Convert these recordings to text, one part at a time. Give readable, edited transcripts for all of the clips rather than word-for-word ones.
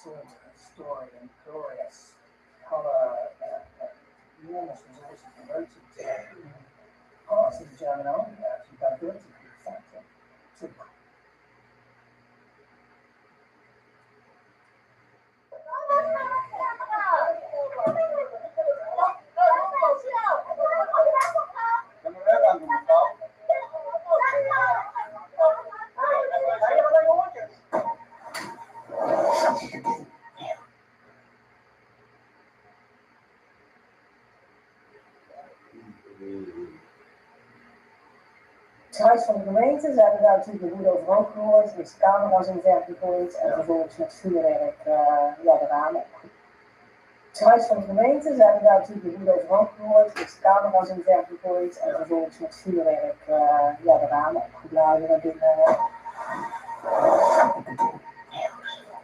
told a story in glorious color, enormous resources devoted to parts of the German army actually diverted the factor to Het huis van de gemeente, ze hebben daar natuurlijk de woede over rook gehoord, is de camera's in het werk gegooid en vervolgens met vuurwerk de ramen opgegooid. Het huis van de gemeente, ze hebben daar natuurlijk de woede over rook gehoord, is de camera's in het werk gegooid en vervolgens met vuurwerk de ramen opgeblazen naar binnen.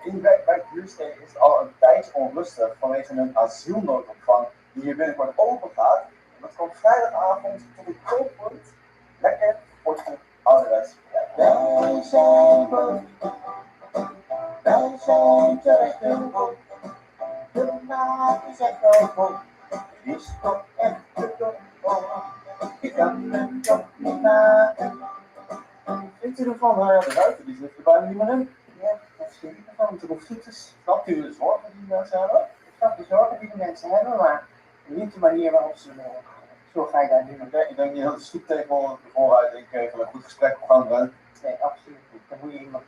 In bij Buursteden is het al een tijdje onrustig vanwege een asielnoodopvang die hier binnenkort open gaat. Dat komt vrijdagavond tot het kooppunt. Lekker, sportgoed, ouderwets. Wij zijn goed, wij zijn terecht en goed. De maat is echt wel goed, die is toch echt de top. Ik kan hem toch niet maken. Vindt u ervan? Nou ja, de ruiten die zit er bijna niet meer in. Ja, dat is niet ervan, het hoeft goed is. Snapt u de zorgen die mensen hebben? Ik snap de zorgen die de mensen hebben, maar niet de manier waarop ze zo ga je daar doen. Ik denk niet dat de stoeptegel vooruit een goed gesprek op gang brengt. Nee, absoluut niet. Dan moet je iemand,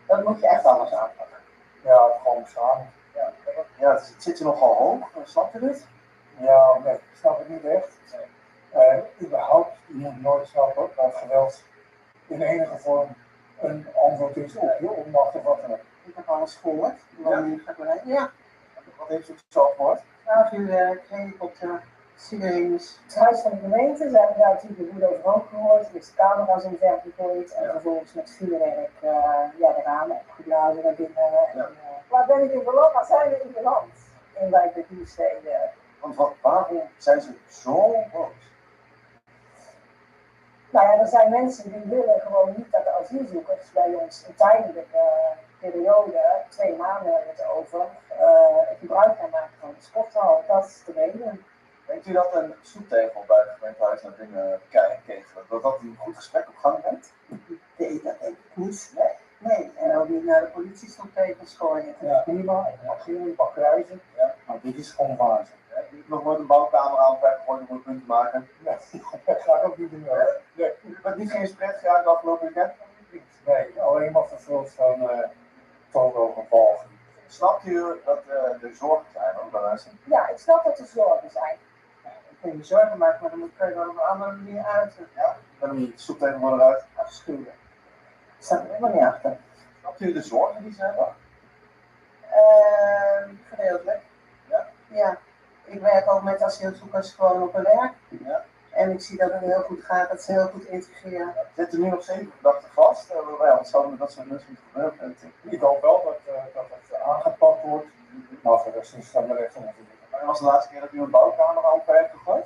dat moet je echt anders aanpakken. Ja, gewoon samen. Ja, het zit je nogal hoog. Snap je dit? Ja, nee, ik snap het niet echt. Überhaupt, je moet nooit snappen dat geweld in enige vorm een antwoord is op je onmacht of wat dan ook. Ik heb alles gehoord. Ja. Wat heeft u zelf gehoord? Vuurwerk, helikopter, sirenes. Het huis van de gemeente, ze hebben daar natuurlijk de woede over rook gehoord, dus de camera's in het werk gegooid en vervolgens met vuurwerk de ramen opgeblazen naar binnen. Waar ben ik in beland? Waar zijn we in beland? In wijk de Buursteden. Want waarom zijn ze zo boos? Nou ja, er zijn mensen die willen gewoon niet dat de asielzoekers bij ons een tijdelijke periode, 2 maanden hebben we het over, gebruik gaan maken van de sporthal. Dat is de reden. Denkt u dat een stoeptegel bij het gemeentehuis naar binnen kegelen, dat een goed gesprek op gang brengt? Nee, dat denk ik niet. Nee, en ook niet naar de politiestoeptegels gooien. Ja. Prima, Ik mag hier een pak kruisen, Ja. maar dit is gewoon waanzin. Nog nooit een bouwkamer aan weggegooid om een punt te maken. Ja, dat ga ik ook niet doen. Nee. U bent niet geïnspireerd geraakt de afgelopen weekend? Nee, alleen maar vervuld van toonhoge Snapt u dat er zorgen zijn hoor, bij mensen? Ja, ik snap dat er zorgen zijn. Ik kun je zorgen maken, maar dan moet je er op een andere manier uiten. Ja, dan moet je de stoeptegel gewoon eruit. Afschuwen. Ik sta er helemaal niet achter. Snapt u de zorgen die ze hebben? Gedeeltelijk. Ja. Ja. Ik werk ook met asielzoekers gewoon op een werk. Ja. En ik zie dat het heel goed gaat, dat ze heel goed integreren. Zitten nu nog 7 verdachten vast? Wat zou er met dat soort mensen moeten gebeuren? Ik hoop wel dat het aangepakt wordt, maar voor de rest is het dan recht om. Wanneer was de laatste keer dat u een bouwkamer aan heeft gegooid?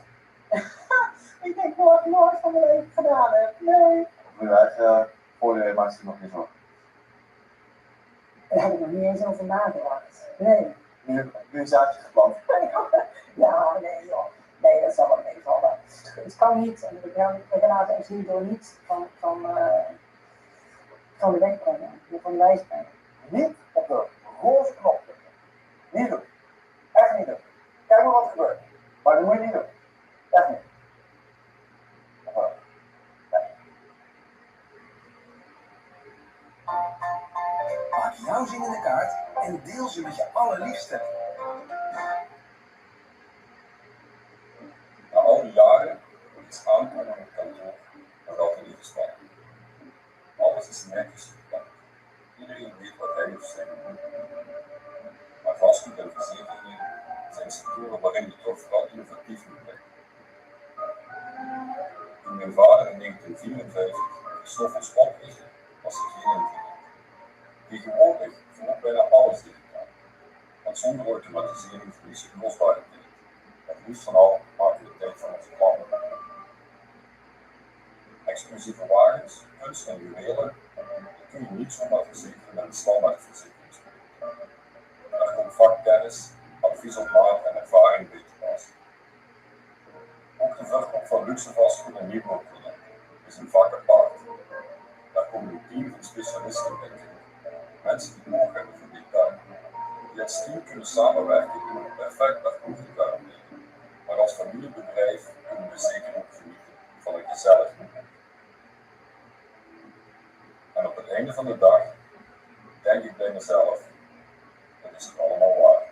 Ik denk dat ik nooit van mijn leven gedaan heb. Nee. Of uw eigen voordeel maakt u nog niet zorgen? Daar heb ik nog niet eens over nagedacht. Nee. Nu een zaadje geplant. Ja, nee joh. Nee, dat zal wel meevallen. Het kan niet. En we laten ons hierdoor niet van de weg brengen. Van de wijs brengen. Niet op de roze knop drukken. Niet doen. Echt niet doen. Kijk maar wat er gebeurt. Maar dat moet je niet doen. Echt niet. Maak jouw zin in de kaart en deel ze met je allerliefste. Na al die jaren is aankomen op het kantoor nog altijd niet gespannen. Alles is netjes gepland. Iedereen weet wat hij of zij moet doen. Maar vastgoed en verzekeringen zijn sectoren waarin je toch vooral innovatief moet blijven. Toen mijn vader in 1954 de stoffels oprichtte, was er geen internet. Tegenwoordig verloopt bijna alles digitaal. Want zonder automatisering verlies je kostbare tijd. Het liefst van al maken we de tijd van onze plannen. Exclusieve wagens, kunst en juwelen, die kun je niet zomaar verzekeren met een standaard verzekeringsproduct. vakkennis, advies op maat en ervaring bij te passen. Ook de verkoop van luxe vastgoed en nieuwbouwprojecten is een vak apart. Daar komen een team van specialisten bij kijken. Mensen die oog hebben voor detail. Die als team kunnen samenwerken om een perfect parcours te garanderen. Maar als familiebedrijf kunnen we zeker ook genieten van een gezellig moment. En op het einde van de dag denk ik bij mezelf, dat is het allemaal waard.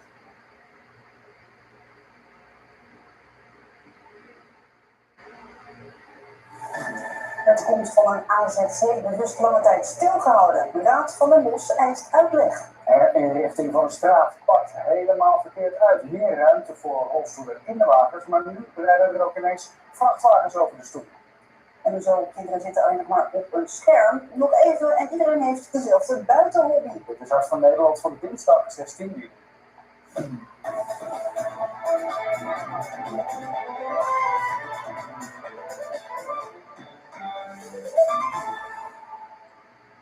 Het komst van een AZC bewust lange tijd stilgehouden. De Raad van den Bosch eist uitleg. Herinrichting van de straat pakt helemaal verkeerd uit. Meer ruimte voor rolstoelen en kinderwagens, maar nu rijden er ook ineens vrachtwagens over de stoep. En zo, kinderen zitten alleen nog maar op een scherm. Nog even en iedereen heeft dezelfde buitenhobby. Dit is Hart van Nederland van dinsdag 16 juli.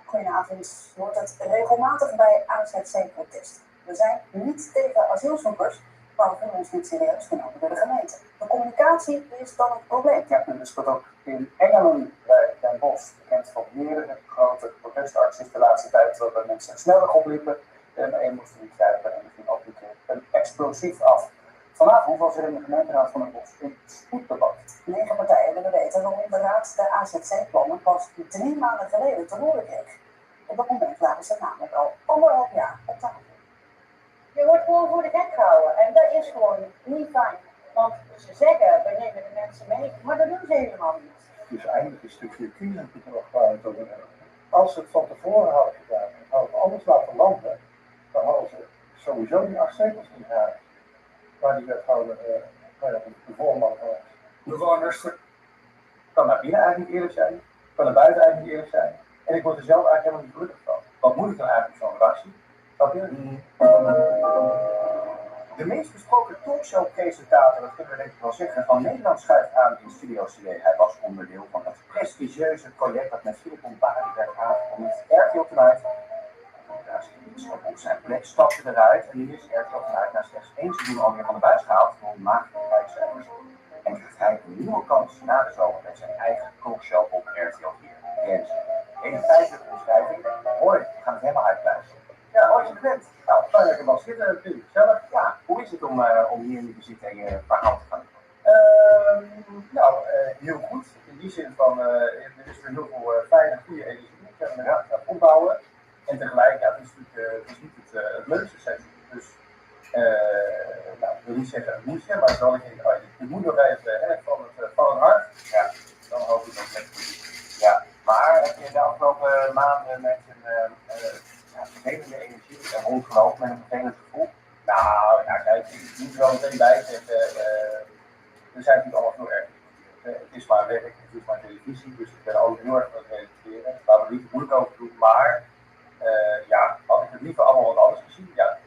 Goedenavond. Je hoort het regelmatig bij AZC-protest. We zijn niet tegen asielzoekers, maar we voelen ons niet serieus genomen door de gemeente. De communicatie is dan het probleem. Ja, en dat speelt ook in Engelen bij Den Bosch. Bekend van meerdere grote protestacties de laatste tijd, waarbij mensen sneller opliepen en één moesten niet grijpen en er ging ook een explosief af. Vanavond was er in de gemeenteraad van Den Bosch een spoeddebat. 9 partijen willen weten waarom de raad de AZC-plannen pas 3 maanden geleden te horen kreeg. Op dat moment lagen ze namelijk al 1,5 jaar op tafel. Je wordt gewoon voor de gek gehouden en dat is gewoon niet fijn. Want ze zeggen, we nemen de mensen mee, maar dat doen ze helemaal niet. Dus eigenlijk een stukje kindergedrag waar we het over hebben. Als ze het van tevoren hadden gedaan en hadden we anders laten landen, dan hadden ze sowieso die 8 zetels niet gehaald. Maar die wethouder, de voorman geweest. Bewoners kan naar binnen eigenlijk niet eerlijk zijn, kan naar buiten eigenlijk niet eerlijk zijn. En ik word er zelf eigenlijk helemaal niet gelukkig van. Wat moet ik dan eigenlijk zo'n redactie? De meest besproken talkshow-presentator, dat kunnen we denk ik wel zeggen, van Nederland schuift aan in Studio CD. Hij was onderdeel van het prestigieuze project dat met Philip Bombari werd aangekondigd. RTL Tonight. Op zijn plek stapte eruit en nu is RTL Tonight na slechts 1 seizoen alweer van de buis gehaald door matige kijkcijfers. En krijgt hij een nieuwe kans na de zomer met zijn eigen talkshow op RTL 4. Rens. 51 omschrijving. Hoi, we gaan het helemaal uitpluizen. Ja, als je het bent. Nou, fijn dat je wel zitten natuurlijk. Gezellig. Ja, hoe is het om hier nu te zitten en je verhaal te gaan doen? Heel goed. In die zin van, er is weer heel veel fijne, goede energie. Ik kan het opbouwen. En tegelijk, ja, het is natuurlijk het is niet het leukste seizoen. Dus, ik wil niet zeggen het moestje, maar het is wel dat je moet nog even van het hart. Ja, dan hoop ik dat het net goed is. Ja, maar heb je de afgelopen maanden met een vervelende energie en rondgelopen met een vervelend gevoel? Nou, ja, kijk, ik moet er wel meteen bij zeggen, er zijn natuurlijk allemaal veel erg. Het is maar werk, het is maar televisie, dus ik ben ook heel erg aan het realiseren. Daar we er niet moeilijk over doen, maar had ik het liever allemaal wat anders gezien? Ja.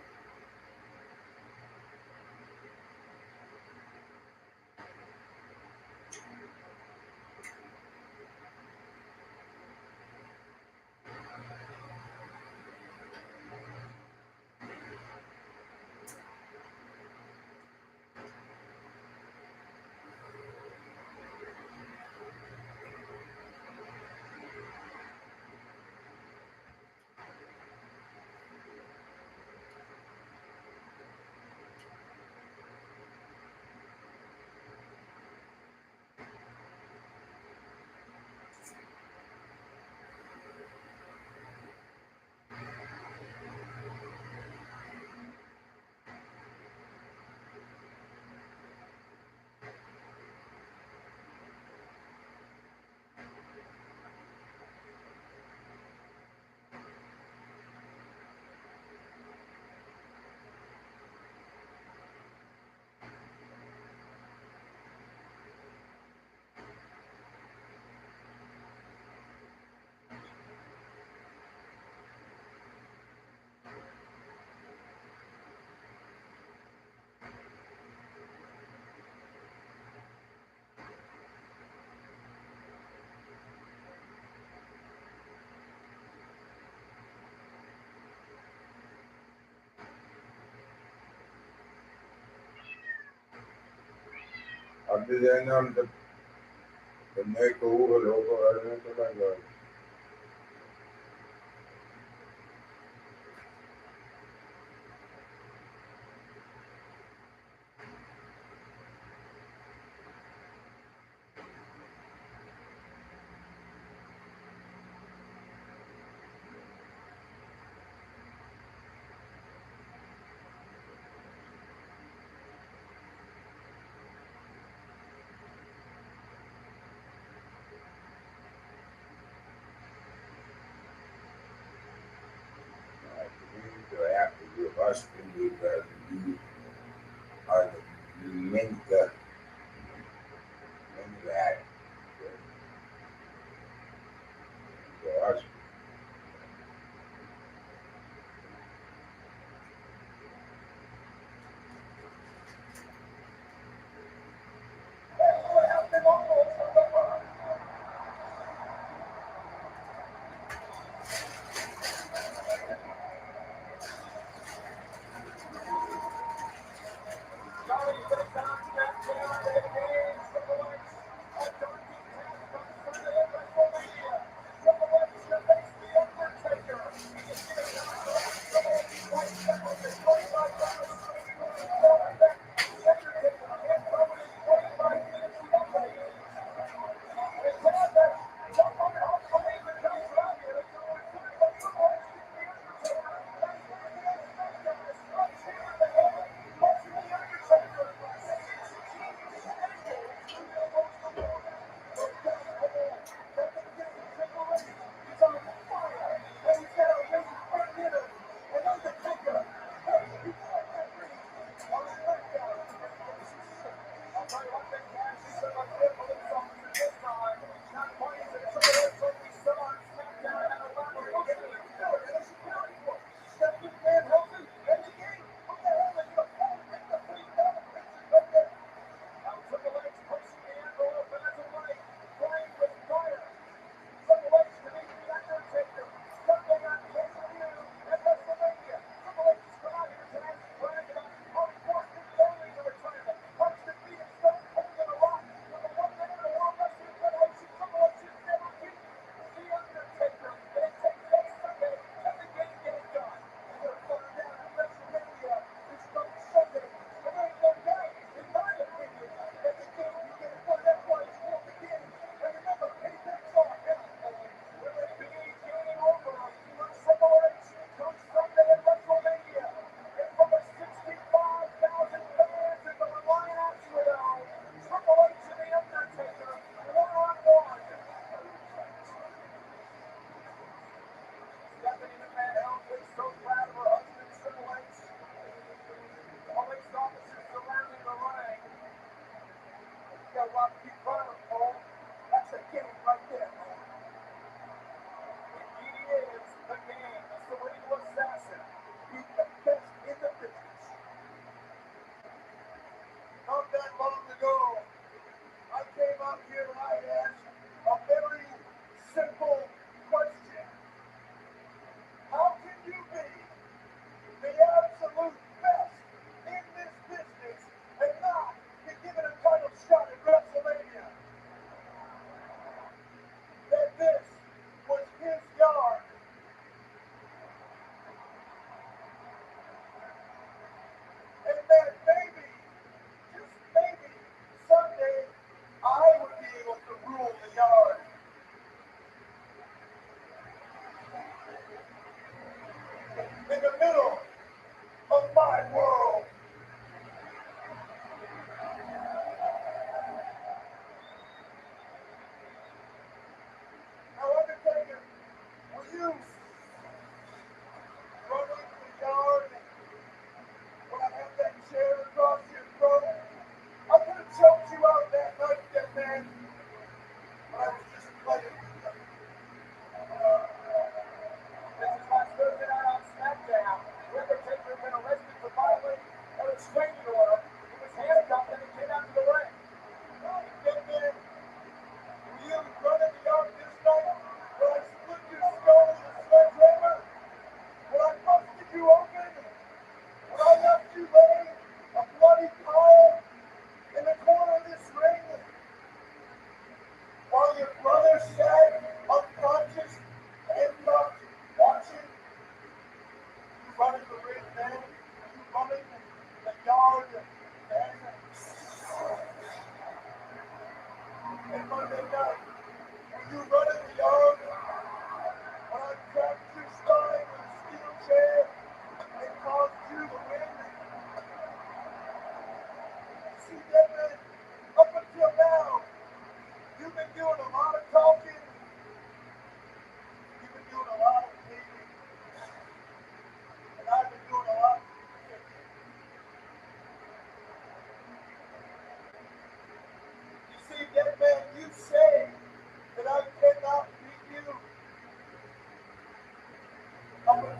Als je nou de neken horen lopen, dan is het wel leuk. After you was in die argumenten inwerkt. Zoals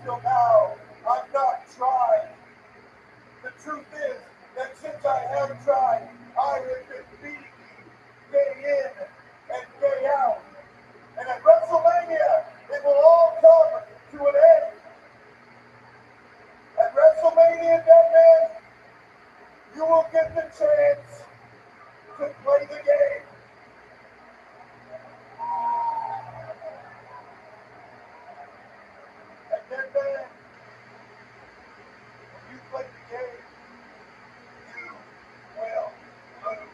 till now, I've not tried. The truth is that since I have tried, I have been beating you day in and day out. And at WrestleMania, it will all come to an end. At WrestleMania, Deadman, you will get the chance to play the game. And Deadman, when you play the game, you will lose.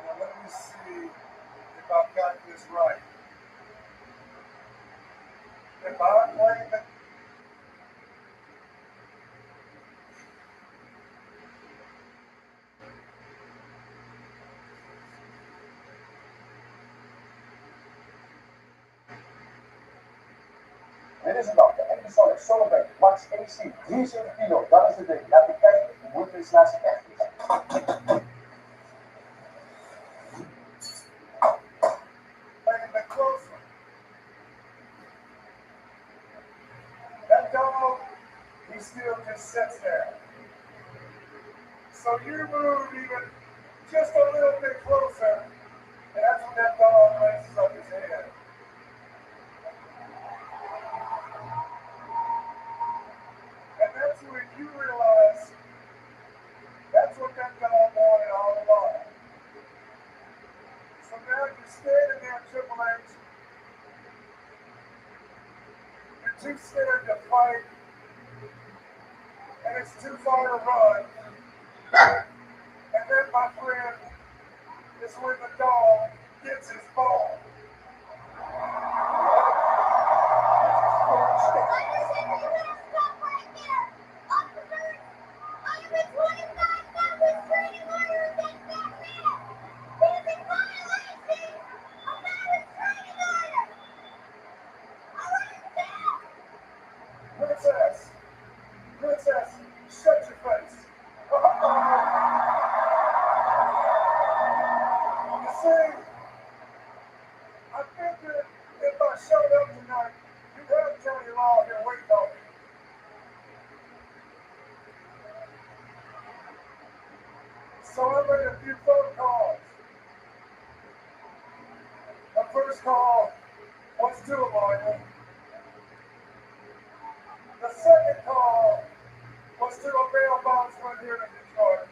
Now let me see if I've got this right. If I'm playing the Dit is het dan, de episode Solarbank, Max AC, 73 kilo, dat is het ding. Laat me kijken, we moeten eens naar zijn echt is. playing the closer. That dog, he still just sits there. So you move even just a little bit closer, and that's when that dog raises up his head. And that's when you realize that's what that dog wanted all along. So now you're standing there, Triple H. You're too scared to fight, and it's too far to run. And then, my friend, is when the dog gets his ball. Princess, shut your face. You see, I figured if I showed up tonight, you'd have Johnny Law here waiting on me. So I made a few phone calls. The first call was to a lawyer. The second call was to a bail bondsman here in Detroit.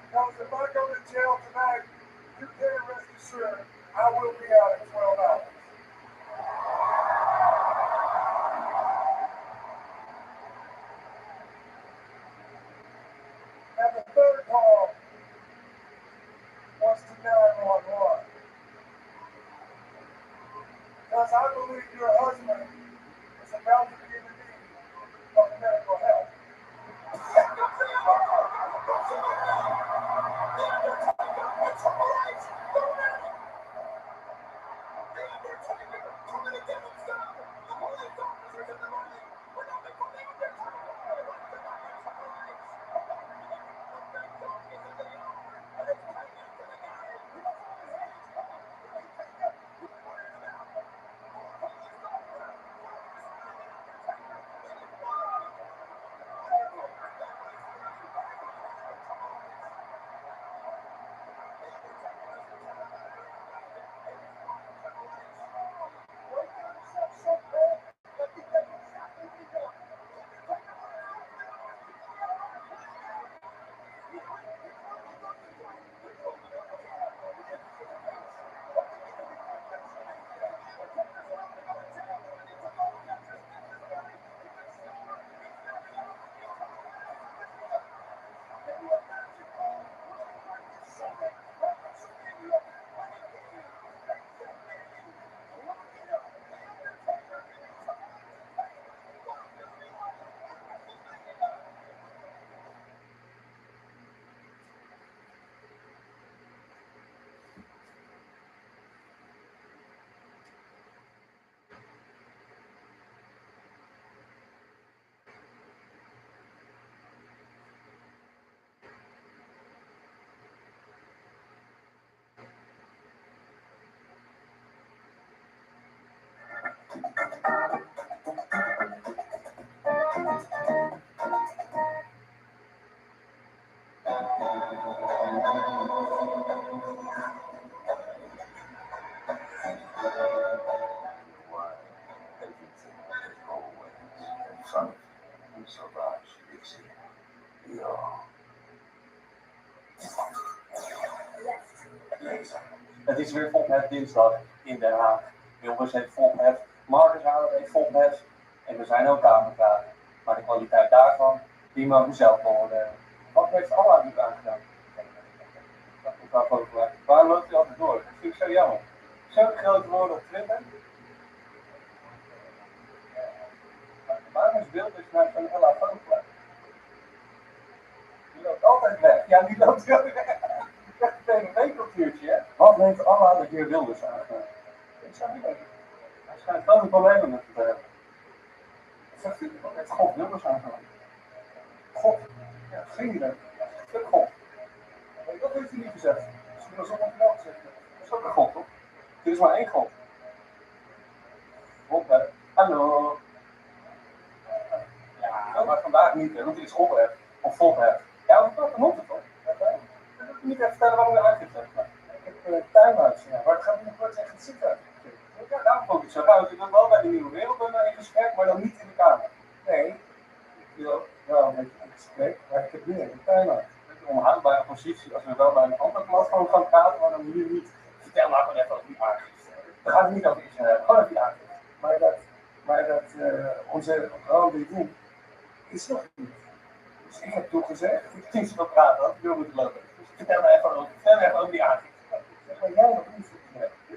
Because if I go to jail tonight, you can rest assured I will be out in 12 hours. And the third call was to 911. Because I believe your husband is about to be in need of medical help. Het is weer Volhef dinsdag in Den Haag. Wilbers heeft Volhef, Marcus Houwer heeft Volhef en er zijn ook Kamervragen. Maar de kwaliteit daarvan, die mogen zelf beoordelen. Wat heeft Allah niet aangedaan? Dat moet wel populair. Waarom loopt hij altijd door? Dat vind ik zo jammer. Zo'n grote woorden op Twitter. Waarom is Wilbers nou zo'n Allah populair? Die loopt altijd weg. Ja, die loopt wel weg. Dat is een PVV-cultuurtje, hè? Wat heeft Allah de heer Wilders aangedaan? Ik zou niet weten. Hij schijnt grote problemen met het hebben. Zegt u, wat heeft God Wilders aangedaan? God? Ja, geen idee. Fuck God. Nee, dat heeft hij niet gezegd. Misschien was dat ook wel gezegd. Dat is ook een God, toch? Er is maar één God. God, hè? Hallo. Ja, maar vandaag niet, hè? Want hij is God, hè? Of God, hè? Ja, dat moet het toch? Ik moet niet even vertellen waarom je uitgezet hebt. Ik heb time-outs, ja. Maar het gaat binnenkort echt het zitten. Ja, daarom vond ik zo. Nou, ik wil wel bij de Nieuwe Wereld in gesprek, maar dan niet in de Kamer. Nee, ik wil wel met je in gesprek, maar ik heb weer een time-out. Het is een onhoudbare positie als we wel bij een ander platform gaan praten, maar dan hier niet. Vertel nou gewoon even over die aangifte. We gaan het niet over iets hebben, gewoon over die aangifte. Maar dat onze rode doen, is nog niet. Dus ik heb toegezegd, ik ging ze wel praten, dat wil moeten lopen. Dus vertel me even over die aangifte. Zeg maar jij nog niet.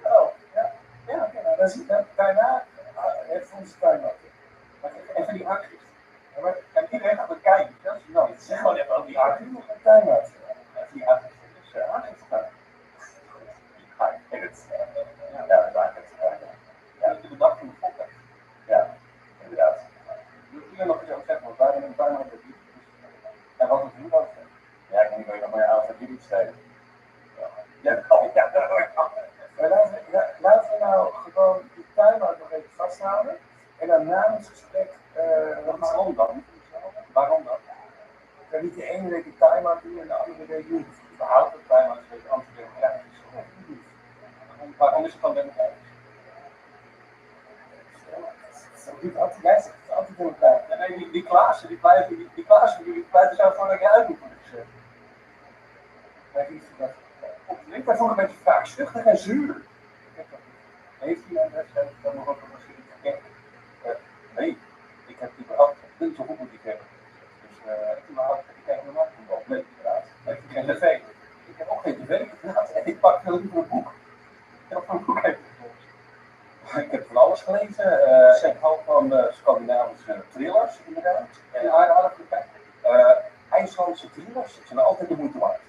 Oh, ja. Ja, nou, dan zie je dat daarna heeft onze time-out. Even die aangifte. Ja, maar kijk, iedereen gaat het kijken. Dat is nou, zeg gewoon even over die aangifte. Een time-out. Even die aangifte. Dus aangifte gaan. Ja, dat is aangifte. Ja, dat is de dag van de volk. Ja, inderdaad. Ik wil hier nog eens over zeggen, want wij hebben een time-out. En wat is het nu dan? Ja, ik weet niet nog meer aan van jullie steden. Ja, maar laten we nou gewoon die time-out nog even vasthouden. En dan na ons gesprek, waarom dan? Waarom dan? Ik kan niet de ene week die time-out doen en de andere week niet. Behoud de time-out een beetje antidemocratisch. Waarom is het dan democratisch? Jij zegt het antidemocratisch. Nee, die Klaassen, die pleiten zo voor dat je uit moet worden gezet. Ik ben toch een beetje wraakzuchtig en zuur. Heeft hij een wedstrijd dan nog op een misschien gekend? Nee, ik heb überhaupt niet zo goed moet ik hebben. Dus ik kijk normaal voetbal. Nee, inderdaad. Ik heb geen tv. Ik heb ook geen tv. En ik pak heel liever een boek. Ik heb een boek Ik heb van alles gelezen. Ik hou van Scandinavische thrillers, inderdaad. En aardig bekijken. IJslandse thrillers zijn altijd de moeite waard.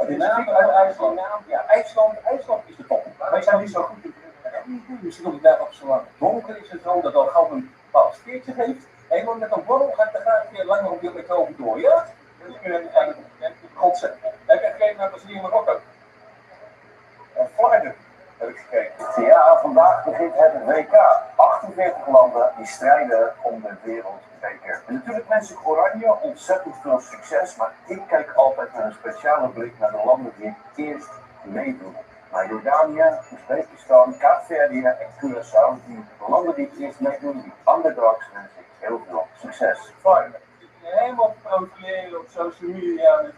Dit is uit IJsland. Ja, IJsland is de top. Wij zijn niet zo goed in misschien omdat het daar ook zo lang donker is en zo, dat al gauw een bepaald sfeertje heeft. En met een borrel ga ik er graag weer langer op je over door. Ja? Godzijdank. Heb je gekeken naar Brazilië en Marokko? Vlaarden heb ik gekeken. Ja, vandaag begint het WK. 48 landen die strijden om de wereldbeker. En natuurlijk mensen Oranje, ontzettend veel succes, maar ik kijk altijd met een speciale blik naar de landen die het eerst meedoen. Maar Jordanië, Oezbekistan, Kaapverdië en Curaçao, die landen die het eerst meedoen, die underdogs, wens ik heel veel succes. Fijn. Helemaal profileren op social media met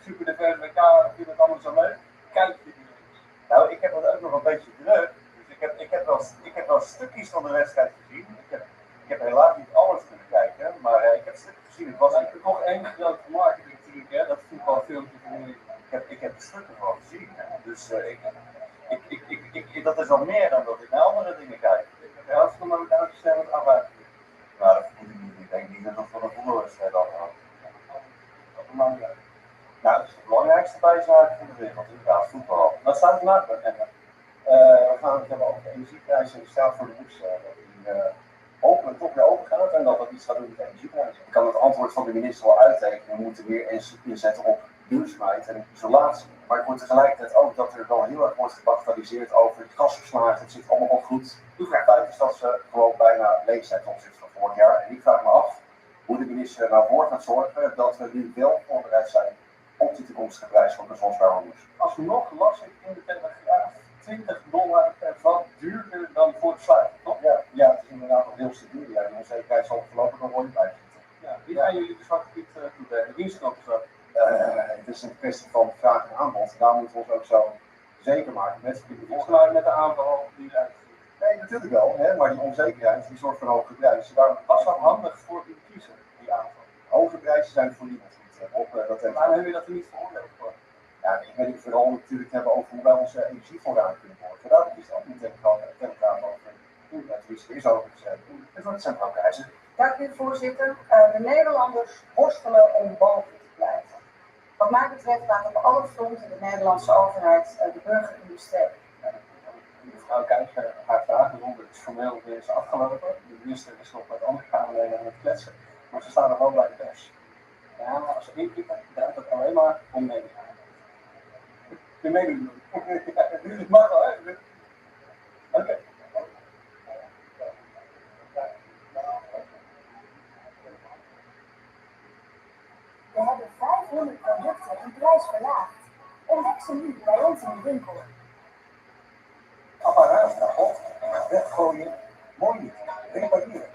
super diverse WK, ik vind het allemaal zo leuk. Kijk je nou, ik heb dat ook nog een beetje druk. Dus ik heb wel stukjes van de wedstrijd gezien. Ik heb helaas niet alles kunnen kijken, maar ik heb stukjes gezien. Het was eigenlijk nog één grote marketing natuurlijk, hè, dat voetbalfilmpje van jullie. Ik heb de stukken van gezien. Hè. Dus dat is al meer dan dat ik naar andere dingen kijk. Ik heb heel veel naar elkaar gesteld arbeid. Nou, dat moet ik niet. Ik denk niet dat het voor een voetbalwedstrijd al gaat. Dat is belangrijk. Nou, dat is de belangrijkste bijzaak van de wereld, inderdaad, voetbal. Wat staat er nou? We gaan het hebben over de energieprijzen en de staat voor de boeks. Die hopelijk toch weer open gaat en dat dat iets gaat doen met de energieprijzen. Ik kan het antwoord van de minister wel uittekenen. We moeten weer energie inzetten op duurzaamheid en isolatie. Maar ik hoor tegelijkertijd ook dat er wel heel erg wordt gebagatelliseerd over het gasverslagen. Het zit allemaal wel goed. U vraagt uit dat ze gewoon bijna leeg zijn ten opzichte van vorig jaar. En ik vraag me af hoe de minister er nou voor gaat zorgen dat we nu wel voorbereid zijn komt die toekomstige prijs van bezonswaarhouders? Alsnog las ik in de Telegraaf $20 per vat duurder dan voor het sluiten, toch? Ja, het is inderdaad nog heel stabiel. Ja, die onzekerheid zal voorlopig nog wel blijven zitten. Ja, wie gaan jullie de Zwarte Piet toedekken? Dienstkopen zo? Het is een kwestie van vraag en aanbod. Daar moeten we ons ook zo zeker maken. Met Met de aanval die eruit. Nee, natuurlijk wel, hè, maar die onzekerheid die zorgt voor hoge prijzen. Daarom Was dat handig voor uw kiezer, die aanval? hoge prijzen zijn voor niemand goed. Waarom hebben jullie dat er niet veroordeeld voor? Ja, ik wil het vooral natuurlijk hebben over hoe wij onze energievoorraad kunnen worden. Daar is het ook niet telegraaf over. Er is over gezegd. Het wordt centraal prijzen. Dank u, voorzitter. De Nederlanders worstelen om boven te blijven. Wat mij betreft laat op alle fronten de Nederlandse overheid de burger in de steek. Mevrouw Keizer, haar vragenronde is formeel weer eens afgelopen. De minister is nog met andere Kamerleden aan het kletsen, maar ze staan er wel bij de pers. Ja, als ze inpikken, draait het alleen maar om media. De mededoen. Het mag wel, hè? Oké. We hebben 500 producten in prijs verlaagd. Ontdek ze nu bij ons in de winkel. Apparaat kapot, weggooien, mooi niet, repareren.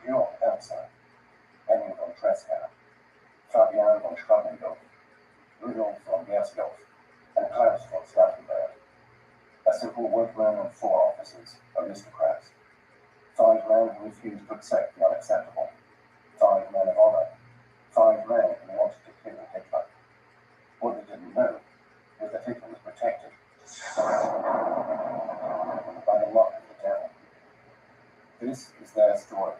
Björn Elsa, Henning van Tresca, Fabian van Schrappendorf, Rudolf van Gersdorf, and Klaus von Stauffenberg. A simple workman and 4 officers, aristocrats. 5 men who refused to accept the unacceptable. 5 men of honor. 5 men who wanted to kill Hitler. What they didn't know was that Hitler was protected by the luck of the devil. This is their story.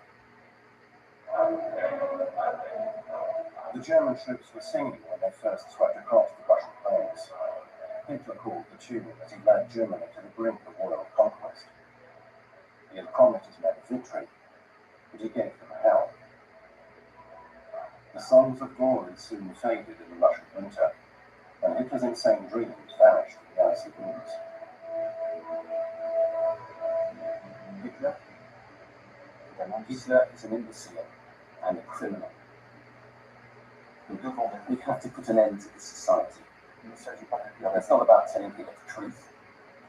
The German troops were singing when they first swept across the Russian plains. Hitler called the tune as he led Germany to the brink of world conquest. He had promised his men victory, but he gave them hell. The songs of glory soon faded in the Russian winter, and Hitler's insane dreams vanished in the icy winds. Hitler is an imbecile and a criminal. We have to put an end to this society. It's not about telling people the truth.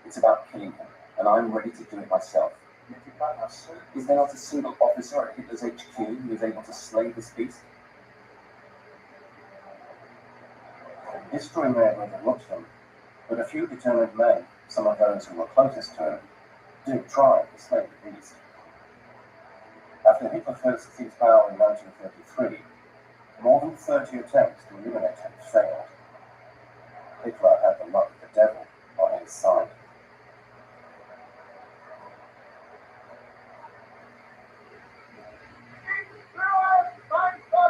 It's about killing him, and I'm ready to do it myself. Is there not a single officer at Hitler's HQ who is able to slay this beast? History may have overlooked them, but a few determined men, some of those who were closest to him, did try to slay the beast. After Hitler first seized power in 1933, more than 30 attempts to eliminate him failed. Hitler had the luck of the devil on his side.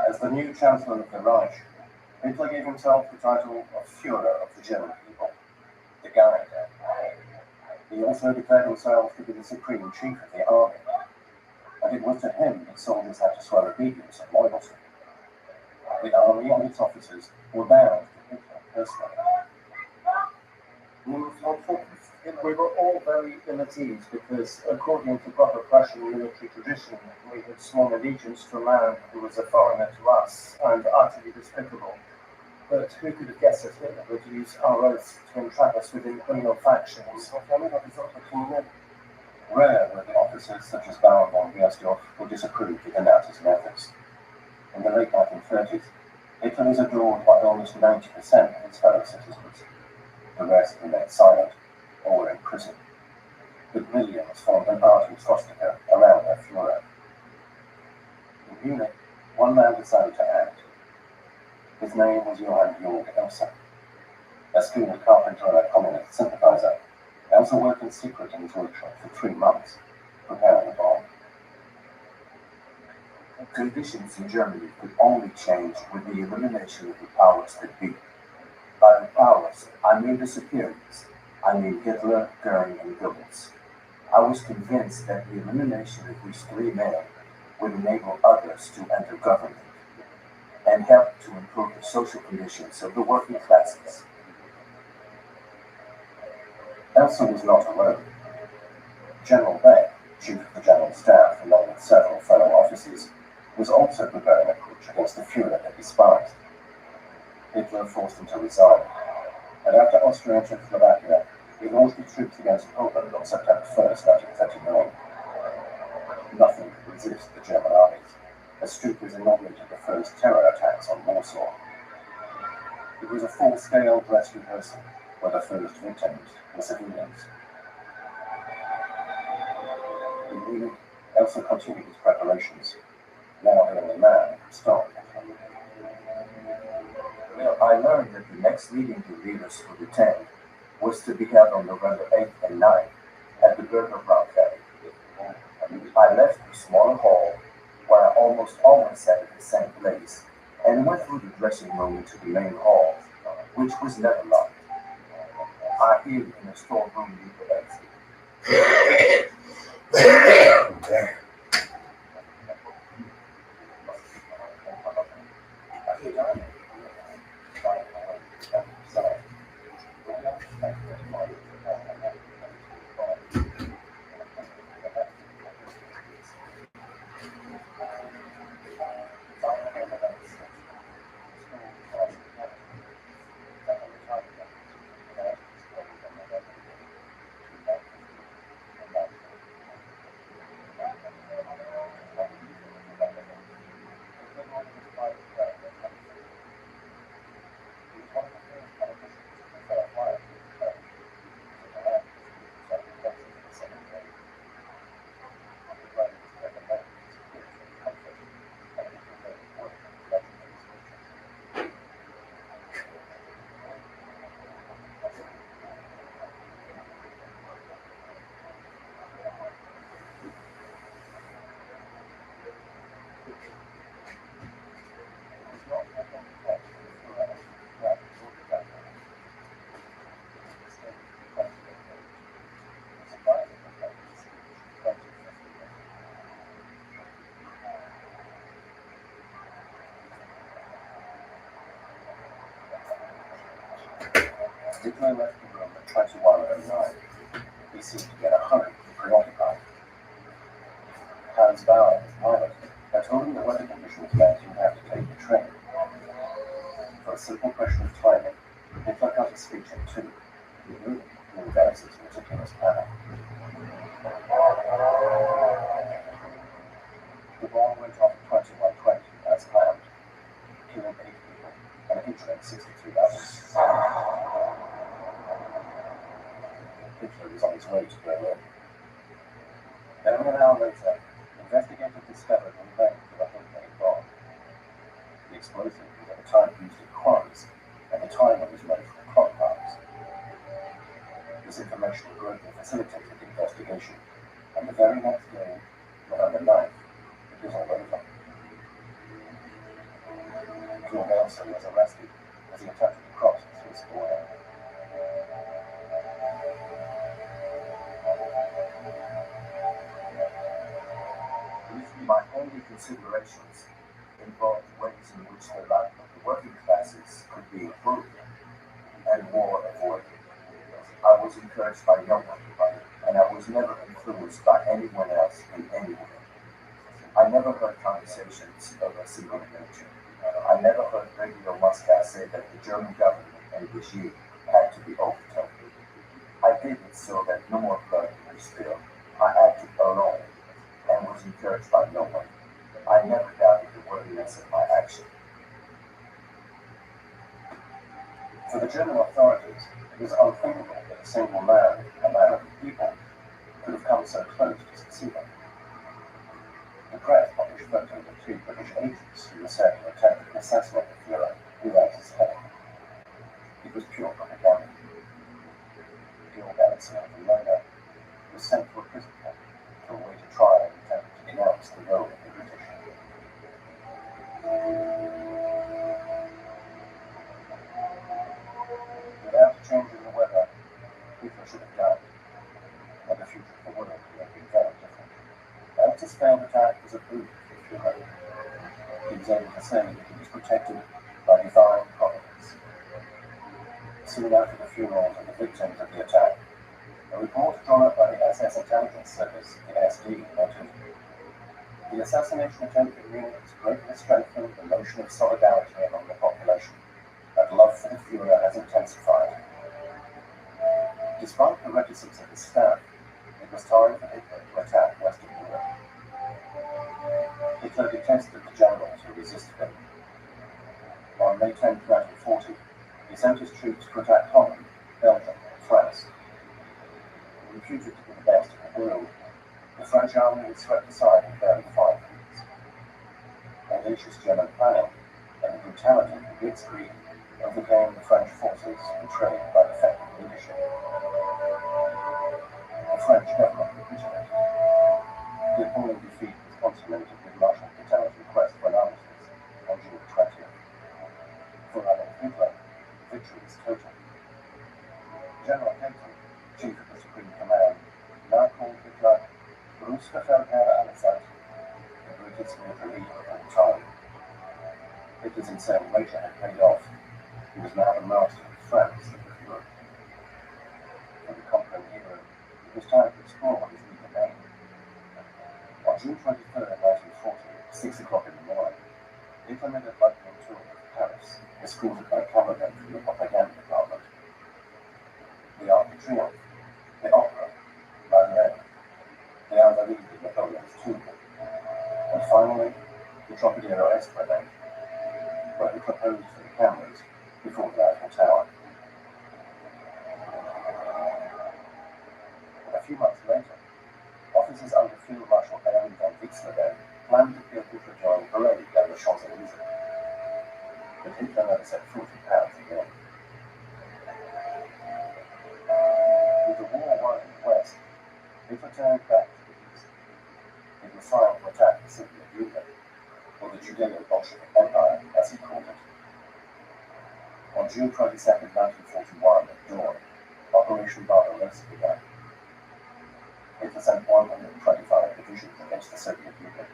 As the new Chancellor of the Reich, Hitler gave himself the title of Führer of the German people, the Guide. He also declared himself to be the supreme chief of the army, and it was to him that soldiers had to swear obedience and loyalty. The army and its officers were bound to Hitler personally. We were all very ill at ease because, according to proper Prussian military tradition, we had sworn allegiance to a man who was a foreigner to us, and and utterly despicable. But who could have guessed that Hitler would use our oaths to entrap us within criminal factions? Rare were the officers such as Baron von Biasdorf who disapproved of the Nazis' methods. In the late 1930s, Hitler was adored by almost 90% of his fellow citizens. The rest remained silent or were in prison. But millions formed an ardent swastika around their Führer. In Munich, one man decided to act. His name was Johann Georg Elsa. A skilled carpenter and a communist sympathizer, Elsa worked in secret in his workshop for 3 months, preparing a bomb. Conditions in Germany could only change with the elimination of the powers that be. By the powers, I mean the superiors. I mean Hitler, Goering, and Goebbels. I was convinced that the elimination of these 3 men would enable others to enter government and help to improve the social conditions of the working classes. Elsa was not alone. General Beck, chief of the General Staff, along with several fellow officers, was also preparing a putsch against the Führer that despised. Hitler forced him to resign, and after Austria and Czechoslovakia, he launched the troops against Poland on September 1st, 1939. Nothing could resist the German armies, as troopers inaugurated the first terror attacks on Warsaw. It was a full-scale dress rehearsal, where the first victims were civilians. In Munich, Elsa continued his preparations. Now the only man could stop Hitler. Well, I learned that the next meeting the leaders would attend was to be held on November 8th and 9th at the Bürgerbräukeller. I left the smaller hall, where I almost always sat at the same place, and went through the dressing room into the main hall, which was never locked. I hid in a storeroom near the exit. Hitler left the room at 21:09. He seemed to get 100 preoccupied. Hans Bauer, his pilot, had told him that weather conditions meant he would have to take the train. For a simple question of timing, Hitler cut his speech in 2. He knew Elsa's meticulous planning. The bomb went off at 21:20 as planned, killing 8 people and injuring 63 others. Hitler was on his way to Berlin. Over an hour later, investigators discovered a link to the homemade bomb. The explosive was at the time used in quarries, and the timer was made from clock parts. This information greatly facilitated the investigation, and the very next day, November 9th, it was all over. Georg Elsa was arrested as he attempted to cross the Swiss border. My only considerations involved ways in which the life of the working classes could be improved and war avoided. I was encouraged by no one, and I was never influenced by anyone else in any way. I never heard conversations of a similar nature. I never heard Radio Moscow say that the German government and regime had to be overthrown. I did it so that no more blood would be spilled. I acted alone and was encouraged by no one. I never doubted the worthiness of my action. For the German authorities, it was unthinkable that a single man, a man of the people, could have come so close to succeeding. The press published photos of 2 British agents who were said to attempt to assassinate the Führer without his head. It was pure propaganda. The organizer of the murder was sent to a prison camp to await a trial and attempt to denounce the role of the British. Without a change in the weather, Hitler should have died, and the future of the world would have been very different. Alex's failed attack was a boon for Führer. He was able to say that he was protected by divine providence. Soon after the funerals of the victims of the attack, a report drawn up by the SS intelligence service, the SD, noted, the assassination attempt in Munich has greatly strengthened the notion of solidarity among the population, and love for the Führer has intensified. Despite the reticence of his staff, it was time for Hitler to attack Western Europe. Hitler detested the generals who resisted him. On May 10, 1940, he sent his troops to attack Holland, Belgium, and France. Reputed to be the best in the world, the French army was swept aside in barely 5 weeks. Audacious German planning and the brutality of the Blitzkrieg overcame the French forces betrayed by defective leadership. The French government capitulated. The appalling defeat was consummated with Marshal Petain's request for an armistice on June 20th. For Adolf Hitler, victory was total. General Kenton, chief of the Supreme Command, now called Hitler Ruska Feldherr aller Zeiten, the greatest military leader of all time. Hitler's insane wager had paid off. He was now the master of France and of Europe. For the conquering hero, it was time to explore what his leader made. On June 23rd, 1940, at 6 o'clock in the morning, Hitler made a lightning tour of Paris, escorted by cameramen from the propaganda department. The Arc de Triomphe, the Opera, Ballet, the Invalides of Napoleon's tomb, and finally, the Trocadero Esplanade, where he proposed for the cameras before the Eiffel Tower. A few months later, officers under Field Marshal Baron von Witzleben planned to kill Hitler during a parade down the Champs-Élysées. But Hitler never set foot in Paris again. With the war won in the West, Hitler turned back to the East. It was time to attack the city of Lublin, or the Judeo-Bolshevik Empire, as he called it. On June 22, 1941, at dawn, Operation Barbarossa began. Hitler sent 125 divisions against the Soviet Union.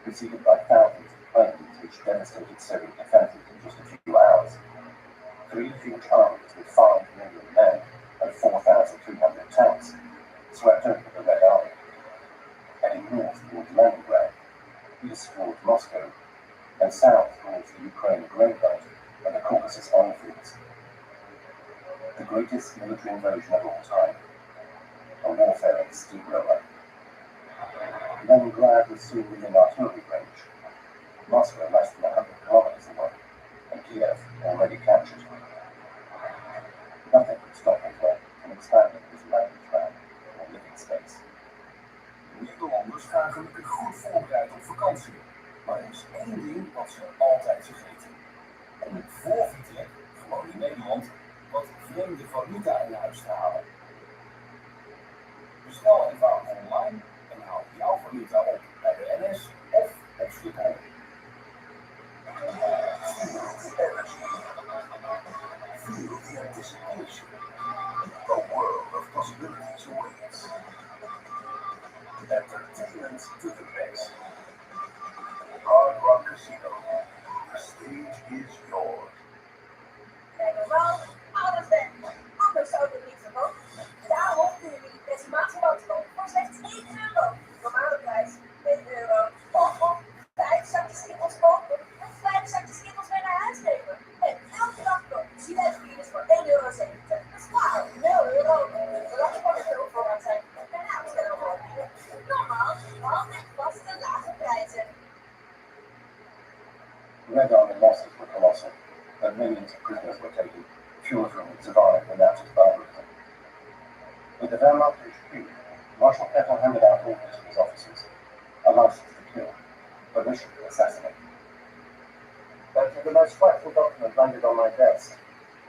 Preceded by thousands of planes which devastated Soviet defenses in just a few hours, 3 huge armies with 5 million men and 4,300 tanks swept over the Red Army, heading north towards Leningrad, east towards Moscow, and south towards the Ukraine grain belt and the Caucasus oil fields. The greatest military invasion of all time, a warfare in steamroller. Leningrad was soon within artillery range, Moscow less than 100 kilometers away, and Kiev already captured. Nothing could stop Hitler from expanding his landing trap or living space. Nederlanders gaan gelukkig goed voorbereid op vakantie. Maar er is één ding wat ze altijd vergeten. Om voor vertrek, gewoon in Nederland, wat vreemde valuta in huis te halen. Bestel eenvoudig online en haal jouw valuta op bij de NS of op Schiphol. Feel the anticipation. A world of possibilities awaits. Entertainment to the max. Hard Rock Casino. The stage is yours. Kijk wel, alles weg. Anders zou het niet verkopen. Daarom kun je die decimatiemotor kopen voor slechts €1. Normale prijs €2. Of 5 zakjes schimmels kopen en 5 Red Army losses were colossal, and millions of prisoners were taken. Few of whom survived the Nazis' barbarism. With the Wehrmacht HQ, Marshal Peter handed out orders to his officers, a license to kill, permission to assassinate. But the most frightful document landed on my desk.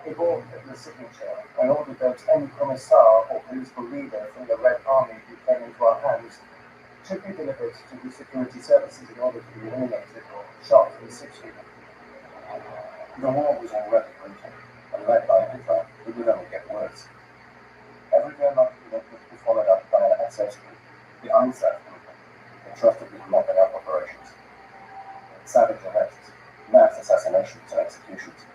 He bore Hitler's signature and ordered that any commissar or political leader from the Red Army who came into our hands should be delivered to the security services in order to be eliminated or shot in situ. The war was already brutal, and led by Hitler, it would only get worse. Every Wehrmacht unit was to be followed up by an SS group, the Einsatz group, entrusted with mopping up operations. Savage arrests, mass assassinations and executions.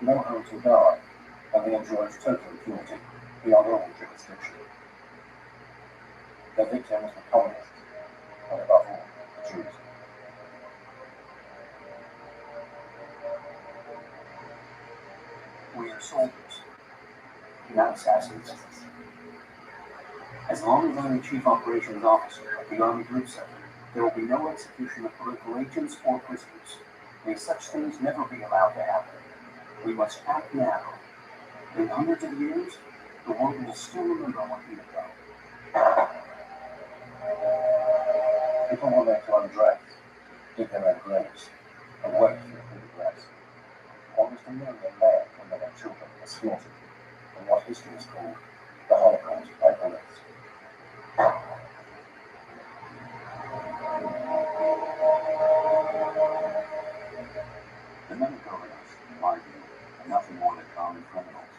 No holds were barred, and they enjoyed total impunity beyond all jurisdiction. The victims were communists, and above all, the Jews. We are soldiers, not assassins. As long as I'm the Chief Operations Officer of the Army Group Center, there will be no execution of political agents or prisoners. May such things never be allowed to happen. We must act now. In hundreds of years, the world will still remember what we have done. People were made to undress, dig their own graves, and wait for the grass. Almost a million men, women, and children were slaughtered in what history is called the Holocaust by bullets. The men who govern us, in my view, are nothing more than common criminals.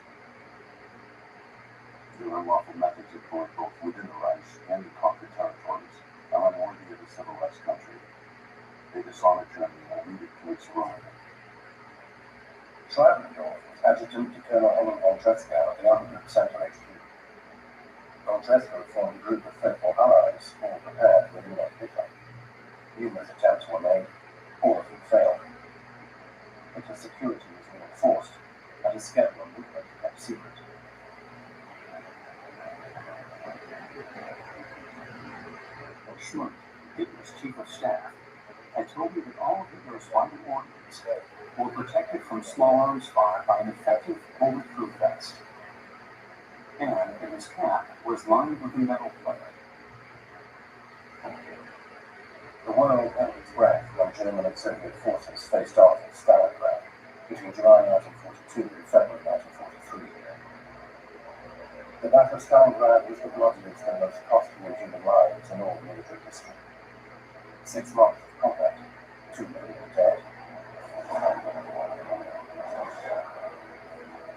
Their unlawful methods employed both within the Reich and the conquered territories are unworthy of a civilized country. They dishonor Germany and lead it to its ruin. Schreiber was adjutant to Colonel Hermann von Tresckow of the Army Group Center HQ. Von Tresckow formed a group of faithful allies, all prepared to eliminate Hitler. Numerous attempts were made, all of them failed. Hitler's security was reinforced, and his schedule and movement kept secret. Schmuck, Hitler's chief of staff, had told me that all of Hitler's vital organs were protected from small arms fire by an effective bulletproof vest. And in his cap was lined with a metal plate. The war held its breath when German and Soviet forces faced off at Stalingrad between July 1942 and February 1943. The Battle of Stalingrad was the bloodiest and most costly of human lives in all military history. 6 months of combat, 2 million dead.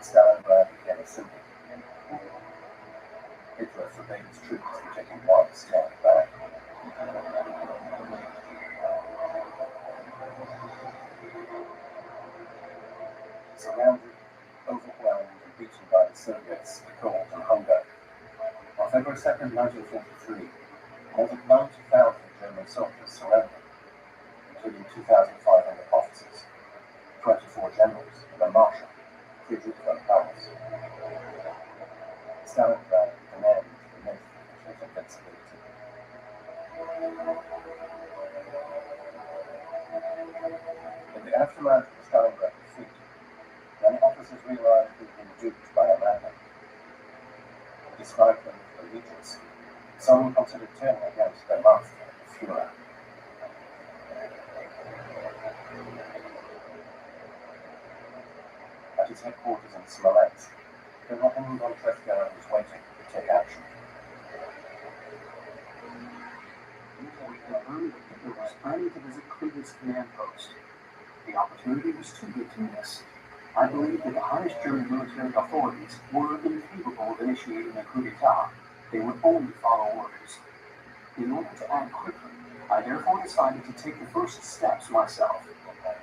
Stalingrad became a symbol. Hitler forbade his troops from taking one step back. Surrounded, overwhelmed, and beaten by the Soviets, the cold and hunger. On February 2nd, 1943, more than 90,000 German soldiers surrendered, including 2,500 officers, 24 generals, and a marshal, Friedrich von Paulus. Stalingrad put an end to the myth of Hitler's invincibility. In the aftermath of the Stalingrad defeat, many officers realized they'd been duped by a madman. He described them as allegiance. Some considered turning against their master, the Führer. At his headquarters in Smolensk, Colonel Hermann von Tresckow was waiting to take action. We confirmed that Hitler was planning to visit Cleveland's command post. The opportunity was too good to miss. I believe that the highest German military authorities were incapable of initiating a coup d'etat. They would only follow orders. In order to act quickly, I therefore decided to take the first steps myself.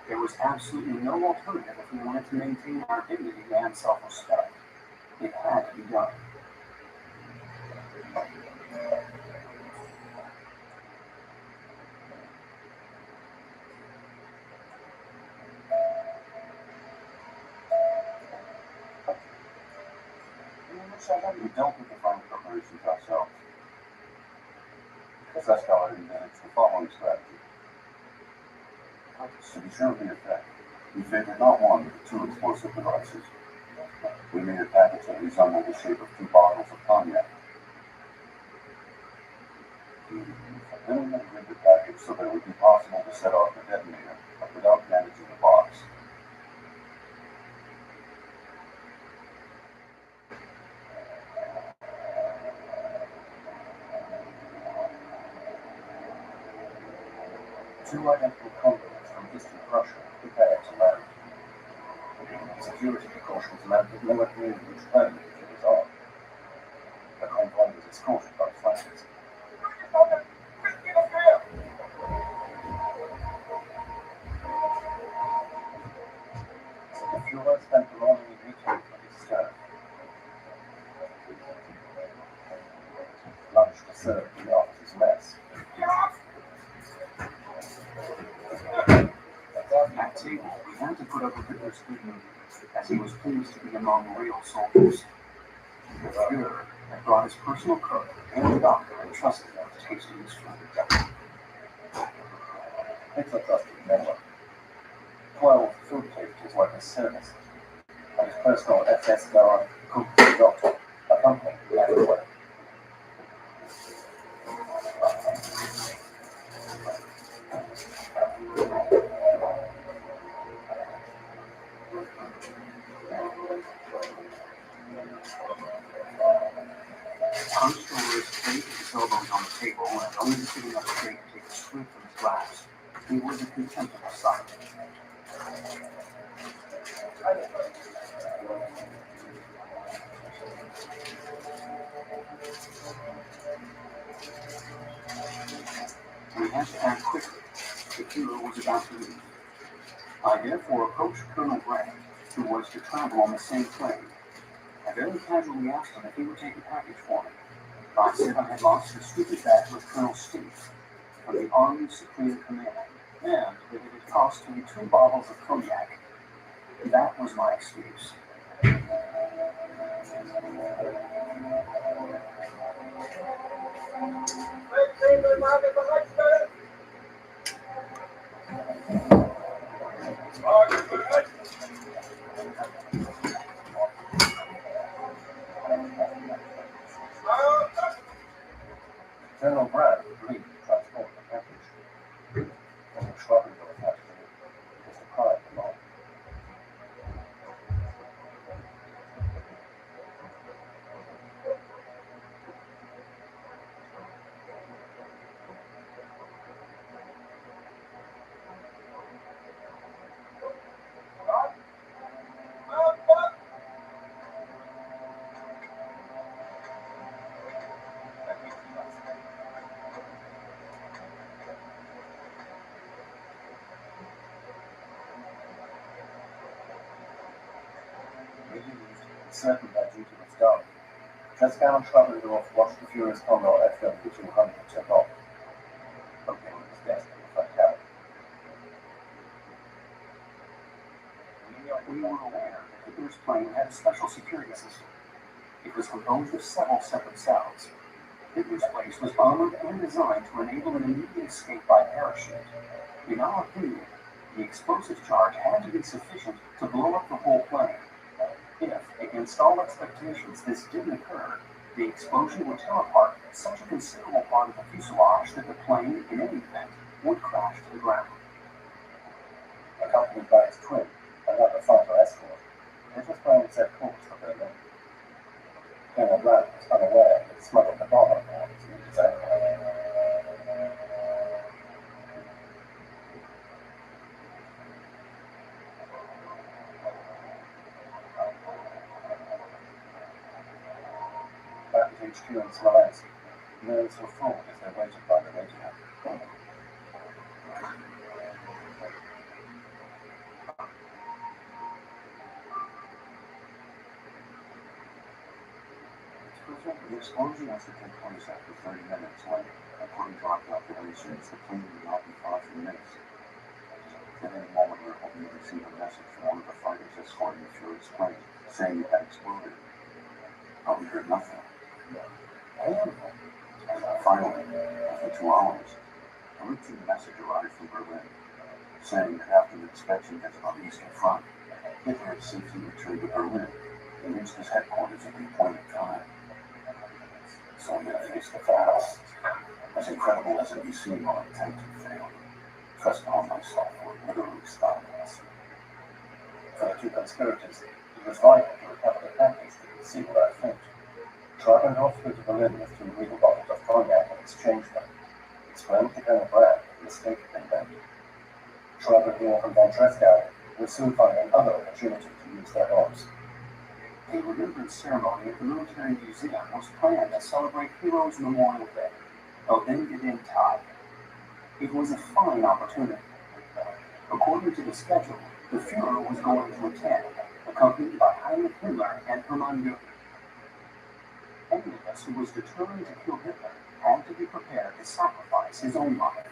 There was absolutely no alternative if we wanted to maintain our dignity and self-respect. It had to be done. We dealt with the final preparations ourselves. Tresckow envisaged the following strategy. To be sure of the effect, we figured not one but two explosive devices. We made a package that resembled the shape of 2 bottles of cognac. We then rid the package so that it would be possible to set off the detonator, but without damaging the box. Two identical komgoeds from distant Russia prepared to land. Security precautions meant that no one knew which plane it was on. The convoy was escorted by flankers. The Fuhrer spent the morning in meetings with his staff. Lunch was served in the officer's mess. At table, we had to put up with Hitler's good mood, as he was pleased to be among real soldiers. The Fuhrer had brought his personal cook and the doctor and trusted them to taste his food. Hitler trusted no one. 12 food tastes were his service, and his personal SS guard cooked the doctor, accompanied everywhere. Hunched over his plate with his elbows on the table and only sitting up straight to take a swig from his glass, he was a contemptible sight. We had to act quickly. The Fuhrer was about to leave. I therefore approached Colonel Grant, who was to travel on the same plane. I very casually asked him if he would take a package for me. I said I had lost a stupid bet with Colonel Steve from the Army Supreme Command, and that it had cost me 2 bottles of cognac. That was my excuse. General Grant agreed to transport the package. And the shrubbery was attached to it was the pride of the law. Certain that duty was done. Trescan and Schwabbendorf watched the Fuhrer's Condor FM-200 take off. Opening his desk in the front cabin. We were aware that Hitler's plane had a special security system. It was composed of several separate cells. Hitler's place was armored and designed to enable an immediate escape by parachute. In our opinion, the explosive charge had to be sufficient to blow up the whole plane. If, against all expectations, this didn't occur, the explosion would tear apart such a considerable part of the fuselage that the plane, in any event, would crash to the ground. Accompanied by his twin, another fighter escort, Hitler's plane set course for Berlin. Colonel Grant was unaware that he smuggled the bomb on board to meet his aircraft. HQ in Smolensk. Nerves were full as they waited by the radio. The explosion was to take place after 30 minutes when, according to our calculations, the plane would not be far from minutes. At any moment, we were hoping to receive a message from one of the fighters escorting the Fuhrer's plane, saying it had exploded. But we heard nothing. Finally, after 2 hours, a routine message arrived from Berlin. saying that after the inspection at the Eastern Front, Hitler had safely returned to Berlin and reached his headquarters at the appointed time. So I'm going to face the facts. As incredible as it may seem, while I attempt to fail, trust on myself will literally stop us. For the two conspirators, it was vital to recover the package to see what I think. Trottenhoff flew to Berlin with 2 real bottles of cognac and exchanged them. Explained to Colonel Bragg the mistake had been made. Trottenhoff and von Tresckow would soon find another opportunity to use their arms. A remembrance ceremony at the Military Museum was planned to celebrate Heroes Memorial Day, held then in Tag. It was a fine opportunity. According to the schedule, the Fuhrer was going to attend, accompanied by Heinrich Himmler and Hermann Goering. Any of us who was determined to kill Hitler had to be prepared to sacrifice his own life.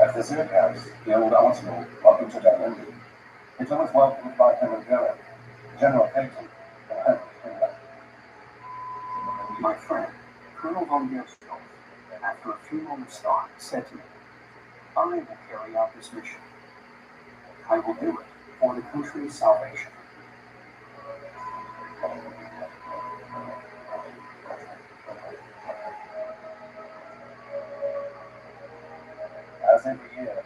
At the Zurich House, the old arsenal, welcome to their London. Hitler was welcomed by Hermann Goering, General Patton, and Heinrich Himmler. My friend, Colonel von Gersthoff, after a few moments' thought, said to me, I will carry out this mission. I will do it for the country's salvation. As every year,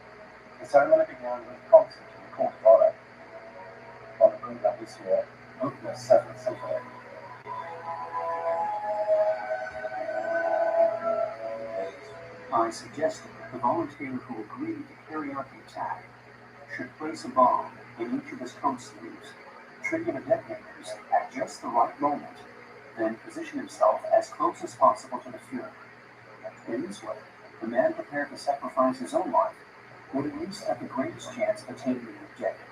the ceremony began with a concert in the Court of Honor. On the program this year, Bruckner's 7th Symphony. I suggested that the volunteer who agreed to carry out the attack should place a bomb in each of his coat sleeves, trigger the detonators at just the right moment, then position himself as close as possible to the Fuhrer. In this way, the man prepared to sacrifice his own life would at least have the greatest chance of attaining the objective.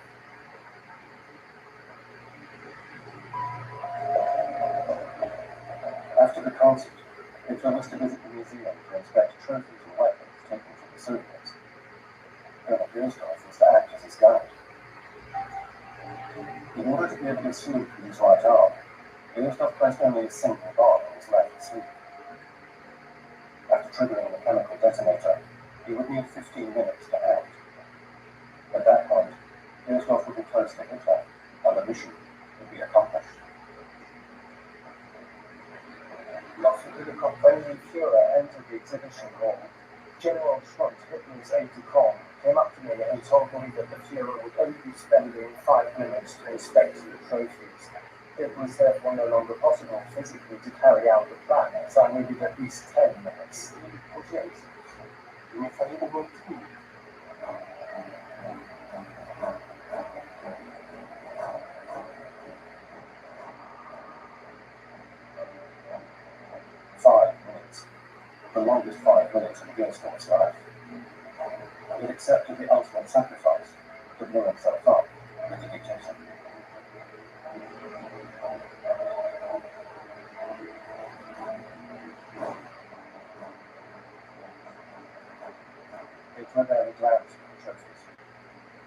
After the concert, Hitler was to visit the museum to inspect trophies and weapons taken from the Soviets. Colonel Gersthoff was to act as his guide. In order to be able to sleep with his right arm, Gersthoff pressed only a single bar on his left sleeve. After triggering the chemical detonator, he would need 15 minutes to act. At that point, Gersthoff would be close to Hitler, and the mission would be accomplished. After the complaining Fuhrer entered the exhibition hall, General Schmundt, Hitler's aide-de-camp, came up to me and told me that the Fuhrer would only be spending 5 minutes to inspect the trophies. It was therefore no longer possible physically to carry out the plan, as I needed at least 10 minutes. Okay, you infallible too. The longest 5 minutes in Gersthoff's life. He accepted the ultimate sacrifice to blow himself up with the dictator. Hitler barely glanced at the trophies.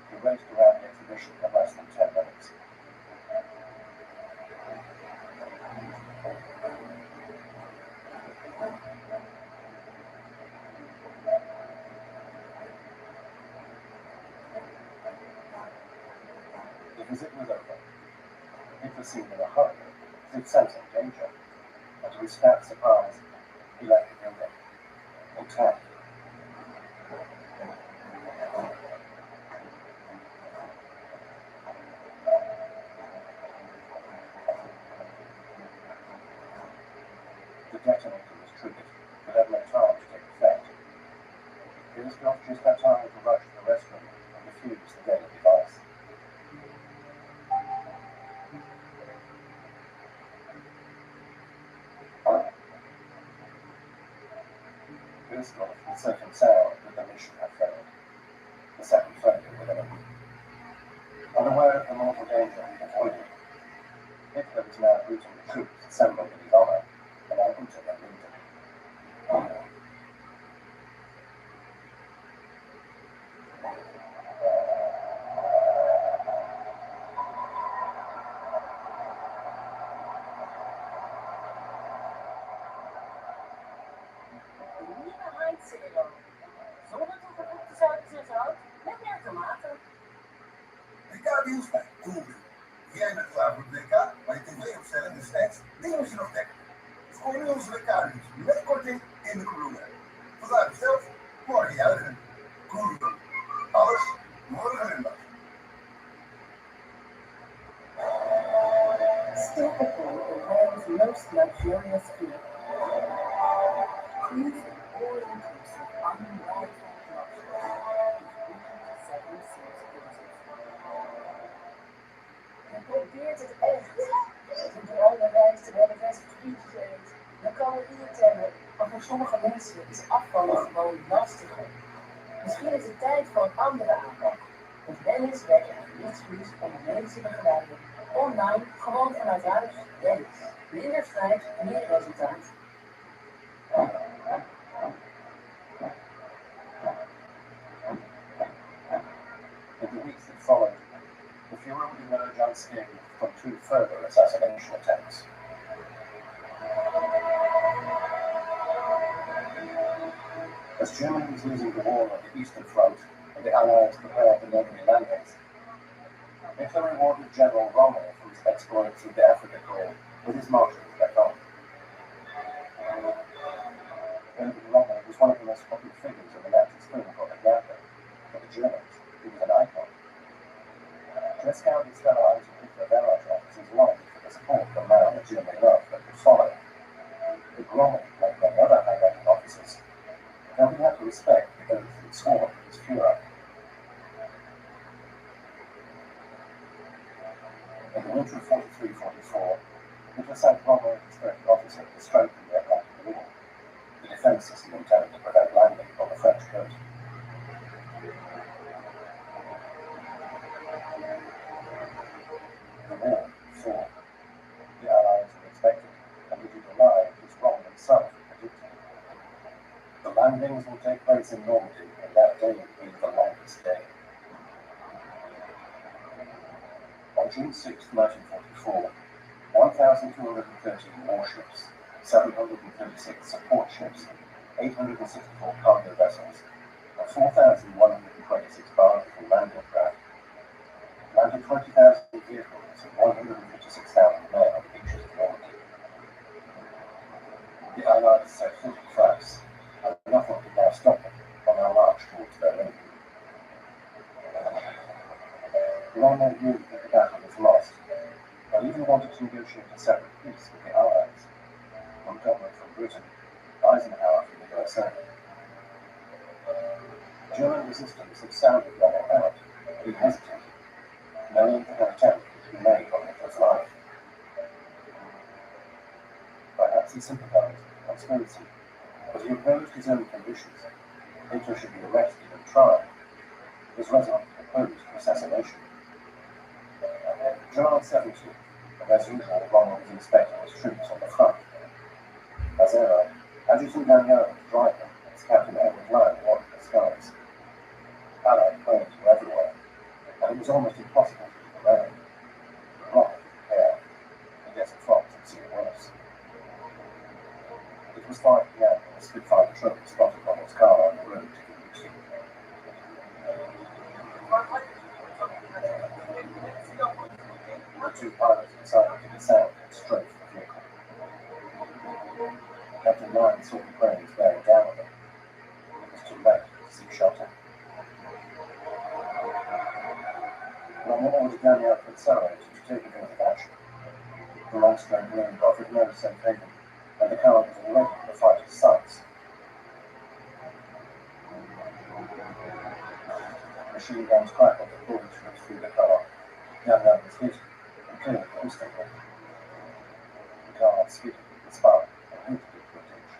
He raced around the exhibition in less than 10 minutes. The visit was over. Hitler seemed in a hurry, as if sensing danger, and to his fat surprise, he left the building, intact. The detonator was triggered, but had no time to take effect. Gersthoff just had time to rush to the restroom and defuse the deadly device. Gersthoff was certain sound that the mission had failed. The second failure within him. Unaware of the mortal danger he avoided, Hitler was now routing the troops assembled in his honor and unable to their leader. Nieuwe Heizero. Zonder zout met meer tomaten. WK-nieuws bij komgoed. Jij bent klaar voor het WK, maar je tv-opstelling is steeds dingen moet je nog dekken. Scoor nu onze WK-nieuws met korting in de komgoed. Vandaag besteld, morgen juichen. Komgoed. Alles, morgen glimlach. Stay at home in Holland's most luxurious view. Choose an all-inclusive, unrivaled luxury with 7 seats cruises. Je probeert het echt. De dromenreis terwijl de rest frietjes eet. De calorieën tellen, maar voor sommige mensen is afvallen gewoon lastiger. Misschien is het tijd voor een andere aanpak. Met Dennis werk je aan gewichtsverlies onder medische begeleiding. Online, gewoon vanuit huis. Dennis. Minder strijd, meer resultaat. In the weeks that followed, the Fuhrer would emerge unscathed from 2 further assassination attempts. As Germany was losing the war on the Eastern Front and the Allies prepared for enemy landings, Hitler rewarded General Rommel for his exploits through the Africa Corps with his marshals back on. Rommel was one of the most popular figures in the Nazi film propaganda. For the Germans, he was an icon. Tresckow and Stellar Hitler Wehrmacht officers longed for the support from man that Germany loved that could follow. But Rommel, like many other high-ranking officers, felt he had to respect the oath he had sworn to his Fuhrer. In the winter of 43-44, Hitler sent Rommel and his 30 officers to strengthen the Atlantic Wall, the defense system intended to prevent landing on the French coast. The war fought. The Allies were expected, and it would arrive as Rommel himself predicted. The landings will take place in Normandy, and that day will be the longest day. On June 6, 1944, 1,213 warships, 736 support ships, 864 cargo vessels, and 4,126 barges and landing craft landed 20,000 vehicles and 156,000 men on the beaches of Normandy. The Allies set foot in France, and nothing could now stop them on their march towards Berlin. Rommel knew that the battle was lost, but even wanted to negotiate a separate peace with the Allies. Montgomery from Britain, Eisenhower from the USA. German resistance had sounded Rommel out, but he hesitated, knowing that an attempt was to be made on Hitler's life. Perhaps he sympathized with conspiracy, but he opposed his own conditions. Hitler should be arrested and tried. He was resolutely opposed to assassination. July 17th, and as usual, Rommel was inspecting his troops on the front. As ever, Adjutant Daniel was driving as Captain Edward Lyon watched the skies. Allied planes were everywhere, and it was almost impossible to keep around. But Rommel didn't care. The Desert Fox had seen worse. It was 5 p.m. when a Spitfire truck spotted Rommel's car on the road to Djibouti. The 2 pilots decided to descend and straight for the vehicle. Captain Lyon saw the planes bearing down on them. It was too late to seek shelter. Rommel ordered Daniel to accelerate to take evasive action. The long-strand wind offered no safe haven, and the car was already in the fighter's sights. Machine guns crackled and bullets ripped through the car. Daniel was hit and killed instantly. The car skidded and spun and hit into a ditch.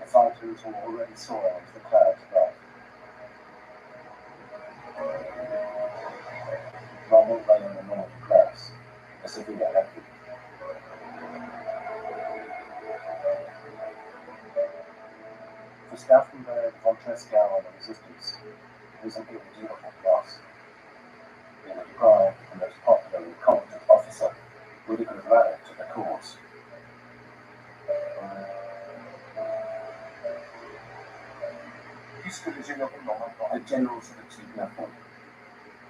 The fighters were already soaring as the clouds above. Rommel lay in the northern grass, a severe headwind. For Stauffenberg, von Tresckow, and the resistance, it was an irredeemable loss. They were deprived of the most popular and competent officer who could have rallied to the cause. Skulle jullie ook inloggen? The generals have achieved nothing.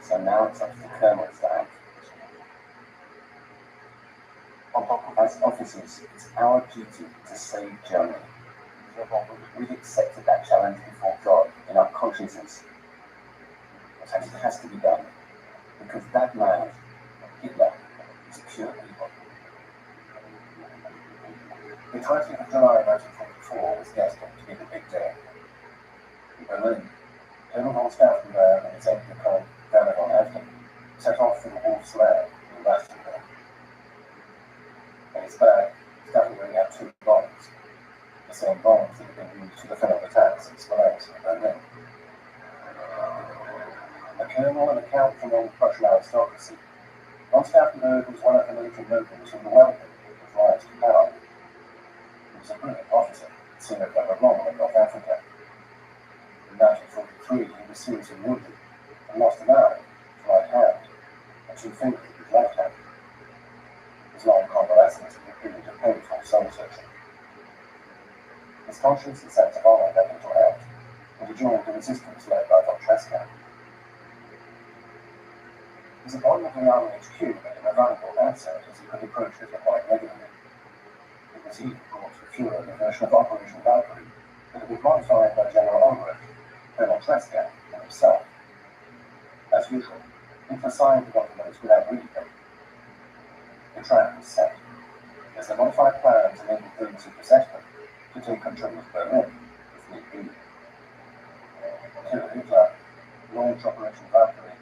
So now it's up to the colonels to act. As officers, it's our duty to save Germany. We've accepted that challenge before God in our consciences. And it has to be done. Because that man, Hitler, is pure evil. The 20th of July 1944 was destined to be the big day. In Berlin, Colonel von Stauffenberg and his aide-de-camp, Werner von Haeften, set off for the Wolf's Lair in Rastenburg. In his bag, Stauffenberg had 2 bombs, the same bombs that had been used to defend attacks in Smolensk and Berlin. A colonel and a count from old Prussian aristocracy, von Stauffenberg was one of the military nobles who were welcomed with rise to power. He was a brilliant officer, seen at Lebanon in North Africa. In 1943, he was seriously wounded and lost an eye, his right hand, and 2 fingers of his left hand. His long convalescence was a period of painful soul-searching. His conscience and sense of honor led him to act, and he joined the resistance led by von Tresca. His appointment in the Army HQ made him a valuable asset as he could approach Hitler quite regularly. It was he who brought to Fuhrer the version of Operation Valkyrie that had been modified by General Ulbricht, Colonel Tresca, and himself. As usual, Hitler signed the documents without reading them. The trap was set, as the modified plans enabled those who possessed them to take control of Berlin, if need be. Hitler launched Operation Valkyrie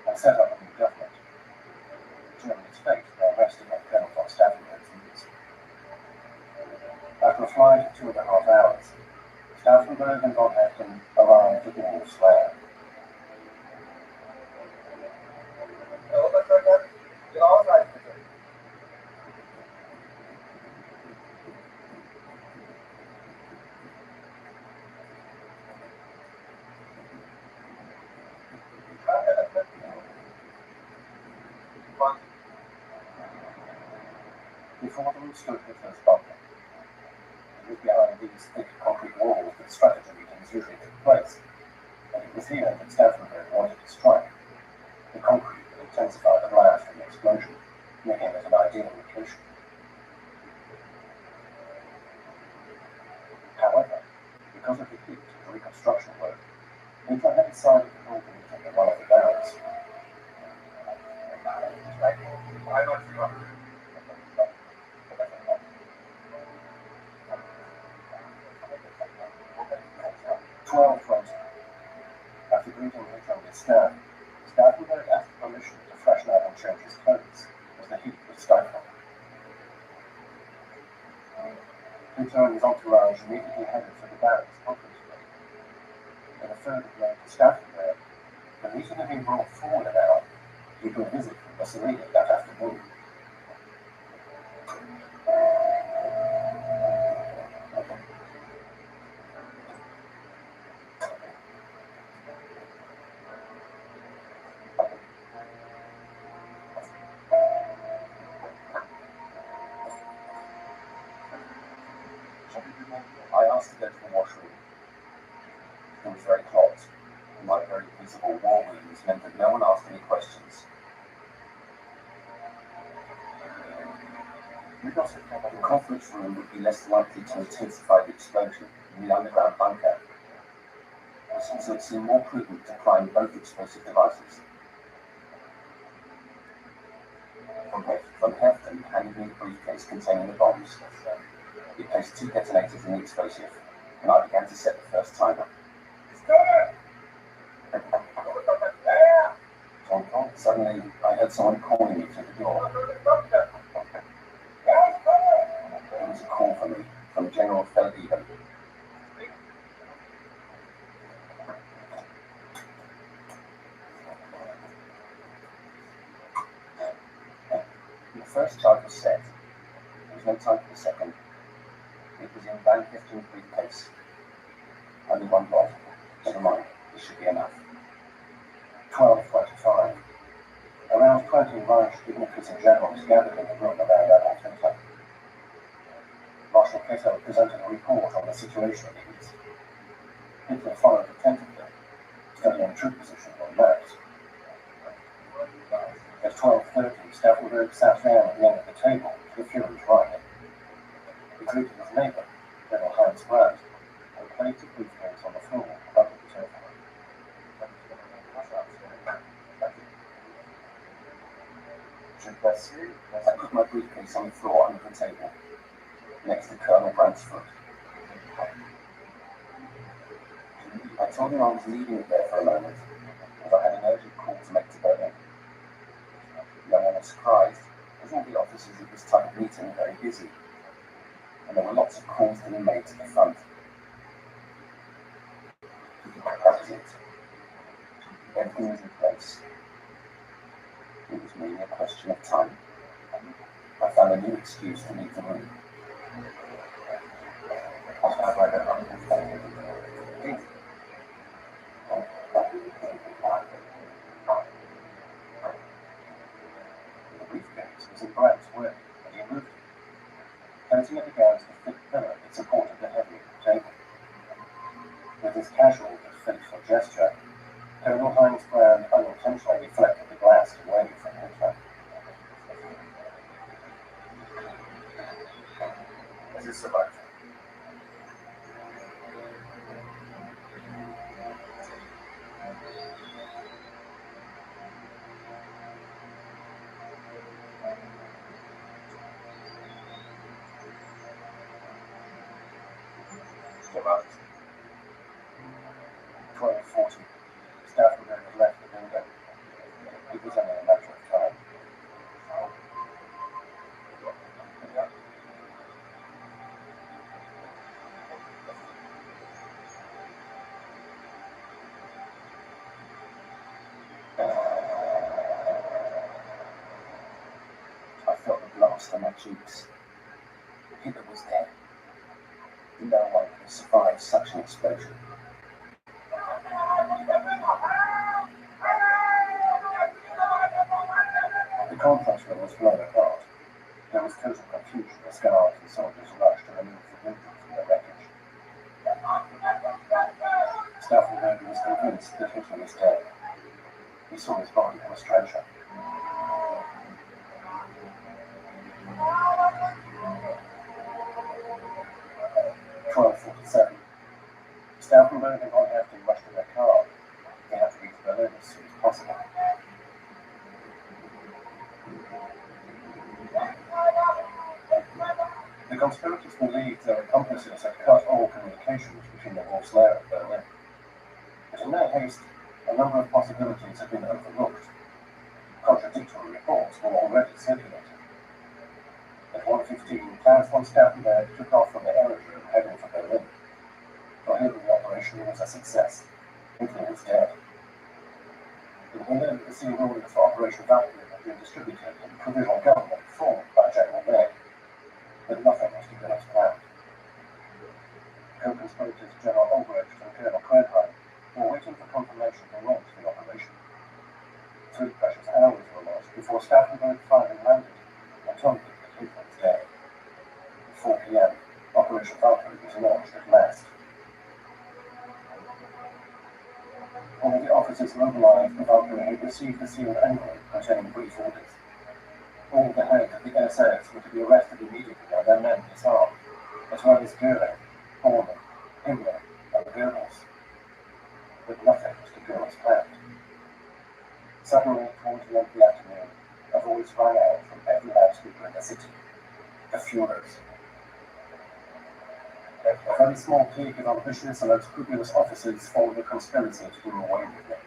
and set up a new government. Germany's fate now rested on Colonel von Stauffenberg's knees. After a flight of 2.5 hours, Stauffenberg and von Haeften arrived at the Wolf's Lair. Before them stood Hitler's bunker. It was behind these thick concrete walls that strategy meetings usually took place, and it was here that Stauffenberg wanted to strike. The concrete would intensify the blast from the explosion, making it an ideal location. However, because of the heat of the reconstruction work, Hitler had decided to hold the meeting in one of the barracks. 12:20. After greeting Hitler and his staff, Stauffenberg asked permission to freshen up and change his clothes, as the heat was stifling. Hitler and his entourage immediately headed for the barracks conference room. In a further note to Stauffenberg, the meeting had been brought forward an hour due to a visit from Mussolini that afternoon. I asked to go to the washroom. It was very hot, and my very visible war wounds meant that no one asked any questions. The conference room would be less likely to intensify the explosion in the underground bunker. So it seemed more prudent to prime both explosive devices. Von Haeften handed me the briefcase containing the bombs. He placed 2 detonators in the explosive, and I began to set the first timer. Suddenly, I heard someone calling me through the door. It was a call for me from General Feldhaven. The first charge was set. There was no time for the second. It was in Van Heften's briefcase. Only one block. Never mind, this should be enough. 12:25. Around 20 large dignitaries and generals gathered in the room around Adolf Hitler. Marshal Cato presented a report on the situation in the East. Hitler followed attentively, studying troop position on maps. At 12:30, Stauffenberg sat down at the end of the table to the Fuhrer's right. He greeted his neighbor, General Heinz Brandt, and placed a briefcase on the floor above the table. I put my briefcase on the floor under the table, next to Colonel Brandt's foot. I told him I was leaving it there for a moment, as I had an urgent call to make to Berlin. No one was surprised, as all the officers at this type of meeting were very busy, and there were lots of calls to be made to the front. That was it. Everything was in place. It was merely a question of time. I found a new excuse to leave the room. The briefcase was in Brandt's way, and he moved it, pointing it against the thick pillar that supported the heavy table. With his casual but faithful gesture, Colonel Heinz Brandt unintentionally deflected the glass away from Hitler. Es ist soweit. About 12:40, Stauffenberg had left the window. It was only a matter of time. I felt the blast on my cheeks. Hitler was dead. No one could survive such an explosion. The conference room was blown apart. There was total confusion as guards and soldiers rushed to remove the wounded from the wreckage. Stauffenberg was convinced that Hitler was dead. He saw his body on a stretcher. Stauffenberg and von Hefting rushed to their car. They had to reach Berlin as soon as possible. The conspirators believed their accomplices had cut all communications between the Wolf's Lair and Berlin. But in their haste, a number of possibilities had been overlooked. Contradictory reports were already circulating. At 1:15, Klaus von Stauffenberg took off from the aerodrome heading for Berlin. For him, the operation was a success. Hitler was dead. In England, the sealed orders for Operation Valkyrie had been distributed in the provisional government formed by General Beck, but nothing was to go as planned. Co-conspirators General Albrecht and Colonel Krenheim were waiting for confirmation to launch the operation. 3 precious hours were lost before Stauffenberg finally landed and told them that Hitler was dead. At 4 p.m., Operation Valkyrie was launched at last. All the officers mobilized, the Valkyrie had received a sealed envelope containing brief orders. All the heads of the SS were to be arrested immediately and their men disarmed, as well as Goering, Bormann, Himmler, and the Goebbels. But nothing was to go as planned. Suddenly, towards the end of the afternoon, a voice rang out from every loudspeaker in the city: the Fuhrers. A very small clique of ambitious and unscrupulous officers formed a conspiracy to do away with them.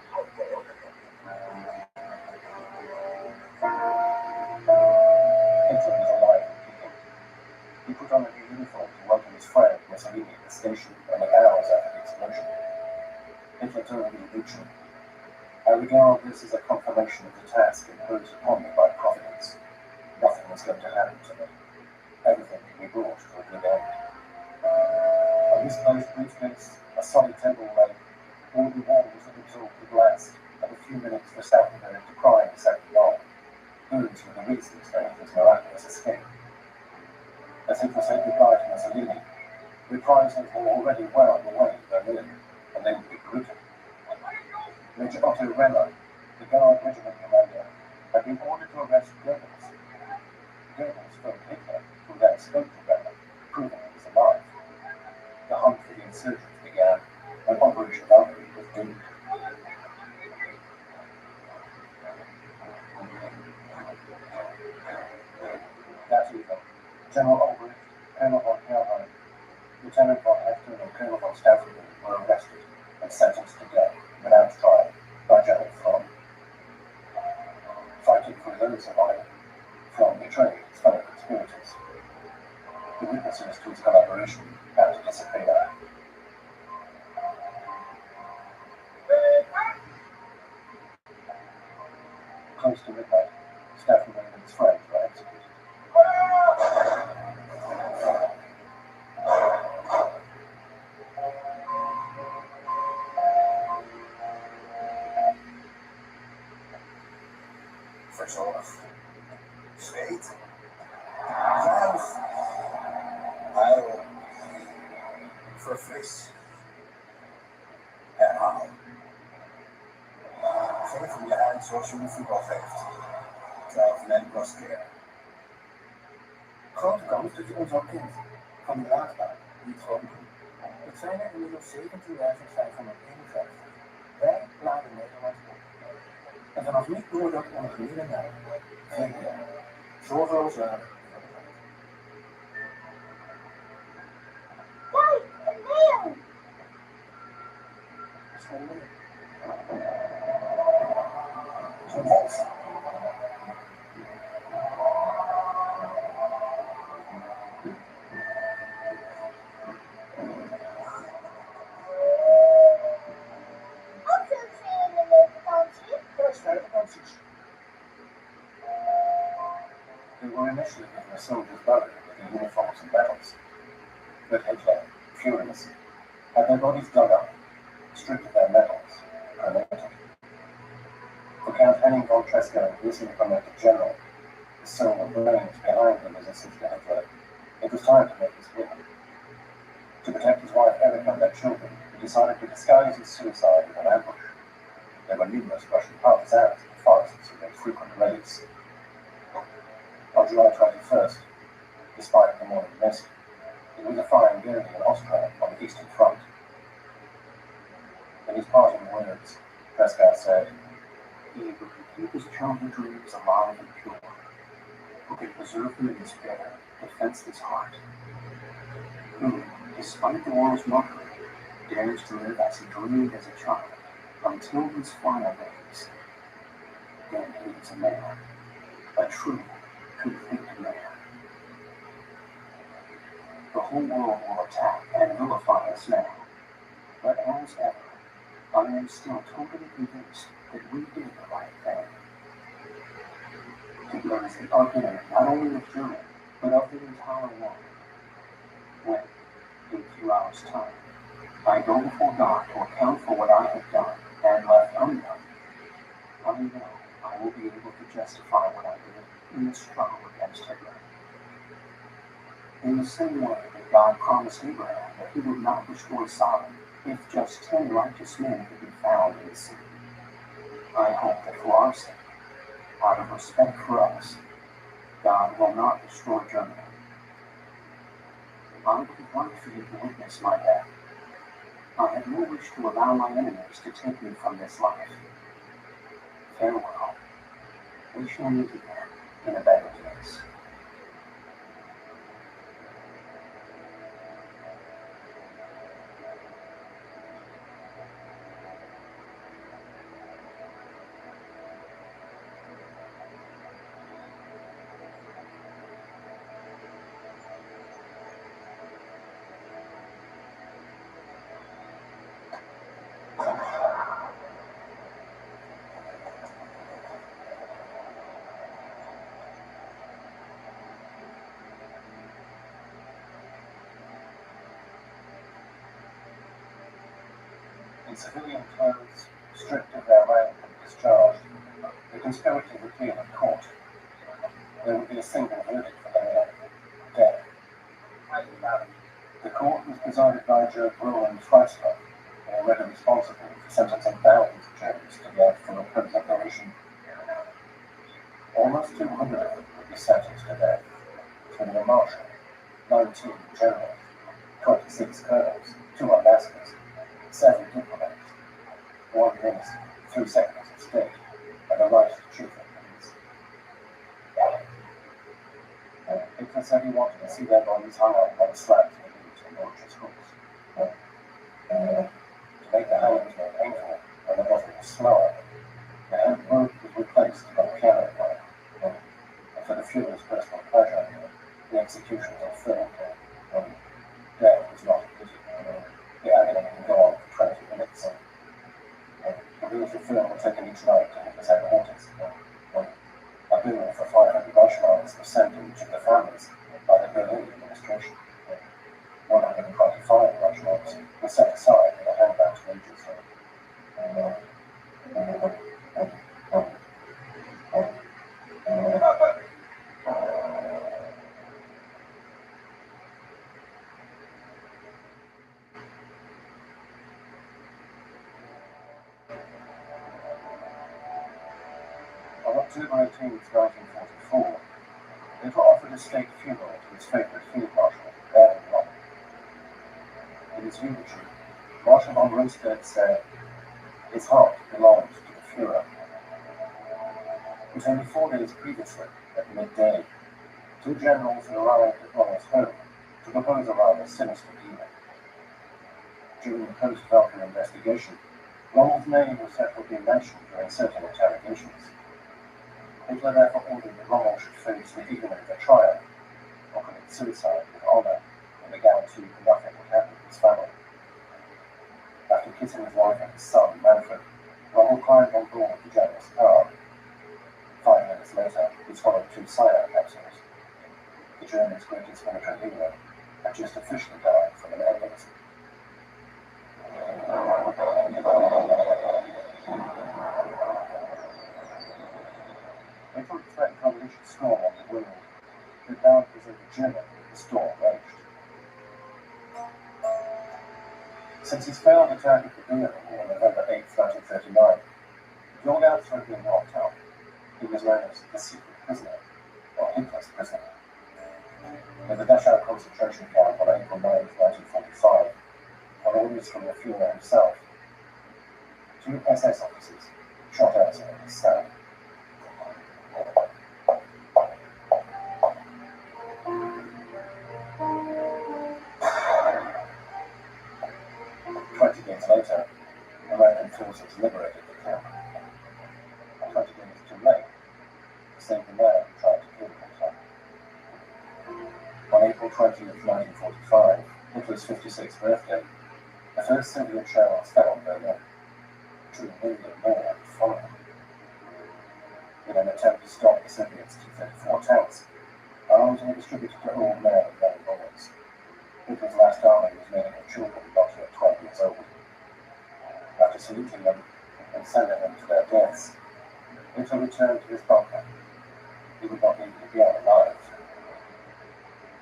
Hitler was alive and kicking. He put on a new uniform to welcome his friend Mussolini at the station only hours after the explosion. Hitler told the Lucian, "I regard this as a confirmation of the task imposed upon me by Providence. Nothing was going to happen to me. Everything can be brought to a good end." A misplaced briefcase, a solid table leg, wooden walls that absorbed the glass, and a few minutes for Stauffenberg to cry and say long. Those were the reasons for Hitler's miraculous escape. As Hitler said goodbye to Mussolini, reprisals were already well on the way to Berlin, and Major Otto Renner, the Guard Regiment commander, had been ordered to arrest Goebbels. Goebbels phoned Hitler, who then spoke to Renner, proving he was alive. The hunt for the insurgents began, and Operation Valkyrie was doomed. That evening, General Albrecht, Colonel von Herrheim, Lieutenant von Hector, and Colonel von Stauffenberg were arrested and sentenced to death without trial by General Fromm. Fighting for his own survival, Fromm betrayed his fellow conspirators. The witnesses to his collaboration had to disappear. Close to midnight, Stauffenberg and his friends were executed. Verzorg, zweet, zuig, huil, verfris, herhaal. Geef hem je uit zoals je een voetbal geeft. 12 men plus keer. Grote kans dat je ons al kent, van die laagbaan, die het gewoon doen. Het zijn er inmiddels 17.551. Wij laden Nederland op. En vanaf nu doen we dat onder geleerde naam. Geen jaar. Zorgeloos aan. Kijk, een leeuw! Ook zo'n zin in de vakantie? Vakanties. They were initially given a soldier's burial with their uniforms and medals. But Hitler, furious, had their bodies dug up, stripped of their medals, and cremated. For Count Henning von Tresco, recently promoted general, the soul of brains behind the resistance to Hitler, it was time to make his will. To protect his wife Erika and their children, he decided to disguise his suicide with an ambush. There were numerous Russian partisans in the forests who made frequent raids. On July 21st, despite the morning mist, it was a fine day in Austria on the Eastern Front. In his parting words, Prescott said, He who can keep his childhood dreams alive and pure, who can preserve them in his bare, defenseless heart, who, despite the world's mockery, dares to live as he dreamed as a child until his final days. Then he is a man, a true, complete man. The whole world will attack and vilify us now, but as ever, I am still totally convinced that we did the right thing. Hitler is the enemy not only of Germany, but of the entire world. When, in a few hours' time, I go before God to account for what I have done and left undone, I know I will be able to justify what I did in the struggle against Hitler. In the same way that God promised Abraham that he would not destroy Sodom if just 10 righteous men could be found in the city, I hope that for our sake, out of respect for us, God will not destroy Germany. I would like for you to witness my death. I have no wish to allow my enemies to take me from this life. Farewell. We shall meet again in a better place. In civilian clothes, stripped of their rank and discharged, the conspirators appeared in court. There would be a single verdict for them all: death. The court was presided by Judge Roland Freisler, a They are already responsible for sentencing thousands of Germans to death for a prison operation. Almost 200 of them will be sentenced to death, including a marshal, 19 generals, 26 colonels, 2 ambassadors, 7 diplomats, 1 minister, 3 secretaries of state, and the vice chief of police. Hitler said he wanted to see their bodies hung up on slabs of meat and military schools. To make the hangings more painful and the bottom was slower, the hand rope was replaced by a piano player. And for the Fuhrer's personal pleasure, the executions were filmed. Death was not admitted. The agony would go on for 20 minutes. The wheels of film were taken each night to Hitler's headquarters. A bill for 500 Reichsmarks was sent to each of the families by the Berlin administration. 125 Reichsmarks were set aside in the handbags wages. On October 18, 1944, Hitler offered a state funeral to his favourite field marshal, Erwin Rommel. In his eulogy, Marshal von Rundstedt said, "His heart belonged to the Führer." It was only 4 days previously, at midday, 2 generals had arrived at Rommel's home to propose a rather sinister deal. During the post-Valkyrie investigation, Rommel's name was said to have been mentioned during certain interrogations. Hitler therefore ordered that Rommel should face the ignominy of a trial, or commit suicide with honour, and the guarantee that nothing would happen to his family. After kissing his wife and his son, Manfred, Rommel climbed on board the general's car. 5 minutes later, he swallowed 2 cyanide capsules. The Germans' greatest military hero had just officially died from an embolism. Hitler threatened to unleash a storm on the world, but now it was over Germany the storm raged. Since his failed attack at the Berlin Wall on November 8, 1939, long after had been locked up, he was known as the secret prisoner, or Hitler's prisoner. In the Dachau concentration camp on April 9, 1945, on orders from the Führer himself, 2 SS officers shot at him in his cell. Later, American forces liberated the camp. 20 days too late, the same man tried to kill Hitler. On April 20, 1945, Hitler's 56th birthday, the first Soviet shells fell on Berlin. 2 million more followed. In an attempt to stop the Soviets' T-34 tanks, arms were distributed to old men and young boys. Hitler's last army was made up of children not yet 12 years old. After saluting them and sending them to their deaths, Hitler returned to his bunker. He would not even be out alive.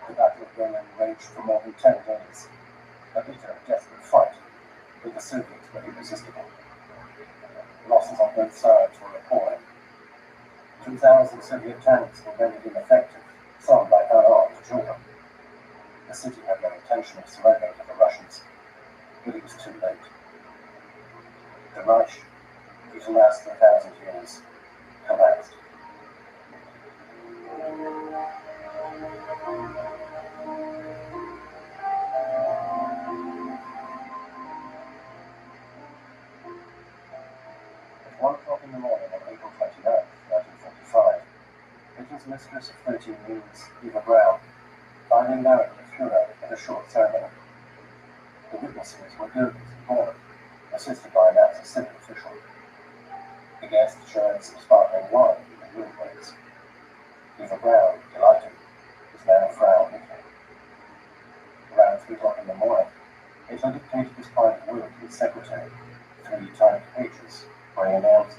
The Battle of Berlin raged for more than 10 days, a bitter and desperate fight, with the Soviets were irresistible. Losses on both sides were appalling. 2,000 Soviet tanks were rendered ineffective, some by unarmed children. The city had no intention of surrendering to the Russians, but it was too late. The Reich, whose last 1,000 years, collapsed. At 1 o'clock in the morning on April 29, 1945, Hitler's mistress of 13 years, Eva Braun, finally married the Führer at a short ceremony. The witnesses were Goebbels and Born, assisted by a Nazi civil official. The guests shared some sparkling wine and real plates. Eva Braun, delighted, was now Frau Hitler. Around 3 o'clock in the morning, Hitler dictated his private will to his secretary, 3 typed pages, where he announced,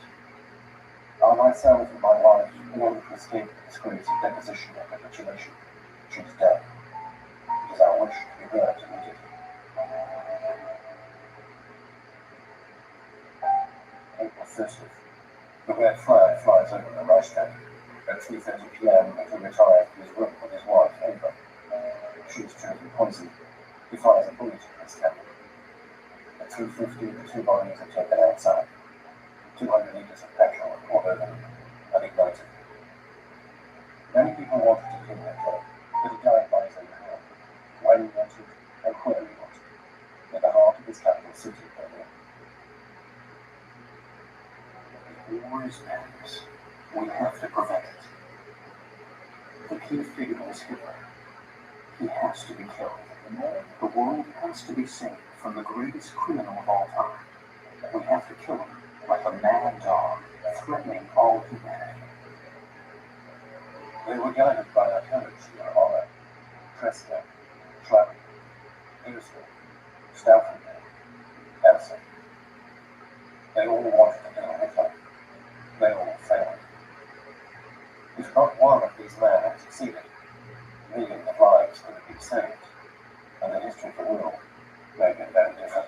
"I myself and my wife, in order to escape the disgrace of deposition and capitulation, she is dead. It is our wish to be buried immediately." festive. The red flag flies over the Reichstag. At 3:30 p.m., he retired to his room with his wife, Ava. She is chosen poison. He fires a bullet in his cabin. At 3:50, the two bodies are taken outside. 200 liters of petrol are poured over them and ignited. Many people wanted to kill Hitler, but he died by his own hand, when he wanted and where he wanted, in the heart of his capital city, Berlin. The war is madness. We have to prevent it. The key figure is Hitler. He has to be killed. The world has to be saved from the greatest criminal of all time. We have to kill him like a mad dog, threatening all humanity. They were guided by our courage in Holland, Tresca, Schleppen, Petersburg, Stauffenberg, Elsa. They all wanted to kill Hitler. They all failed. If not one of these men had succeeded, millions of lives could have been saved, and the history of the world may have been very different.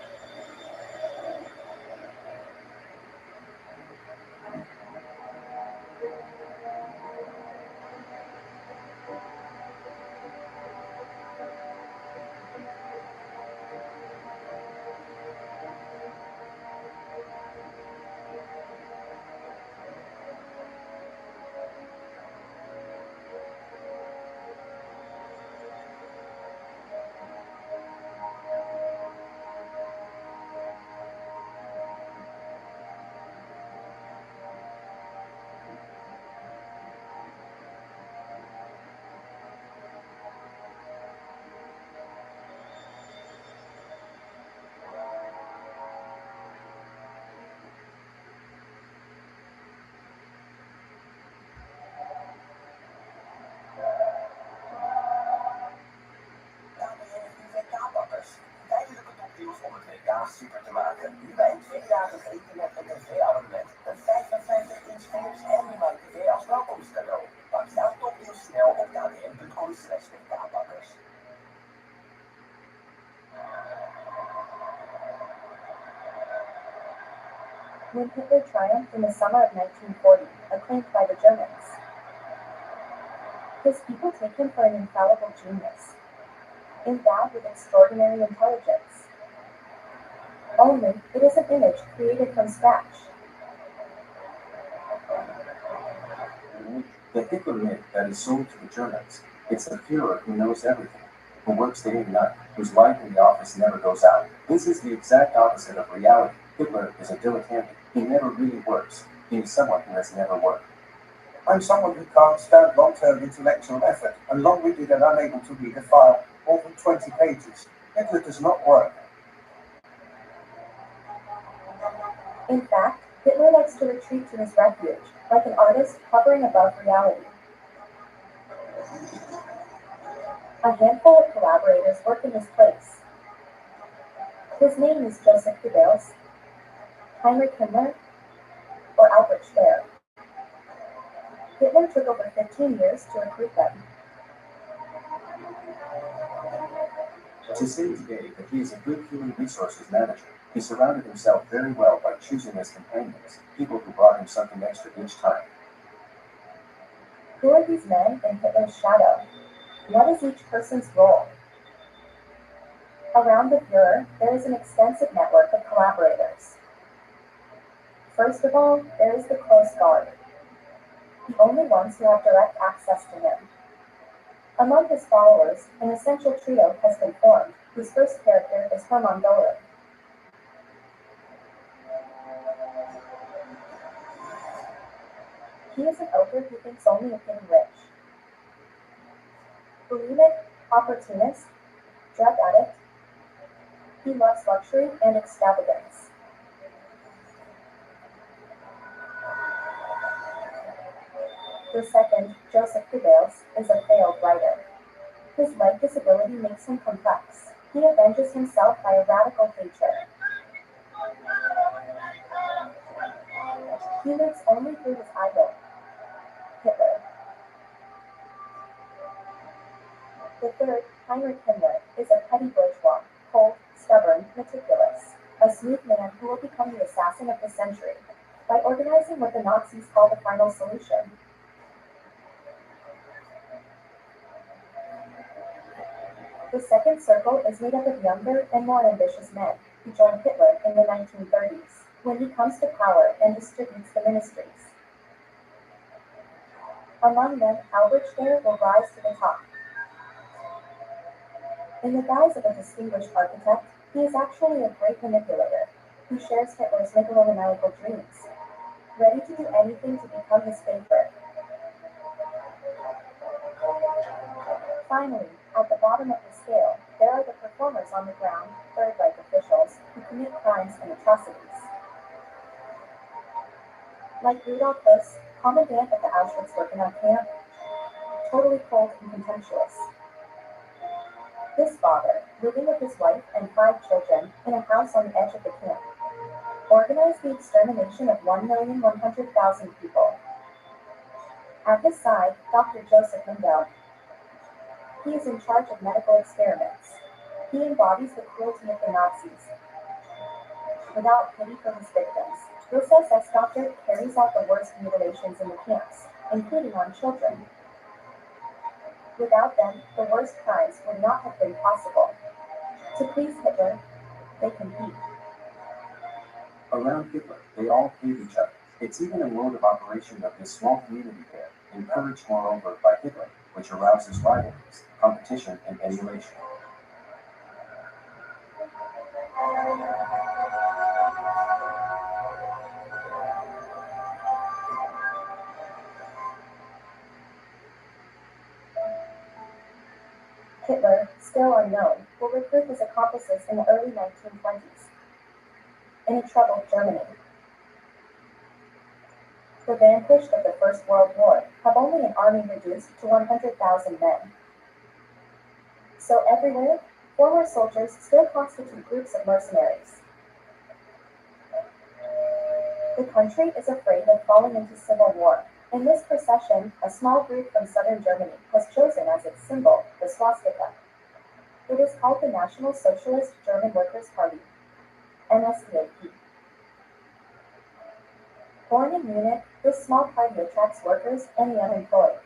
Om het WK super te maken. Nu bij een 2-jarig internet- en tv-abonnement. Een 55-inch Philips Handyman TV als welkomstcadeau. Pak jouw topdeals snel op kdm.com/WK-bakkers. When Hitler triumphed in the summer of 1940, acclaimed by the Germans, his people take him for an infallible genius, endowed with extraordinary intelligence. Only, it is an image created from scratch. The Hitler myth that is sold to the Germans. It's the Führer who knows everything, who works day and night, whose light in the office never goes out. This is the exact opposite of reality. Hitler is a dilettante. He never really works. He is someone who has never worked. I'm someone who can't stand long-term intellectual effort and long-winded and unable to read a file more than 20 pages. Hitler does not work. In fact, Hitler likes to retreat to his refuge, like an artist hovering above reality. A handful of collaborators work in his place. His name is Joseph Goebbels, Heinrich Himmler, or Albert Speer. Hitler took over 15 years to recruit them. To say today that he is a good human resources manager, he surrounded himself very well by choosing as companions people who brought him something extra each time. Who are these men in Hitler's shadow? What is each person's role? Around the Führer, there is an extensive network of collaborators. First of all, there is the close guard, the only ones who have direct access to him. Among his followers, an essential trio has been formed, whose first character is Hermann Goering. He is an ogre who thinks only of getting rich. Bulimic, opportunist, drug addict, he loves luxury and extravagance. The second, Joseph Goebbels, is a failed writer. His leg disability makes him complex. He avenges himself by a radical hatred. He lives only through his idol, Hitler. The third, Heinrich Himmler, is a petty bourgeois, cold, stubborn, meticulous, a smooth man who will become the assassin of the century, by organizing what the Nazis call the final solution. The second circle is made up of younger and more ambitious men who joined Hitler in the 1930s, when he comes to power and distributes the ministries. Among them, Albert Speer will rise to the top. In the guise of a distinguished architect, he is actually a great manipulator who shares Hitler's megalomaniacal dreams, ready to do anything to become his favorite. Finally, at the bottom of the scale, there are the performers on the ground, Third Reich officials, who commit crimes and atrocities. Like Rudolf Höss, commandant of the Auschwitz-Birkenau camp, totally cold and contemptuous. This father, living with his wife and 5 children in a house on the edge of the camp, organized the extermination of 1,100,000 people. At his side, Dr. Joseph Mengele. He is in charge of medical experiments. He embodies the cruelty of the Nazis. Without pity for his victims, this SS doctor carries out the worst mutilations in the camps, including on children. Without them, the worst crimes would not have been possible. To please Hitler, they compete. Around Hitler, they all hate each other. It's even a mode of operation of this small community there, encouraged moreover by Hitler, which arouses rivalries, competition, and emulation. Hitler, still unknown, will recruit his accomplices in the early 1920s. In a troubled Germany, the vanquished of the First World War have only an army reduced to 100,000 men. So everywhere, former soldiers still constitute groups of mercenaries. The country is afraid of falling into civil war. In this procession, a small group from southern Germany has chosen as its symbol the swastika. It is called the National Socialist German Workers' Party, NSDAP. Born in Munich, this small party attracts workers and the unemployed.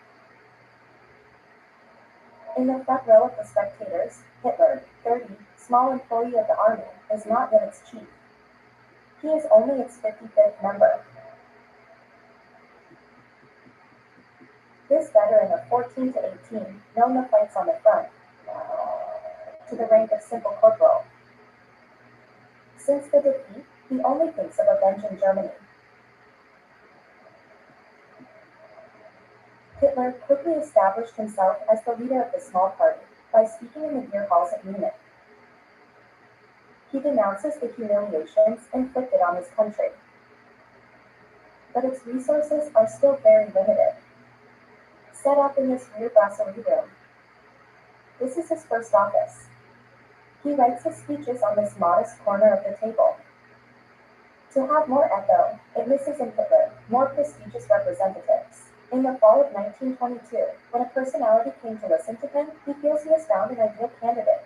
In the front row of the spectators, Hitler, 30, small employee of the army, is not yet its chief. He is only its 55th member. This veteran of 14 to 18, known the fights on the front, to the rank of simple corporal. Since the defeat, he only thinks of avenging Germany. Hitler quickly established himself as the leader of the small party by speaking in the beer halls of Munich. He denounces the humiliations inflicted on his country. But its resources are still very limited. Set up in this rear brasserie room. This is his first office. He writes his speeches on this modest corner of the table. To have more echo, it misses in Hitler more prestigious representatives. In the fall of 1922, when a personality came to listen to him, he feels he has found an ideal candidate.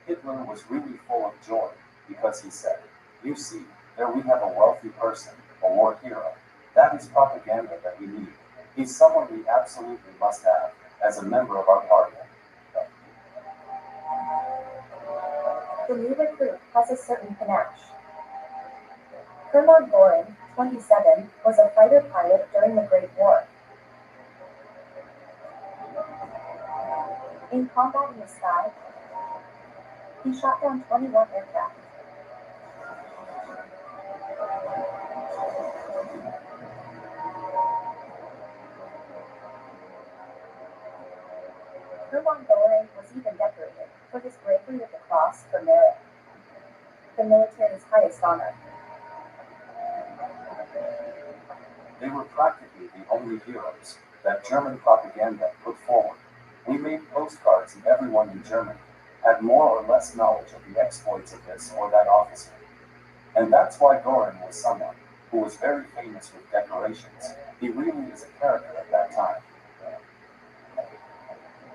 Hitler was really full of joy because he said, "You see, there we have a wealthy person, a war hero. That is propaganda that we need. He's someone we absolutely must have as a member of our party." The new recruit has a certain panache. Hermann Göring, 27, was a fighter pilot during the Great War. In combat in the sky, he shot down 21 aircraft. Hermann Göring was even decorated for his bravery with the Cross for Merit, the military's highest honor. They were practically the only heroes that German propaganda put forward. We made postcards and everyone in Germany had more or less knowledge of the exploits of this or that officer. And that's why Göring was someone who was very famous with decorations. He really is a character at that time.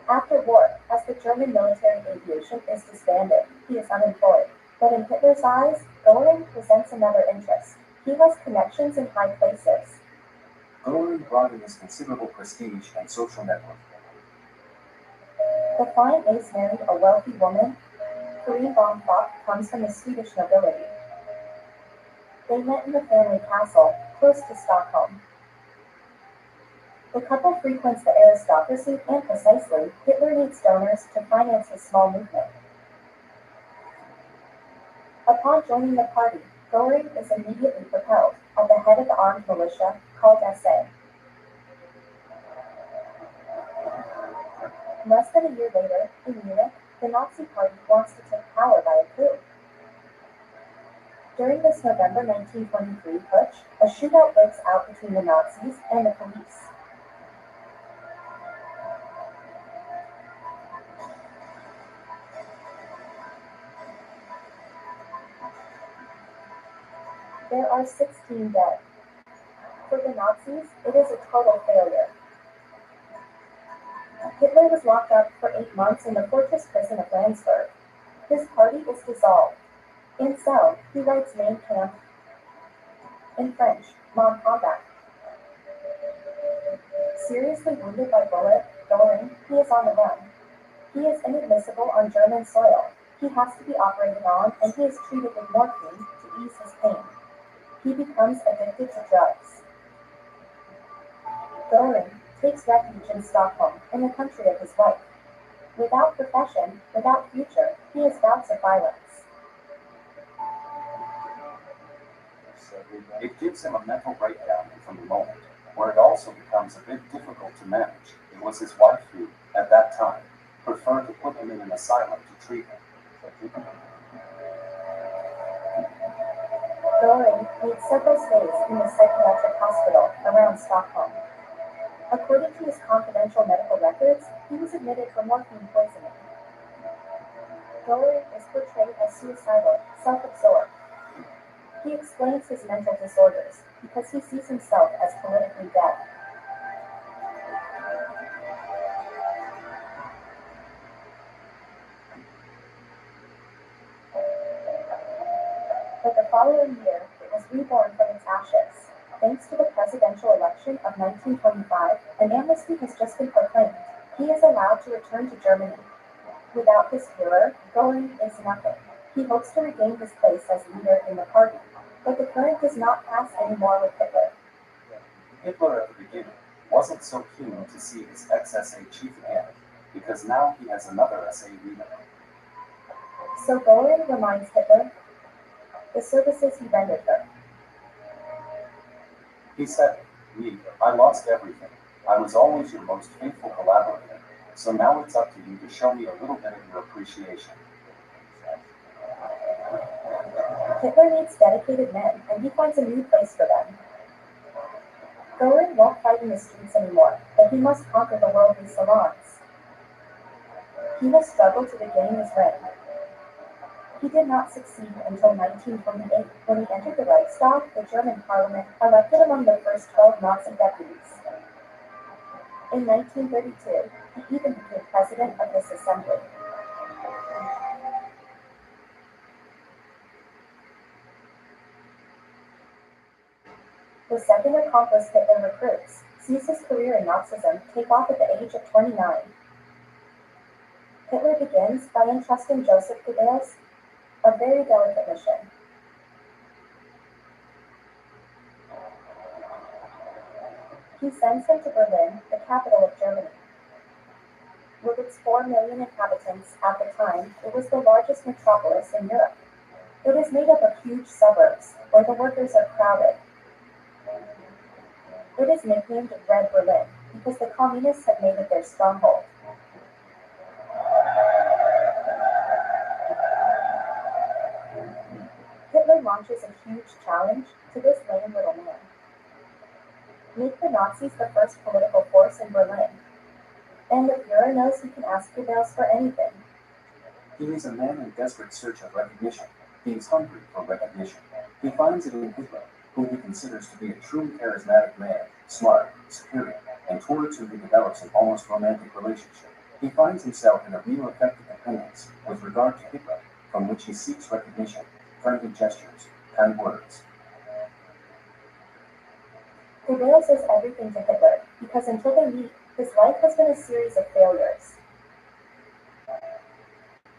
After war, as the German military aviation is disbanded, he is unemployed. But in Hitler's eyes, Göring presents another interest. He has connections in high places. Goering brought in his considerable prestige and social network. The fine ace married a wealthy woman. Karin von Fock comes from the Swedish nobility. They met in the family castle, close to Stockholm. The couple frequents the aristocracy and precisely, Hitler needs donors to finance his small movement. Upon joining the party, Goering is immediately propelled at the head of the armed militia called SA. Less than a year later, in Munich, the Nazi Party wants to take power by a coup. During this November 1923 putsch, a shootout breaks out between the Nazis and the police. There are 16 dead. For the Nazis, it is a total failure. Hitler was locked up for 8 months in the fortress prison of Landsberg. His party is dissolved. In cell, he writes Mein Kampf. In French, Mon Combat. Seriously wounded by bullet, Goering, he is on the run. He is inadmissible on German soil. He has to be operated on, and he is treated with morphine to ease his pain. He becomes addicted to drugs. Goering takes refuge in Stockholm, in the country of his wife. Without profession, without future, he has bouts of violence. It gives him a mental breakdown from the moment, where it also becomes a bit difficult to manage. It was his wife who, at that time, preferred to put him in an asylum to treat him. Goering needs several stays in the psychiatric hospital around Stockholm. According to his confidential medical records, he was admitted for morphine poisoning. Goering is portrayed as suicidal, self-absorbed. He explains his mental disorders because he sees himself as politically dead. But the following year, it was reborn from its ashes. Thanks to the presidential election of 1925, an amnesty has just been proclaimed. He is allowed to return to Germany. Without his Führer, Goering is nothing. He hopes to regain his place as leader in the party, but the current does not pass anymore with Hitler. Hitler at the beginning wasn't so keen to see his ex-SA chief again, because now he has another SA leader. So Goering reminds Hitler the services he rendered her. He said, "Me, I lost everything. I was always your most faithful collaborator, so now it's up to you to show me a little bit of your appreciation." Hitler needs dedicated men, and he finds a new place for them. Goering won't fight in the streets anymore, but he must conquer the worldly salons. He will struggle to regain his rank. He did not succeed until 1928, when he entered the Reichstag, the German parliament, elected among the first 12 Nazi deputies. In 1932, he even became president of this assembly. The second accomplice Hitler recruits sees his career in Nazism take off at the age of 29. Hitler begins by entrusting Joseph Goebbels a very delicate mission. He sends him to Berlin, the capital of Germany. With its 4 million inhabitants at the time, it was the largest metropolis in Europe. It is made up of huge suburbs, where the workers are crowded. It is nicknamed Red Berlin, because the communists have made it their stronghold. Hitler launches a huge challenge to this lame little man. Make the Nazis the first political force in Berlin. And the Führer knows he can ask Goebbels for anything. He is a man in desperate search of recognition. He is hungry for recognition. He finds it in Hitler, whom he considers to be a truly charismatic man, smart, superior, and towards whom he develops an almost romantic relationship. He finds himself in a real affective dependence with regard to Hitler, from which he seeks recognition, friendly gestures, kind words. Goebbels says everything to Hitler because until they meet, his life has been a series of failures.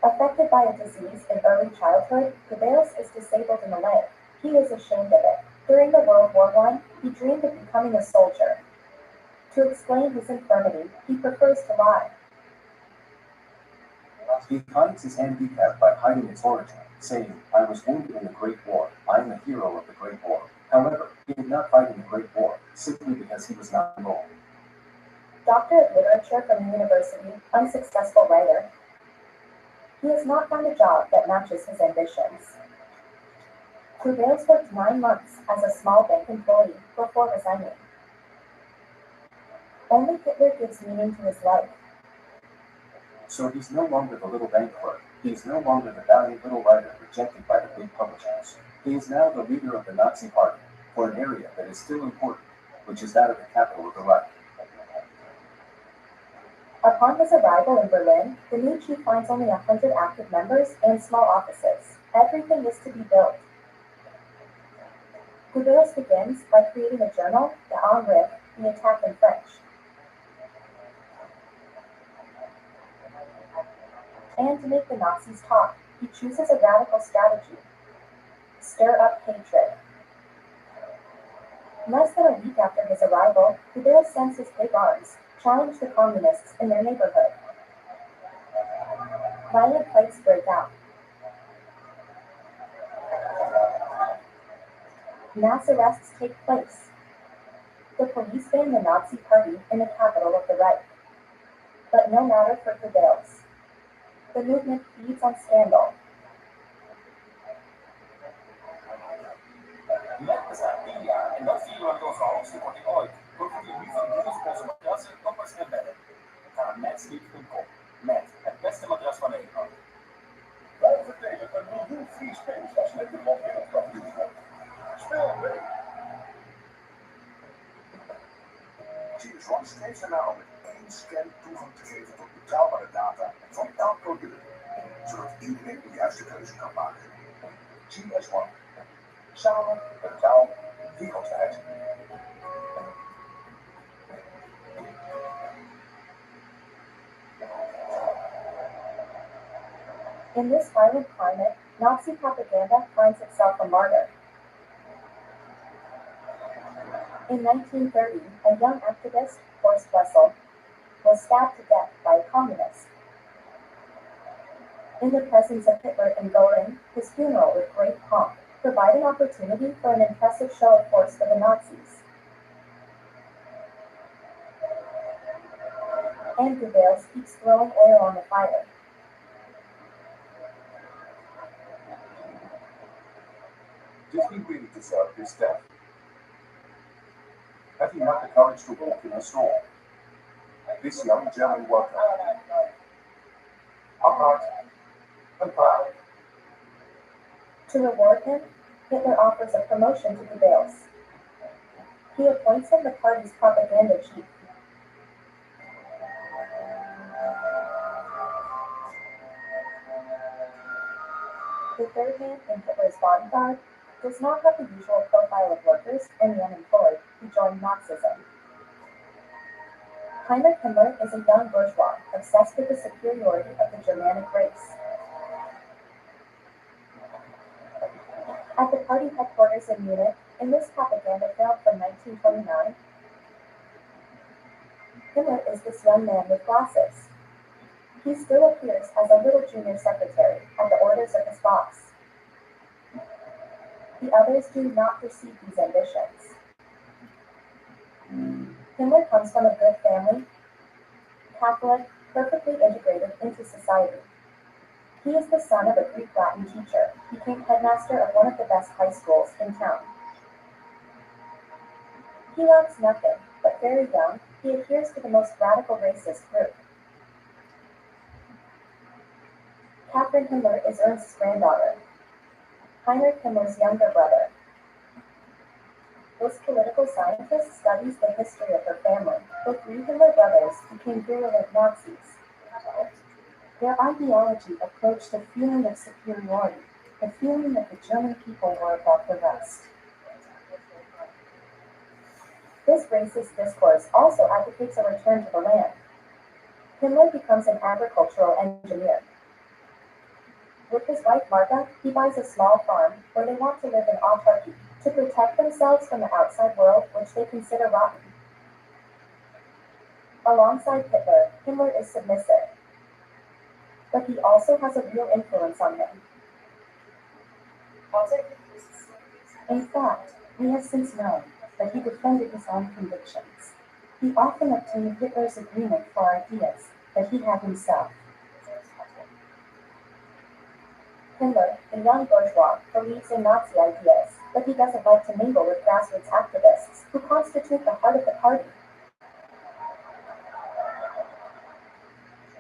Affected by a disease in early childhood, Goebbels is disabled in a leg. He is ashamed of it. During the World War I, he dreamed of becoming a soldier. To explain his infirmity, he prefers to lie. He hides his handicap by hiding its origin, saying, "I was wounded in the Great War. I am a hero of the Great War." However, he did not fight in the Great War, simply because he was not enrolled. Doctor of Literature from the university, unsuccessful writer. He has not found a job that matches his ambitions. Goebbels worked 9 months as a small bank employee before resigning. Only Hitler gives meaning to his life. So he's no longer the little bank clerk. He is no longer the valiant little writer rejected by the big publishers. He is now the leader of the Nazi Party for an area that is still important, which is that of the capital of the Reich. Upon his arrival in Berlin, the new chief finds only 100 active members and small offices. Everything is to be built. Goebbels begins by creating a journal, the Angriff, the attack in French. And to make the Nazis talk, he chooses a radical strategy: stir up hatred. Less than a week after his arrival, Goebbels sends his big arms, challenge the communists in their neighborhood. Violent fights break out. Mass arrests take place. The police ban the Nazi Party in the capital of the Reich. But no matter for Goebbels. The movement feeds on scandal. Net bestaat 10 jaar en dat vieren we door de hoogste korting ooit. Profiteer nu van deals op onze matrassen, koppers en bedden. Ga naar matsleep.com. Met het beste matras van Nederland. Wij verdelen een miljoen free spins als je de mond in het kampioen hebt. Speel mee! GS1 streeft ernaar om met 1 scan toegang te geven tot betrouwbare data van elk product, zodat iedereen de juiste keuze kan maken. GS1. Samen betaal wereldwijd. In this violent climate, Nazi propaganda finds itself a martyr. In 1930, a young activist, Horst Wessel, was stabbed to death by a communist. In the presence of Hitler and Göring, his funeral with great pomp provided opportunity for an impressive show of force for the Nazis. And Goebbels keeps throwing oil on the fire. Did he really deserve his death? Had he not the courage to walk in the storm? This young German worker. Upright and proud. To reward him, Hitler offers a promotion to Goebbels. He appoints him the party's propaganda chief. The third man in Hitler's bodyguard does not have the usual profile of workers and the unemployed who join Nazism. Heinrich Himmler is a young bourgeois obsessed with the superiority of the Germanic race. At the party headquarters in Munich, in this propaganda film from 1929, Himmler is this young man with glasses. He still appears as a little junior secretary at the orders of his boss. The others do not perceive these ambitions. Himmler comes from a good family, Catholic, perfectly integrated into society. He is the son of a Greek Latin teacher, became headmaster of one of the best high schools in town. He lacks nothing, but very young, he adheres to the most radical racist group. Catherine Himmler is Ernst's granddaughter, Heinrich Himmler's younger brother. This political scientist studies the history of her family. The 3 Himmler brothers became virulent Nazis. Their ideology approached a feeling of superiority, the feeling that the German people were above the rest. This racist discourse also advocates a return to the land. Himmler becomes an agricultural engineer. With his wife Martha, he buys a small farm where they want to live in autarky to protect themselves from the outside world, which they consider rotten. Alongside Hitler, Himmler is submissive, but he also has a real influence on him. In fact, we have since known that he defended his own convictions. He often obtained Hitler's agreement for ideas that he had himself. Himmler, the young bourgeois, believes in Nazi ideas, but he doesn't like to mingle with grassroots activists who constitute the heart of the party.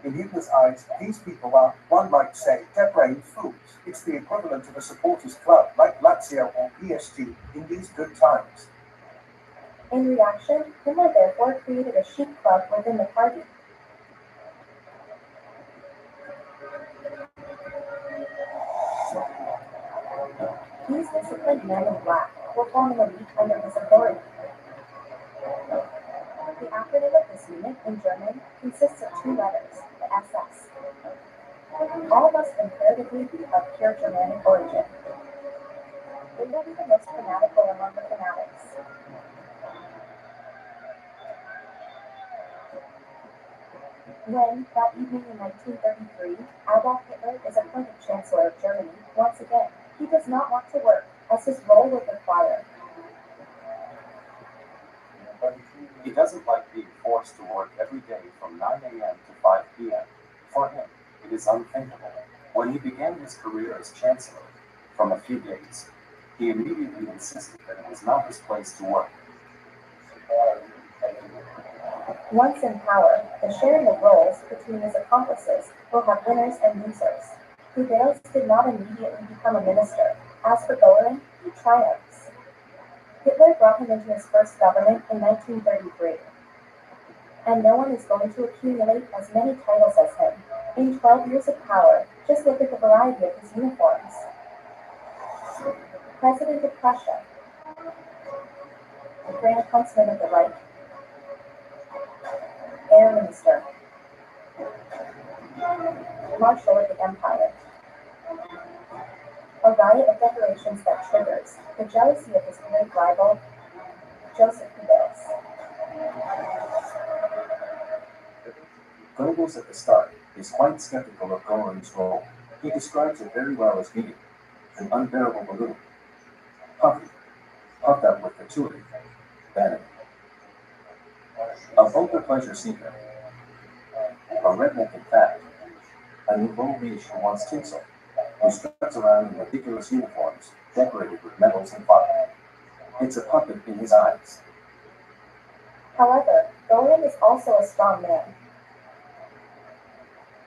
In Hitler's eyes, these people are, one might say, depraved fools. It's the equivalent of a supporters club, like Lazio or PSG, in these good times. In reaction, Himmler therefore created a chic club within the party. These disciplined men in black will form an elite under his authority. The acronym of this unit in German consists of two letters, the SS. All must imperatively be of pure Germanic origin. They will be the most fanatical among the fanatics. When, that evening in 1933, Adolf Hitler is appointed Chancellor of Germany, once again, he does not want to work, as his role would require. He doesn't like being forced to work every day from 9 a.m. to 5 p.m. For him, it is unthinkable. When he began his career as Chancellor, from a few days, he immediately insisted that it was not his place to work. Once in power, the sharing of roles between his accomplices will have winners and losers. Goebbels did not immediately become a minister. As for Göring, he triumphs. Hitler brought him into his first government in 1933. And no one is going to accumulate as many titles as him. In 12 years of power, just look at the variety of his uniforms. President of Prussia, Grand Huntsman of the Reich, Air Minister, Marshal of the Empire. A riot of decorations that triggers the jealousy of his great rival, Joseph Goebbels. Goebbels at the start is quite skeptical of Göring's role. He describes it very well as being an unbearable balloon, puffed up with fatuity, vanity. A vulgar pleasure seeker, a redneck in fact, a nouveau riche who wants tinsel, who struts around in ridiculous uniforms decorated with medals and fire. It's a puppet in his eyes. However, Göring is also a strong man.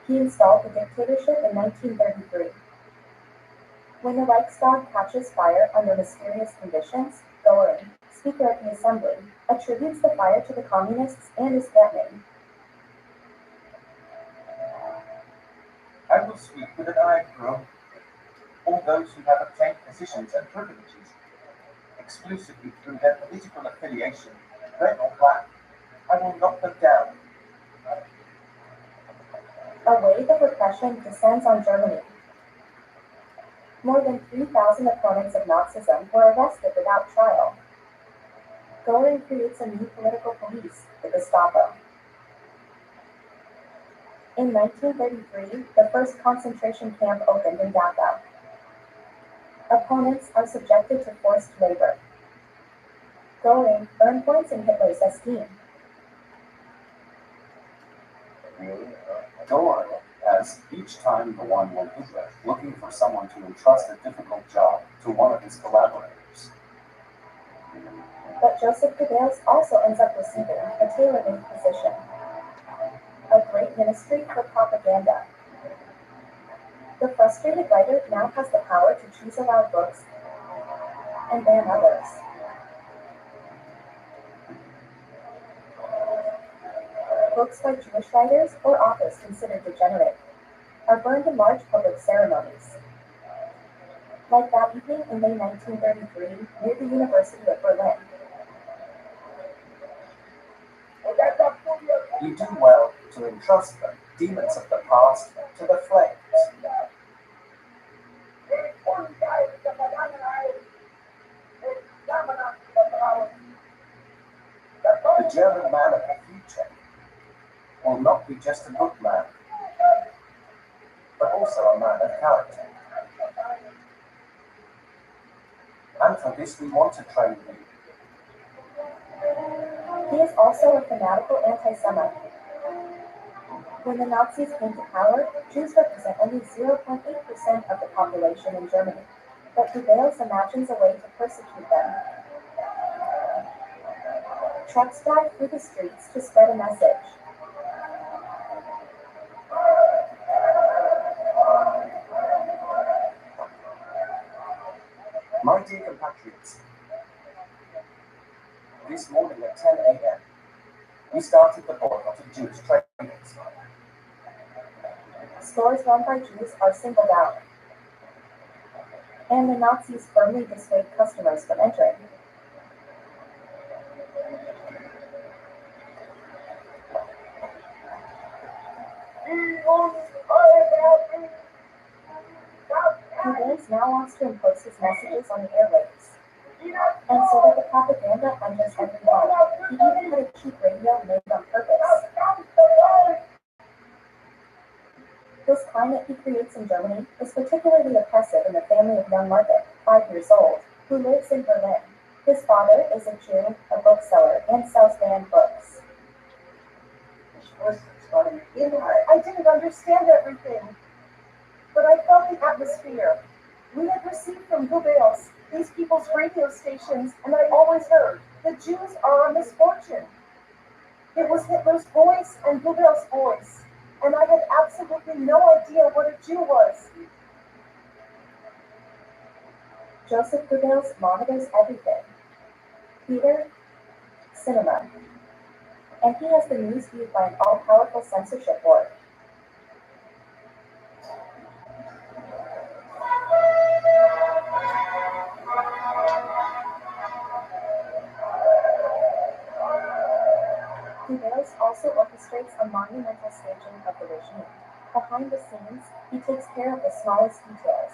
He installed the dictatorship in 1933. When the Reichstag catches fire under mysterious conditions, Göring, Speaker of the Assembly, attributes the fire to the communists and is threatening. I will sweep with an iron broom all those who have obtained positions and privileges exclusively through their political affiliation, red or black. I will knock them down. A wave of repression descends on Germany. More than 3,000 opponents of Nazism were arrested without trial. Göring creates a new political police, the Gestapo. In 1933, the first concentration camp opened in Dachau. Opponents are subjected to forced labor. Göring earned points in Hitler's esteem. Göring has each time the one when Hitler looking for someone to entrust a difficult job to one of his collaborators. But Joseph Goebbels also ends up receiving a tailor-made position. A great ministry for propaganda. The frustrated writer now has the power to choose aloud books and ban others. Books by Jewish writers or authors considered degenerate are burned in large public ceremonies. Like that evening in May 1933 near the University of Berlin. You do well to entrust the demons of the past to the flames. The German man of the future will not be just a good man, but also a man of character. And for this we want to train him. He is also a fanatical anti-Semite. When the Nazis came to power, Jews represent only 0.8% of the population in Germany, but Goebbels imagines a way to persecute them. Trucks drive through the streets to spread a message. My dear compatriots, this morning at 10 a.m., we started the boycott of Jewish traders. Stores run by Jews are singled out, and the Nazis firmly dissuade customers from entering. Goebbels now wants to impose his messages on the airwaves, and so that the propaganda enters every home. He even had a cheap radio made on purpose. This climate he creates in Germany is particularly oppressive in the family of young Margaret, 5 years old, who lives in Berlin. His father is a Jew, a bookseller, and sells banned books. I didn't understand everything, but I felt the atmosphere. We had received from Goebbels these people's radio stations, and I always heard, the Jews are a misfortune. It was Hitler's voice and Goebbels' voice, and I had absolutely no idea what a Jew was. Joseph Goebbels monitors everything: theater, cinema, and he has the news viewed by an all-powerful censorship board. Goebbels also orchestrates a monumental staging of the regime. Behind the scenes, he takes care of the smallest details.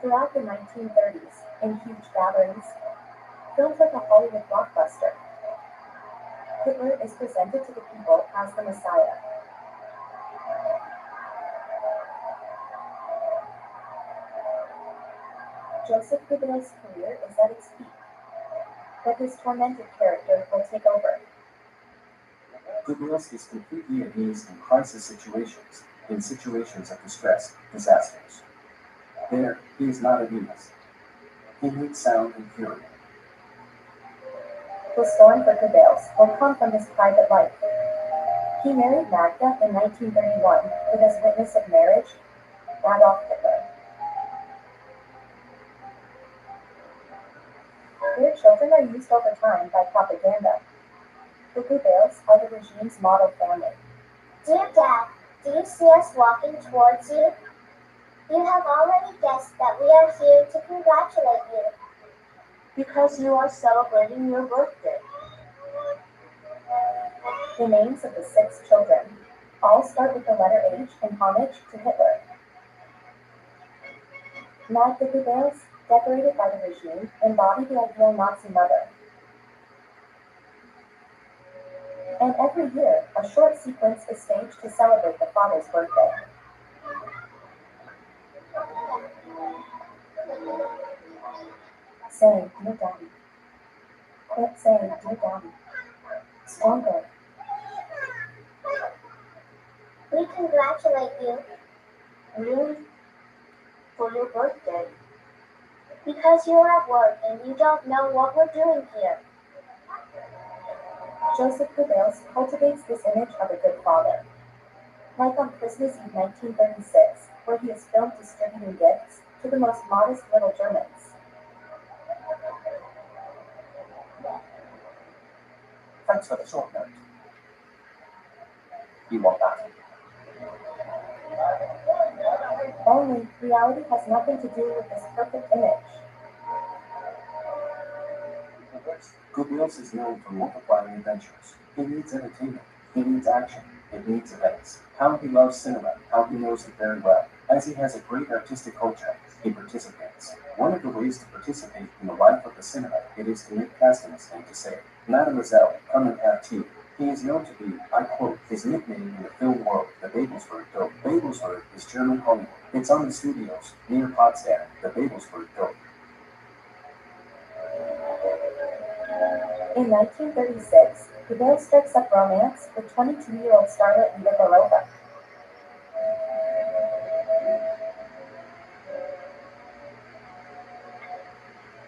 Throughout the 1930s, in huge gatherings, filmed like a Hollywood blockbuster, Hitler is presented to the people as the Messiah. Joseph Goebbels' career is at its peak, but his tormented character will take over. Goebbels is completely at ease in crisis situations, in situations of distress, disasters. There, he is not at ease. He needs sound and fury. The storm for Goebbels will come from his private life. He married Magda in 1931 with as witness of marriage, Adolf Hitler. Their children are used over time by propaganda. The Goebbels are the regime's model family. Dear Dad, do you see us walking towards you? You have already guessed that we are here to congratulate you. Because you are celebrating your birthday. The names of the 6 children all start with the letter H in homage to Hitler. Magda Goebbels, decorated by the regime, embody the ideal Nazi mother. And every year, a short sequence is staged to celebrate the father's birthday. Saying, dear daddy. Quit saying, dear daddy. Stronger. We congratulate you. Really? For your birthday? Because you're at work and you don't know what we're doing here. Joseph Goebbels cultivates this image of a good father. Like on Christmas Eve 1936, where he is filmed distributing gifts to the most modest little Germans. Thanks for the short note. You want that? Only, reality has nothing to do with this perfect image. Goebbels is known for multiplying adventures. He needs entertainment, He needs action. It needs events. How he loves cinema, how he knows it very well. As he has a great artistic culture, he participates. One of the ways to participate in the life of the cinema, it is to make customers and to say, Mademoiselle, come and have tea. He is known to be, I quote, his nickname in the film world, the Babelsberg Dope. Babelsberg is German Hollywood. It's on the studios, near Potsdam, the Babelsberg Dope. In 1936, Goodale strikes up romance with 22-year-old starlet Eva Barova.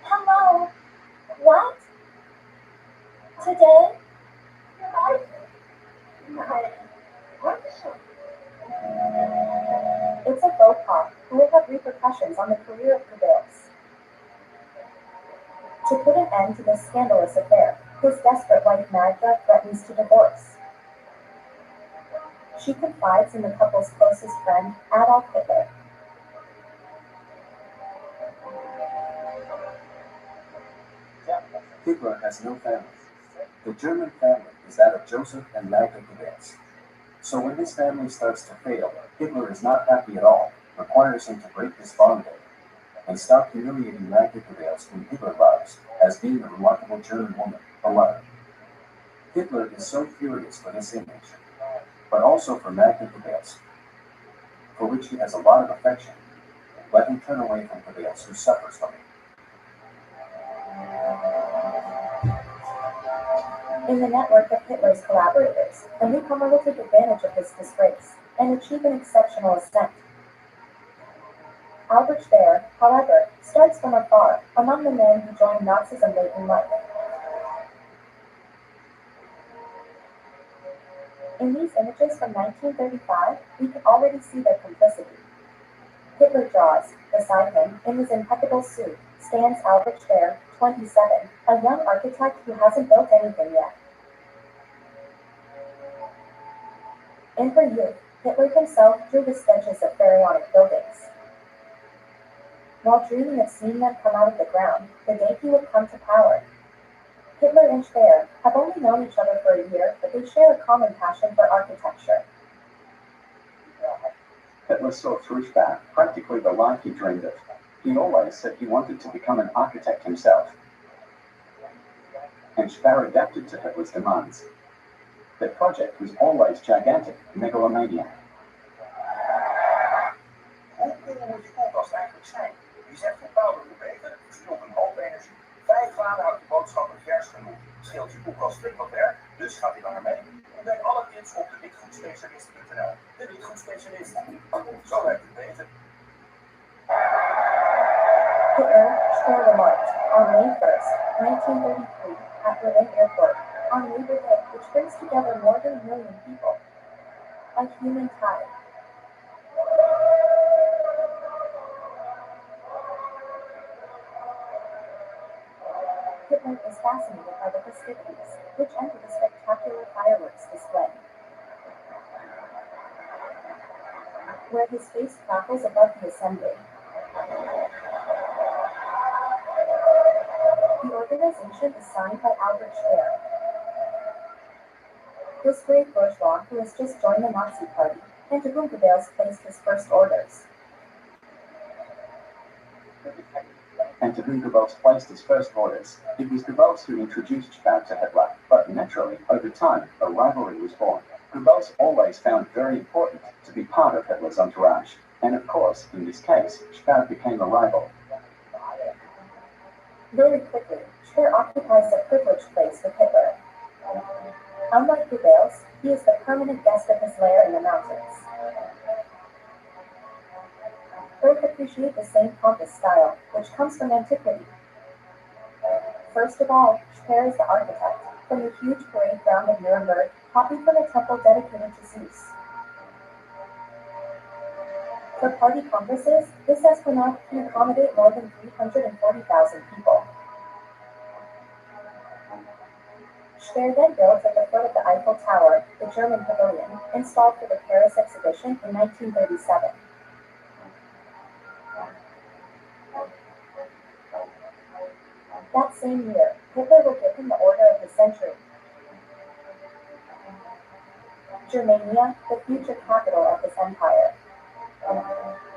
Hello. What? Today? It's a faux pas who will have repercussions on the career of Goodale's. To put an end to this scandalous affair, his desperate wife Magda threatens to divorce. She confides in the couple's closest friend, Adolf Hitler. Hitler has no family. The German family is that of Joseph and Magda Goebbels. So when his family starts to fail, Hitler is not happy at all, requires him to break this bonding, and stop humiliating Magda Goebbels, whom Hitler loves, as being a remarkable German woman, alive. Hitler is so furious for this image, but also for Magda Goebbels, for which he has a lot of affection. Let him turn away from Goebbels, who suffers from it. In the network of Hitler's collaborators, a newcomer will take advantage of his disgrace and achieve an exceptional ascent. Albert Speer, however, starts from afar among the men who joined Nazism late in life. In these images from 1935, we can already see their complicity. Hitler draws, beside him, in his impeccable suit, stands Albert Speer, 27, a young architect who hasn't built anything yet. In her youth, Hitler himself drew the sketches of pharaonic buildings. While dreaming of seeing them come out of the ground, the day he would come to power, Hitler and Speer have only known each other for a year, but they share a common passion for architecture. Hitler saw through Speer practically the life he dreamed of. He always said he wanted to become an architect himself. And Speer adapted to Hitler's demands. The project was always gigantic, megalomaniac. Hoe cool moet je koelkast eigenlijk zijn? Je zet bepaalde beter, verspilt een hoop energie. 5 graden houdt je boodschappen vers genoeg. Scheelt je koelkast flink wat werk, dus gaat hij langer mee. Ontdek alle tips op de witgoedspecialist.nl. De witgoedspecialist. Zo werkt het beter. Hitler, Speer remarked, on May 1st, 1933, at Berlin Airport, on Labor Day, which brings together more than 1 million people. A human tide. Hitler is fascinated by the festivities, which end with a spectacular fireworks display, where his face crackles above the assembly. The organization is signed by Albert Speer, this great bourgeois who has just joined the Nazi Party, and to whom Goebbels placed his first orders. And to whom Goebbels placed his first orders. It was Goebbels who introduced Speer to Hitler, but naturally, over time, a rivalry was born. Goebbels always found it very important to be part of Hitler's entourage, and of course, in this case, Speer became a rival. Very quickly, Speer occupies a privileged place with Hitler. Unlike Goebbels, he is the permanent guest of his lair in the mountains. Both appreciate the same pompous style, which comes from antiquity. First of all, Speer is the architect, from the huge parade ground of Nuremberg, copied from a temple dedicated to Zeus. For party congresses, this esplanade can accommodate more than 340,000 people. Speer then built at the foot of the Eiffel Tower, the German pavilion, installed for the Paris exhibition in 1937. That same year, Hitler will give him the Order of the Century. Germania, the future capital of this empire.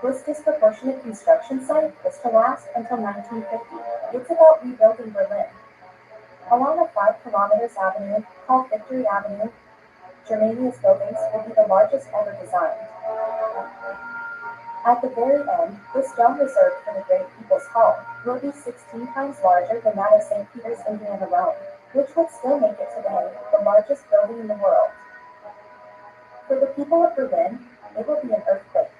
This disproportionate construction site was to last until 1950. It's about rebuilding Berlin. Along a 5 kilometers avenue called Victory Avenue, Germania's buildings will be the largest ever designed. At the very end, this dome reserved for the Great People's Hall will be 16 times larger than that of St. Peter's Indian alone, which would still make it today the largest building in the world. For the people of Berlin, it will be an earthquake.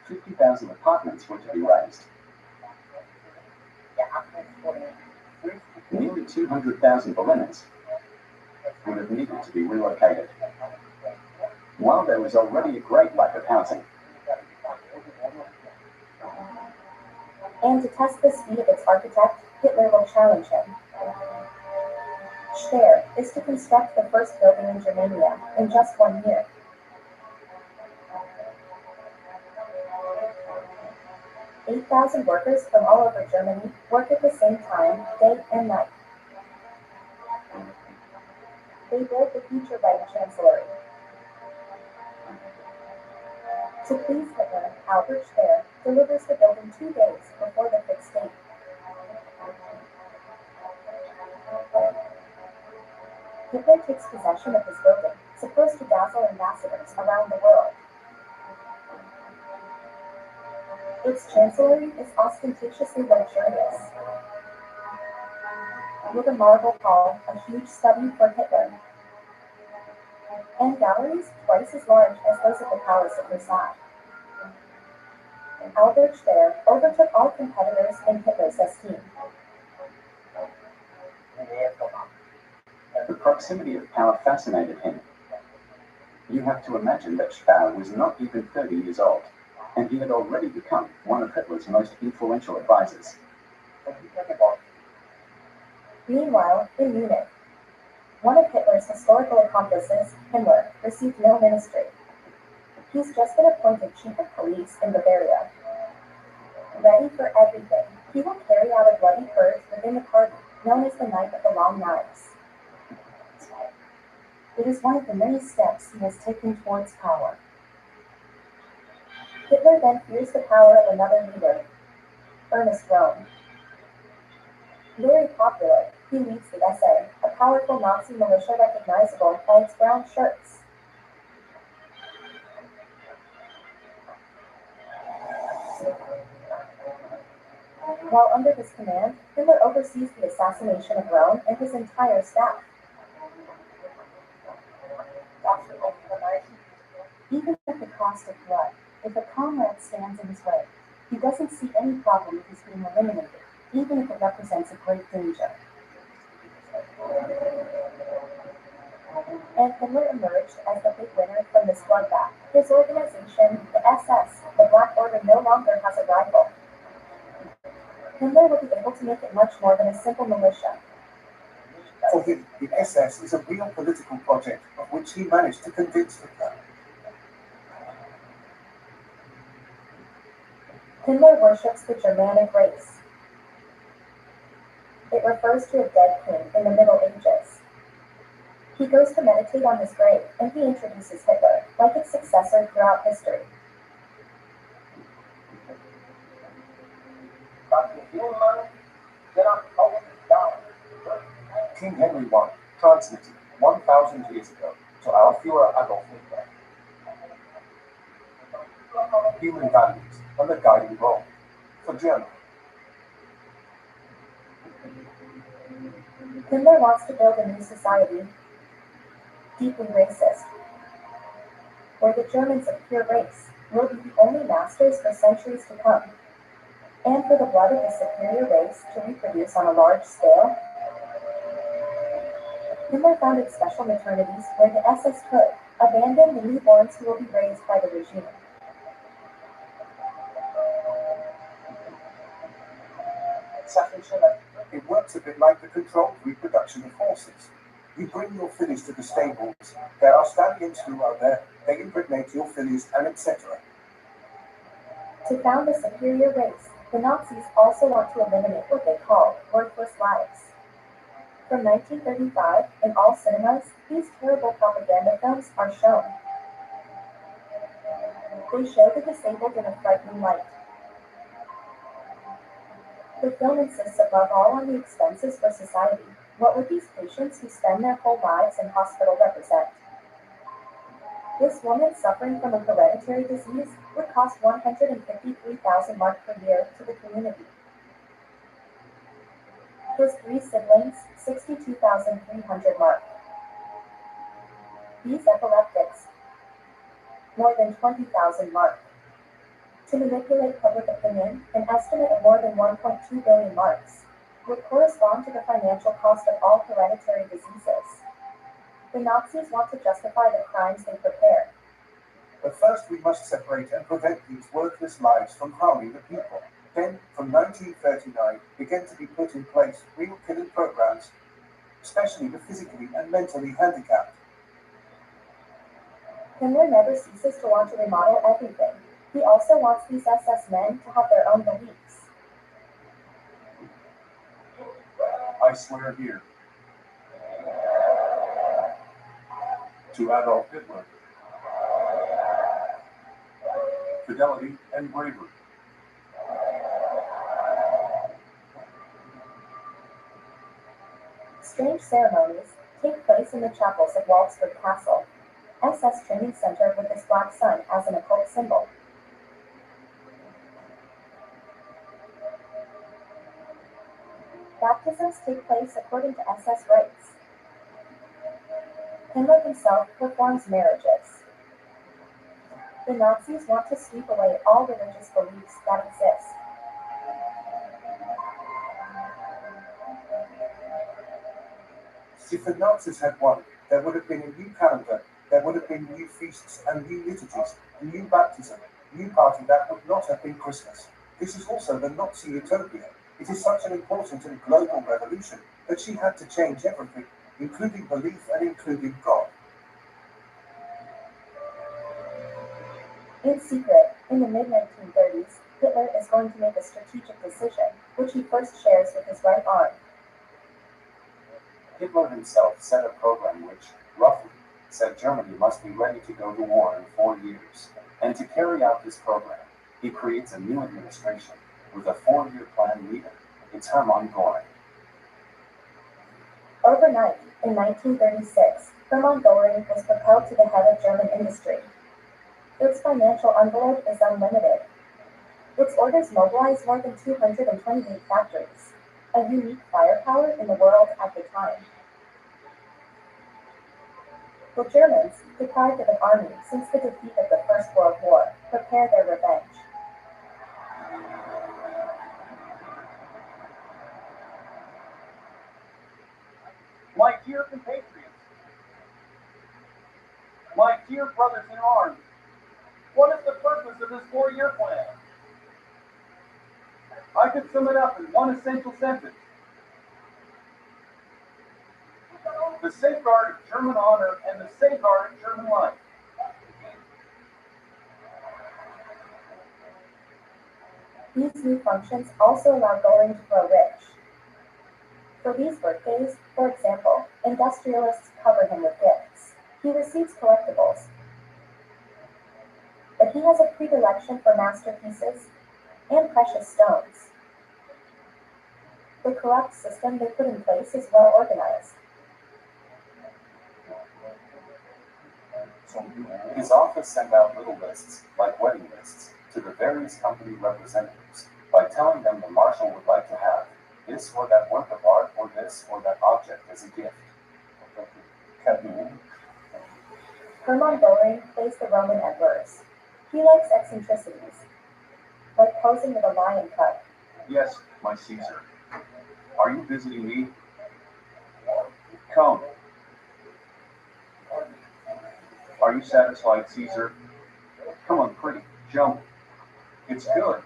50,000 apartments were to be raised. Nearly 200,000 Berliners would have needed to be relocated. While there was already a great lack of housing. And to test the speed of its architect, Hitler will challenge him. Speer is to construct the first building in Germania in just 1 year. "8,000 workers from all over Germany work at the same time, day and night. They build the future Reich Chancellery." To please Hitler, Albert Speer delivers the building 2 days before the fixed date. Hitler takes possession of this building, supposed to dazzle ambassadors around the world. Its chancellery is ostentatiously luxurious, with a marble hall, a huge study for Hitler, and galleries twice as large as those at the Palace of Versailles. Albert Speer overtook all competitors in Hitler's esteem. The proximity of power fascinated him. You have to imagine that Speer was not even 30 years old, and he had already become one of Hitler's most influential advisors. Meanwhile, in Munich, one of Hitler's historical accomplices, Himmler, received no ministry. He's just been appointed chief of police in Bavaria. Ready for everything, he will carry out a bloody purge within the party, known as the Night of the Long Knives. It is one of the many steps he has taken towards power. Hitler then fears the power of another leader, Ernest Röhm. Very popular, he leads the SA, a powerful Nazi militia recognizable by its brown shirts. While under his command, Hitler oversees the assassination of Röhm and his entire staff. Even at the cost of blood, if a comrade stands in his way, he doesn't see any problem with his being eliminated, even if it represents a great danger. And Himmler emerged as the big winner from this bloodbath. His organization, the SS, the Black Order, no longer has a rival. Himmler will be able to make it much more than a simple militia. For him, the SS is a real political project of which he managed to convince Hitler. Himmler worships the Germanic race. It refers to a dead king in the Middle Ages. He goes to meditate on his grave, and he introduces Hitler, like its successor throughout history. King Henry I transmitted 1,000 years ago to our Führer Adolf Hitler human values and the guiding role for Germany. Himmler wants to build a new society, deeply racist, where the Germans of pure race will be the only masters for centuries to come, and for the blood of the superior race to reproduce on a large scale. Himmler founded special maternities where the SS could abandon the newborns who will be raised by the regime. It works a bit like the controlled reproduction of horses. You bring your fillies to the stables, there are stallions who are there, they impregnate your fillies, and etc. To found a superior race, the Nazis also want to eliminate what they call worthless lives. From 1935, in all cinemas, these terrible propaganda films are shown. They show the disabled in a frightening light. The film insists above all on the expenses for society. What would these patients who spend their whole lives in hospital represent? This woman suffering from a hereditary disease would cost 153,000 mark per year to the community. His 3 siblings, 62,300 mark. These epileptics, more than 20,000 mark. To manipulate public opinion, an estimate of more than 1.2 billion marks would correspond to the financial cost of all hereditary diseases. The Nazis want to justify the crimes they prepare. But first we must separate and prevent these worthless lies from harming the people. Then, from 1939, began to be put in place real killing programs, especially the physically and mentally handicapped. Himmler never ceases to want to remodel everything. He also wants these SS men to have their own beliefs. I swear here to Adolf Hitler fidelity and bravery. Strange ceremonies take place in the chapels of Waldsburg Castle, SS training center with this black sun as an occult symbol. Baptisms take place according to SS rites. Himmler himself performs marriages. The Nazis want to sweep away all religious beliefs that exist. If the Nazis had won, there would have been a new calendar, there would have been new feasts and new liturgies, a new baptism, a new party that would not have been Christmas. This is also the Nazi utopia. It is such an important and global revolution that she had to change everything, including belief and including God. In secret, in the mid-1930s, Hitler is going to make a strategic decision, which he first shares with his right arm. Hitler himself set a program which, roughly, said Germany must be ready to go to war in 4 years. And to carry out this program, he creates a new administration with a 4-year plan leader. It's Hermann Göring. Overnight, in 1936, Hermann Göring was propelled to the head of German industry. Its financial envelope is unlimited. Its orders mobilize more than 228 factories, a unique firepower in the world at the time. The Germans, deprived of an army since the defeat of the First World War, prepare their revenge. My dear compatriots, my dear brothers in arms, what is the purpose of this 4-year plan? I could sum it up in one essential sentence. The safeguard of German honor and the safeguard of German life. These new functions also allow Göring to grow rich. For these birthdays, for example, industrialists cover him with gifts. He receives collectibles. But he has a predilection for masterpieces and precious stones. The corrupt system they put in place is well organized. His office sent out little lists, like wedding lists, to the various company representatives, by telling them the marshal would like to have this or that work of art or this or that object as a gift. Hermann Göring plays the Roman emperors. He likes eccentricities, like posing with a lion cub. Yes, my Caesar. Are you visiting me? Come. Are you satisfied, Caesar? Come on, pretty. Jump. It's good.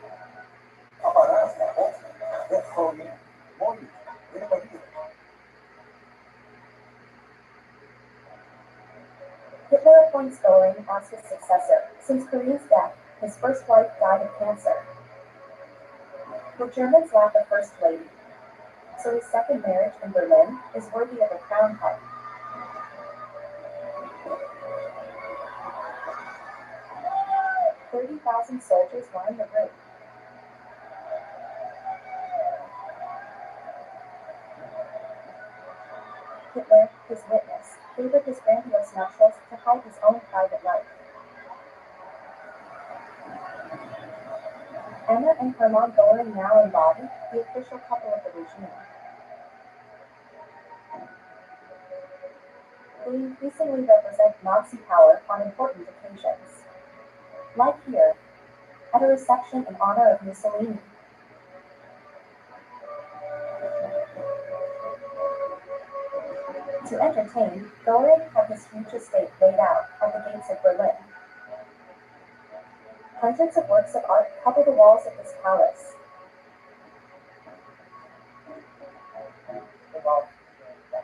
Hitler appoints Göring as his successor. Since Karin's death, his first wife died of cancer. The Germans lack a first lady. so his second marriage in Berlin is worthy of a crown head. "30,000 soldiers were in the room. Hitler, his witness, favored his grandiose nuptials to hide his own private life. Emma and Hermann Göring now embody the official couple of the regime. They increasingly represent Nazi power on important occasions, like here, at a reception in honor of Mussolini. To entertain, Göring had his huge estate laid out at the gates of Berlin. Hundreds of works of art cover the walls of this palace.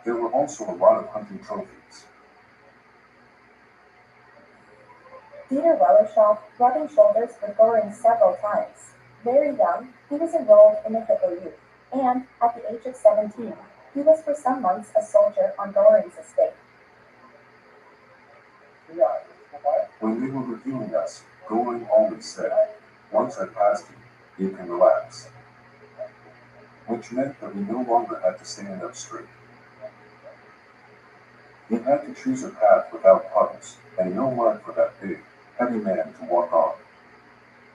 There were also a lot of hunting trophies. Dieter Wellershoff rubbing shoulders with Göring several times. Very young, he was enrolled in the Hitler Youth, and at the age of 17, he was for some months a soldier on Göring's estate. When they were reviewing us, Göring always said, "Once I passed you can relax," which meant that we no longer had to stand up straight. We had to choose a path without puddles, and no mud for that big, heavy man to walk on.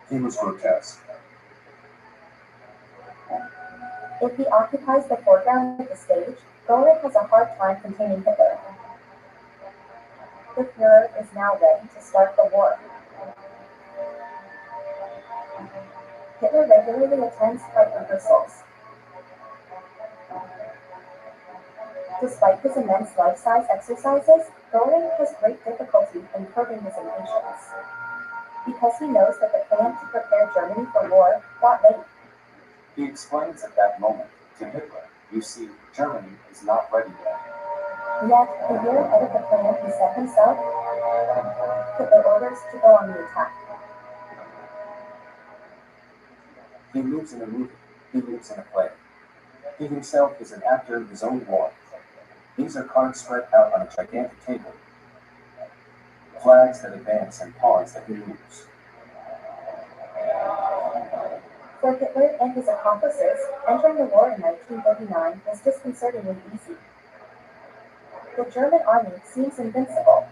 He was grotesque. If he occupies the foreground of the stage, Göring has a hard time containing Hitler. The Führer is now ready to start the war. Hitler regularly attends fight rehearsals. Despite his immense life-size exercises, Göring has great difficulty in curbing his impatience, because he knows that the plan to prepare Germany for war got late. He explains at that moment to Hitler, "You see, Germany is not ready yet." Yet, a year ahead of the plan he set himself, Hitler orders to go on the attack. He lives in a movie. He lives in a play. He himself is an actor in his own war. These are cards spread out on a gigantic table. Flags that advance and pawns that he moves. For Hitler and his accomplices, entering the war in 1939 was disconcertingly easy. The German army seems invincible.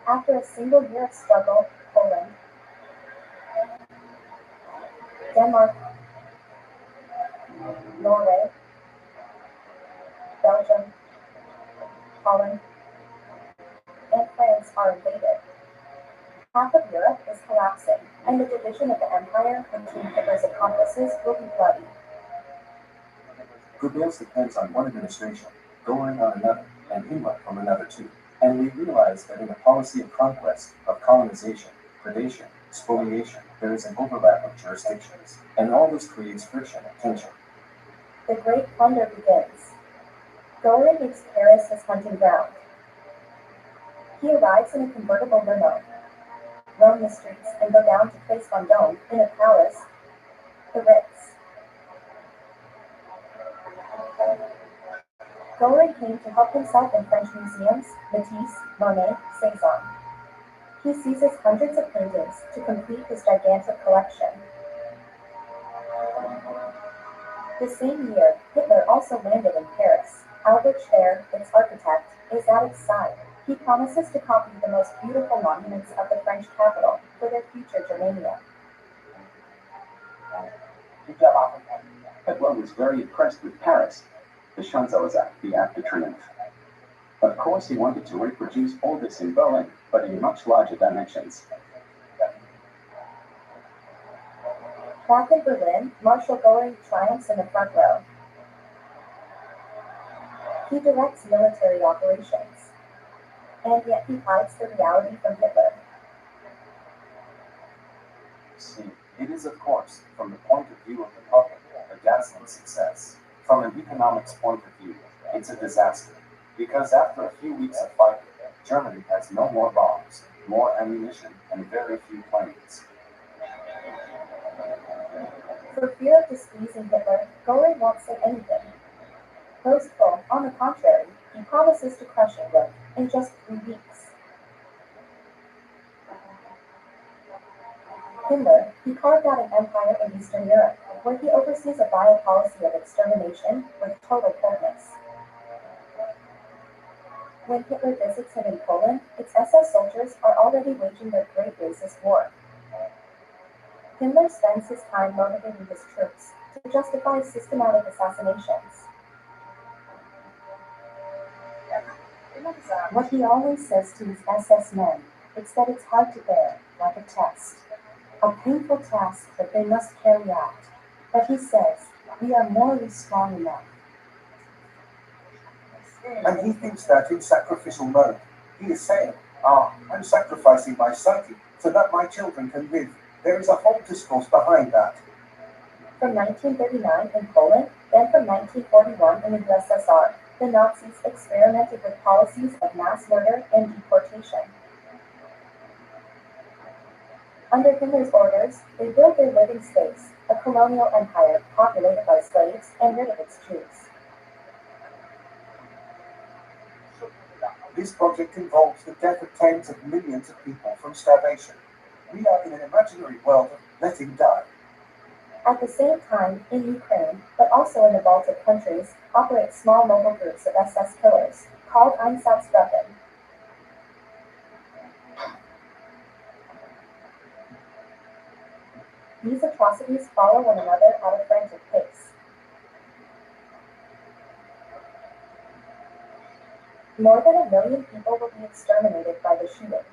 After a single year of struggle, Poland, Denmark, Norway, Belgium, Holland, and France are invaded. Half of Europe is collapsing, and the division of the empire between Hitler's accomplices will be bloody. Goebbels depends on one administration, Göring on another, and Himmler from another too. And we realize that in a policy of conquest, of colonization, predation, spoliation, there is an overlap of jurisdictions, and all this creates friction and tension. The great plunder begins. Göring makes Paris his hunting ground. He arrives in a convertible limo, roam the streets, and go down to Place Vendôme in a palace, the Ritz. Göring came to help himself in French museums, Matisse, Monet, Cézanne. He seizes hundreds of paintings to complete his gigantic collection. The same year, Hitler also landed in Paris. Albert Speer, its architect, is at its side. He promises to copy the most beautiful monuments of the French capital for their future Germania. Hitler was very impressed with Paris, the Champs-Élysées, the Arc de Triomphe. Of course, he wanted to reproduce all this in Berlin, but in much larger dimensions. Back in Berlin, Marshal Göring triumphs in the front row. He directs military operations, and yet he hides the reality from Hitler. See, it is of course, from the point of view of the public, a dazzling success. From an economics point of view, it's a disaster, because after a few weeks of fighting, Germany has no more bombs, more ammunition, and very few planes. For fear of displeasing Hitler, Goering won't say anything. Boastful, on the contrary, he promises to crush England in just 3 weeks. Himmler, he carved out an empire in Eastern Europe, where he oversees a vile policy of extermination with total coldness. When Hitler visits him in Poland, its SS soldiers are already waging their great racist war. Himmler spends his time motivating his troops to justify systematic assassinations. What he always says to his SS men is that it's hard to bear, like a test, a painful task that they must carry out. But he says, we are morally strong enough. And he thinks that in sacrificial mode. He is saying, I'm sacrificing my psyche so that my children can live. There is a whole discourse behind that. From 1939 in Poland, then from 1941 in the USSR, the Nazis experimented with policies of mass murder and deportation. Under Himmler's orders, they built their living space, a colonial empire populated by slaves and rid of its Jews. This project involves the death of tens of millions of people from starvation. We are in an imaginary world of letting die. At the same time, in Ukraine, but also in the Baltic countries, operate small mobile groups of SS killers, called Einsatzgruppen. These atrocities follow one another at a frantic pace. More than 1 million people will be exterminated by the shootings.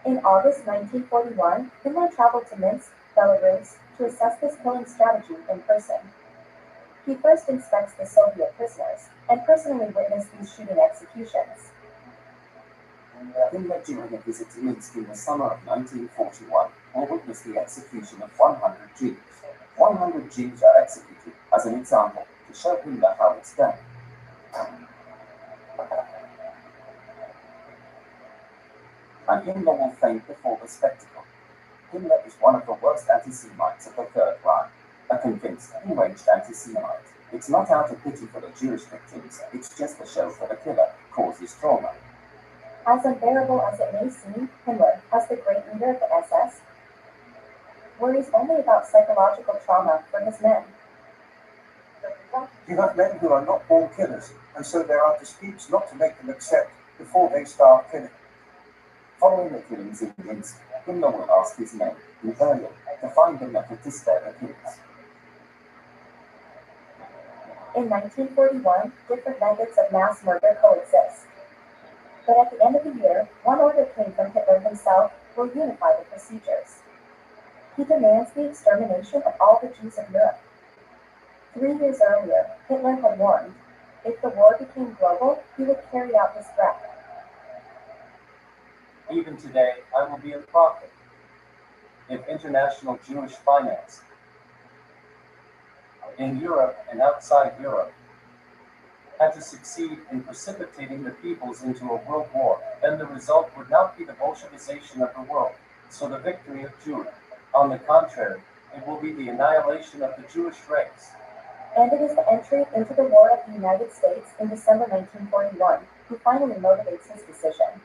In August 1941, Himmler traveled to Minsk, Belarus, to assess this killing strategy in person. He first inspects the Soviet prisoners, and personally witnessed these shooting executions. Himmler, during a visit to Minsk in the summer of 1941, will witness the execution of 100 Jews. 100 Jews are executed as an example to show Himmler how it's done. And Himmler will faint before the spectacle. Himmler is one of the worst anti-Semites of the Third Reich, a convinced, enraged anti-Semite. It's not out of pity for the Jewish victims, it's just a show for the killer, causes trauma. As unbearable as it may seem, Himmler, as the great leader of the SS, worries only about psychological trauma for his men. You have men who are not born killers, and so there are disputes not to make them accept before they start killing. Following the killings in Minsk, Himmler will ask his men in Berlin to find the method to spare the kids. In 1941, different methods of mass murder coexist. But at the end of the year, one order came from Hitler himself will unify the procedures. He demands the extermination of all the Jews of Europe. 3 years earlier, Hitler had warned, if the war became global, he would carry out his threat. Even today, I will be a prophet. If international Jewish finance in Europe and outside Europe had to succeed in precipitating the peoples into a world war, then the result would not be the Bolshevization of the world, so the victory of Jewry. On the contrary, it will be the annihilation of the Jewish race. And it is the entry into the War of the United States in December 1941 who finally motivates his decision.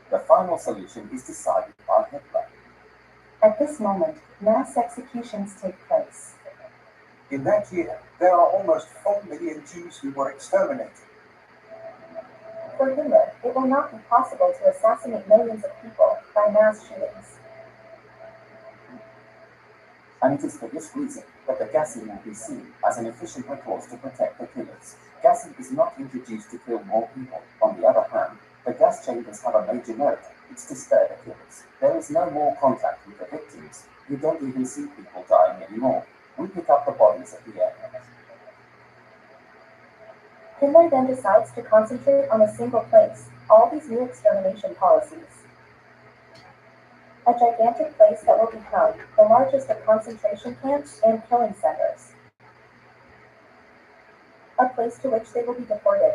The final solution is decided by Hitler. At this moment, mass executions take place. In that year, there are almost 4 million Jews who were exterminated. For Himmler, it will not be possible to assassinate millions of people by mass shootings. And it is for this reason that the gassing will be seen as an efficient recourse to protect the killers. Gassing is not introduced to kill more people. On the other hand, the gas chambers have a major merit. It's to spare the killers. There is no more contact with the victims. You don't even see people dying anymore. We pick up the bodies at the end. Himmler then decides to concentrate on a single place, all these new extermination policies. A gigantic place that will become the largest of concentration camps and killing centers. a place to which they will be deported.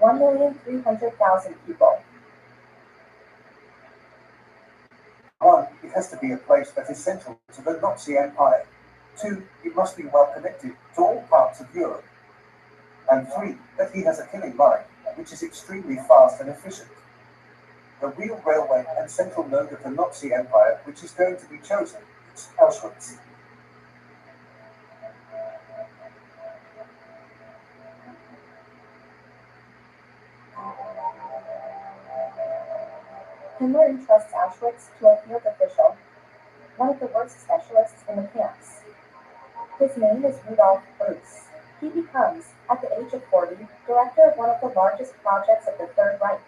1,300,000 people. 1. It has to be a place that is central to the Nazi Empire. 2. It must be well connected to all parts of Europe. And 3. That he has a killing mind, which is extremely fast and efficient. The real railway and central node of the Nazi Empire, which is going to be chosen, is Auschwitz. Himmler entrusts Auschwitz to a field official, one of the worst specialists in the camps. His name is Rudolf Russ. He becomes, at the age of 40, director of one of the largest projects of the Third Reich.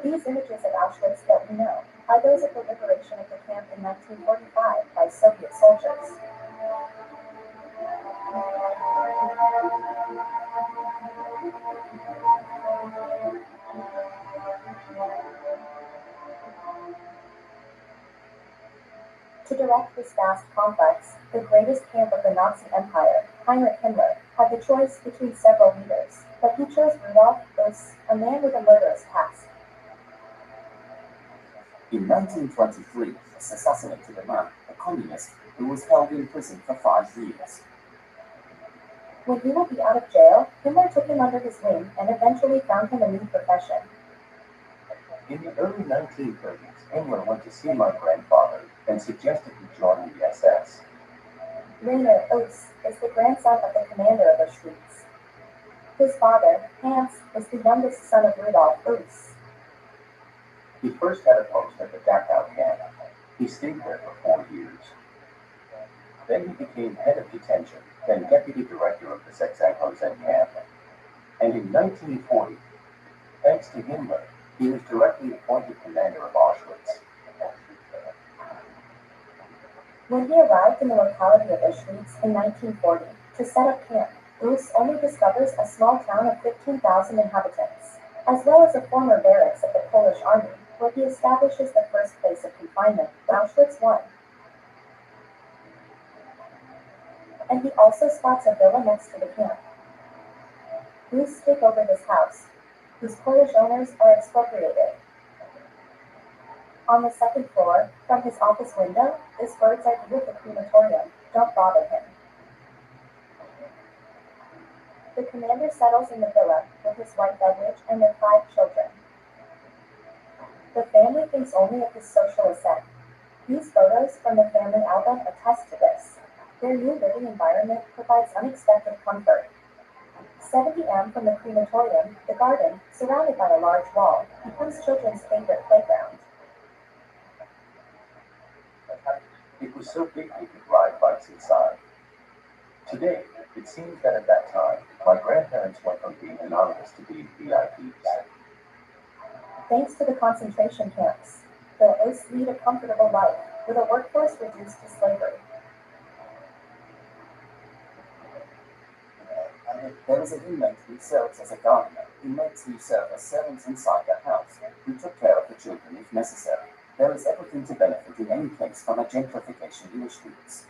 These images of Auschwitz that we know are those of the liberation of the camp in 1945 by Soviet soldiers. To direct this vast complex, the greatest camp of the Nazi Empire, Heinrich Himmler, had the choice between several leaders, but he chose Rudolf Russ, a man with a murderous past. In 1923, Russ assassinated a man, a communist, who was held in prison for 5 years. When he will be out of jail, Himmler took him under his wing and eventually found him a new profession. In the early 1930s, Himmler went to see my grandfather and suggested he join the SS. Rainer Oos is the grandson of the commander of Auschwitz. His father, Hans, was the youngest son of Rudolf Oos. He first had a post at the Dachau camp. He stayed there for 4 years. Then he became head of detention, then deputy director of the Sachsenhausen camp. And in 1940, thanks to Himmler, he was directly appointed commander of Auschwitz. When he arrived in the locality of Auschwitz in 1940 to set up camp, Oos only discovers a small town of 15,000 inhabitants, as well as a former barracks of the Polish army, where he establishes the first place of confinement, Auschwitz I. And he also spots a villa next to the camp. Oos take over this house, whose Polish owners are expropriated. On the second floor, from his office window, is bird's eye view of the crematorium. Don't bother him. The commander settles in the villa with his wife Edwidge and their 5 children. The family thinks only of his social ascent. These photos from the family album attest to this. Their new living environment provides unexpected comfort. 70 m from the crematorium, the garden, surrounded by a large wall, becomes children's favorite playground. It was so big we could ride bikes inside. Today, it seems that at that time, my grandparents went from being anonymous to being VIPs. Thanks to the concentration camps, the Oos lead a comfortable life, with a workforce reduced to slavery. There is an inmate who serves as a gardener, inmates who serve as servants inside the house, who took care of the children if necessary. There is everything to benefit in any case from a gentrification in Auschwitz.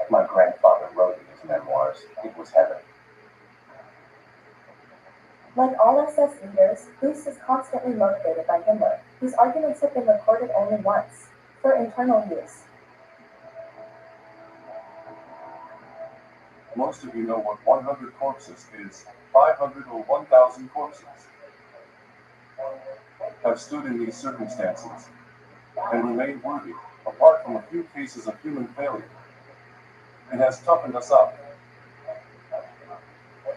My grandfather wrote in his memoirs, it was heaven. Like all SS leaders, Oos is constantly motivated by Himmler, whose arguments have been recorded only once, for internal use. Most of you know what 100 corpses is. 500 or 1,000 corpses have stood in these circumstances and remained worthy, apart from a few cases of human failure. It has toughened us up.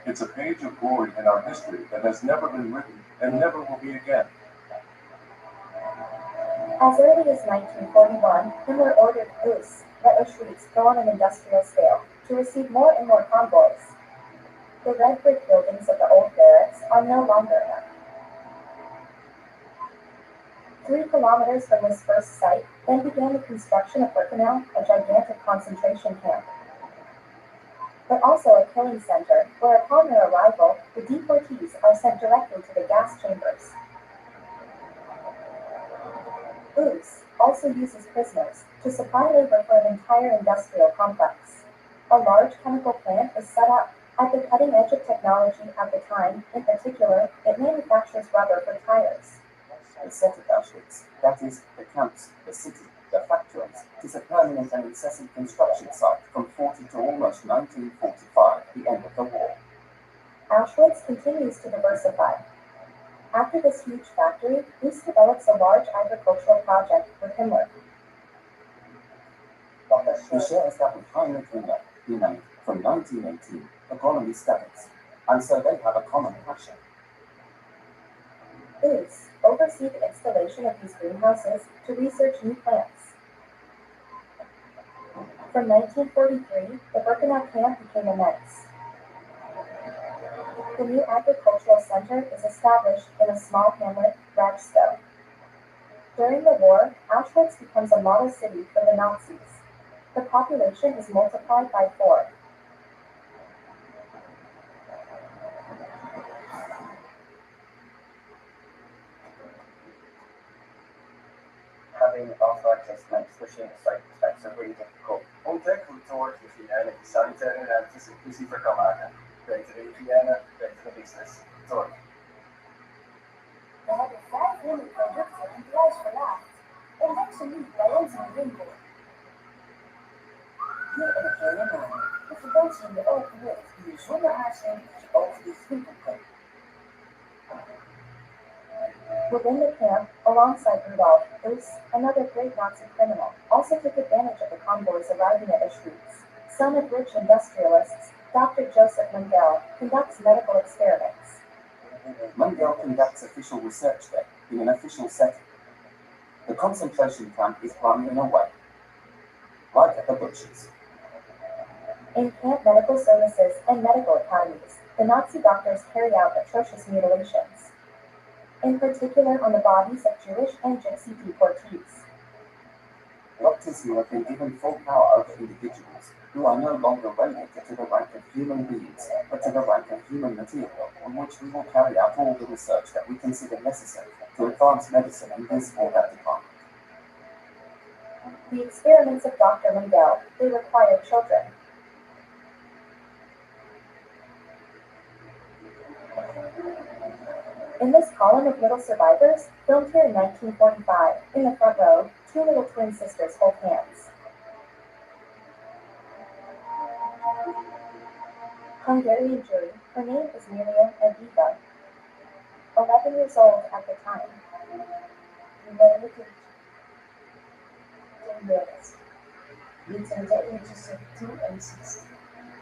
It's a page of glory in our history that has never been written and never will be again. As early as 1941, Himmler ordered Oos let Auschwitz go on an industrial scale to receive more and more convoys. The red brick buildings of the old barracks are no longer enough. 3 kilometers from this first site, then began the construction of Birkenau, a gigantic concentration camp, but also a killing center, where upon their arrival, the deportees are sent directly to the gas chambers. Oos, also uses prisoners to supply labor for an entire industrial complex. A large chemical plant is set up at the cutting edge of technology at the time. In particular, it manufactures rubber for tires. The set of Auschwitz, that is, the camps, the city, the factories, is a permanent and incessant construction site from 40 to almost 1945, the end of the war. Auschwitz continues to diversify. After this huge factory, East develops a large agricultural project with Himmler. Michel established Heinrich Himmler, renamed from 1918 Agronomy Studies, and so they have a common passion. Is oversee the installation of these greenhouses to research new plants. From 1943, the Birkenau camp became immense. The new agricultural center is established in a small hamlet, Rudsel. During the war, Auschwitz becomes a model city for the Nazis. The population is multiplied by 4. Having arthritis makes pushing a safe perspective really difficult. Ontdek hoe torkhygiëne en sanitaire ruimtes inclusiever kan maken. Betere hygiëne, betere business. Tork. We hebben 500 producten en prijs verlaagd. Ontdek ze nu bij ons in de winkel. Hier in het herinneren. De verbood in de open lucht die je zonder aarzeling je ogen dicht winkel kan. Within the camp, alongside Rudolf, Oos, another great Nazi criminal, also took advantage of the convoys arriving at Auschwitz. Son of rich industrialists, Dr. Joseph Mengele conducts medical experiments. Mengele conducts official research there, in an official setting. The concentration camp is run in a way, like at the butchers. In camp medical services and medical academies, the Nazi doctors carry out atrocious mutilations, in particular on the bodies of Jewish and Gypsy deportees. Doctors who have been given full power over individuals who are no longer relegated to the rank of human beings, but to the rank of human material on which we will carry out all the research that we consider necessary to advance medicine in this or that department. The experiments of Dr. Mengele, they require children. In this column of little survivors, filmed here in 1945, in the front row, 2 little twin sisters hold hands. Hungarian jury, her name is Miriam and Eva, 11 years old at the time. We were little girls, between the ages of 2 and 6,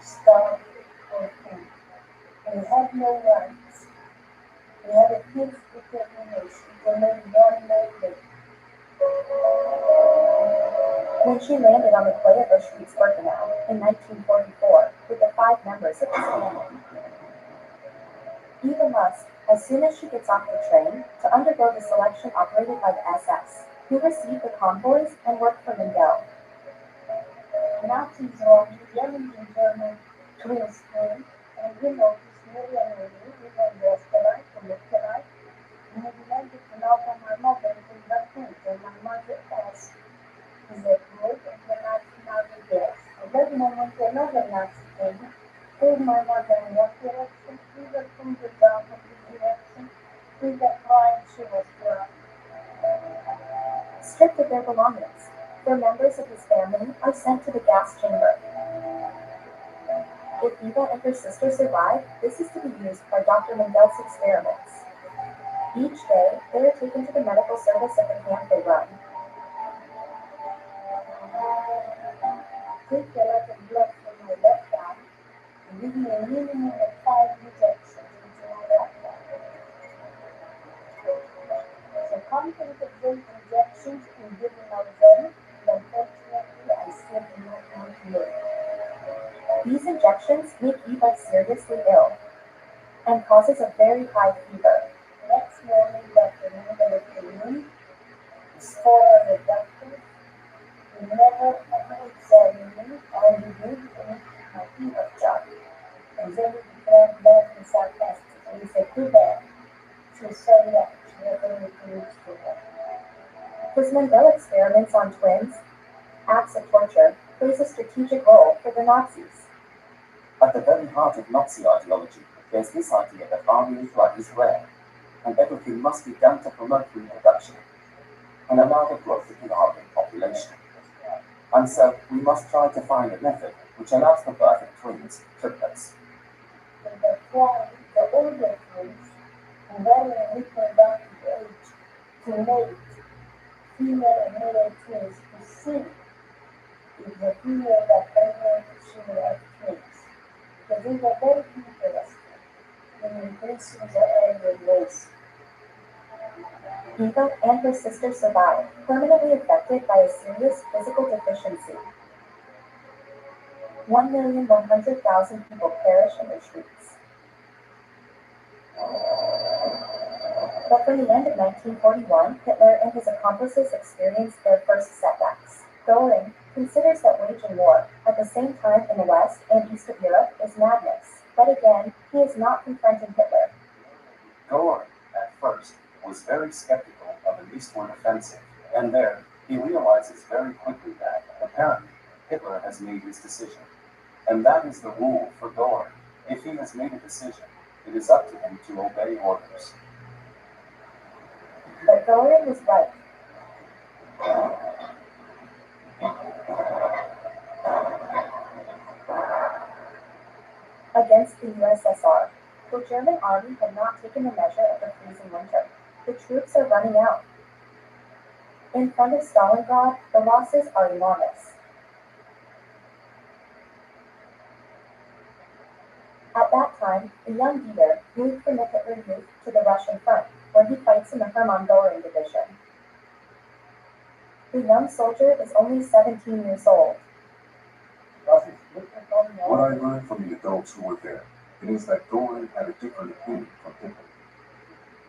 starved for food. We had no rights. We had a fierce determination to make one more day. When she landed on the quay of Auschwitz-Birkenau in 1944 with the 5 members of his family. Eva must, as soon as she gets off the train, to undergo the selection operated by the SS, who receive the convoys and work for Mengele. Nazis wanted young in German to school, and we noticed Miriam and me in Österreich and Österreich. We had landed to know from my mother in the food, and my mother asked, "Is it good?" And the Nazi mother yes. At that moment, another Nazi came, told my mother in what direction. We were from the down of the direction. We were crying, she was crying. Stripped of their belongings, their members of his family are sent to the gas chamber. If Eva and her sister survive, this is to be used by Dr. Mengele's experiments. Each day, they are taken to the medical service at the camp they run. Took a lot of blood from my left arm, and give me a minimum of 5 injections into my left arm. So confident of those injections and giving out them, but unfortunately I still do not want to live. These injections make Eva seriously ill and causes a very high fever. Next morning, Dr. Mengele came in, his 4 other doctors. He never ever examined me, all he did was my fever chart. And then he declared bad and sarcastic. He said, "Too bad. She's so young. She never reproduced to her." His Mendel experiments on twins, acts of torture, plays a strategic role for the Nazis. At the very heart of Nazi ideology, there's this idea that army blood is rare, and everything must be done to promote reproduction and allow the growth of the army population. And so, we must try to find a method which allows the birth of twins, triplets. That's why the older twins, who vary in reproductive age, to mate female and male twins to see if the female that pregnant should have twins. Because these are very interesting in increasing the egg race. Eva and her sister survive, permanently affected by a serious physical deficiency. 1,100,000 people perish in the streets. But from the end of 1941, Hitler and his accomplices experienced their first setbacks. Goering considers that waging war at the same time in the West and East of Europe is madness. But again, he is not confronting Hitler. Goering, at first, was very skeptical of an eastward offensive, and there he realizes very quickly that, apparently, Hitler has made his decision. And that is the rule for Goering. If he has made a decision, it is up to him to obey orders. But Goering was right. Against the USSR, the German army had not taken the measure of the freezing winter. The troops are running out. In front of Stalingrad, the losses are enormous. At that time, the young Dieter moved from the Hitler Youth to the Russian front, where he fights in the Hermann Goering division. The young soldier is only 17 years old. What I learned from the adults who were there, it is that Goering had a different opinion from Hitler.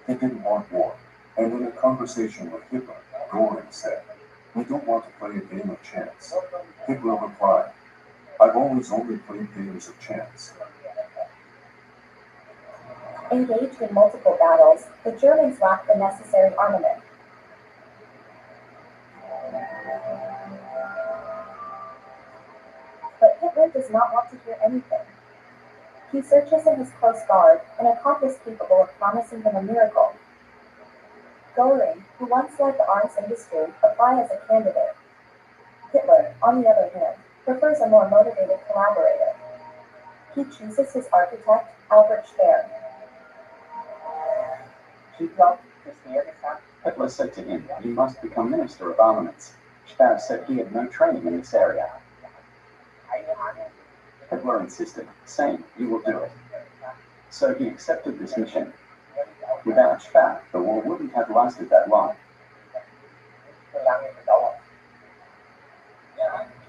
He didn't want war, and in a conversation with Hitler, Goering said, "We don't want to play a game of chance." Hitler replied, "I've always only played games of chance." Engaged in multiple battles, the Germans lacked the necessary armament. But Hitler does not want to hear anything. He searches in his close guard, an accomplice capable of promising him a miracle. Goering, who once led the arms industry, applies as a candidate. Hitler, on the other hand, prefers a more motivated collaborator. He chooses his architect, Albert Speer. Hitler said to him, "You must become Minister of Armaments." Speer said he had no training in this area. Hitler insisted, saying, "You will do it." So he accepted this mission. Without Speer, the war wouldn't have lasted that long.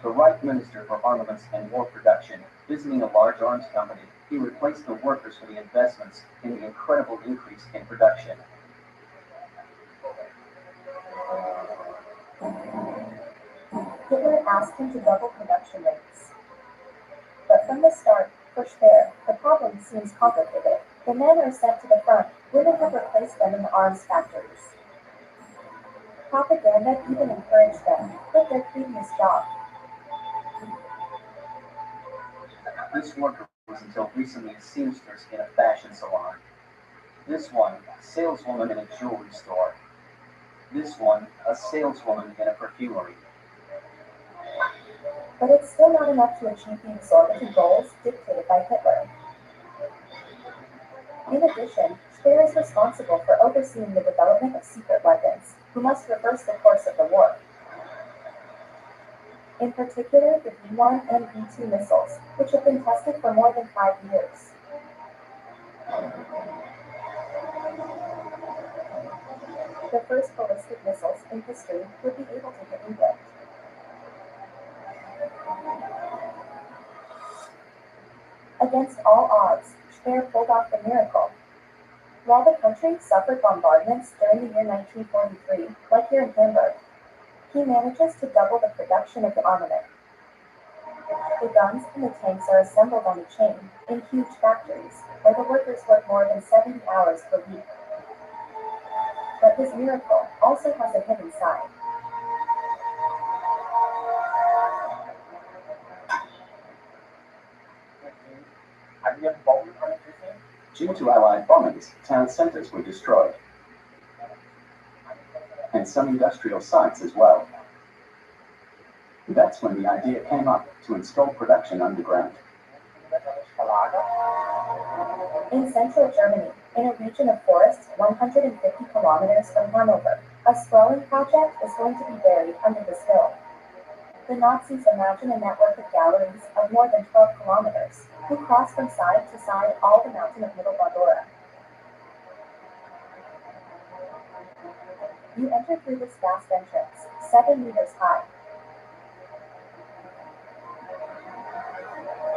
The right Minister for Armaments and War Production, visiting a large arms company, he replaced the workers for the investments in the incredible increase in production. Hitler asked him to double production rates. But from the start, for Speer, the problem seems complicated. The men are sent to the front, women have replaced them in the arms factories. Propaganda even encouraged them to quit their previous job. This worker was until recently a seamstress in a fashion salon. This one, a saleswoman in a jewelry store. This one, a saleswoman in a perfumery. But it's still not enough to achieve the exorbitant goals dictated by Hitler. In addition, Speer is responsible for overseeing the development of secret weapons, who must reverse the course of the war. In particular, the V-1 and V-2 missiles, which have been tested for more than 5 years. The first ballistic missiles in history would be able to hit England. Against all odds, Speer pulled off the miracle. While the country suffered bombardments during the year 1943, like here in Hamburg, he manages to double the production of the armament. The guns and the tanks are assembled on a chain in huge factories, where the workers work more than 70 hours per week. But his miracle also has a hidden side. Due to Allied bombings, town centers were destroyed, and some industrial sites as well. That's when the idea came up to install production underground. In central Germany, in a region of forests 150 kilometers from Hanover, a sprawling project is going to be buried under this hill. The Nazis imagine a network of galleries of more than 12 kilometers, who cross from side to side all the mountain of Middle Bavaria. You enter through this vast entrance, 7 meters high.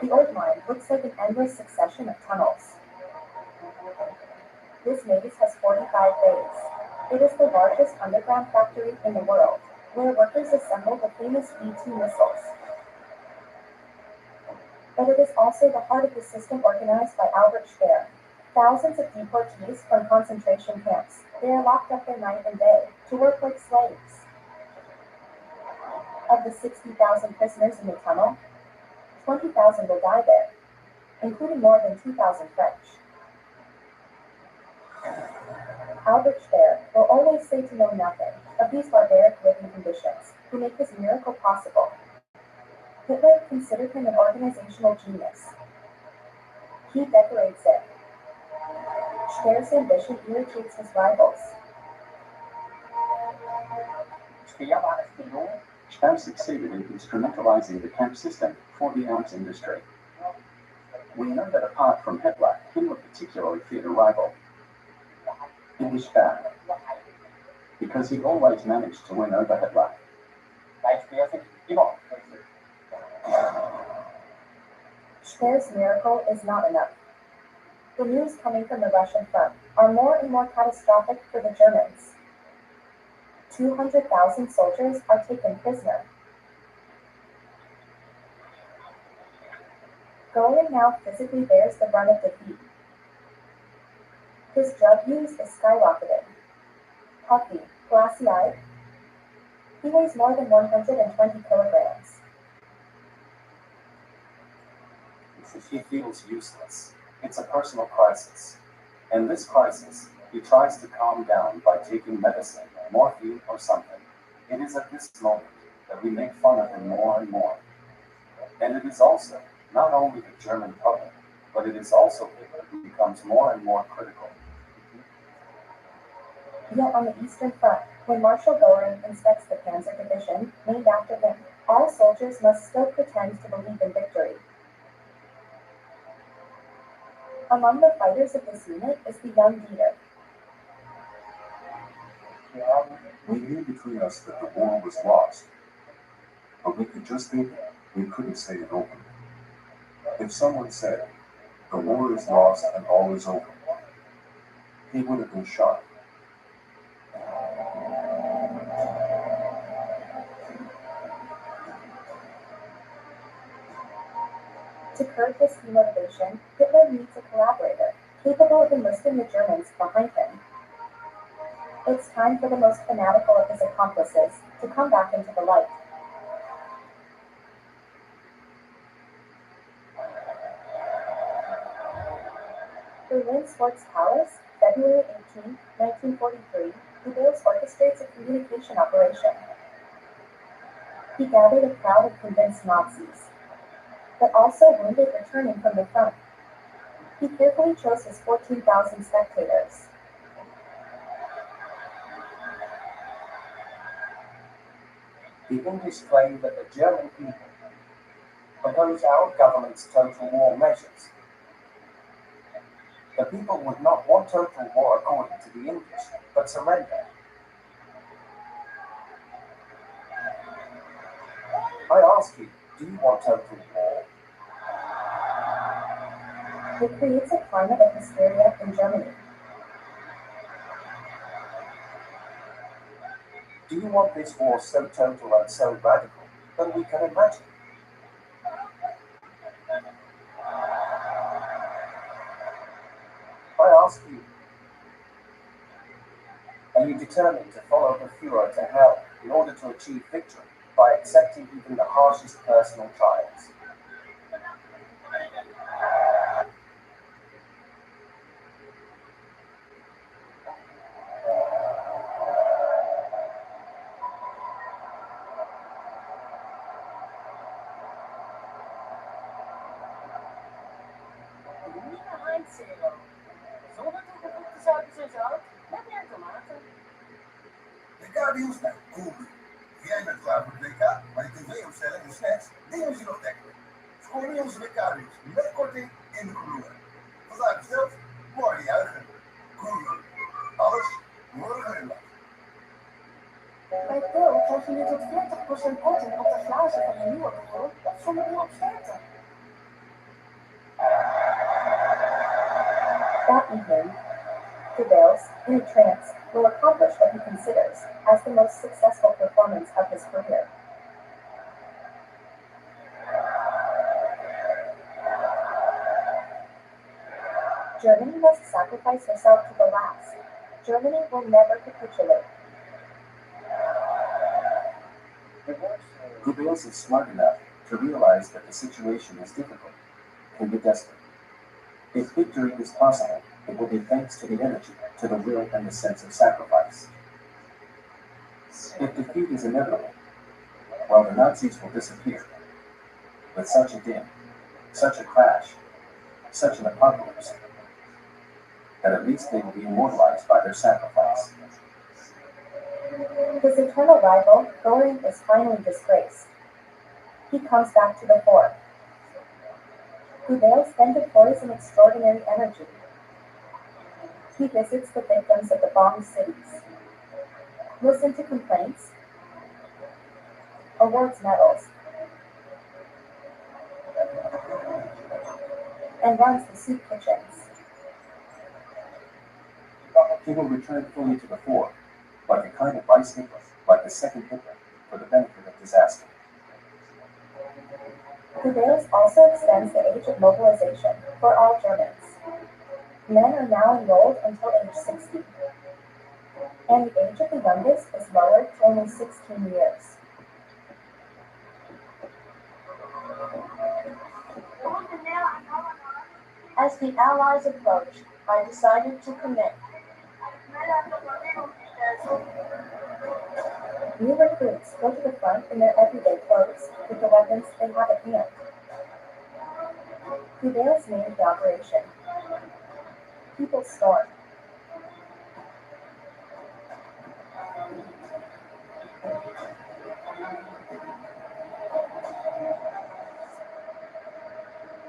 The old mine looks like an endless succession of tunnels. This maze has 45 bays. It is the largest underground factory in the world, where workers assemble the famous V-2 missiles. But it is also the heart of the system organized by Albert Speer. Thousands of deportees from concentration camps. They are locked up there night and day, to work like slaves. Of the 60,000 prisoners in the tunnel, 20,000 will die there, including more than 2,000 French. Albert Speer will always say to know nothing of these barbaric living conditions who make his miracle possible. Hitler considered him an organizational genius. He decorates it. Speer's ambition irritates his rivals. Speer succeeded in instrumentalizing the camp system for the arms industry. We know that apart from Hitler, Himmler particularly feared a rival. It was Speer, because he always managed to win over Hitler. Speer's miracle is not enough. The news coming from the Russian front are more and more catastrophic for the Germans. 200,000 soldiers are taken prisoner. Goering now physically bears the brunt of defeat. His drug use is skyrocketing. Puffy, glassy-eyed. He weighs more than 120 kilograms. He feels useless. It's a personal crisis. In this crisis, he tries to calm down by taking medicine, morphine or something. It is at this moment that we make fun of him more and more. And it is also not only the German public, but it is also Hitler who becomes more and more critical. Yet on the Eastern Front, when Marshal Goering inspects the Panzer Division, named after him, all soldiers must still pretend to believe in victory. Among the fighters of this unit is the young Dieter. We knew between us that the war was lost, but we could just think it. We couldn't say it openly. If someone said, the war is lost and all is over, he would have been shot. To curb this demotivation, Hitler needs a collaborator, capable of enlisting the Germans behind him. It's time for the most fanatical of his accomplices to come back into the light. Berlin Sports Palace, February 18, 1943, Goebbels orchestrates a communication operation. He gathered a crowd of convinced Nazis, but also wounded returning from the front. He carefully chose his 14,000 spectators. The English claim that the German people oppose our government's total war measures. The people would not want total war according to the English, but surrender. I ask you, do you want total war? It creates a climate of hysteria in Germany. Do you want this war so total and so radical that we can imagine? I ask you, are you determined to follow the Führer to hell in order to achieve victory by accepting even the harshest personal trials? eindserum. Zonder toegevoegde suikers en zout, met meer tomaten. De KD's bij komgoed. Jij bent klaar voor het WK, maar je tv opstellen en snacks, die moet je nog dekken. Scoor nu onze WK-deals met korting in de komgoed. Vandaag besteld, morgen juichen. Komgoed. Alles morgen in. Bij Pearl krijg je nu tot 40% korting op de glazen van de nieuwe Pearl of zonnebril op sterkte. That evening, Goodale's, in a trance, will accomplish what he considers as the most successful performance of his career. Germany must sacrifice herself to the last. Germany will never capitulate. Goebbels is smart enough to realize that the situation is difficult, can be desperate. If victory is possible, it will be thanks to the energy, to the will, and the sense of sacrifice. If defeat is inevitable, well, the Nazis will disappear. With such a din, such a crash, such an apocalypse, that at least they will be immortalized by their sacrifice. His eternal rival, Goring, is finally disgraced. He comes back to the fore. Goebbels then deploys an extraordinary energy. He visits the victims of the bombed cities, listens to complaints, awards medals, and runs the soup kitchens. He will return fully to the fore, like a kind of vice Hitler, like the second Hitler, for the benefit of disaster. Goebbels also extends the age of mobilization for all Germans. Men are now enrolled until age 60, and the age of the youngest is lowered to only 16 years. As the Allies approached, I decided to commit. New recruits go to the front in their everyday clothes with the weapons they have at hand. Goebbels named the operation. People storm.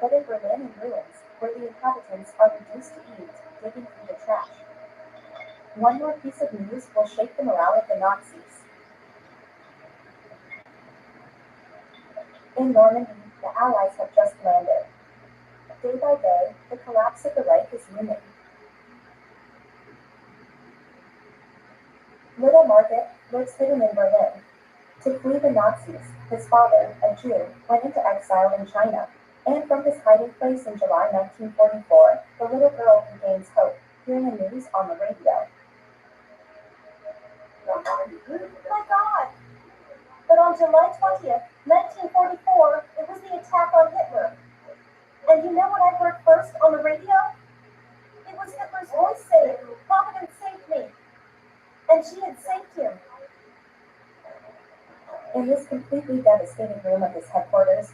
But in Berlin and ruins, where the inhabitants are reduced to eat, digging through the trash. One more piece of news will shake the morale of the Nazis. In Normandy, the Allies have just landed. Day by day, the collapse of the Reich is looming. Little Margaret lives hidden in Berlin. To flee the Nazis, his father, a Jew, went into exile in China, and from his hiding place in July 1944, the little girl regains hope, hearing the news on the radio. My God! But on July 20th, 1944, it was the attack on Hitler. And you know what I heard first on the radio? It was Hitler's voice saying, "Providence saved me." And she had saved him. In this completely devastated room of his headquarters,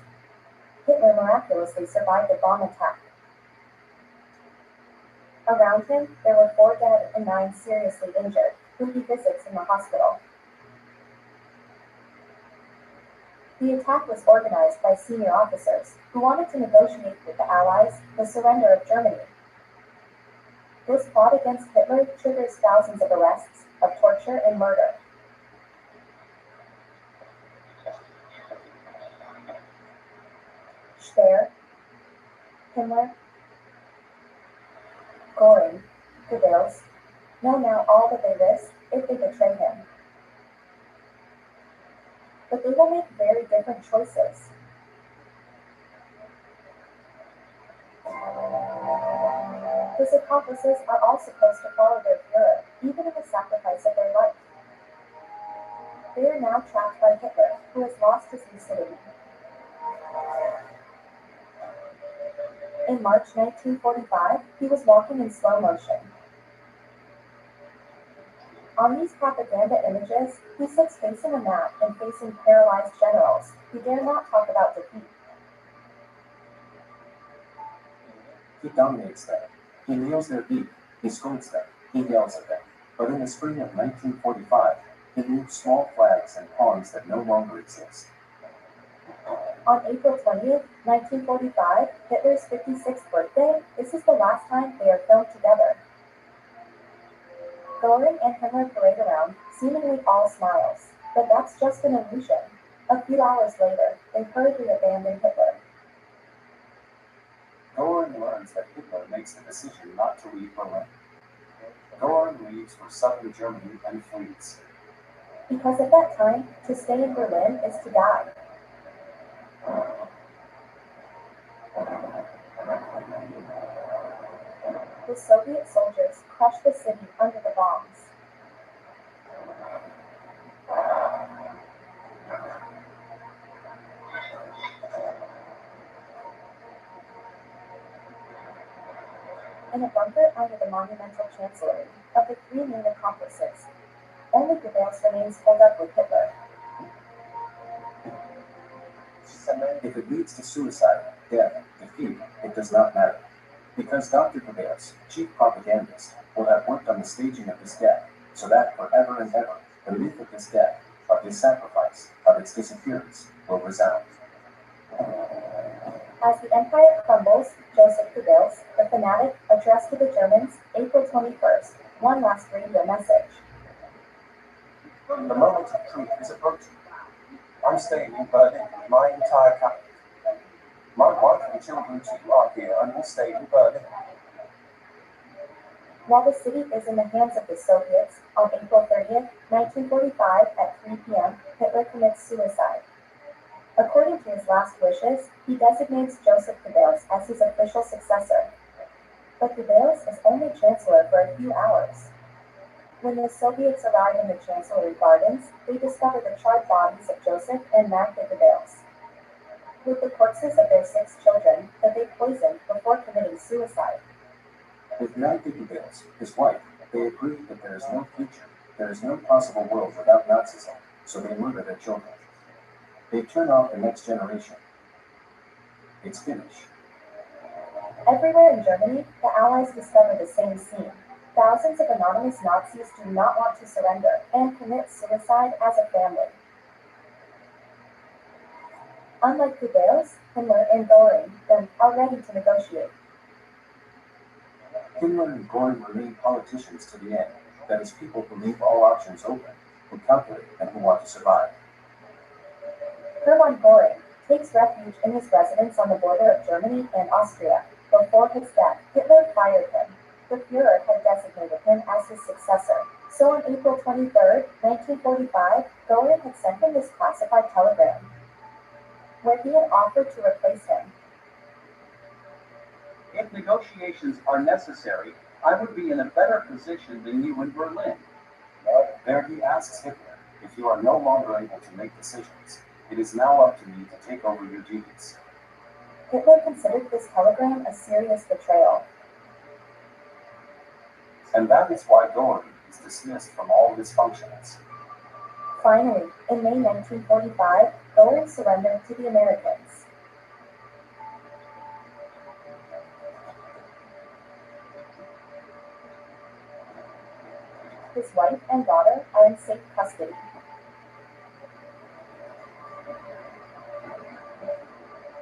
Hitler miraculously survived a bomb attack. Around him, there were 4 dead and 9 seriously injured, whom he visits in the hospital. The attack was organized by senior officers who wanted to negotiate with the Allies the surrender of Germany. This plot against Hitler triggers thousands of arrests, of torture, and murder. Speer, Himmler, Göring, Goebbels know now all that they risk if they betray him. But they will make very different choices. His accomplices are all supposed to follow their Führer, even at the sacrifice of their life. They are now trapped by Hitler, who has lost his lucidity. In March 1945, he was walking in slow motion. On these propaganda images, he sits facing a mat and facing paralyzed generals who dare not talk about defeat. He dominates them. He kneels their beat. He scolds them. He yells at them. But in the spring of 1945, he moved small flags and pawns that no longer exist. On April 20th, 1945, Hitler's 56th birthday, this is the last time they are filmed together. Göring and Himmler parade around, seemingly all smiles. But that's just an illusion. A few hours later, they hurriedly abandon Hitler. Göring learns that Hitler makes the decision not to leave Berlin. Göring leaves for southern Germany and flees. Because at that time, to stay in Berlin is to die. The Soviet soldiers crushed the city under the bombs. In a bunker under the monumental chancellery, of the three main accomplices, only Goebbels remains holed up with Hitler. If it leads to suicide, death, defeat, it does not matter. Because Dr. Goebbels, chief propagandist, will have worked on the staging of his death, so that forever and ever, the myth of his death, of his sacrifice, of its disappearance, will resound. As the empire crumbles, Joseph Goebbels, the fanatic, addressed to the Germans, April 21st, one last radio message. The moment of truth is approaching. I'm staying in Berlin with my entire cabinet. My wife and children too are here and will stay in Berlin. While the city is in the hands of the Soviets, on April 30th, 1945 at 3 p.m., Hitler commits suicide. According to his last wishes, he designates Joseph Goebbels as his official successor. But Goebbels is only chancellor for a few hours. When the Soviets arrive in the Chancellery Gardens, they discover the charred bodies of Joseph and Magda Goebbels, with the corpses of their 6 children that they poisoned before committing suicide. With Magda Goebbels, his wife, they agree that there is no future, there is no possible world without Nazism, so they murder their children. They turn off the next generation. It's finished. Everywhere in Germany, the Allies discover the same scene. Thousands of anonymous Nazis do not want to surrender and commit suicide as a family. Unlike Goebbels, Himmler, and Göring, then are ready to negotiate. Himmler and Göring remain politicians to the end, that is, people who leave all options open, who calculate and who want to survive. Hermann Göring takes refuge in his residence on the border of Germany and Austria. Before his death, Hitler fired him. The Führer had designated him as his successor. So on April 23, 1945, Göring had sent him this classified telegram, where he had offered to replace him. If negotiations are necessary, I would be in a better position than you in Berlin. There he asks Hitler, if you are no longer able to make decisions, it is now up to me to take over your duties. Hitler considered this telegram a serious betrayal. And that is why Göring is dismissed from all his functions. Finally, in May 1945, Göring surrendered to the Americans. His wife and daughter are in safe custody.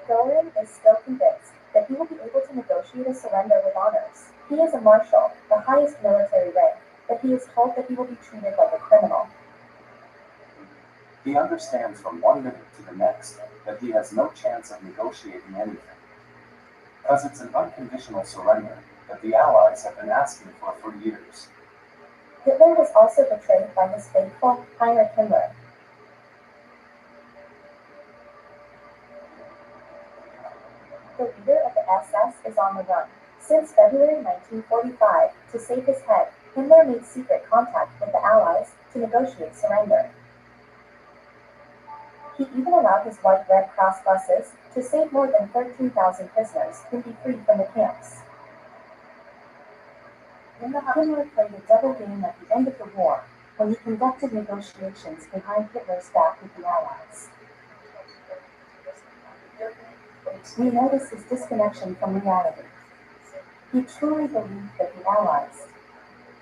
Göring is still convinced that he will be able to negotiate a surrender with honors. He is a marshal, the highest military rank, but he is told that he will be treated like a criminal. He understands from one minute to the next that he has no chance of negotiating anything, because it's an unconditional surrender that the Allies have been asking for years. Hitler was also betrayed by his faithful Heinrich Himmler. The leader of the SS is on the run. Since February 1945, to save his head, Himmler made secret contact with the Allies to negotiate surrender. He even allowed his white Red Cross buses to save more than 13,000 prisoners who would be freed from the camps. Himmler played a double game at the end of the war, when he conducted negotiations behind Hitler's back with the Allies. We notice his disconnection from reality. He truly believed that the Allies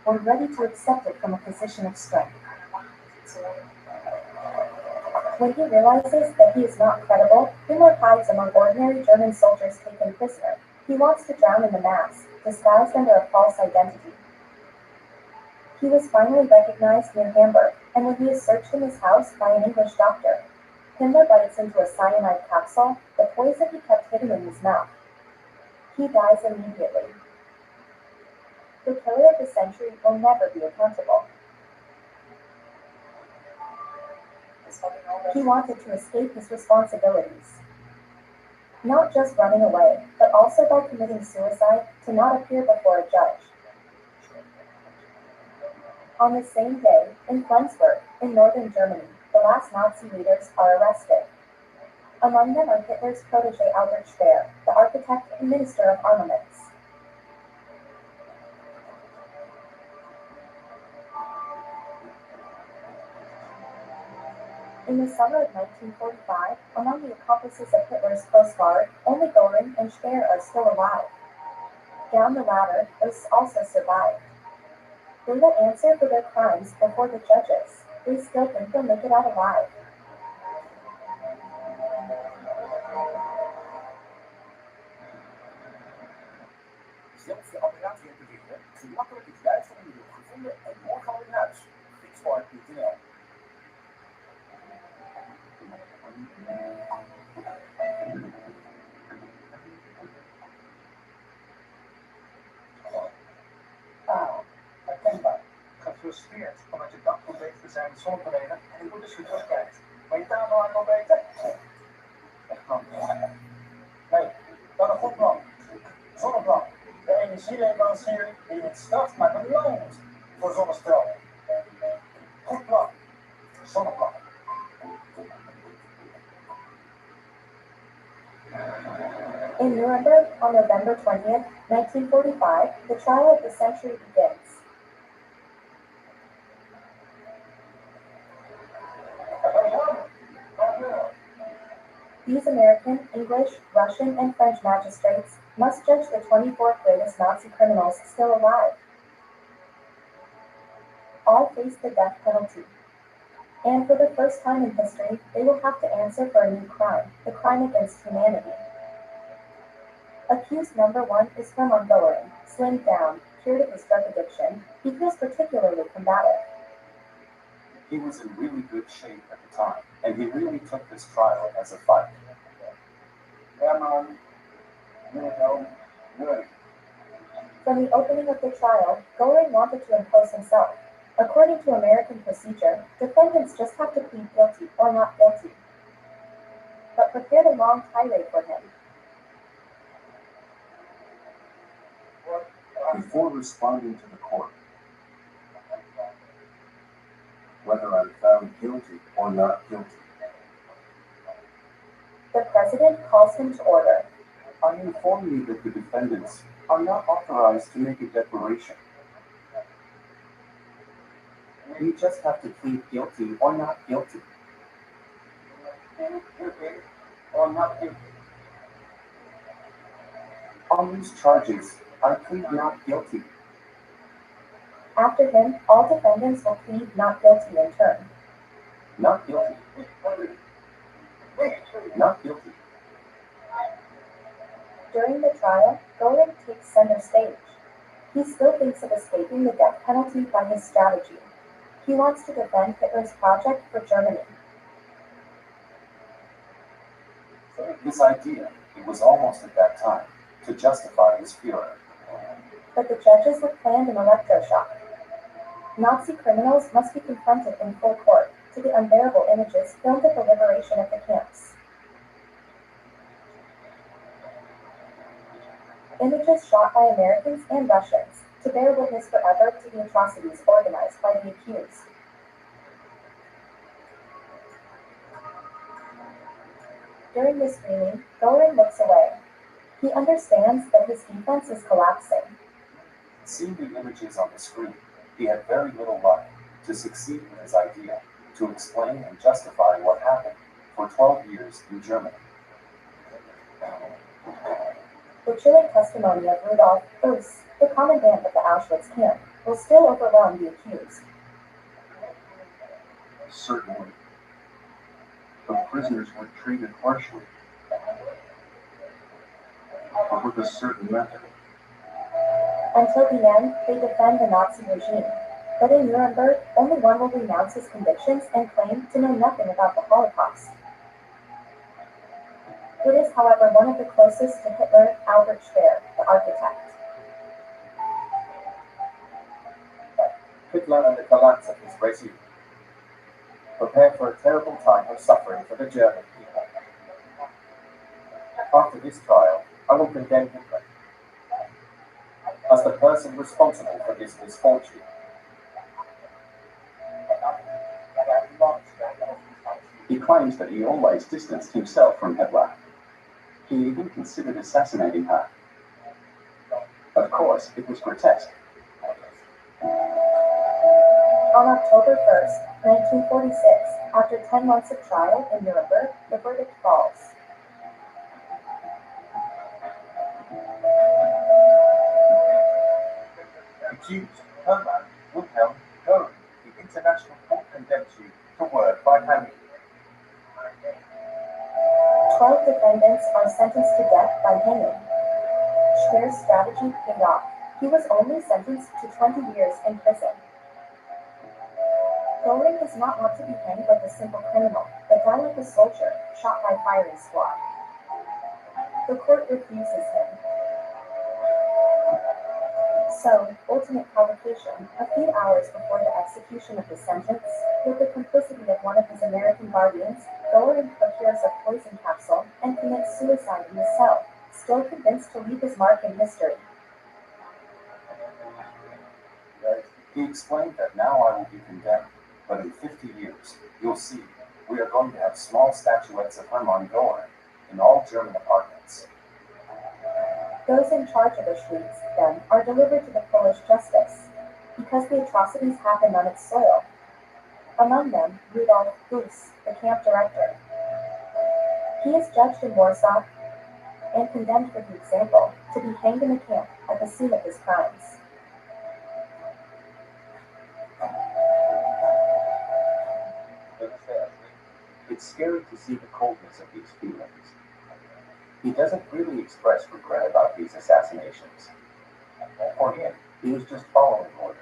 were ready to accept it from a position of strength. When he realizes that he is not credible, Himmler hides among ordinary German soldiers taken prisoner. He wants to drown in the mass, disguised under a false identity. He was finally recognized near Hamburg, and when he is searched in his house by an English doctor, Himmler bites into a cyanide capsule, the poison he kept hidden in his mouth. He dies immediately. The killer of the century will never be accountable. He wanted to escape his responsibilities. Not just running away, but also by committing suicide to not appear before a judge. On the same day, in Flensburg, in northern Germany, the last Nazi leaders are arrested. Among them are Hitler's protege Albert Speer, the architect and minister of armaments. In the summer of 1945, among the accomplices of Hitler's close guard, only Göring and Speer are still alive. Down the ladder, Ost also survived. They will answer for their crimes before the judges. They still think they'll make it out alive. Zelf je apparaat repareren, gemakkelijk het juiste onderdeel gevonden en morgen al in huis. Fixbar.nl. Herkenbaar. Gefrustreerd omdat je dak probeert te zijn met zonnepanelen en je moet dus weer terugkijkt. Maar je tafellaken al beter? Echt man. Nee, dat een goed plan. Zonneplan. De energieleverancier die niet straft maar beloont voor zonnestroom. Goed plan. Zonneplan. In Nuremberg, on November 20th, 1945, the trial of the century begins. These American, English, Russian, and French magistrates must judge the 24 greatest Nazi criminals still alive. All face the death penalty. And for the first time in history, they will have to answer for a new crime, the crime against humanity. Accused number 1 is Hermann Göring, slimmed down, cured of his drug addiction. He feels particularly combative. He was in really good shape at the time, and he really took this trial as a fight. Hermann Göring. From the opening of the trial, Göring wanted to impose himself. According to American procedure, defendants just have to plead guilty or not guilty. But prepared a long tirade for him. Before responding to the court, whether I'm found guilty or not guilty. The president calls him to order. I inform you that the defendants are not authorized to make a declaration. You just have to plead guilty or not guilty. Guilty or not guilty. On these charges, I plead not guilty. After him, all defendants will plead not guilty in turn. Not guilty. Not guilty. During the trial, Göring takes center stage. He still thinks of escaping the death penalty by his strategy. He wants to defend Hitler's project for Germany. His idea, it was almost at that time, to justify his Führer. But the judges have planned an electroshock. Nazi criminals must be confronted in full court to the unbearable images filmed at the liberation of the camps. Images shot by Americans and Russians to bear witness forever to the atrocities organized by the accused. During the screening, Göring looks away. He understands that his defense is collapsing. Seeing the images on the screen, he had very little luck to succeed with his idea to explain and justify what happened for 12 years in Germany. The chilling testimony of Rudolf Fuss, the commandant of the Auschwitz camp, will still overwhelm the accused. Certainly, the prisoners were treated harshly, but with a certain method. Until the end, they defend the Nazi regime. But in Nuremberg, only one will renounce his convictions and claim to know nothing about the Holocaust. It is, however, one of the closest to Hitler, Albert Speer, the architect. Hitler and the collapse of his regime prepared for a terrible time of suffering for the German people. After this trial, I will condemn Hitler as the person responsible for this misfortune. He claims that he always distanced himself from Hitler. He even considered assassinating her. Of course, it was grotesque. On October 1st, 1946, after 10 months of trial in Nuremberg, the verdict falls. Accused Hermann Wilhelm Göring, the International Court condemns you to work by hanging. 12 defendants are sentenced to death by hanging. Speer's strategy paid off. He was only sentenced to 20 years in prison. Göring does not want to be hanged like a simple criminal, but die like a soldier, shot by firing squad. The court refuses him. So, ultimate provocation, a few hours before the execution of the sentence, with the complicity of one of his American guardians, Göring procures a poison capsule and commits suicide in his cell, still convinced to leave his mark in history. He explained that now I will be condemned, but in 50 years, you'll see, we are going to have small statuettes of Hermann Göring in all German apartments. Those in charge of Auschwitz, then, are delivered to the Polish justice, because the atrocities happened on its soil. Among them, Rudolf Fuss, the camp director. He is judged in Warsaw and condemned for the example to be hanged in a camp at the scene of his crimes. It's scary to see the coldness of these feelings. He doesn't really express regret about these assassinations. For him, he was just following orders.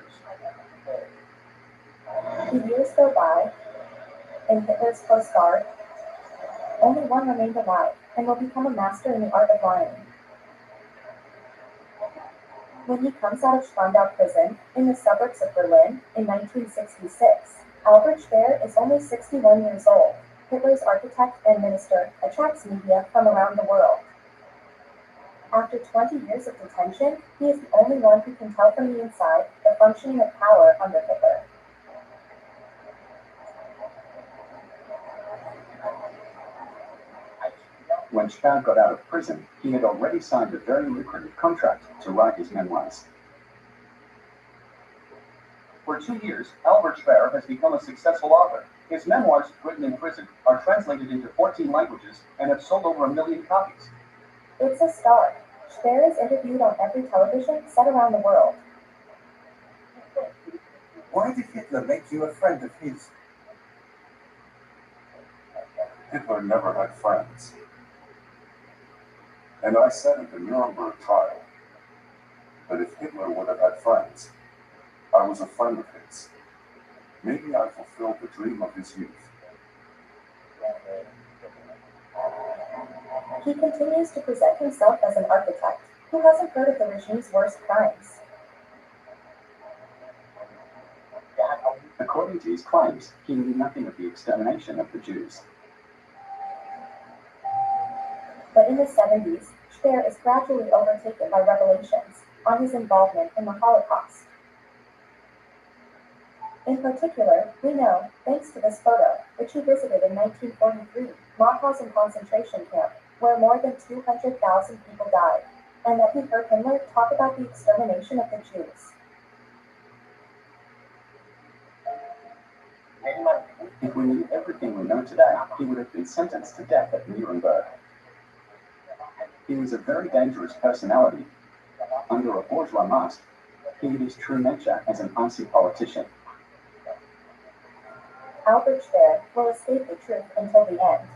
The years go by. In Hitler's close guard, only one remained alive and will become a master in the art of lying. When he comes out of Spandau prison in the suburbs of Berlin in 1966, Albert Speer is only 61 years old. Hitler's architect and minister attracts media from around the world. After 20 years of detention, he is the only one who can tell from the inside the functioning of power under Hitler. When Speer got out of prison, he had already signed a very lucrative contract to write his memoirs. For 2 years, Albert Speer has become a successful author. His memoirs, written in prison, are translated into 14 languages and have sold over 1 million copies. It's a star. Speer is interviewed on every television set around the world. Why did Hitler make you a friend of his? Hitler never had friends. And I said at the Nuremberg trial that if Hitler would have had friends, I was a friend of his. Maybe I fulfilled the dream of his youth. He continues to present himself as an architect who hasn't heard of the regime's worst crimes. According to his claims, he knew nothing of the extermination of the Jews. But in the 70s, Speer is gradually overtaken by revelations on his involvement in the Holocaust. In particular, we know, thanks to this photo, which he visited in 1943, Mauthausen concentration camp, where more than 200,000 people died, and that he heard Himmler talk about the extermination of the Jews. If we knew everything we know today, he would have been sentenced to death at Nuremberg. He was a very dangerous personality. Under a bourgeois mask, he hid his true nature as an icy politician. Albert Speer will escape the truth until the end.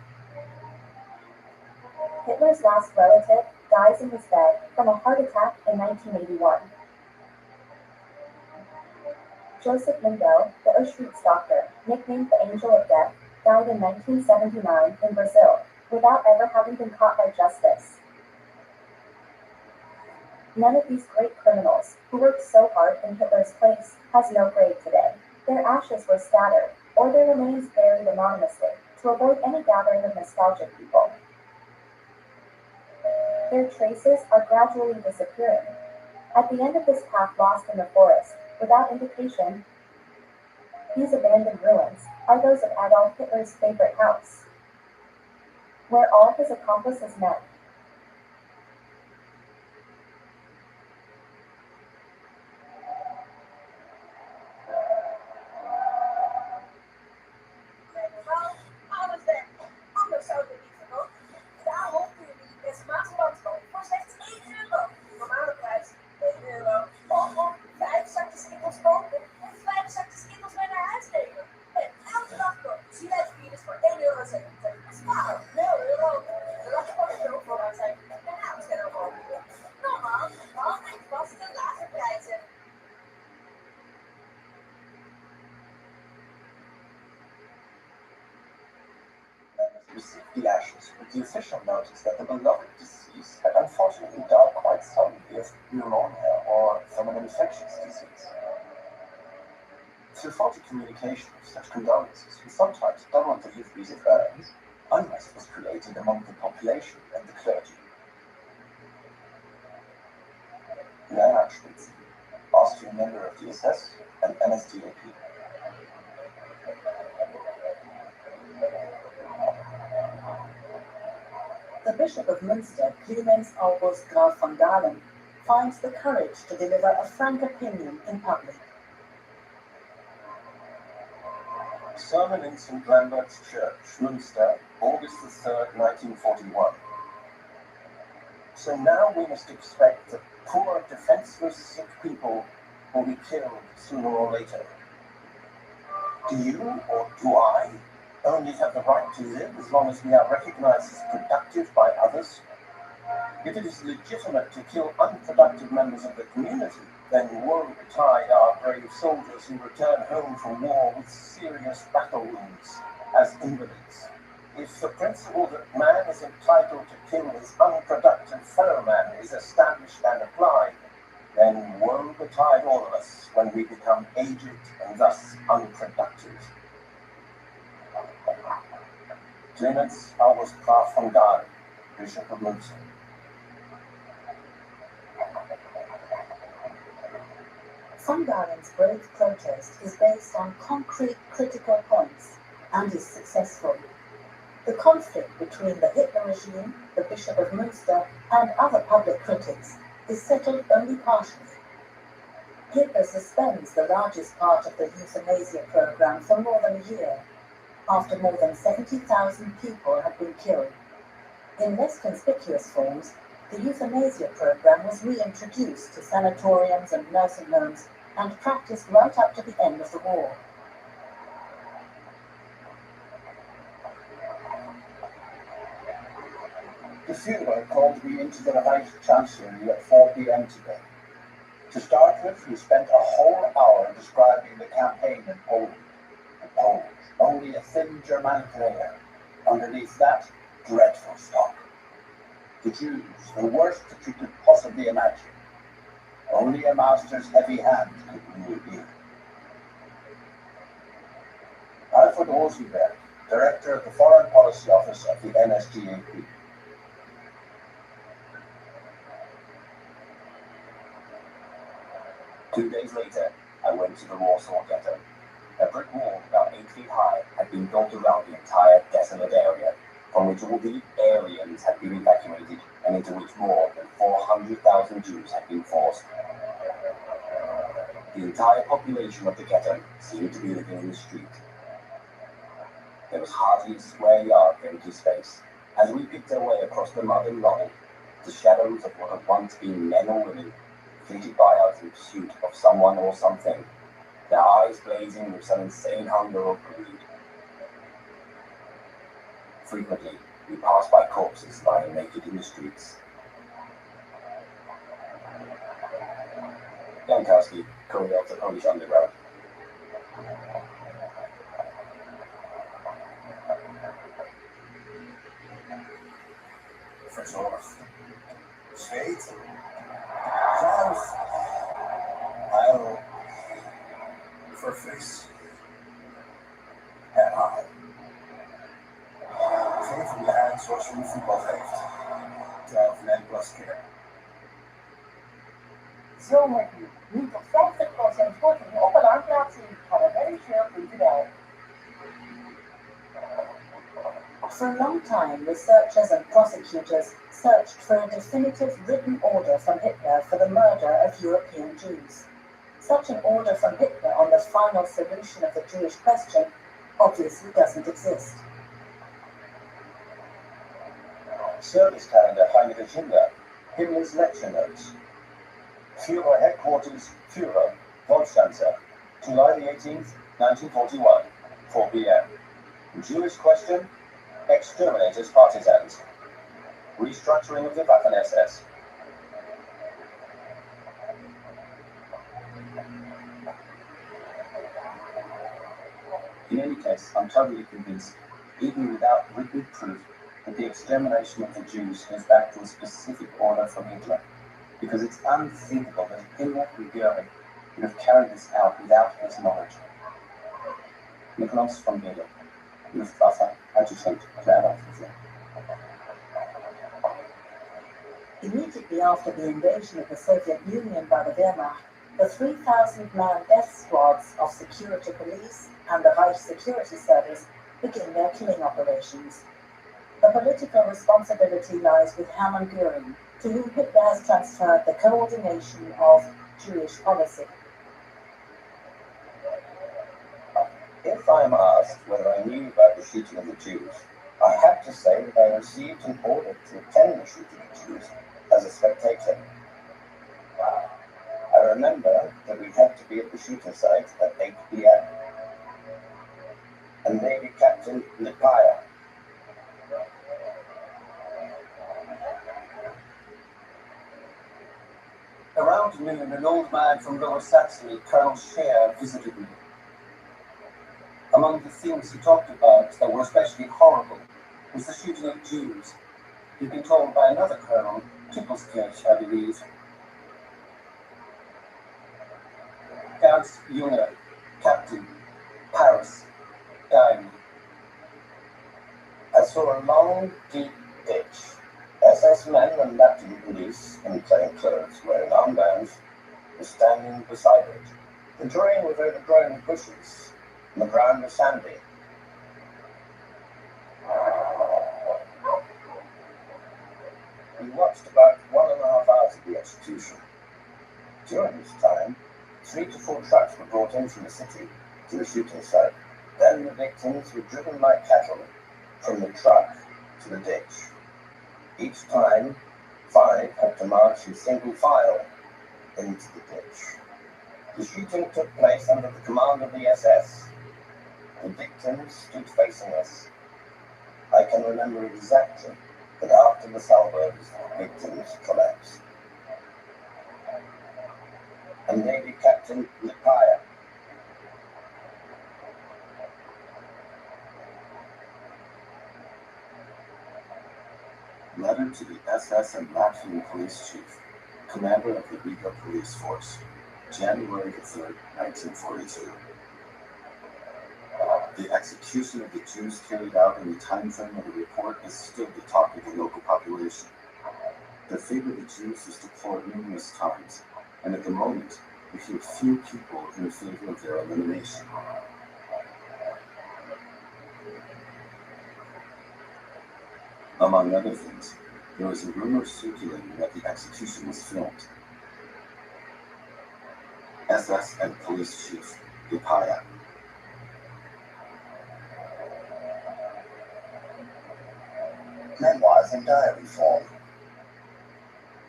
Hitler's last relative dies in his bed from a heart attack in 1981. Joseph Mengele, the Auschwitz doctor, nicknamed the Angel of Death, died in 1979 in Brazil without ever having been caught by justice. None of these great criminals, who worked so hard in Hitler's place, has no grave today. Their ashes were scattered, or their remains buried anonymously, to avoid any gathering of nostalgic people. Their traces are gradually disappearing. At the end of this path lost in the forest, without indication, these abandoned ruins are those of Adolf Hitler's favorite house, where all his accomplices met. Received the ashes with the official notice that the beloved deceased had unfortunately died quite suddenly of pneumonia or from an infectious disease. Through faulty communication of such condolences, and sometimes double deliveries of urns, unrest was created among the population and the clergy. Jan Auschwitz, Austrian member of the SS and NSDAP. The Bishop of Münster, Clemens August Graf von Galen, finds the courage to deliver a frank opinion in public. Sermon in St. Lambert's Church, Münster, August the 3rd, 1941. So now we must expect that poor, defenseless, sick people will be killed sooner or later. Do you, or do I, only have the right to live as long as we are recognized as productive by others? If it is legitimate to kill unproductive members of the community, then woe betide our brave soldiers who return home from war with serious battle wounds as invalids. If the principle that man is entitled to kill his unproductive fellow man is established and applied, then woe betide all of us when we become aged and thus unproductive. Clemens August Graf von Galen, Bishop of Münster. Von Galen's brave protest is based on concrete critical points and is successful. The conflict between the Hitler regime, the Bishop of Münster, and other public critics is settled only partially. Hitler suspends the largest part of the euthanasia program for more than a year, after more than 70,000 people had been killed. In less conspicuous forms, the euthanasia program was reintroduced to sanatoriums and nursing homes and practiced right up to the end of the war. The Führer called me into the Reich Chancellery at 4 p.m. today. To start with, he spent a whole hour describing the campaign in Poland. The Poles, only a thin Germanic layer. Underneath that, dreadful stock. The Jews, the worst that you could possibly imagine. Only a master's heavy hand could rule here. Alfred Rosenberg, director of the Foreign Policy Office of the NSDAP. Two days later, I went to the Warsaw Ghetto. A brick wall about 8 feet high had been built around the entire desolate area, from which all the Aryans had been evacuated and into which more than 400,000 Jews had been forced. The entire population of the ghetto seemed to be living in the street. There was hardly a square yard of empty space. As we picked our way across the mud and rubble, The shadows of what had once been men or women fleeted by us in pursuit of someone or something, their eyes blazing with some insane hunger or greed. Frequently, we passed by corpses lying naked in the streets. Jankowski, co-ed the Polish Underground. Verzorgd, zweet, zuig, huil, verfris, herhaal. Geef hem je hand zoals je een voetbal geeft, terwijl je een plas keer. Zomerduur. Nu tot 50% korting op alarmplaatsing. Ga naar veryshare.nl. For a long time, researchers and prosecutors searched for a definitive written order from Hitler for the murder of European Jews. Such an order from Hitler on the final solution of the Jewish question obviously doesn't exist. Service calendar Heinrich Himmler, Himmler's lecture notes. Führer Headquarters, Führer, Volkskanzler, July the 18th, 1941, 4 p.m. Jewish question, exterminators, partisans. Restructuring of the Waffen-SS. In any case, I'm totally convinced, even without written proof, that the extermination of the Jews goes back to a specific order from Hitler, because it's unthinkable that Himmler and Göring would have carried this out without his knowledge. Nikolaus von Wedel, Luftwaffe, Adjutant, Kleinwaffenführer. Immediately after the invasion of the Soviet Union by the Wehrmacht, the 3,000-man death squads of security police and the Reich Security Service begin their killing operations. The political responsibility lies with Hermann Göring, to whom Hitler has transferred the coordination of Jewish policy. If I'm asked whether I knew about the shooting of the Jews, I have to say that I received an order to attend the shooting of Jews as a spectator. I remember that we had to be at the shooting site at 8 p.m. And Navy Captain Lipaya. Around noon, an old man from Lower Saxony, Colonel Scheer, visited me. Among the things he talked about that were especially horrible was the shooting of Jews. He'd been told by another colonel, Tippelskirch, I believe. Ernst Junge, Captain, Paris, dying. I saw a long, deep ditch. SS men and Latin police in plain clothes wearing armbands were standing beside it. The terrain was overgrown with bushes, and the ground was sandy. We watched about 1.5 hours of the execution. During this time, 3 to 4 trucks were brought in from the city to the shooting site. Then the victims were driven like cattle from the truck to the ditch. Each time, 5 had to march in single file into the ditch. The shooting took place under the command of the SS. The victims stood facing us. I can remember exactly that after the salvos, the victims collapsed. And Navy Captain Lipaya. Letter to the SS and Latvian Police Chief, Commander of the Riga Police Force, January 3rd, 1942. The execution of the Jews carried out in the time frame of the report is still the talk of the local population. The fate of the Jews is deplored numerous times, and at the moment, we hear few people in favor of their elimination. Among other things, there was a rumor circulating that the execution was filmed. SS and Police Chief Lipaya. Memoirs in diary form.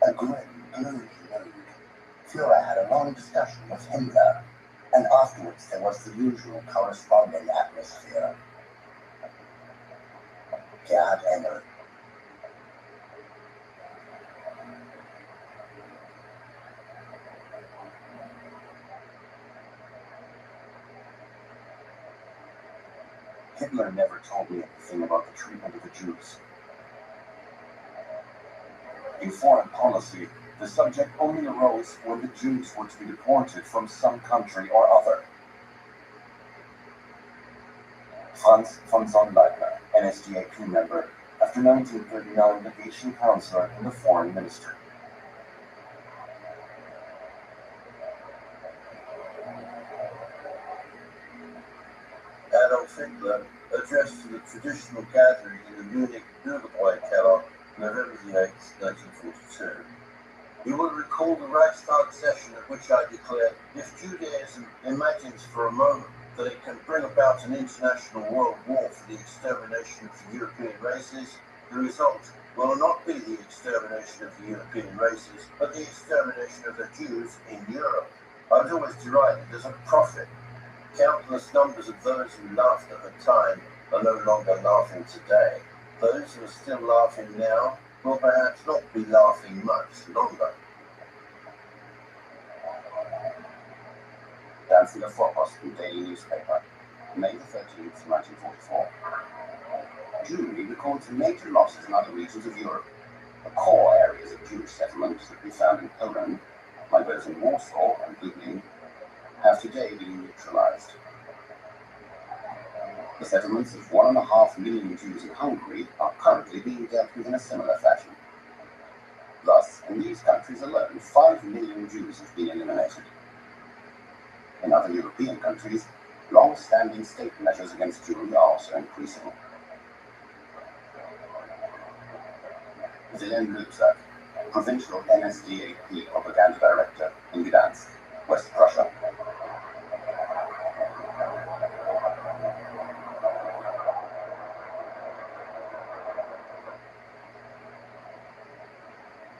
A grim, gloomy mood. Führer had a long discussion with Himmler, and afterwards there was the usual corresponding atmosphere. Gerd Engel. Hitler never told me anything about the treatment of the Jews. In foreign policy, the subject only arose when the Jews were to be deported from some country or other. Franz von Sonnleitner, NSDAP member, after 1939 legation counselor in the foreign ministry. Adolf Hitler addressed to the traditional gathering in the Munich Bürgerbräu Keller, November the 8th, 1942. You will recall the Reichstag session at which I declared, if Judaism imagines for a moment that it can bring about an international world war for the extermination of the European races, the result will not be the extermination of the European races, but the extermination of the Jews in Europe. I was always derided as a prophet. Countless numbers of those who laughed at the time are no longer laughing today. Those who are still laughing now will perhaps not be laughing much longer. Danziger Vorposten Daily Newspaper, May 13th, 1944. Germany records major losses in other regions of Europe. The core areas of Jewish settlements that we found in Poland, like those in Warsaw and Lublin, have today been neutralized. The settlements of 1.5 million Jews in Hungary are currently being dealt with in a similar fashion. Thus, in these countries alone, 5 million Jews have been eliminated. In other European countries, long-standing state measures against Jewry are also increasing. Wilhelm Lübsack, Provincial NSDAP Propaganda Director in Gdansk, West Prussia.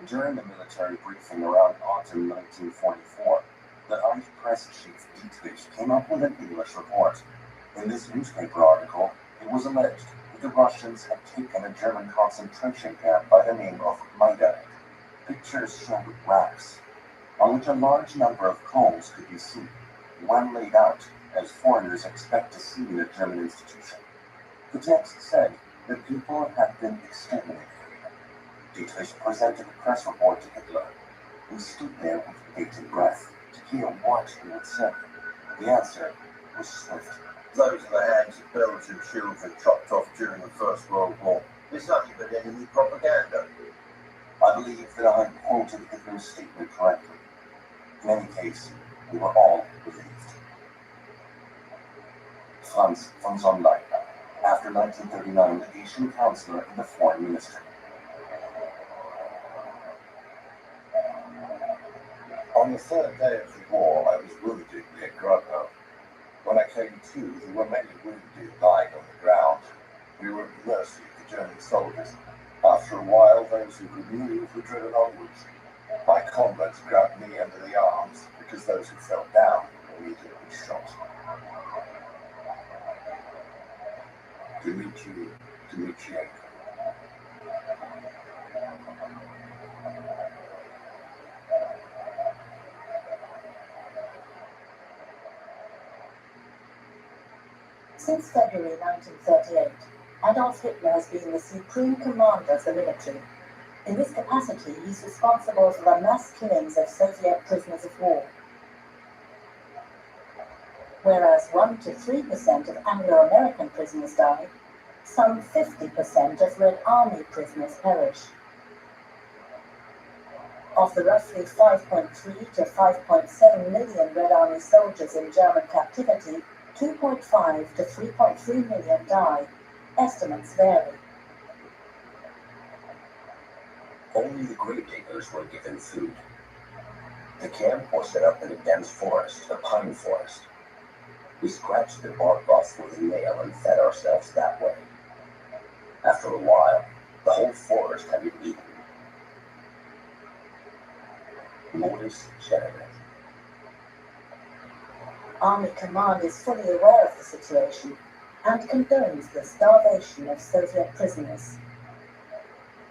During the military briefing around autumn 1944, the Reich press chief Dietrich came up with an English report. In this newspaper article, it was alleged that the Russians had taken a German concentration camp by the name of Maidanek. Pictures showed racks, on which a large number of combs could be seen, well laid out, as foreigners expect to see in a German institution. The text said that people had been exterminated. Dietrich presented the press report to Hitler, who stood there with bated breath to hear what he would say. The answer was swift. Those are the hands of Belgian children chopped off during the First World War. It's nothing but enemy propaganda. I believe that I quoted Hitler's statement correctly. In any case, we were all relieved. Franz von Sonnleitner, after 1939 legation counselor in the foreign ministry. On the third day of the war, I was wounded near Grodno. When I came to, there were many wounded lying on the ground. We were at the mercy of the German soldiers. After a while, those who could move were driven onwards. My comrades grabbed me under the arms because those who fell down were immediately shot. Dmitrienko. Since February 1938, Adolf Hitler has been the supreme commander of the military. In this capacity, he is responsible for the mass killings of Soviet prisoners of war. Whereas 1 to 3% of Anglo-American prisoners died, some 50% of Red Army prisoners perish. Of the roughly 5.3 to 5.7 million Red Army soldiers in German captivity, 2.5 to 3.3 million died. Estimates vary. Only the grave diggers were given food. The camp was set up in a dense forest, a pine forest. We scratched the bark off with a nail and fed ourselves that way. After a while, the whole forest had been eaten. Orders generated. Army Command is fully aware of the situation and condones the starvation of Soviet prisoners.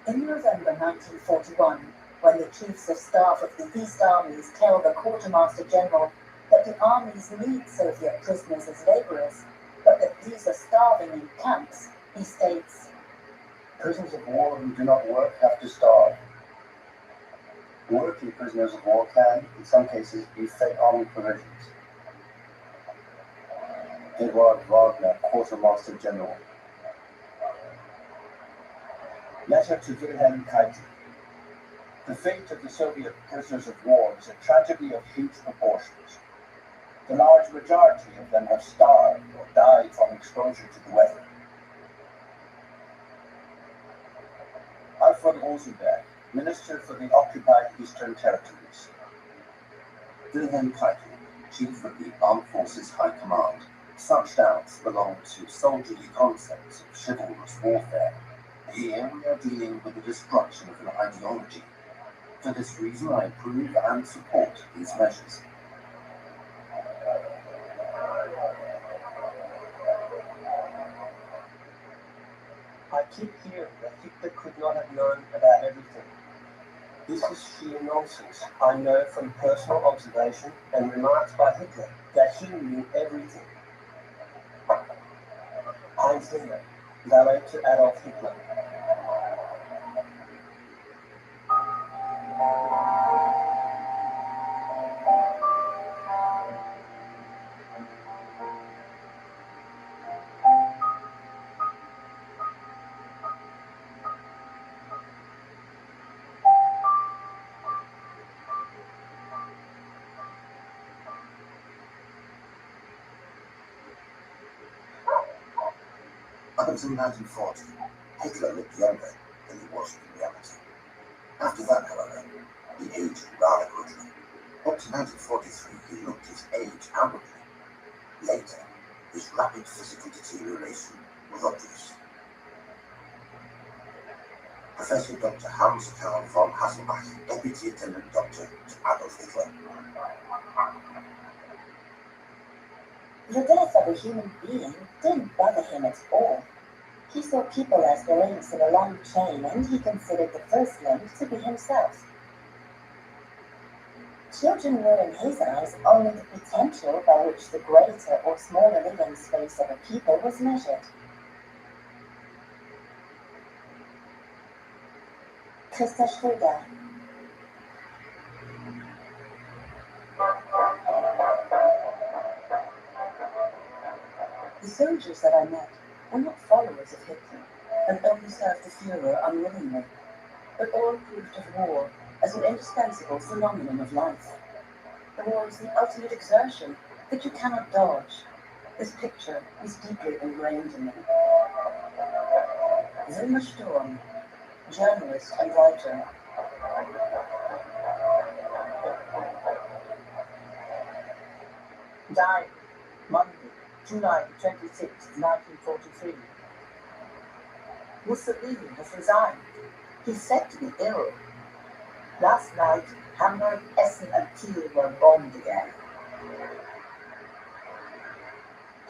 In November 1941, when the Chiefs of Staff of the East Armies tell the Quartermaster General that the armies need Soviet prisoners as laborers, but that these are starving in camps, he states, "Prisoners of war who do not work have to starve. Working prisoners of war can, in some cases, be fed army provisions." Eduard Wagner, Quartermaster General. Letter to Wilhelm Keitel. The fate of the Soviet prisoners of war is a tragedy of huge proportions. The large majority of them have starved or died from exposure to the weather. Alfred Rosenberg, Minister for the Occupied Eastern Territories. Wilhelm Keitel, Chief of the Armed Forces High Command. Such doubts belong to soldierly concepts of chivalrous warfare. Here we are dealing with the destruction of an ideology. For this reason, I approve and support these measures. I keep hearing that Hitler could not have known about everything. This is sheer nonsense. I know from personal observation and remarks by Hitler that he knew everything. Heinz Himmler, valet to Adolf Hitler. Up until 1940, Hitler looked younger than he was in reality. After that, however, he aged rather quickly. Up to 1943, he looked his age outwardly. Later, his rapid physical deterioration was obvious. Professor Dr. Hans Karl von Hasselbach, Deputy Attendant Doctor to Adolf Hitler. The death of a human being didn't bother him at all. He saw people as the links in a long chain, and he considered the first link to be himself. Children were in his eyes only the potential by which the greater or smaller living space of a people was measured. Christa Schröder. The soldiers that I met were not followers of Hitler, and only served the Führer unwillingly, but all approved of war as an indispensable phenomenon of life. The war is the ultimate exertion that you cannot dodge. This picture is deeply ingrained in me. Wilma Sturm, journalist and writer. Died Monday, July 26, 1943. Mussolini has resigned. He's said to be ill. Last night, Hamburg, Essen and Kiel were bombed again.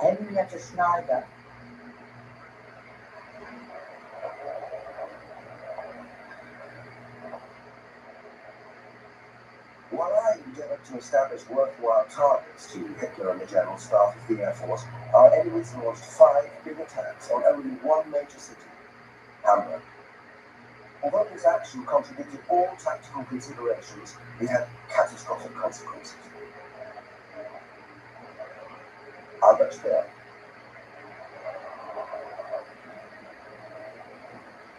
Henriette Schneider. While I endeavored to establish worthwhile targets to Hitler and the General Staff of the Air Force, our enemies launched 5 big attacks on only one major city, Hamburg. Although this action contradicted all tactical considerations, it had catastrophic consequences. Albert Speer.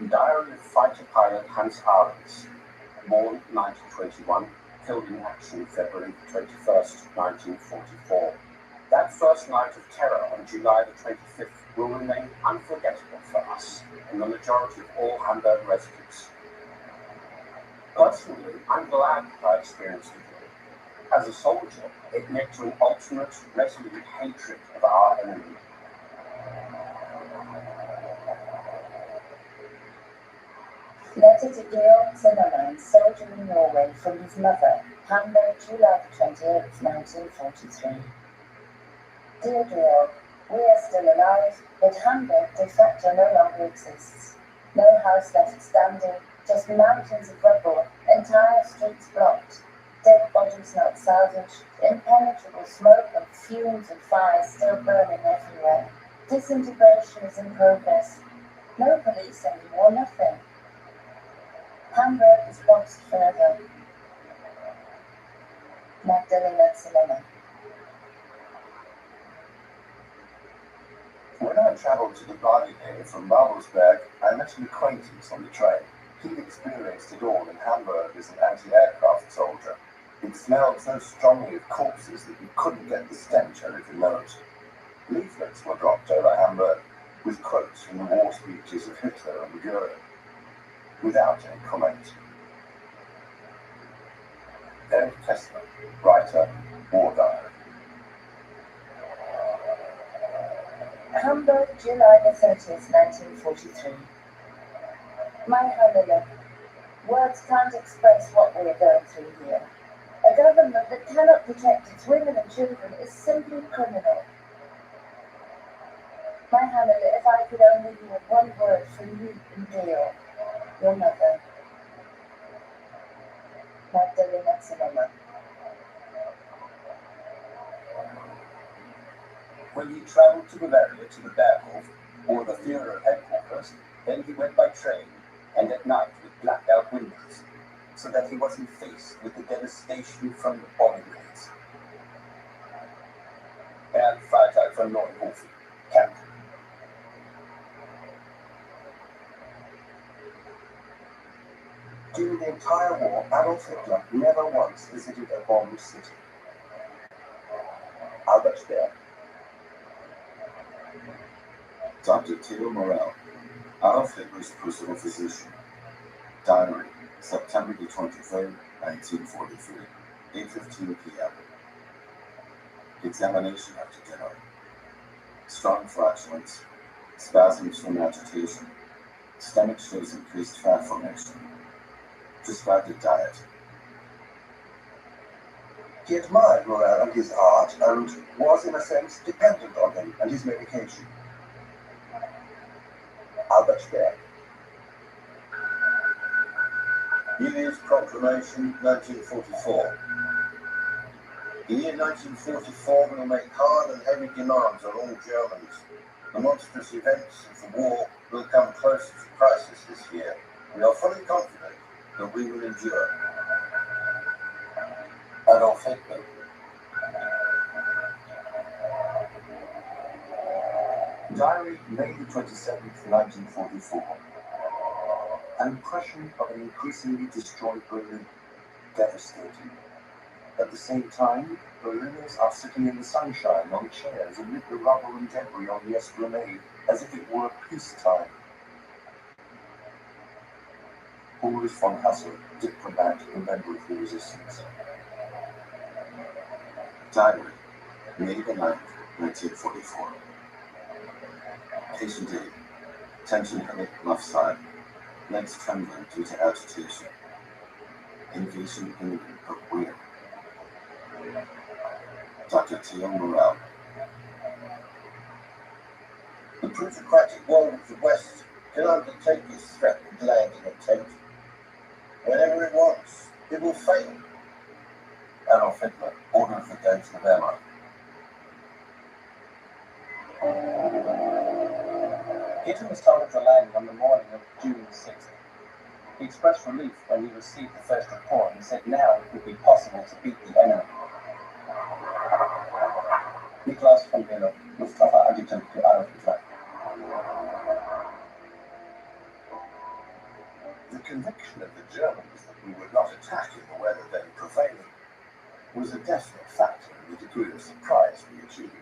Diary of fighter pilot Hans Ahrens, born 1921, killed in action February 21st, 1944. That first night of terror on July the 25th will remain unforgettable for us and the majority of all Hamburg residents. Personally, I'm glad that I experienced it. As a soldier, it led to an ultimate, resolute hatred of our enemy. Letter Letter to Georg Zimmermann, soldier in Norway, from his mother, Hamburg, July 28, 1943. Dear Georg, we are still alive, but Hamburg de facto no longer exists. No house left standing, just mountains of rubble, entire streets blocked, dead bodies not salvaged, impenetrable smoke and fumes and fires still burning everywhere. Disintegration is in progress. No police anymore, nothing. Hamburg is lost forever. Magdalena Zimmermann. When I travelled to the Bali area from Babelsberg, I met an acquaintance on the train. He'd experienced it all in Hamburg as an anti-aircraft soldier. It smelled so strongly of corpses that you couldn't get the stench out of your nose. Leaflets were dropped over Hamburg with quotes from the war speeches of Hitler and Goering, without any comment. Eric Kessler, writer, War Diary. Hamburg, July 30th, 1943. My Hannele, words can't express what we are going through here. A government that cannot protect its women and children is simply criminal. My Hannele, if I could only hear one word from you and Georg, your mother. Magdalena Zimmermann. When he travelled to Bavaria to the Berghof, or the Führer headquarters, then he went by train, and at night with blacked out windows, so that he wasn't faced with the devastation from the bomb raids. Freitag von Neuhofen, Camp. During the entire war, Adolf Hitler never once visited a bombed city. Albert Speer. Dr. Theo Morell, Adolf Hitler's personal physician. Diary, September the 23rd, 1943, 8:15 p.m. Examination after dinner. Strong flatulence, spasms from agitation, stomach shows increased fat formation. Prescribed a diet. He admired Morell and his art, and was, in a sense, dependent on him and his medication. Albert Speer. Hilly's Proclamation, 1944. The year 1944 will make hard and heavy demands on all Germans. The monstrous events of the war will come closer to crisis this year. We are fully confident that we will endure. Adolf Hitler. Diary, May the 27th, 1944. An impression of an increasingly destroyed Berlin. Devastating. At the same time, Berliners are sitting in the sunshine on chairs amid the rubble and debris on the Esplanade, as if it were peacetime. Ulrich von Hassel, diplomat and member of the resistance. Diary, May the 9th, 1944. Patient A. Tension headache, left side. Legs trembling due to agitation. Invasion imminent, but where? Dr. Theo Morell. The plutocratic world of the West can undertake this threatened landing attempt. Whenever it wants, it will fail. Adolf Hitler, Order of the Deutsche Wehrmacht. Hitler was told of the landing on the morning of June 6th. He expressed relief when he received the first report and said now it would be possible to beat the enemy. Niklas von Willer, Luftwaffe Adjutant to Adolf Hitler. The conviction of the Germans that we would not attack in the weather then prevailing was a definite factor in the degree of surprise we achieved.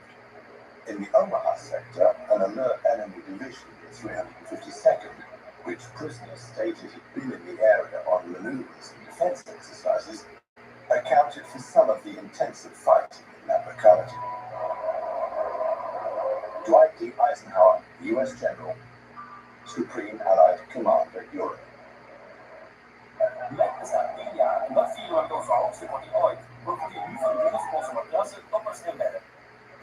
In the Omaha sector, an alert enemy division, the 352nd, which prisoners stated had been in the area on maneuvers and defense exercises, accounted for some of the intensive fighting in that locality. Dwight D. Eisenhower, U.S. General, Supreme Allied Commander Europe. grootste wordt die ooit. Profiteer nu van de deals op onze matrassen tot maar snel bedden.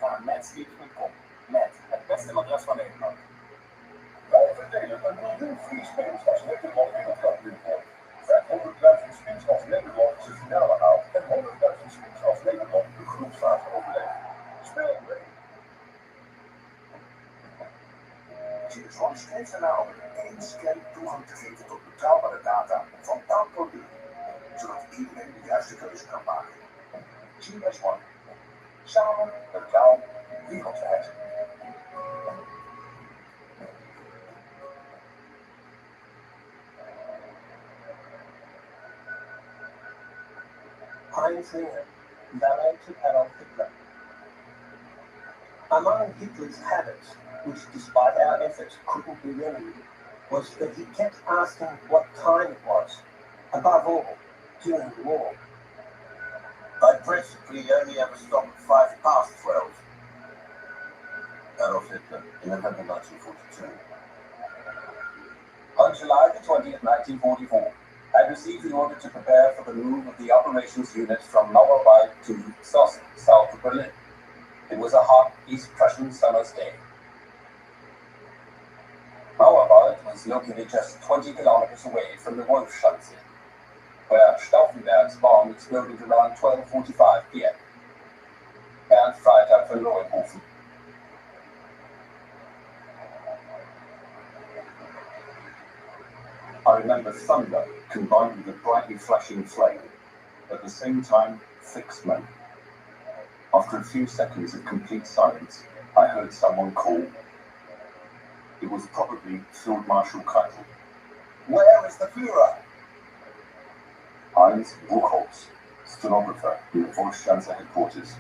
Ga naar matsleep.com. Met het beste matras van Nederland. Wij verdelen 1 miljoen free spins als Nederland wereldkampioen wordt. 500.000 spins als Nederland de finale haalt en 100.000 spins als Nederland de groepsfase overleeft. Speel mee! Cheers One streeft ernaar om in één scan toegang te geven tot betrouwbare data van elk product, zodat iedereen de juiste keuze kan maken. Cheers One. Samen met jou wereldwijd. Heinz Himmler, valet to Adolf Hitler. Among Hitler's habits, which despite our efforts couldn't be remedied, was that he kept asking what time it was, above all, during the war. I principally only ever stop at 12:05. Adolf Hitler, in November 1942. On July the 20th, 1944, I received the order to prepare for the move of the operations unit from Mauerwald to Soest, south of Berlin. It was a hot East Prussian summer's day. Mauerwald was located just 20 kilometers away from the Wolfschanze, where Stauffenberg's bomb exploded around 12:45 p.m. Bernd Freitag von Neuenhofen. I remember thunder combined with a brightly flashing flame, at the same time thick smoke. After a few seconds of complete silence, I heard someone call. It was probably Field Marshal Keitel. Where is the Führer? Heinz Buchholz, stenographer in the Volksschanze headquarters.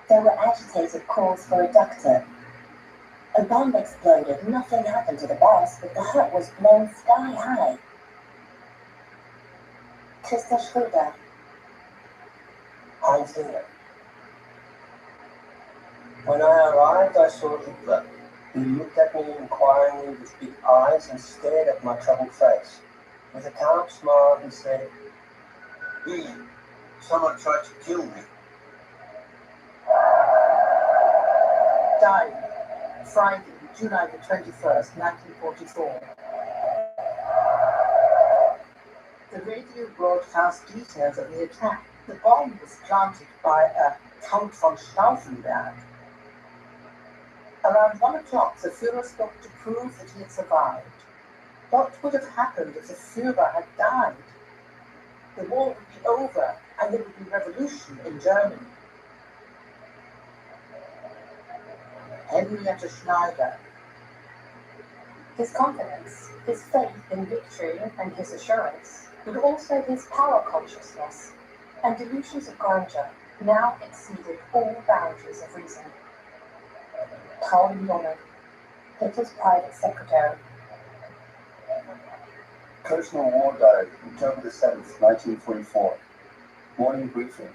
There were agitated calls for a doctor. A bomb exploded. Nothing happened to the boss, but the hut was blown sky high. Christa Schröder. Heinz Himmler. When I arrived, I saw Hitler. He looked at me inquiringly with big eyes and stared at my troubled face. With a calm smile, he said, William, someone tried to kill me. Died Friday, July the 21st, 1944. The radio broadcast details of the attack. The bomb was planted by a Count von Stauffenberg. Around 1 o'clock, the Führer spoke to prove that he had survived. What would have happened if the Führer had died? The war would be over, and there would be revolution in Germany. Henrietta Schneider. His confidence, his faith in victory and his assurance, but also his power consciousness and delusions of grandeur now exceeded all boundaries of reason. Karl Junge, Hitler's private secretary. Personal War Diary, October the 7th, 1944. Morning briefing.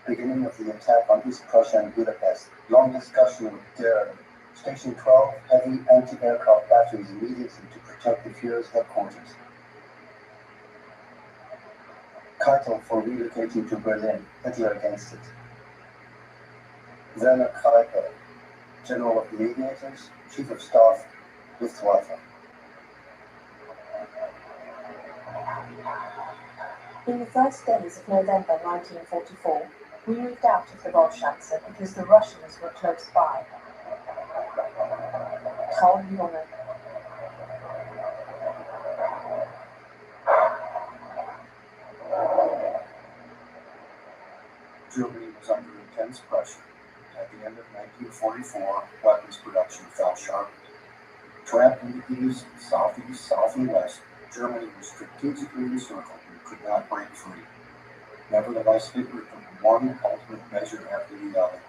Beginning of the attack on East Prussia and Budapest. Long discussion with Goering. Station 12, heavy anti-aircraft batteries immediately to protect the Führer's headquarters. Keitel for relocating to Berlin. Hitler against it. Werner Keitel, General of the Aviators, Chief of Staff, Luftwaffe. In the first days of November 1944, we moved out of the Volksschanze because the Russians were close by. Karl Junge. Germany was under intense pressure. At the end of 1944, weapons production fell sharply. Trapped in the east, southeast, south, and west, Germany was strategically encircled and could not break free. Nevertheless, Hitler took one ultimate measure after the other.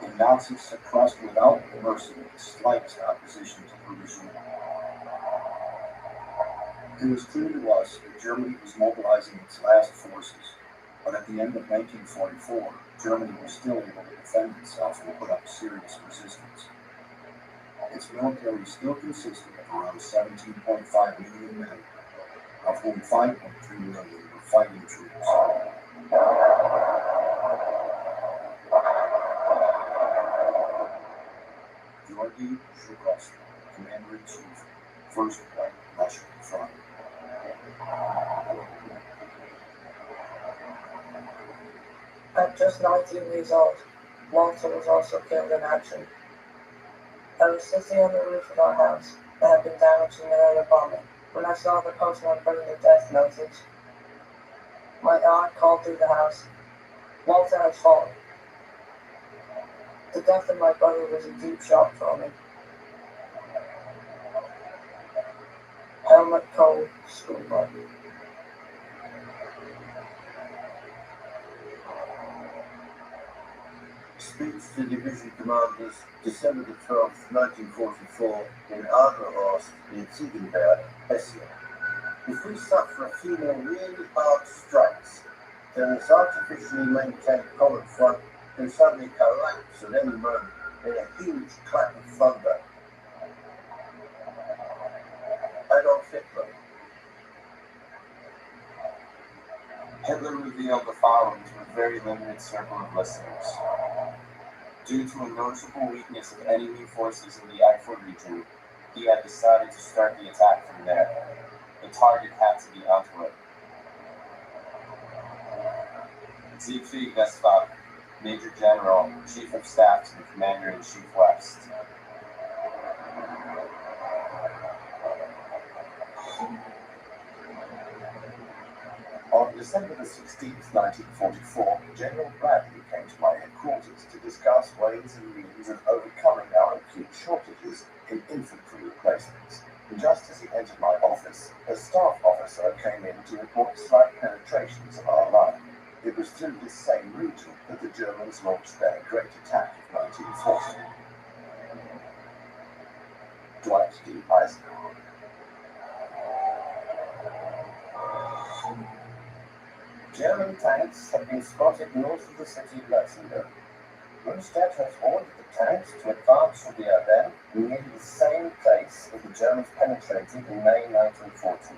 The Nazis suppressed without mercy the slightest opposition to the regime. It was clear to us that Germany was mobilizing its last forces, but at the end of 1944, Germany was still able to defend itself and put up serious resistance. Its military still consisted of around 17.5 million men, of whom 5.3 million were fighting troops. Georgy Zhukovsky, Commander-in-Chief, 1st White National Front. At just 19 years old, Walter was also killed in action. I was sitting on the roof of our house that had been damaged in another bombing when I saw the postman bring the death message. My aunt called through the house. Walter had fallen. The death of my brother was a deep shock for me. Helmet, cold, school bag. Speech to Division Commanders, December the 12th, 1944, in Adlerhorst, near Ziegenberg, Hesse. If we suffer a few more really hard strikes, then this artificially maintained common front can suddenly collapse at any moment in a huge clap of thunder. Adolf Hitler. Hitler revealed the following to a very limited circle of listeners. Due to a noticeable weakness of enemy forces in the Eifel region, he had decided to start the attack from there. The target had to be Antwerp. Siegfried Westphal, Major General, Chief of Staff to the Commander-in-Chief West. On December the 16th, 1944, General Bradley came to my headquarters to discuss ways and means of overcoming our acute shortages in infantry replacements. Just as he entered my office, a staff officer came in to report slight penetrations of our line. It was through this same region that the Germans launched their great attack of 1940. Dwight D. Eisenhower. German tanks have been spotted north of the city of Luxembourg. Rundstedt has ordered the tanks to advance from the Ardennes in nearly the same place as the Germans penetrated in May 1940.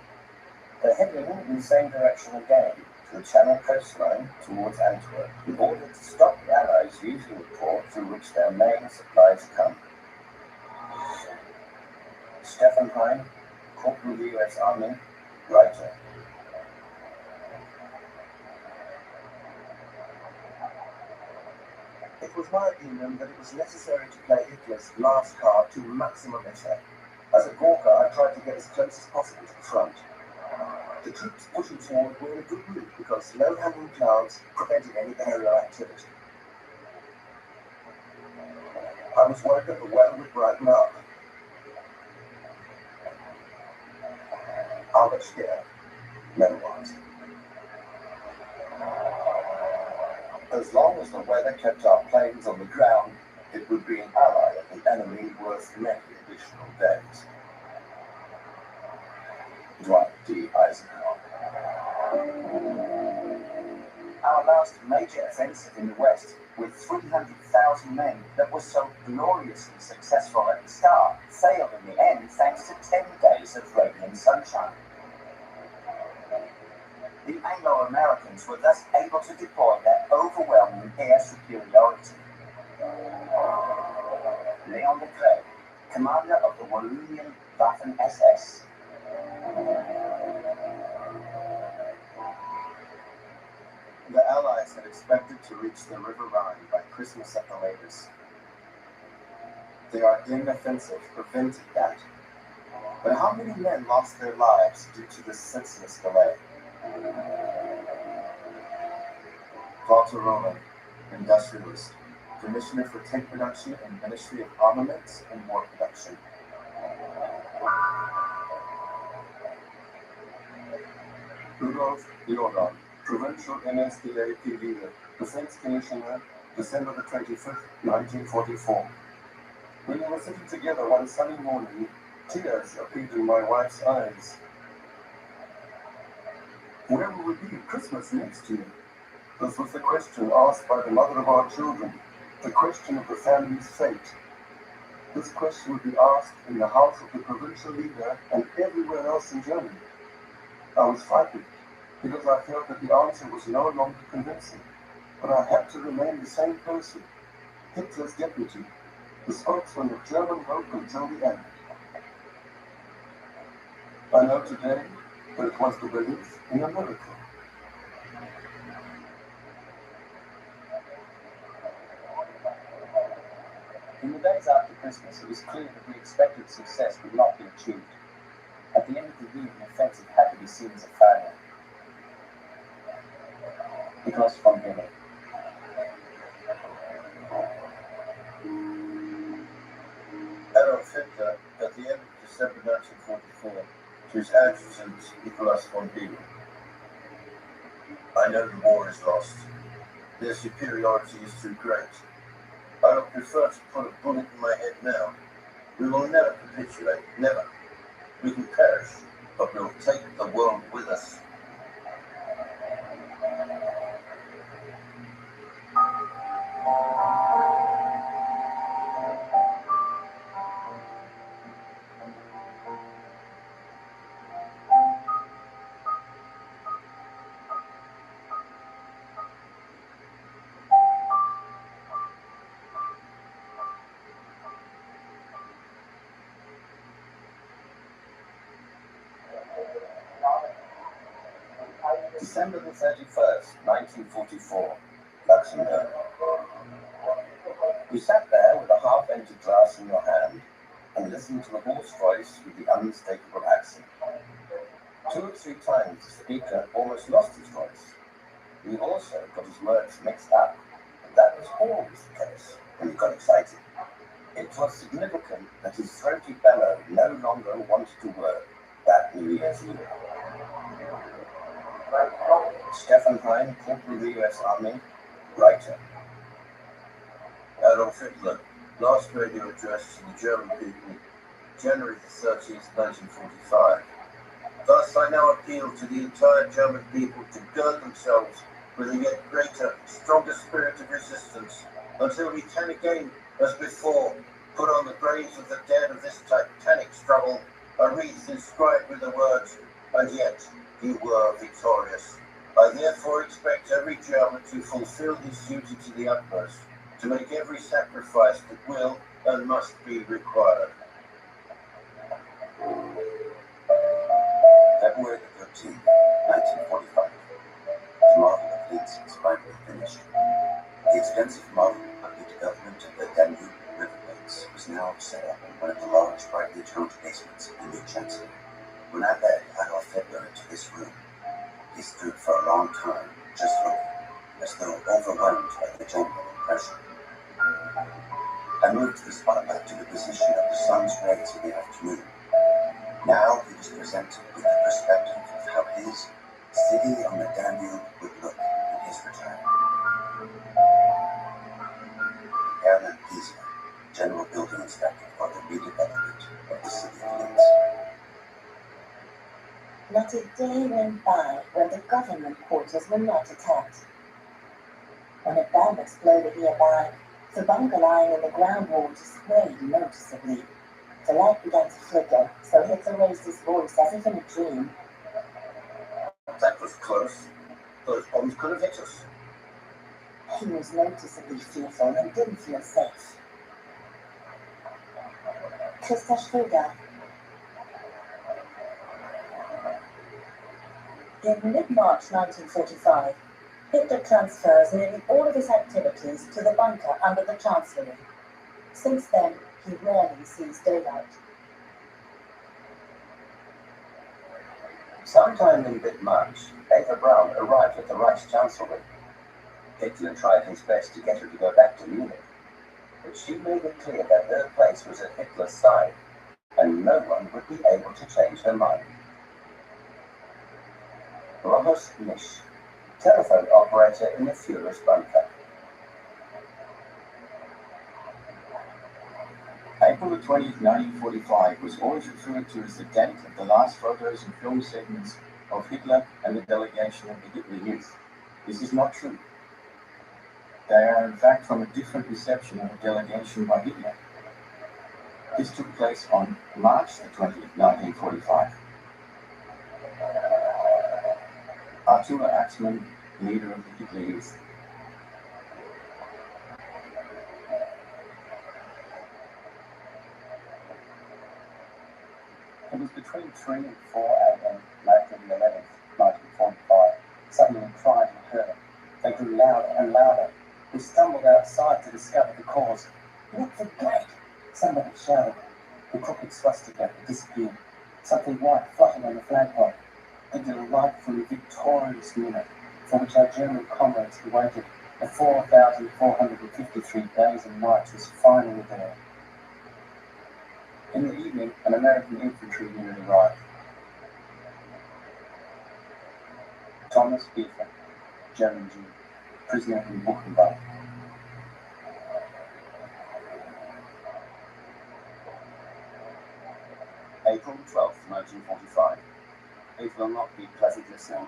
They're heading in the same direction again, to the Channel coastline towards Antwerp, in order to stop the Allies using the port through which their main supplies come. Stefan Hein, Corporal of the U.S. Army, writer. It was my opinion that it was necessary to play Hitler's last card to maximum effect. As a Gurkha, I tried to get as close as possible to the front. The troops pushing forward were in a good mood because low-hanging clouds prevented any aerial activity. I was worried that the weather would brighten up. Albert Speer, Memoirs. As long as the weather kept our planes on the ground, it would be an ally of the enemy worth many additional days. Dwight D. Eisenhower. Our last major offensive in the West, with 300,000 men that was so gloriously successful at the start, failed in the end thanks to 10 days of radiant sunshine. The Anglo-Americans were thus able to deploy their overwhelming air superiority. Leon de Creux, commander of the Wallonian Waffen-SS. The Allies had expected to reach the River Rhine by Christmas at the latest. The Ardennes offensive prevented that. But how many men lost their lives due to this senseless delay? Walter Roman, industrialist, commissioner for tank production in Ministry of Armaments and War Production. Rudolf Jordan, provincial NSDAP leader, defense commissioner, December the 25th, 1944. When we were sitting together one sunny morning, tears appeared in my wife's eyes. Where will we be at Christmas next year? This was the question asked by the mother of our children, the question of the family's fate. This question would be asked in the house of the provincial leader and everywhere else in Germany. I was frightened because I felt that the answer was no longer convincing, but I had to remain the same person, Hitler's deputy, the spokesman of German hope until the end. I know today that it was the belief in a miracle. In the days after Christmas, it was clear that the expected success would not be achieved. At the end of the year, the offensive had to be seen as a failure. Nicholas von Billy. Adolf Hitler, at the end of December 1944, to his adjutant Nicholas von Billy. I know the war is lost. Their superiority is too great. I would prefer to put a bullet in my head now. We will never capitulate, never. We can perish, but we'll take the world with us. December the 31st, 1944, Luxembourg. You sat there with a half-empty glass in your hand and listened to the hoarse voice with the unmistakable accent. 2 or 3 times the speaker almost lost his voice. He also got his words mixed up, and that was always the case when he got excited. It was significant that his throaty bellow no longer wanted to work that New Year's Eve. Stefan Hein, Corporal of the U.S. Army, writer. Adolf Hitler, last radio address to the German people, January 30th, 1945. Thus I now appeal to the entire German people to gird themselves with a yet greater, stronger spirit of resistance, until we can again, as before, put on the graves of the dead of this titanic struggle a wreath inscribed with the words, "And yet you were victorious." I therefore expect every German to fulfill his duty to the utmost, to make every sacrifice that will and must be required. February 13th, 1945. The model of Linz was finally finished. The extensive model of the development of the Danube river banks was now set up in one of the large, brightly toned basements of the new chancellor. When I led Adolf Hitler into this room, he stood for a long time, just looking, as though overwhelmed by the general impression. I moved the spotlight to the position of the sun's rays in the afternoon. Now he was presented with the perspective of how his city on the Danube would look in his return. Hermann Giesler, General Building Inspector for the redevelopment of the city of Linz. Not a day went by when the government quarters were not attacked. When a bomb exploded nearby, the bunker lying in the ground water swayed noticeably. The light began to flicker, so Hitler raised his voice as if in a dream. That was close. Those bombs could have hit us. He was noticeably fearful and didn't feel safe. Christa Schröder. In mid-March 1945, Hitler transfers nearly all of his activities to the bunker under the Chancellery. Since then, he rarely sees daylight. Sometime in mid-March, Eva Braun arrived at the Reichschancellery. Hitler tried his best to get her to go back to Munich, but she made it clear that her place was at Hitler's side, and no one would be able to change her mind. Robert Nisch, telephone operator in the Führer's bunker. April 20th, 1945 was always referred to as the date of the last photos and film segments of Hitler and the delegation of the Hitler Youth. This is not true. They are in fact from a different reception of a delegation by Hitler. This took place on March 20th, 1945. Waxman, leader of the Hitler Youth. It was between 3 and 4 a.m. later the 11th, 1945. Suddenly cries were heard. They grew louder and louder. We stumbled outside to discover the cause. "Look, the gate!" somebody shouted. The crooked swastika had disappeared. Something white fluttered on the flagpole. The delightfully victorious minute for which our German comrades had waited for 4,453 days and nights was finally there. In the evening, an American infantry unit arrived. Thomas Biefer, German Jew, prisoner in Buchenwald. April 12, 1945. It will not be pleasant listening.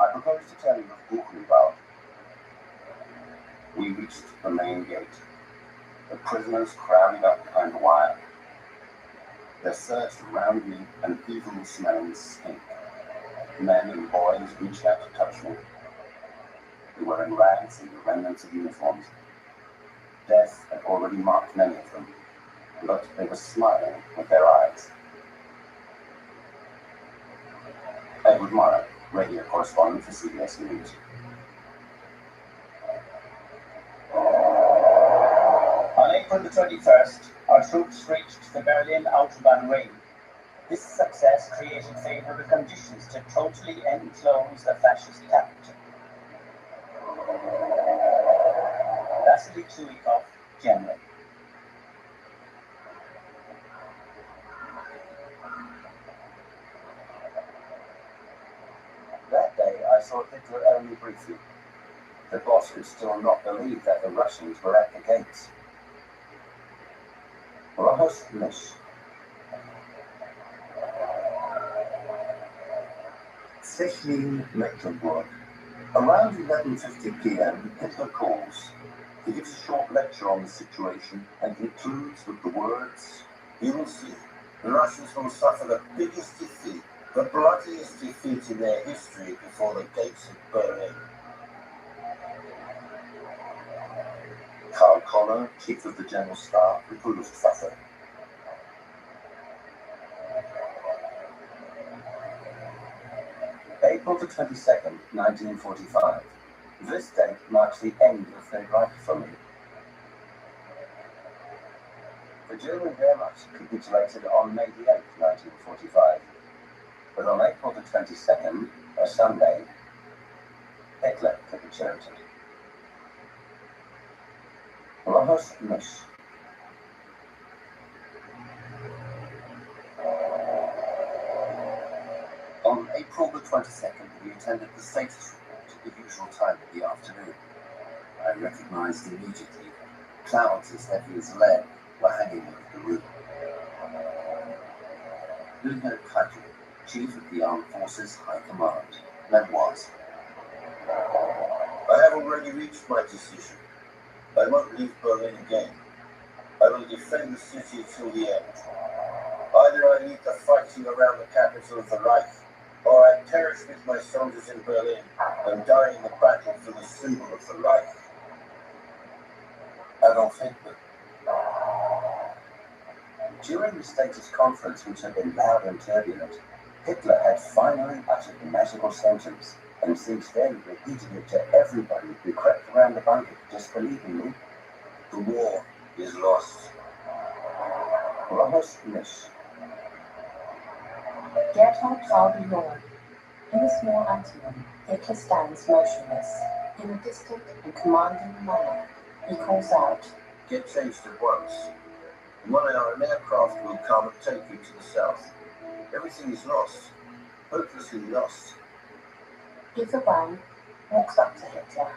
I propose to tell you of Buchenwald. We reached the main gate. The prisoners crowded up behind the wire. They surged around me, an evil-smelling stink. Men and boys reached out to touch me. They were in rags and the remnants of uniforms. Death had already marked many of them, but they were smiling with their eyes. Edward Morrow, radio correspondent for CBS News. On April the 21st, our troops reached the Berlin Autobahn ring. This success created favorable conditions to totally enclose the fascist capital. Vasily Chuikov, General. That day I saw Hitler only briefly. The boss could still not believe that the Russians were at the gates. Rahosmish. Sechlin, Mecklenburg. Around 11:50 p.m., Hitler calls. He gives a short lecture on the situation and concludes with the words, "You will see, the Russians will suffer the biggest defeat, the bloodiest defeat in their history before the gates of Berlin." Karl Connor, Chief of the General Staff, Luftwaffe. April the 22nd, 1945. This date marks the end of the Reich for me. The German Wehrmacht capitulated on May the 8th, 1945. But on April the 22nd, a Sunday, Hitler capitulated. Rahosmish. On April the 22nd, we attended the status report at the usual time of the afternoon. I recognized immediately clouds as heavy as lead were hanging over the room. Wilhelm Keitel, Chief of the Armed Forces High Command, Memoirs. I have already reached my decision. I won't leave Berlin again. I will defend the city till the end. Either I lead the fighting around the capital of the Reich, or I perish with my soldiers in Berlin and die in the battle for the symbol of the Reich. Adolf Hitler. During the status conference, which had been loud and turbulent, Hitler had finally uttered the magical sentence, and since then repeated it to everybody who crept around the bunker disbelievingly. The war is lost. Rahosmish. Gerhard Traube Lord. In a small anteroom, Hitler stands motionless. In a distant and commanding manner, he calls out, "Get changed at once. In 1 hour, an aircraft will come and take you to the south. Everything is lost. Hopelessly lost." Eva Braun walks up to Hitler,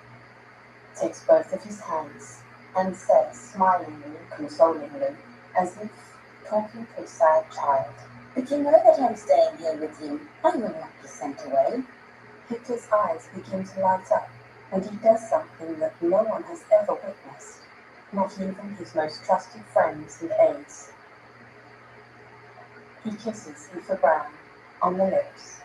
takes both of his hands, and says smilingly, consolingly, as if talking to a sad child, "But you know that I'm staying here with you. I will not be sent away." Hitler's eyes begin to light up, and he does something that no one has ever witnessed, not even his most trusted friends and aides. He kisses Eva Braun on the lips.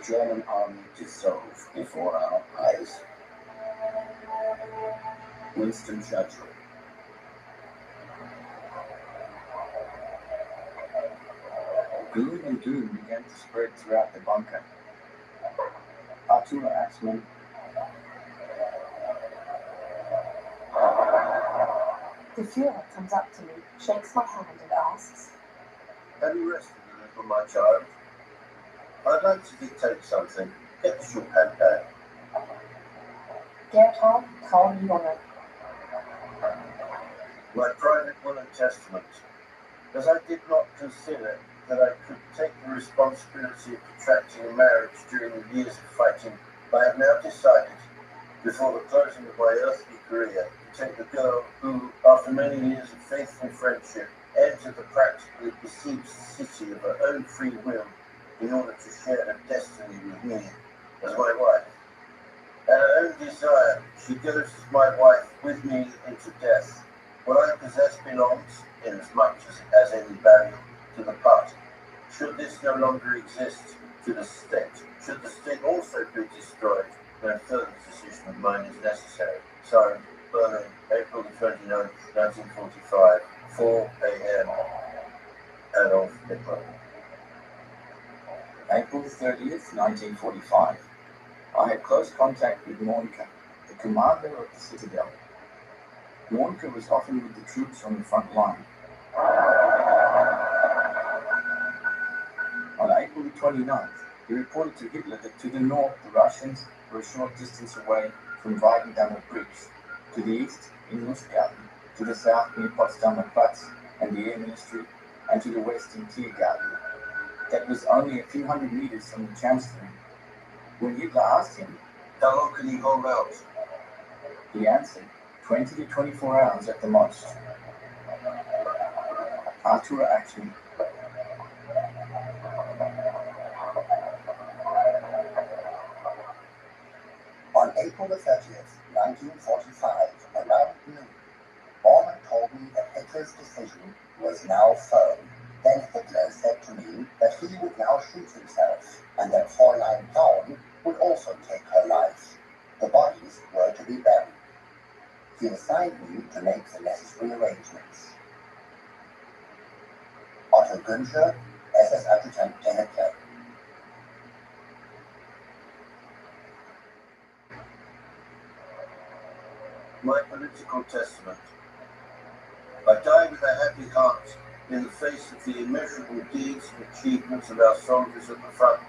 German army dissolve before our eyes. Winston Churchill. Gloom and doom began to spread throughout the bunker. Arturo Axman, The Fuhrer comes up to me, shakes my hand and asks, Have you rested a little, my child? I'd like to dictate something. Get the shorthand down. Gerhard, call me Junge. My private will and testament. As I did not consider that I could take the responsibility of contracting a marriage during the years of fighting, I have now decided, before the closing of my earthly career, to take the girl who, after many years of faithful friendship, entered the practically besieged city of her own free will in order to share her destiny with me as my wife. At her own desire, she goes as my wife with me into death. What I possess belongs, inasmuch as it has any value, to the party. Should this no longer exist, to the state. Should the state also be destroyed, no further decision of mine is necessary. Signed, Berlin, April the 29th, 1945, 4 a.m. Adolf Hitler. April 30th, 1945. I had close contact with Monica, the commander of the citadel. Monica was often with the troops on the front line. On April the 29th, he reported to Hitler that to the north the Russians were a short distance away from Weidendamme Bridge, to the east in Lustgarten, to the south near Potsdamer Platz and the Air Ministry, and to the west in Tiergarten. That was only a few hundred meters from the Chancellery. When Hitler asked him, How long can you hold out? He answered, 20 to 24 hours at the most. Arturo Axman. On April the 30th, 1945, around noon, Bormann told me that Hitler's decision was now firm. Then Hitler said to me that he would now shoot himself, and that Fräulein Braun would also take her life. The bodies were to be buried. He assigned me to make the necessary arrangements. Otto Günscher, SS Adjutant to Hitler. My political testament. I die with a happy heart in the face of the immeasurable deeds and achievements of our soldiers at the front,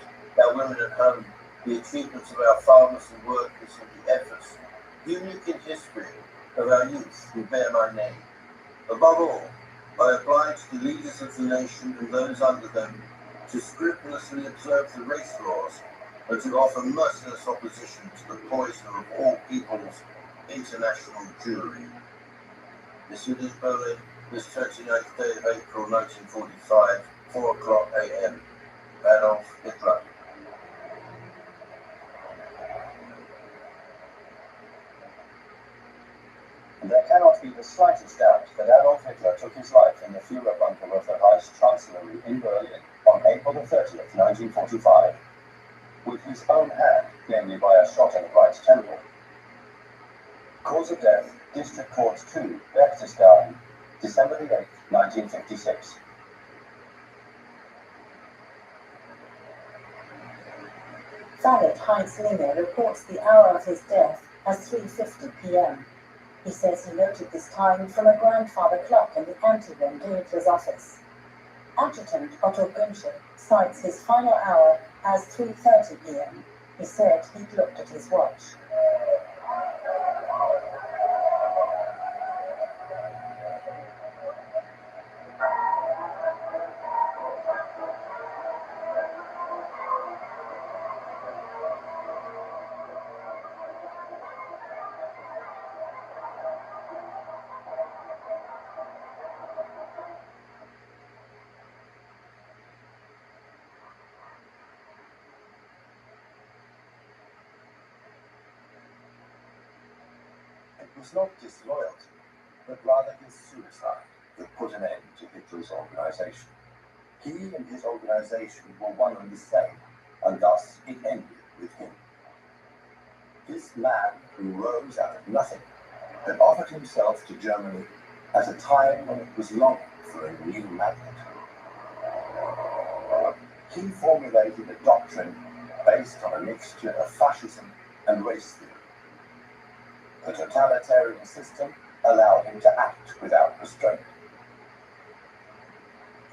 our women at home, the achievements of our farmers and workers, and the efforts, unique in history, of our youth who bear my name. Above all, I oblige the leaders of the nation and those under them to scrupulously observe the race laws and to offer merciless opposition to the poison of all people's international Jewry. This is Berlin, this 29th day of April 1945, 4 o'clock a.m. Adolf Hitler. There cannot be the slightest doubt that Adolf Hitler took his life in the Führer bunker of the Reichs-Chancellery in Berlin on April the 30th, 1945, with his own hand, namely by a shot in the right temple. Cause of death, District Court 2, Berchtesgaden, December the 8th, 1956. Valet Heinz Linger reports the hour of his death as 3:50 p.m. He says he noted this time from a grandfather clock in the anteroom to Hitler's office. Adjutant Otto Günscher cites his final hour as 3:30 p.m. He said he'd looked at his watch. It was not disloyalty, but rather his suicide that put an end to Hitler's organization. He and his organization were one and the same, and thus it ended with him. This man who rose out of nothing had offered himself to Germany at a time when it was longing for a new magnet. He formulated a doctrine based on a mixture of fascism and race theory. The totalitarian system allowed him to act without restraint.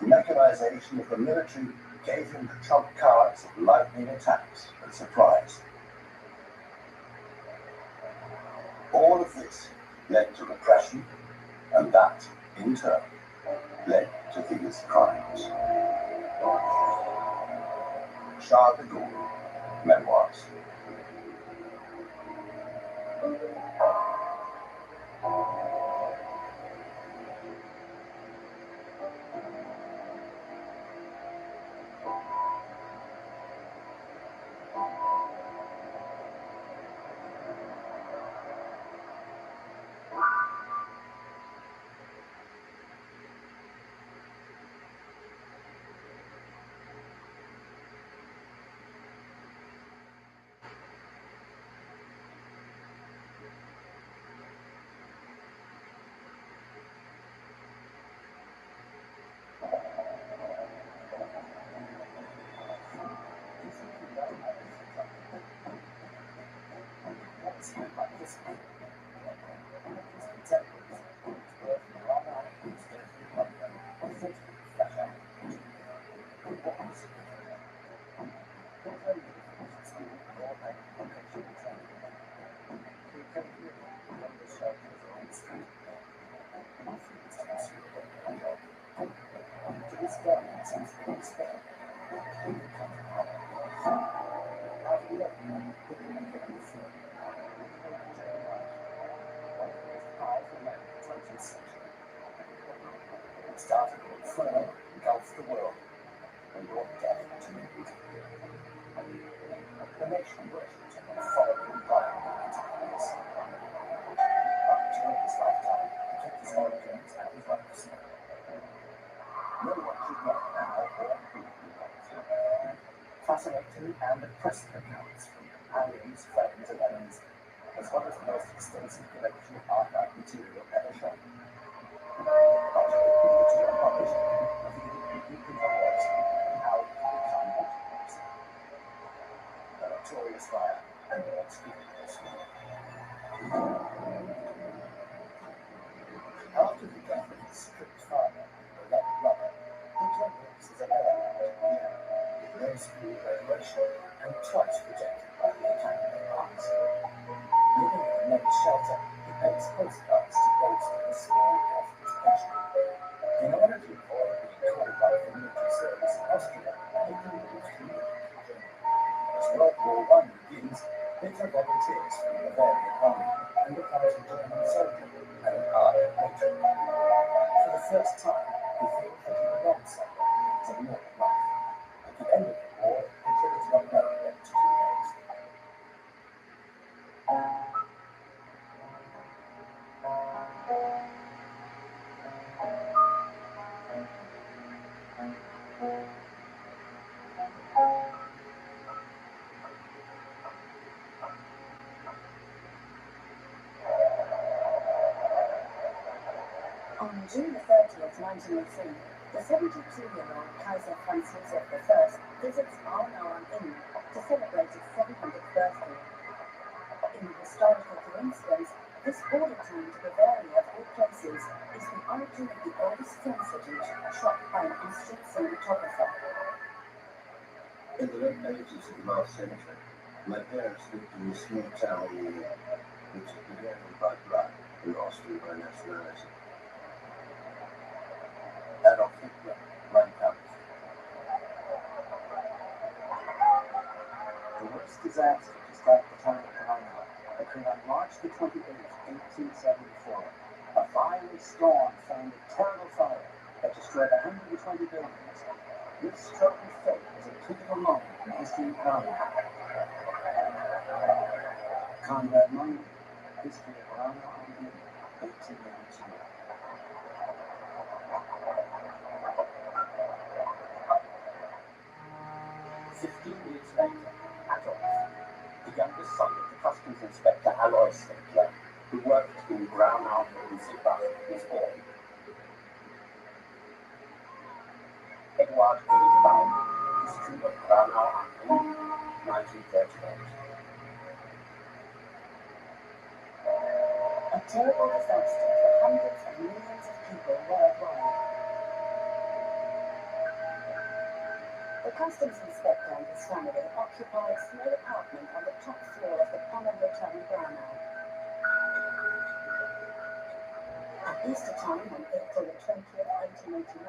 The mechanization of the military gave him the trump cards of lightning attacks and surprise. All of this led to repression, and that, in turn, led to his crimes. Charles de Gaulle, Memoirs. Started with further engulfed the world and brought death to me. The nation worshipped him and followed him blindly into peace. But during his lifetime, he kept his origins and his rights. No one should know how or who he was. Fascinating and impressive accounts from companions, friends, and enemies, as well as the most extensive collection of archive material ever shown. Notorious liar and the unspeakable snake. After the death of his strict father and beloved brother, Hitler lives as an element of Vienna, with no school graduation and twice rejected by the Academy of Arts. Living in a men's shelter, he makes postcards to bolster his small orphan's pension. In order to avoid being called up for military service in Austria, Hitler moves to Munich. As World War I begins, Hitler volunteers for the Bavarian army and becomes a German soldier and an ardent patriot. For the first time, he feels that he belongs somewhere to more than life. At the end of the war, Hitler does not know what to do next. On June 30th, 1903, the 72-year-old Kaiser Franz Joseph I visits Arnhem to celebrate his 700th birthday. In historical coincidence, this border town to Bavaria, of all places, is the origin of the oldest film footage shot by an Austrian cinematographer. In the late 80s of the last century, my parents lived in a small town which is Bavarian by blood and Austrian by nationality. Adolf Hitler, Mein Kampf. The worst disaster to strike the town of Arnhem occurred on March the 28th, 1874. A violent storm fanned a terrible fire that destroyed 120 buildings. This stroke of fate was a pivotal moment in the history of Arnhem. Conrad Meining, History of Arnhem, 1892. 15 years inspector, Adolf, the youngest son of the customs inspector Alois Hitler, who worked in Braunau in Zimbabwe, was born. Eduard Wilhelm, History of Braunau and 1938. A terrible disaster for hundreds of millions of people worldwide. The customs inspector and his family occupied a small apartment on the top floor of the Palmer Hotel in Braunau. At Easter time on April the 20th, 1889,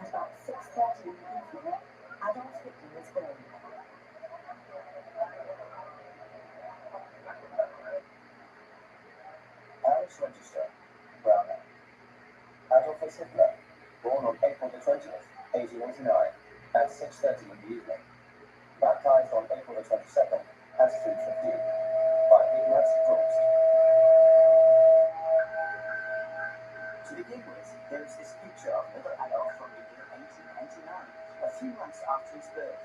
at about 6:30 in the evening, Adolf Hitler was born. Paris Register, Braunau. Adolf Hitler, born on April the 20th, 1889, at 6:30 in the evening. Baptized on April the 22nd, at 3:15, by Ignaz Prost. To begin with, there is this picture of little Adolf from the year 1899, a few months after his birth.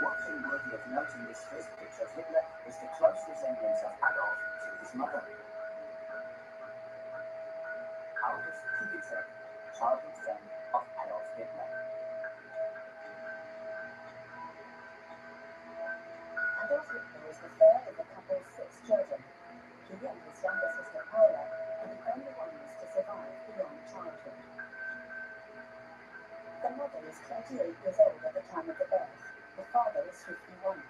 One thing worthy of note in this first picture of Hitler is the close resemblance of Adolf to his mother. August Kubitschek, childhood friend of Adolf Hitler. Adolf Hitler was the third of the couple's 6 children. He and his younger sister Paula were the only ones to survive beyond childhood. The mother is 28 years old at the time of the birth. The father is 51.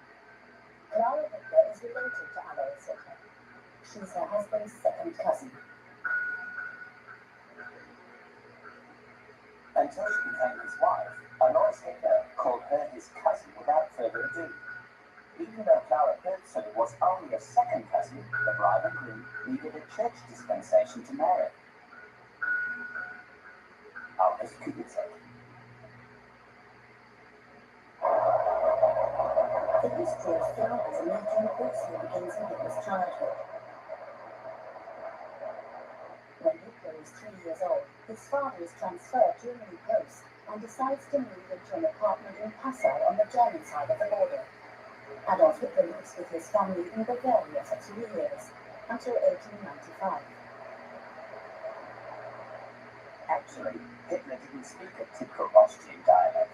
Clara Hitler is related to Alois Hitler. She's her husband's second cousin. Until she became his wife, Alois Hitler called her his cousin without further ado. Even though Clara personally was only a second cousin, the bride and groom needed a church dispensation to marry. August Kubitschek. The history of flowers making also begins in Hitler's childhood. When Hitler is 3 years old, his father is transferred to a new post and decides to move into an apartment in Passau on the German side of the border. Adolf Hitler lives with his family in Bavaria for 3 years, until 1895. Actually, Hitler didn't speak a typical Austrian dialect.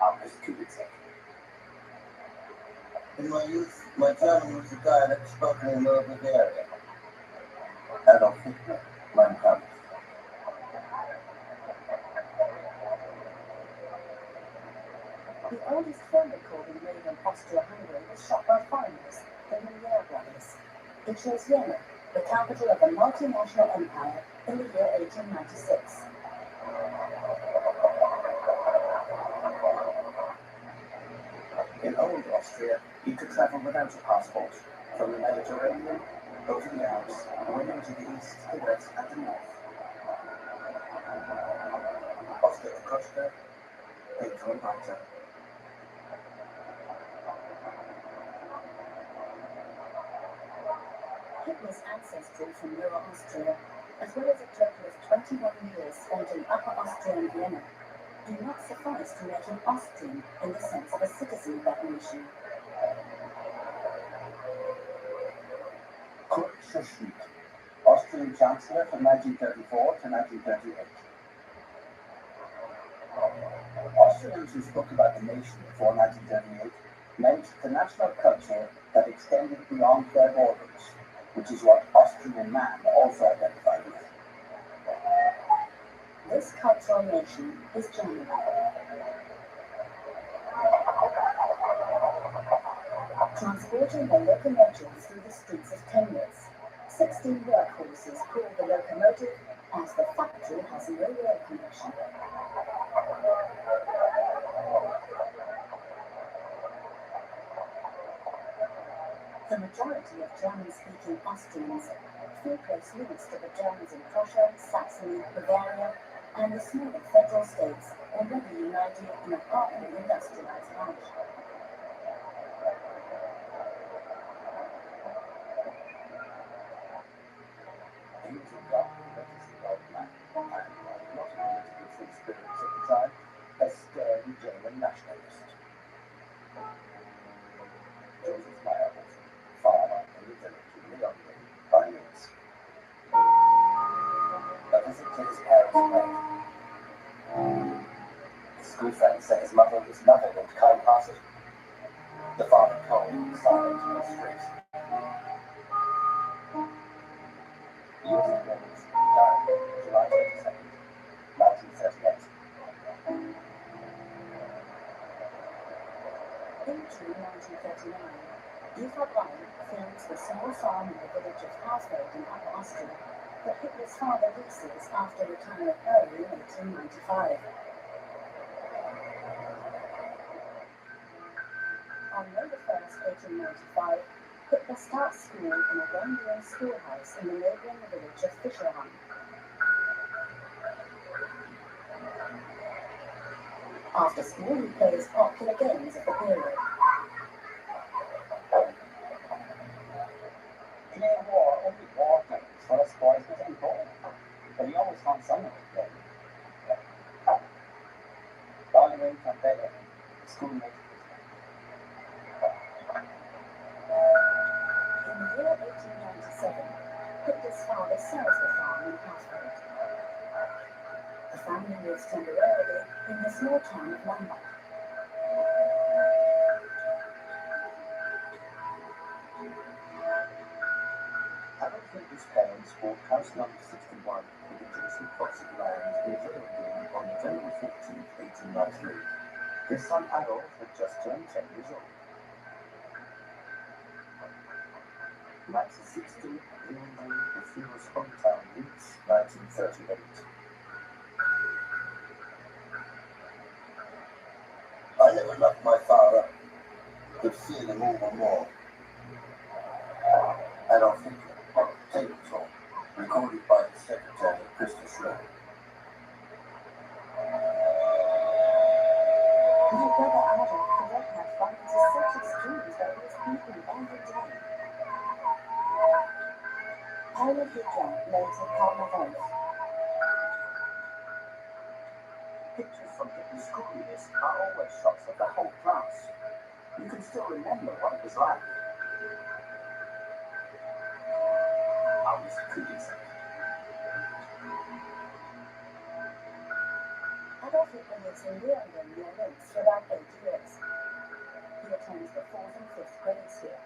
August Kubitschek. In my youth, my German was a dialect spoken in Lower Bavaria. Adolf Hitler, Mein Kampf. The oldest phone recording made in Austria-Hungary was shot by foreigners, the Lumiere brothers. It shows Vienna, the capital of a multinational empire, in the year 1896. In old Austria, you could travel without a passport, from the Mediterranean, over the Alps, winning to the east, the west, and the north. Oscar the Costa, Pedro and Weiter. Hitler's ancestry from Lower Austria, as well as a total of 21 years spent in Upper Austria and Vienna, do not suffice to make him Austrian in the sense of a citizen of that nation. Kurt Schuschnigg, Austrian Chancellor from 1934 to 1938. Austrians who spoke about the nation before 1938 meant the national culture that extended beyond their borders, which is what Austrian man also identified with. This cultural nation is Germany. Transporting the locomotive through the streets of Chemnitz, 16 workhorses pull the locomotive as the factory has no rail connection. The majority of German-speaking Austrians feel close links to the Germans in Prussia, Saxony, Bavaria, and the smaller federal states already united in a partly industrialized Reich. He was a young, religiously old man, and not politically free spirits at the time, a stern German nationalist. his parents made. His school friends say his mother was loving and kind-hearted. The father cold and silent and strict. Years of living, he died July 22nd, 1938. In June 1939, Eva Braun films the small farm in the village of Hausfeld in Upper Austria that Hitler's father leases after retiring early in 1895. On May 1st, 1895, Hitler starts school in a one-room schoolhouse in the neighboring village of Fischerham. After school, he plays popular games of the period. During the war, only war games for us boys was important, but he always found something to play. Ballroom campaign, schoolmate. In the year 1897, Hitler's father sells the farm in Hausfeld. The family lives temporarily in the small town of Lambach. Adolf Hitler's parents bought house number 61 with adjacent plots of land in Wilhelmshaven on November 14, 1893. Their son Adolf had just turned 10 years old. Max is 16, living in the Führer's hometown Linz, 1938. I never loved my father, but feared him all the more. Adolf Hitler, tape talk, recorded by the secretary, Christopher Schroeder. My brother Adolf could not have fun to such extremes that he was beaten every day. Paula Hitler, later Paula Wolf. Pictures from Hitler's school years are always shots of the whole class. You can still remember what it was like. Alles Kriegsend. Adolf Hitler lives in Nuremberg near Linz for about 8 years. He attends the 4th and 5th grades here.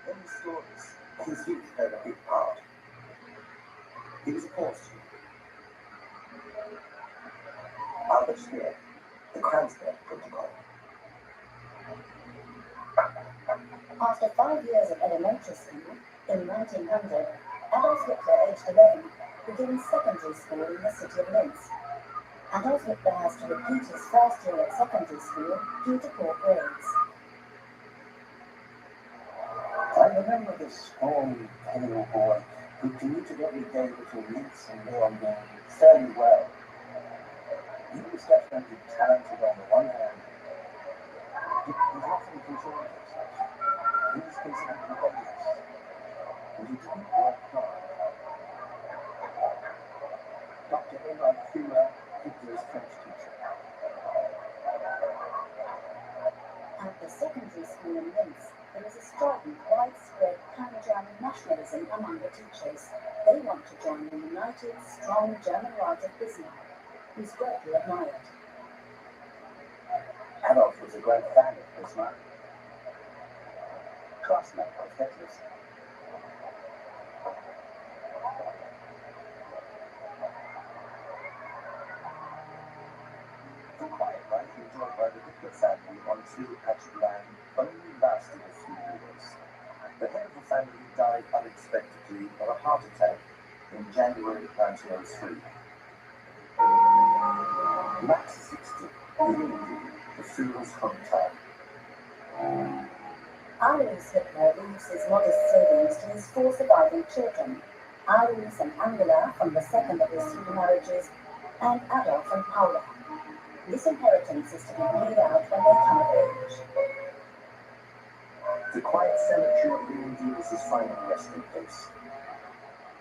In the stories, his youth played a big part. He was a poor student. Albert Speer, the Kranzberg Protocol. After 5 years of elementary school, in 1900, Adolf Hitler, aged 11, begins secondary school in the city of Linz. Adolf Hitler has to repeat his first year at secondary school due to poor grades. I remember this strong, pale boy who commuted every day between Linz and Nuremberg fairly well. He was definitely talented on the one hand. He was often controlling himself. He was considered rebellious. And he didn't work hard. Dr. Erhard Kühler, Hitler's French teacher. At the secondary school in Linz, there is a strident, widespread pan-German nationalism among the teachers. They want to join the united, strong German right of Bismarck, who is greatly admired. Adolf was a great fan of Bismarck. Classmate of Hitler's. The quiet life enjoyed by the Hitler family on Phil Patchett land only lasted a few years. The head of the family died unexpectedly of a heart attack in January 1903. Max 60, Lindenburg, the Führer's hometown. Alois Hitler leaves his modest savings to his 4 surviving children, Alois and Angela from the second of his 3 marriages, and Adolf and Paula. This inheritance is to be paid out when they come of age. The quiet cemetery of Lindenburg is his final resting place.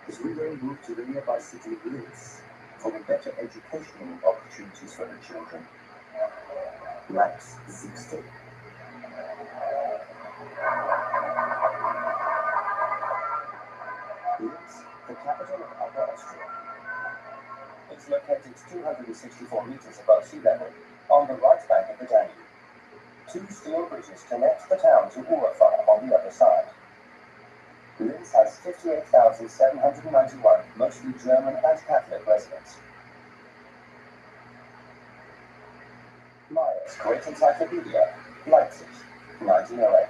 His widow moved to the nearby city of Linz for the better educational opportunities for her children. Max 60. is the capital of Upper Austria. It's located 264 meters above sea level on the right bank of the Danube. 2 steel bridges connect the town to Urfa on the other side. Linz has 58,791 mostly German and Catholic residents. Meyer's Great Encyclopedia, Leipzig, 1908.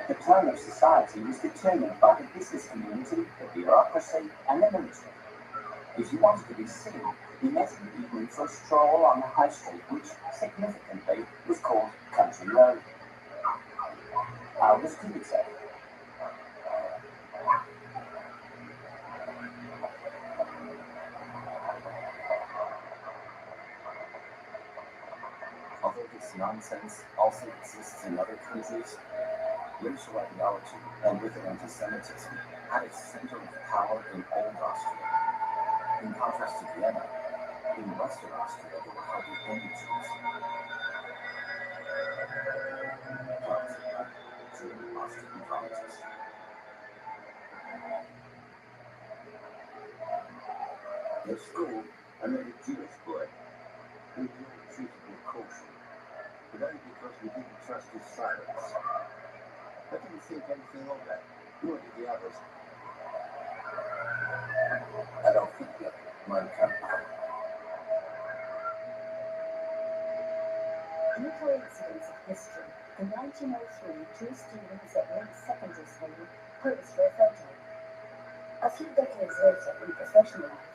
The tone of society was determined by the business community, the bureaucracy, and the military. If you wanted to be seen, you met in the evening for a stroll on the high street, which, significantly, was called Country Road. August Kubitzer. Although this nonsense also exists in other countries, racial ideology, and with it anti-Semitism, had its center of power in Old Austria. In contrast to Vienna, in Western Austria there were hardly any Jews. German Austrian politics. At school, I met a Jewish boy who we all treated with caution, but only because we didn't trust his silence. I didn't think anything of that, nor did the others. Adolf Hitler, Mein Kampf. In a coincidence of history, in 1903, 2 students at Linz Secondary School posed for a photo. A few decades later, in professional life,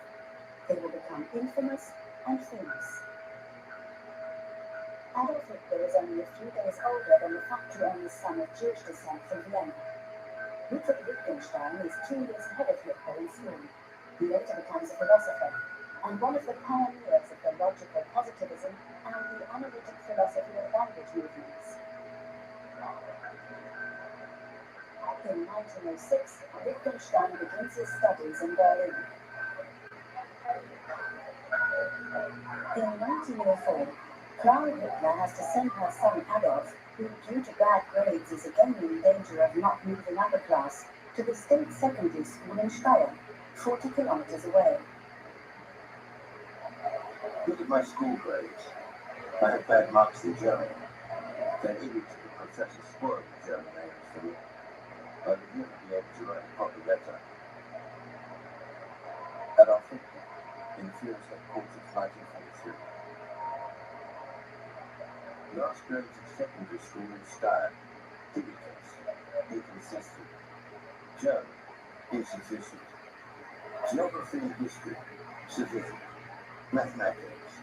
they will become infamous and famous. Adolf Hitler was only a few days older than the factory-owner's son of Jewish descent from Vienna. Ludwig Wittgenstein is 2 years ahead of Hitler in school. He later becomes a philosopher, and one of the pioneers of the logical positivism and the analytic philosophy of language movements. In 1906, Wittgenstein begins his studies in Berlin. In 1904, Clara Hitler has to send her son Adolf, who due to bad grades is again in danger of not moving upper class, to the state secondary school in Steyr, 40 kilometers away. Look at my school grades. I had bad marks in German. That image of the professor spoiled the German names for me. I would never be able to write a proper letter. Adolf Hitler, in Führerstadt, course of 1943. Last grades of secondary school in Steyr. Typicals, inconsistent. German, insufficient. Geography and history, sufficient. Mathematics,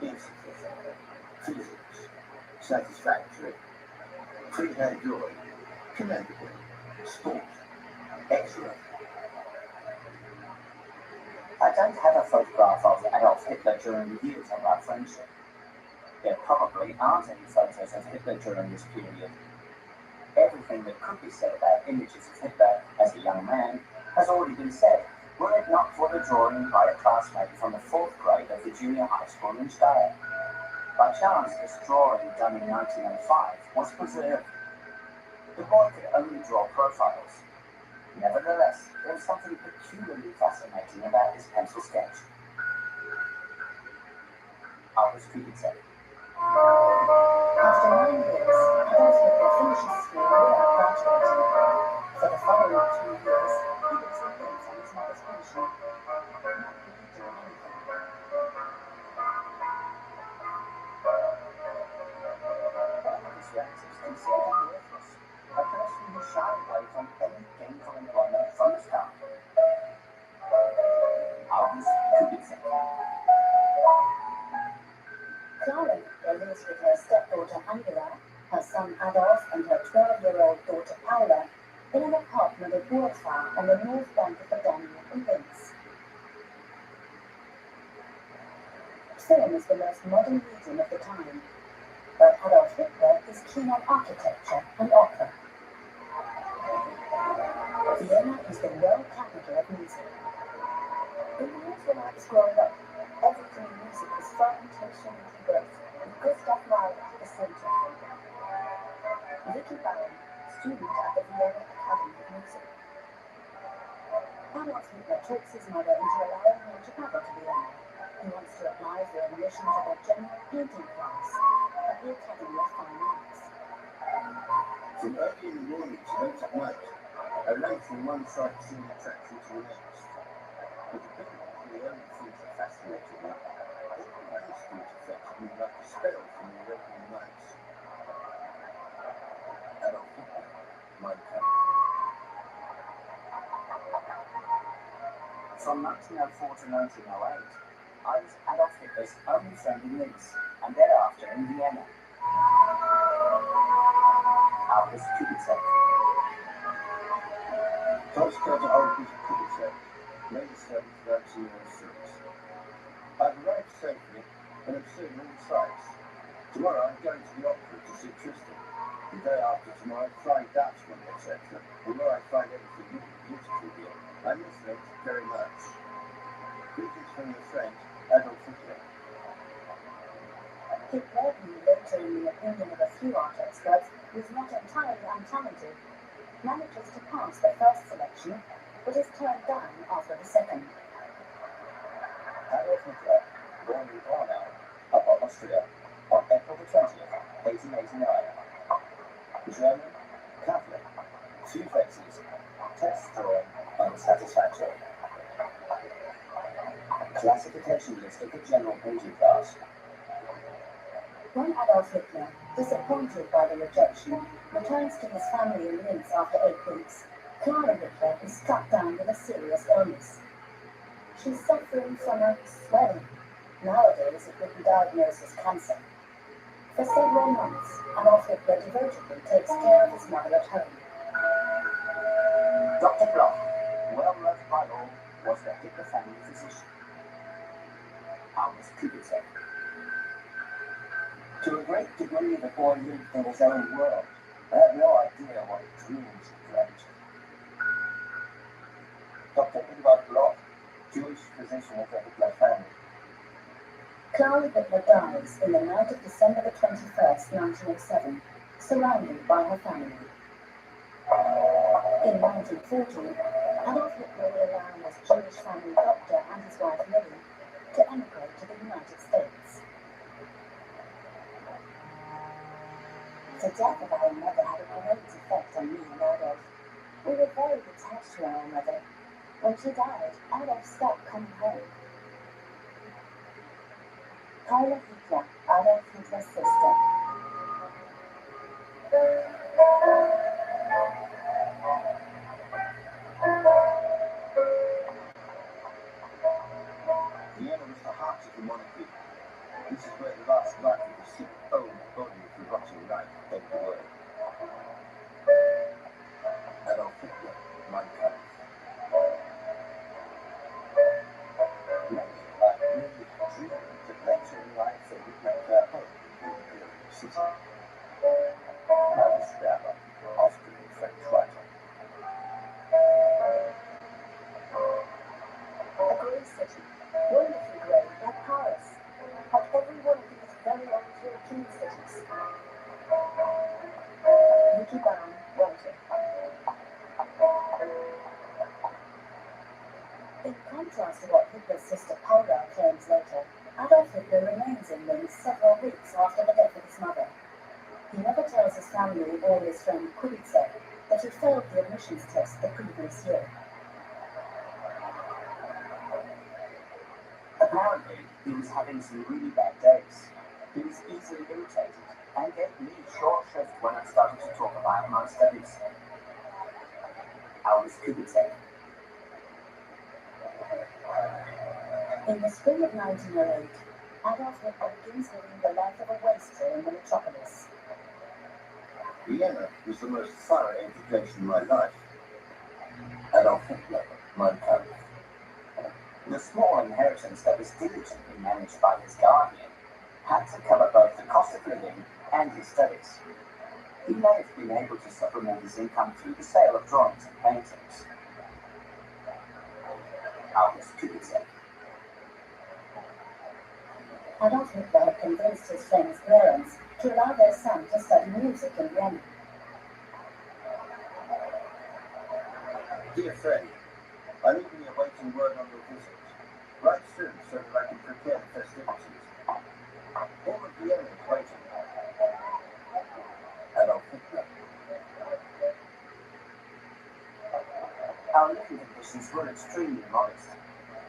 insufficient. Physics, satisfactory. Freehand drawing, commendable. Sport, excellent. I don't have a photograph of Adolf Hitler during the years of our friendship. There probably aren't any photos of Hitler during this period. Everything that could be said about images of Hitler as a young man has already been said, were it not for the drawing by a classmate from the 4th grade of the junior high school in Steyr. By chance, this drawing, done in 1905, was preserved. The boy could only draw profiles. Nevertheless, there was something peculiarly fascinating about this pencil sketch. August Kubitzer. After 9 years, Adolf Hitler finishes school without graduating. For the following 2 years, he lives in Linz on his mother's pension, not really doing anything. All of his relatives considered him worthless, a person who shied away from any gainful employment from the start. August Kubitzer. Clara lives with her stepdaughter Angela, her son Adolf, and her 12-year-old daughter Paula in an apartment at Urfa on the north bank of the Danube in Linz. Film is the most modern medium of the time, but Adolf Hitler is keen on architecture and opera. Vienna is the world capital of music. In the years when I was growing up, everything in music was fermentation and rebirth, with Gustav Mahler at the center. Vicky Baron, student at the Vienna Academy of Music. Adolf Hitler talks his mother into allowing him to travel to Vienna. He wants to apply for admission to the general painting class at the Academy of Fine Arts. From early in the morning to late at night, I ran from one sightseeing attraction to the next. But the buildings were the only things that fascinated me. All the landscapes affected me like a spell from the Arabian Nights. Adolf Hitler, Mein Kampf. From 1904 to 1908, I was Adolf Hitler's only friend in Linz, and thereafter in Vienna. August Kubitschek. Postcard to August Kubitschek, May 7th, 1906. I've arrived safely and have seen all the sights. Tomorrow I'm going to the opera to see Tristan. The day after tomorrow, Flying Dutchman, etc. Although I find everything really beautiful here, I miss it very much. Greetings from your friend, Adolf Hitler. Hitler, who later, in the opinion of a few art experts, was not entirely untalented, manages to pass the first selection, but is turned down after the second. Adolf Hitler, born in Braunau, Upper Austria, on April the 20th, 1889. German, Catholic, few faces, text drawing, unsatisfactory. Classification list of the general painting class. When Adolf Hitler, disappointed by the rejection, returns to his family in Linz after 8 weeks, Clara Hitler is struck down with a serious illness. She's suffering from a swelling. Nowadays it would be diagnosed as cancer. For several months, Adolf Hitler devotedly takes care of his mother at home. Dr. Bloch, well loved by all, was the Hitler family physician. August Kubitschek. To a great degree, the boy lived in his own world. I had no idea what dreams he dreamt. Dr. Edward Bloch, Jewish physician of the Hitler family. Clara Hitler dies in the night of December the 21st, 1907, surrounded by her family. In 1940, Adolf Hitler will allow his Jewish family doctor and his wife Lily to emigrate to the United States. The death of our mother had a great effect on me and Adolf. We were very attached to our mother. When she died, Adolf stopped coming home. Carla Hitler, Adolf Hitler's sister. Vienna was the heart of the monarchy. This is where the last life of the sick, old body of the rotting Reich ebbed away. Adolf Hitler, Mein Kampf. Maybe I really dreamed that later in life they would make their home in the Imperial City. Alice Berber, Austrian French writer. A great city, wonderfully great, like Paris, like every one of these very old European cities. Vicky Baron, Walter. In contrast to what Hitler's sister Paula claims later, Adolf Hitler remains in Linz several weeks after the death of his mother. He never tells his family or his friend Kubitschek that he failed the admissions test the previous year. Apparently, he was having some really bad days. He was easily irritated and gave me short shrift when I started to talk about my studies. August Kubitschek. In the spring of 1908, Adolf Hitler begins living the life of a wastrel in the metropolis. Vienna was the most thorough education in my life. Adolf Hitler, Mein Kampf. The small inheritance that was diligently managed by his guardian had to cover both the cost of living and his studies. He may have been able to supplement his income through the sale of drawings and paintings. August Kubitschek. Adolf Hitler had convinced his friend's parents to allow their son to study music in Vienna. Dear friend, I'm eagerly awaiting word on your visit. Write soon so that I can prepare the festivities. All of Vienna is waiting. Adolf Hitler. Our living conditions were extremely modest.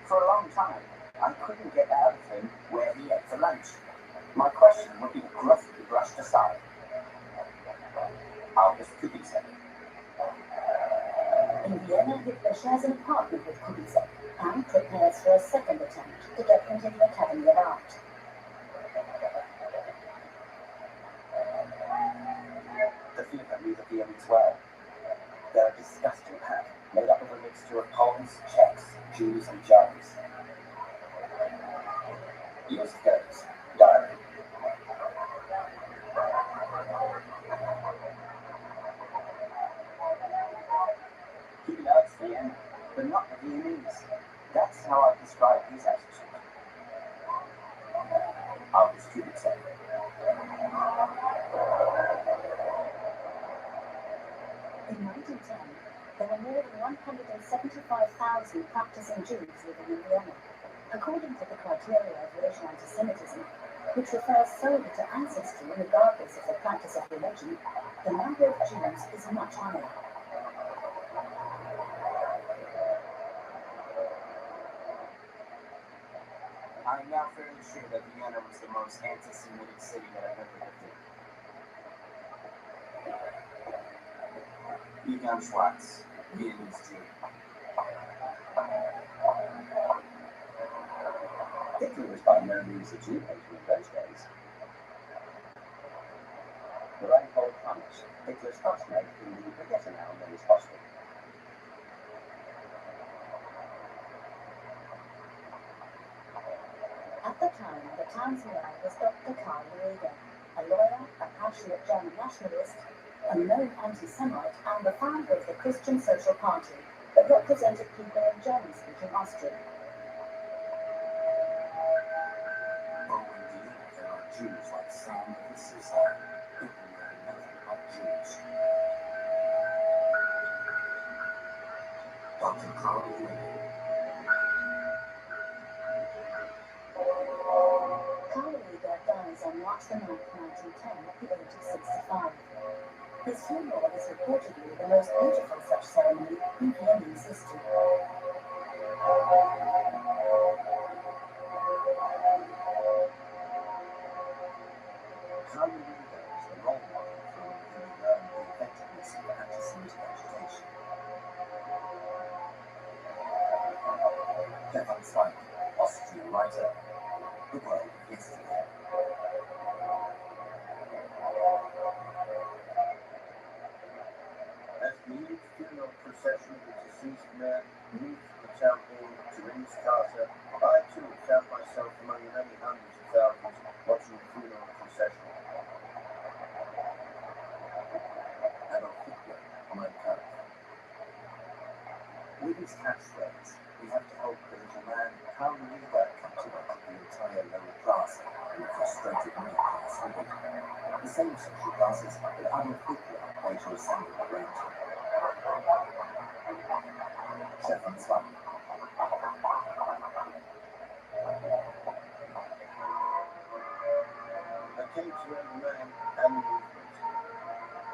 For a long time, I couldn't get out of him where he ate for lunch. My question would be gruffly brushed aside. August Kubitschek. In Vienna, Hitler shares an apartment with Kubitschek and prepares for a second attempt to get into the Academy of Art. The Führer knew the Viennese well. They're a disgusting pack, made up of a mixture of Poles, Czechs, Jews, and Germans. Years goes. Diary. He loves Vienna, but not the Viennese. That's how I describe his attitude. August Kubitschek. In 1910, there were more than 175,000 practicing Jews living in Vienna. According to the criteria of racial antisemitism, which refers solely to ancestry regardless of the practice of religion, the number of Jews is much higher. I am now fairly sure that Vienna was the most anti-Semitic city that I've ever lived in. Egon Schwartz, Viennese Jew. Hitler was by no means a Jew hater in those days. The Rheingold promise, Hitler's housemate in the Brigitte-now men's hospital. At the time, the town's mayor was Dr. Karl Rieger, a lawyer, a passionate German nationalist, a known anti-Semite, and the founder of the Christian Social Party that represented people in German-speaking Austria. Oh, indeed, there are Jews like some of the society. People know nothing but Jews. Dr. Karl Rieger. Karl Rieger dies on March the 9th, 1910 at the age of 65. His funeral is reportedly the most beautiful such ceremony in Viennese history. Karl Rieger is the role model from whom we learn the effectiveness of anti-Semitic agitation. Stefan Zweig, Austrian writer, The World of Yesterday. As the huge funeral procession of the deceased man moved from the town hall to Ringstrasse, I too found myself among the many hundreds of thousands watching the funeral procession. Adolf Hitler, Mein Kampf. With his catchphrase, we have to hope the little man, Karl Rieger, captivated the entire lower class and the frustrated middle class with it. The same social classes that Adolf Hitler later assembled around him. Stefan Zweig. I came to know the man and the movement.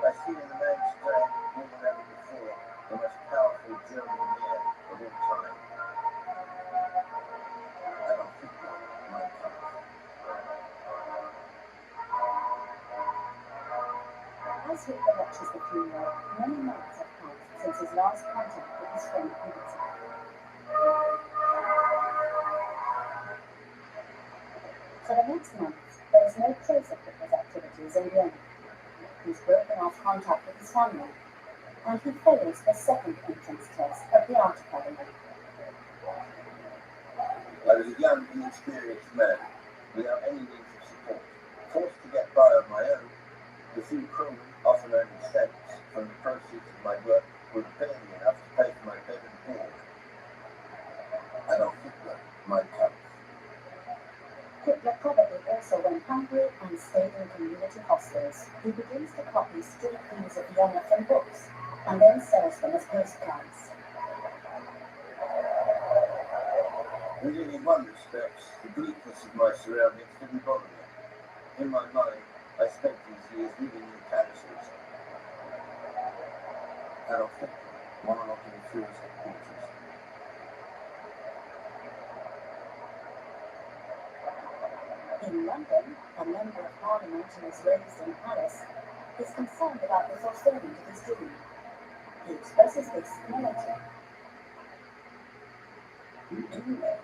I see in the man today, more than ever before, the most powerful German mayor of all time. Adolf Hitler, Mein Kampf. As Hitler watches the funeral, many months have passed since his last contact with his friend Kubitschek. For the next months, there is no trace of Hitler's activities in Vienna. He's broken off contact with his family, and he fails the second entrance test at the Art Academy. I was a young, inexperienced man, without any means of support, forced to get by on my own. The few kronen, often only cents, from the proceeds of my work were barely enough to pay for my bed and board. Adolf Hitler, Mein Kampf. Hitler probably also went hungry and stayed in community hostels. He begins to copy street views of Vienna from books, and then sells them as postcards. Indeed, in one respect, the bleakness of my surroundings didn't bother me. In my mind, I spent these years living in palaces. Adolf Hitler, monologue in the Führer's headquarters. In London, a member of parliament who is raised in Paris is concerned about the fulfillment of his dream. He expresses this in a letter. You do know,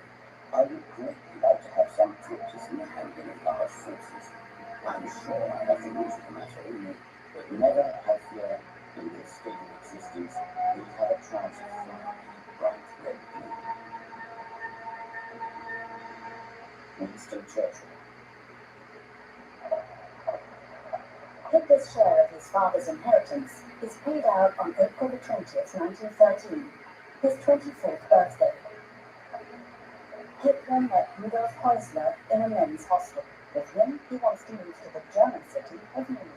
I would greatly like to have some troops in the handling of large forces. I'm sure I have the rules of the matter in me, but never have fear in this state of existence we have a chance of flying in a bright red blue. Winston Churchill. Hitler's share of his father's inheritance is paid out on April the 20th, 1913, his 24th birthday. Hitler met Rudolf Häusler in a men's hostel. With him, he wants to move to the German city of Munich.